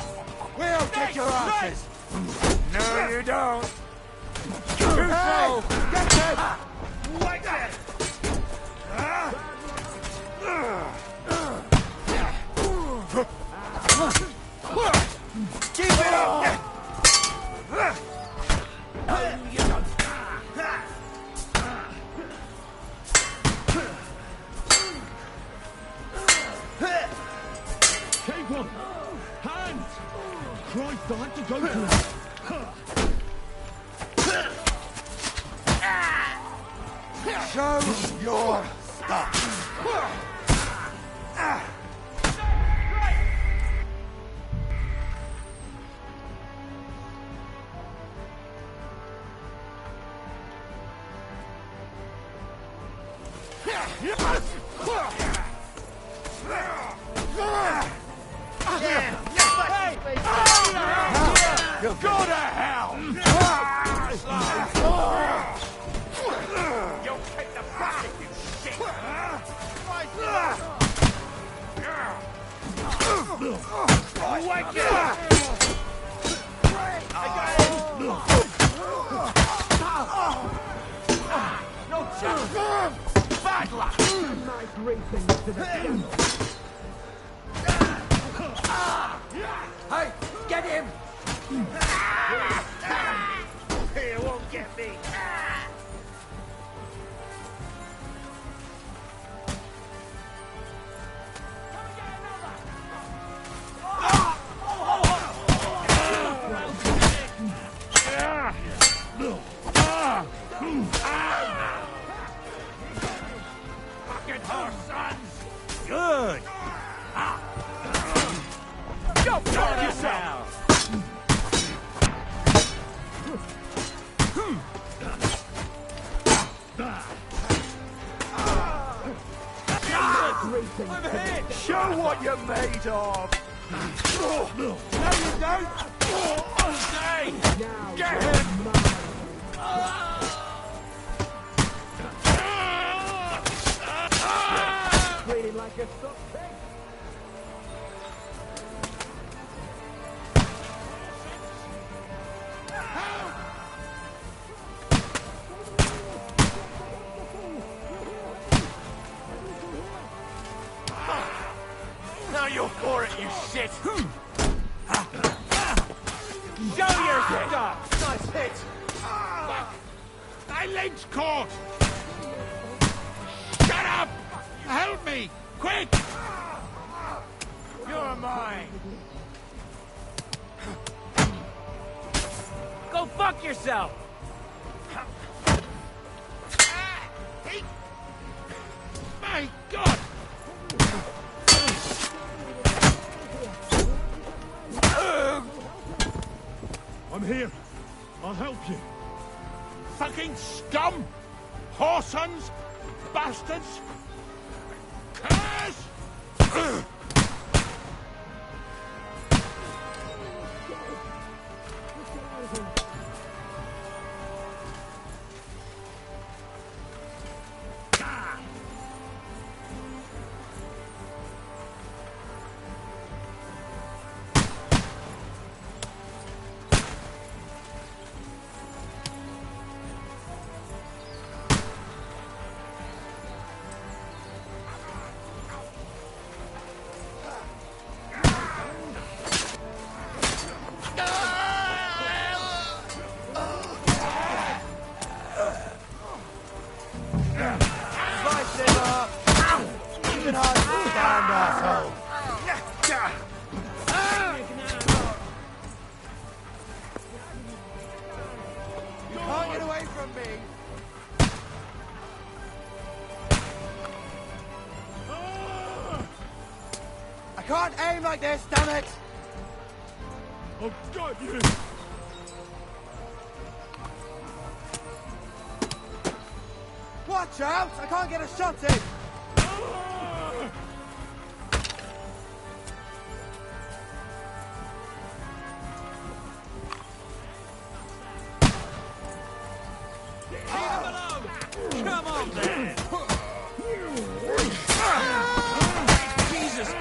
We'll kick your asses. No, you don't. Too slow. Get it. Wait there. Keep it up. Capon! Hands! Christ, I had to go to it. Show your stuff. Go to hell! You'll take the bucket, you shit! Wake it! No chance! Bad luck! Nice racing to the end. Hey, get him! He won't get me! Fucking horse, sons! Good! Go fuck yourself! I'm hit! Show what you're made of! No, you don't! Stay! Get him! Bleeding like a stuck pig! Now you're for it, you shit! Show your stuff! Nice hit! My leg's caught! Shut up! Help me! Quick! You're mine! Go fuck yourself! My God! I'm here. I'll help you. Fucking scum! Whoresons! Bastards! Curse! I can't aim like this, damn it! I've got you! Watch out! I can't get a shot in! Come on, then! Jesus!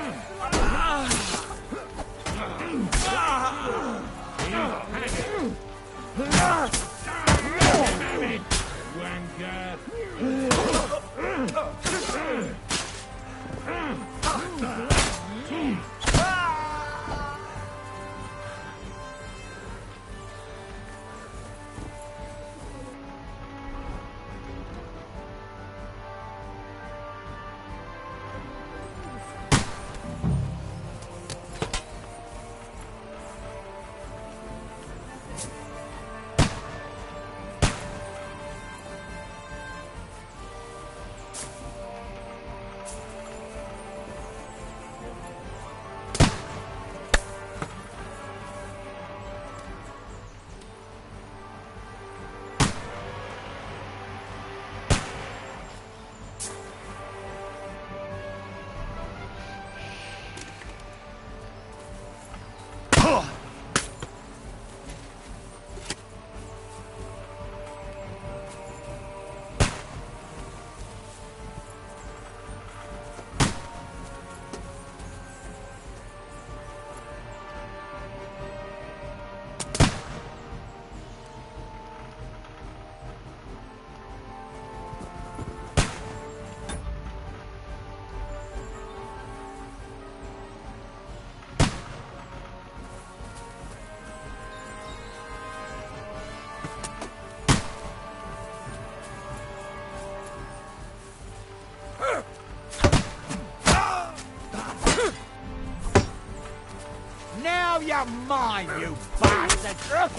Now you're mine, you bastard!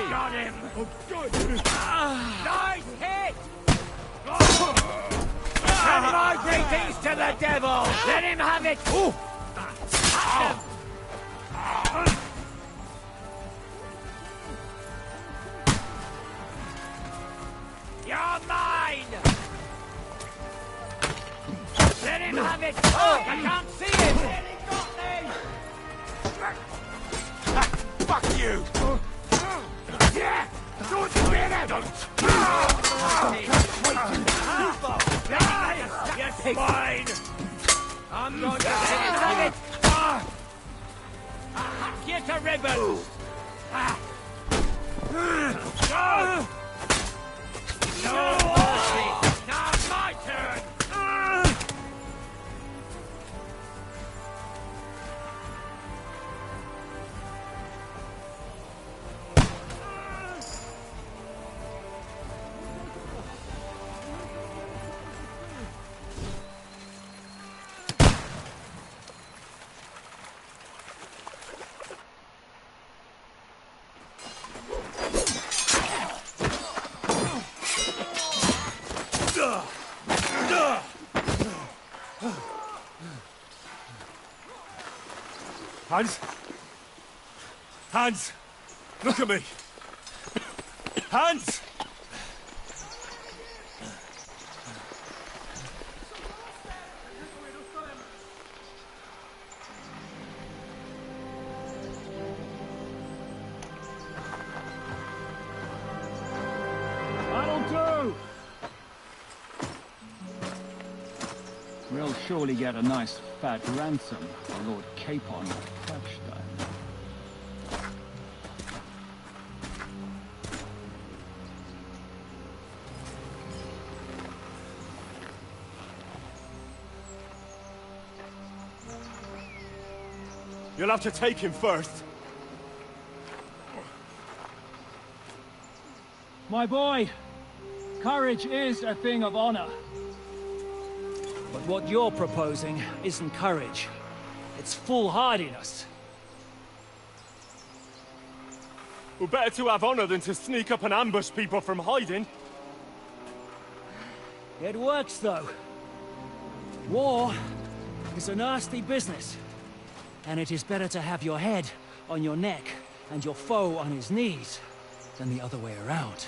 Got him! I've got you! Nice hit! Send my greetings to the devil! Let him have it! You're mine! Let him have it! Oh, I can't see him! Fuck you! Yeah! Don't get him! You're mine! I'm going to finish you! Get to ribbons! No mercy! Now my turn! Hans? Hans! Look at me! Hans! That'll do! We'll surely get a nice fat ransom for Lord Capon of Touchstone. You'll have to take him first. My boy, courage is a thing of honor. But what you're proposing isn't courage. It's foolhardiness. Well, better to have honor than to sneak up and ambush people from hiding. It works, though. War is a nasty business. And it is better to have your head on your neck and your foe on his knees than the other way around.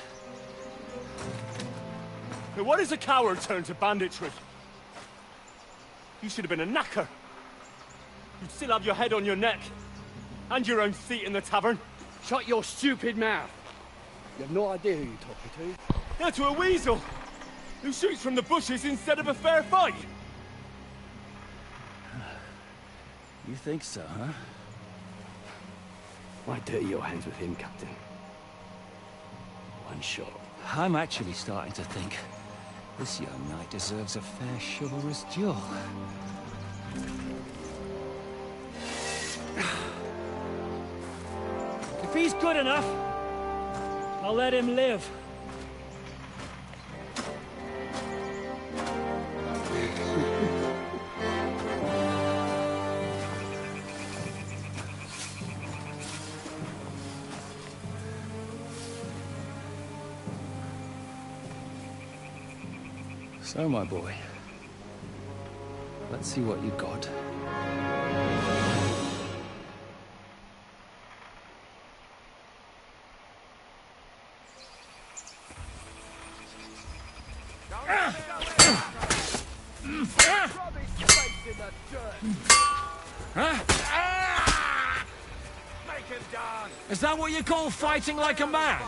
Now, what is a coward turned to banditry? You should have been a knacker. You'd still have your head on your neck. And your own seat in the tavern. Shut your stupid mouth. You have no idea who you're talking to. Yeah, to a weasel. Who shoots from the bushes instead of a fair fight. You think so, huh? Why dirty your hands with him, Captain? One shot. I'm actually starting to think this young knight deserves a fair chivalrous duel. If he's good enough, I'll let him live. So, my boy, let's see what you got. Huh? Is that what you call fighting like a man?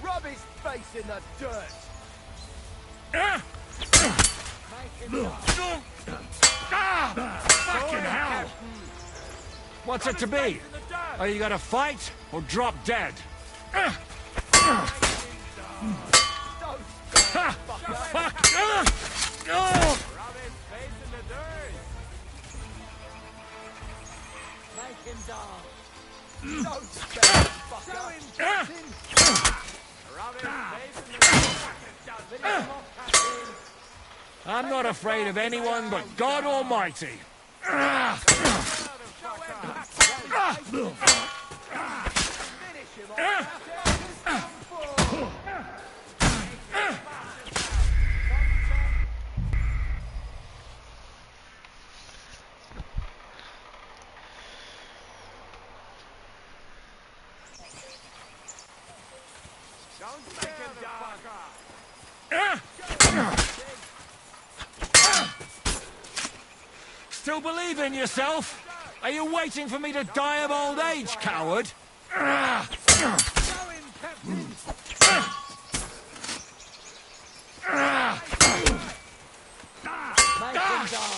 Rub his face in the dirt. Fucking hell! What's it to be? Are you gonna fight or drop dead? Fuck! Make him die. Don't spare him, fucker. Rub his face in the dirt. I'm not afraid of anyone but God Almighty. Still believe in yourself? Are you waiting for me to die of old age, coward?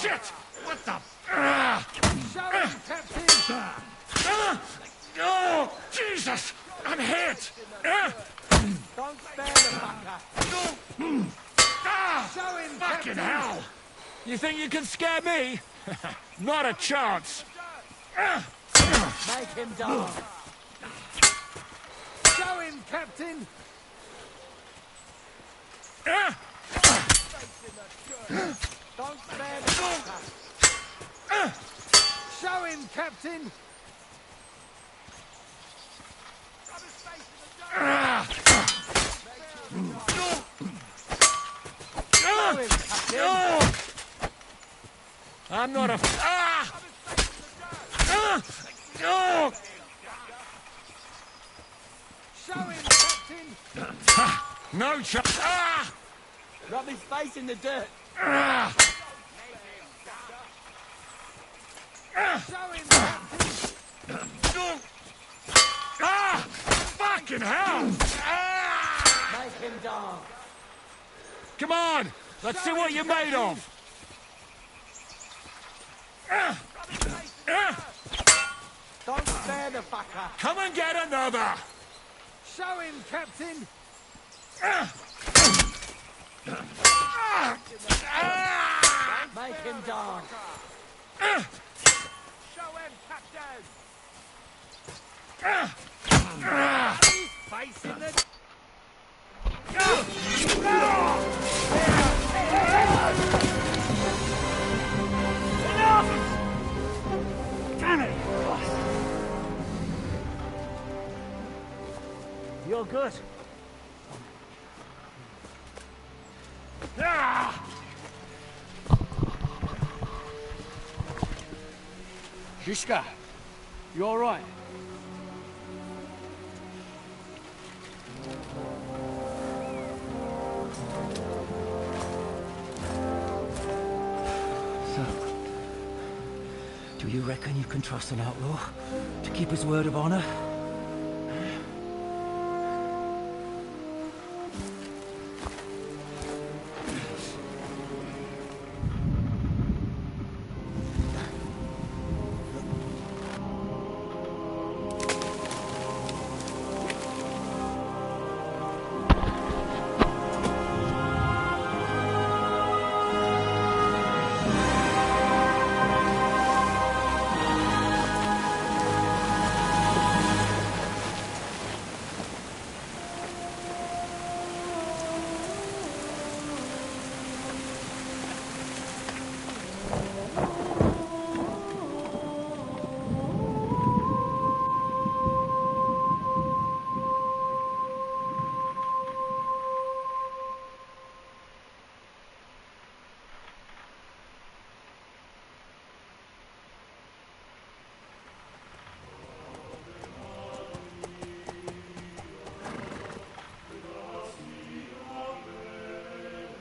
Shit! What the? Show him, Captain! Oh, Jesus! I'm hit! Don't spare the fucker! Show him, fucking hell! You think you can scare me? Not a chance! Make him die! Show him, Captain! Don't spare the fucker! Show him, Captain! Show him, Captain! I'm not a... Show him, Captain! No chance! Rub his face in the dirt! Show him, Captain! Fucking hell! Make him die! Come on! Let's see what you're made of! Don't spare the fucker! Come and get another! Show him, Captain! Make him die! Show him, Captain! Face in the... Damn it! You're good. Shishka, you all right? So, do you reckon you can trust an outlaw to keep his word of honor?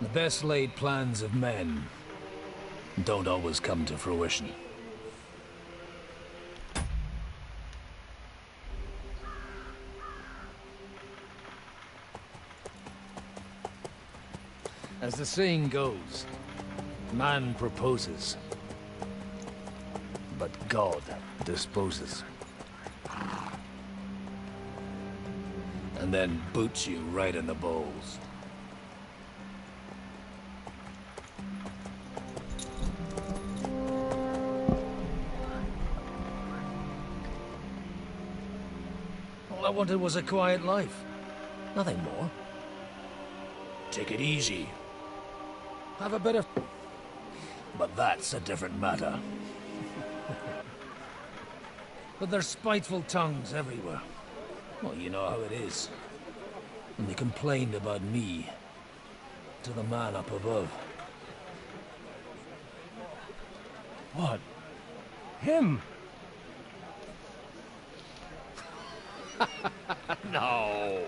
The best laid plans of men don't always come to fruition. As the saying goes, man proposes, but God disposes. And then boots you right in the balls. All I wanted was a quiet life. Nothing more. Take it easy. Have a bit of... But that's a different matter. But there's spiteful tongues everywhere. Well, you know how it is. And they complained about me to the man up above. What? Him? No.